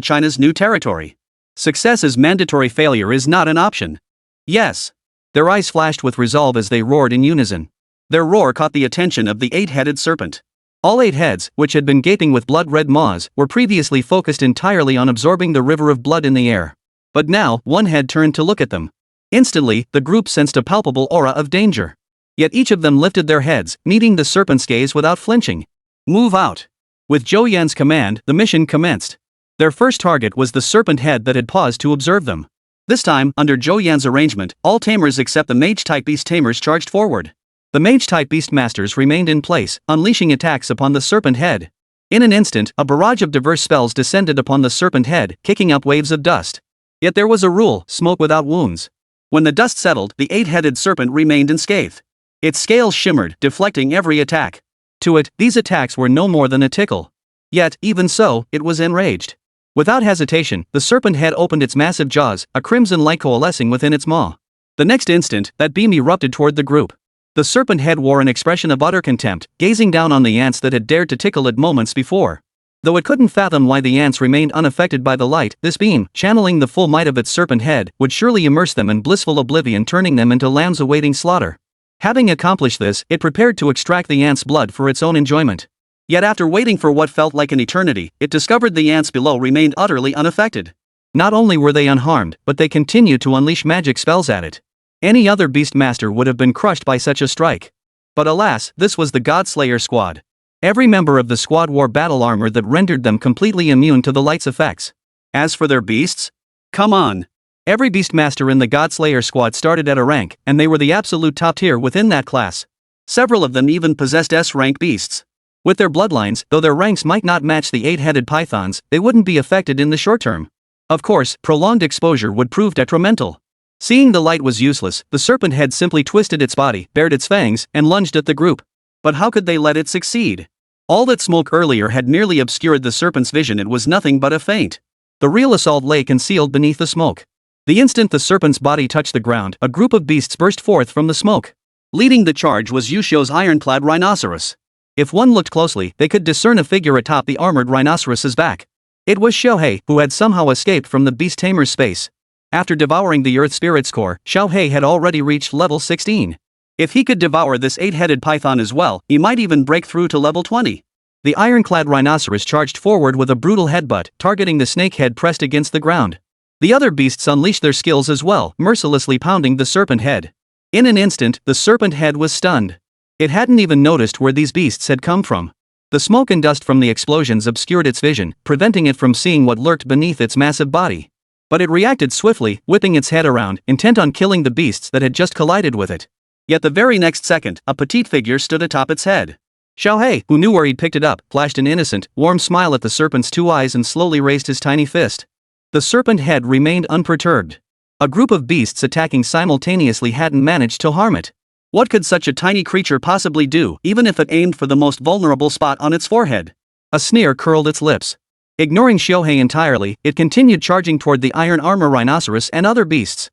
China's new territory. Success is mandatory, failure is not an option. Yes. Their eyes flashed with resolve as they roared in unison. Their roar caught the attention of the 8-headed serpent. All 8 heads, which had been gaping with blood-red maws, were previously focused entirely on absorbing the river of blood in the air. But now, one head turned to look at them. Instantly, the group sensed a palpable aura of danger. Yet each of them lifted their heads, meeting the serpent's gaze without flinching. Move out. With Zhou Yan's command, the mission commenced. Their first target was the serpent head that had paused to observe them. This time, under Zhou Yan's arrangement, all tamers except the mage-type beast tamers charged forward. The mage-type beast masters remained in place, unleashing attacks upon the serpent head. In an instant, a barrage of diverse spells descended upon the serpent head, kicking up waves of dust. Yet there was a rule: smoke without wounds. When the dust settled, the 8-headed serpent remained unscathed. Its scales shimmered, deflecting every attack. To it, these attacks were no more than a tickle. Yet, even so, it was enraged. Without hesitation, the serpent head opened its massive jaws, a crimson light coalescing within its maw. The next instant, that beam erupted toward the group. The serpent head wore an expression of utter contempt, gazing down on the ants that had dared to tickle it moments before. Though it couldn't fathom why the ants remained unaffected by the light, this beam, channeling the full might of its serpent head, would surely immerse them in blissful oblivion, turning them into lambs awaiting slaughter. Having accomplished this, it prepared to extract the ants' blood for its own enjoyment. Yet after waiting for what felt like an eternity, it discovered the ants below remained utterly unaffected. Not only were they unharmed, but they continued to unleash magic spells at it. Any other beast master would have been crushed by such a strike. But alas, this was the Godslayer Squad. Every member of the squad wore battle armor that rendered them completely immune to the light's effects. As for their beasts? Come on. Every beastmaster in the Godslayer Squad started at a rank, and they were the absolute top tier within that class. Several of them even possessed S-rank beasts. With their bloodlines, though their ranks might not match the 8-headed pythons, they wouldn't be affected in the short term. Of course, prolonged exposure would prove detrimental. Seeing the light was useless, the serpent head simply twisted its body, bared its fangs, and lunged at the group. But how could they let it succeed? All that smoke earlier had merely obscured the serpent's vision. It was nothing but a feint. The real assault lay concealed beneath the smoke. The instant the serpent's body touched the ground, a group of beasts burst forth from the smoke. Leading the charge was Yushio's ironclad rhinoceros. If one looked closely, they could discern a figure atop the armored rhinoceros's back. It was Xiaohei, who had somehow escaped from the beast tamer's space. After devouring the Earth Spirit's core, Xiaohei had already reached level 16. If he could devour this 8-headed python as well, he might even break through to level 20. The ironclad rhinoceros charged forward with a brutal headbutt, targeting the snake head pressed against the ground. The other beasts unleashed their skills as well, mercilessly pounding the serpent head. In an instant, the serpent head was stunned. It hadn't even noticed where these beasts had come from. The smoke and dust from the explosions obscured its vision, preventing it from seeing what lurked beneath its massive body. But it reacted swiftly, whipping its head around, intent on killing the beasts that had just collided with it. Yet the very next second, a petite figure stood atop its head. Xiaohei, who knew where he'd picked it up, flashed an innocent, warm smile at the serpent's two eyes and slowly raised his tiny fist. The serpent head remained unperturbed. A group of beasts attacking simultaneously hadn't managed to harm it. What could such a tiny creature possibly do, even if it aimed for the most vulnerable spot on its forehead? A sneer curled its lips. Ignoring Xiaohei entirely, it continued charging toward the iron armor rhinoceros and other beasts.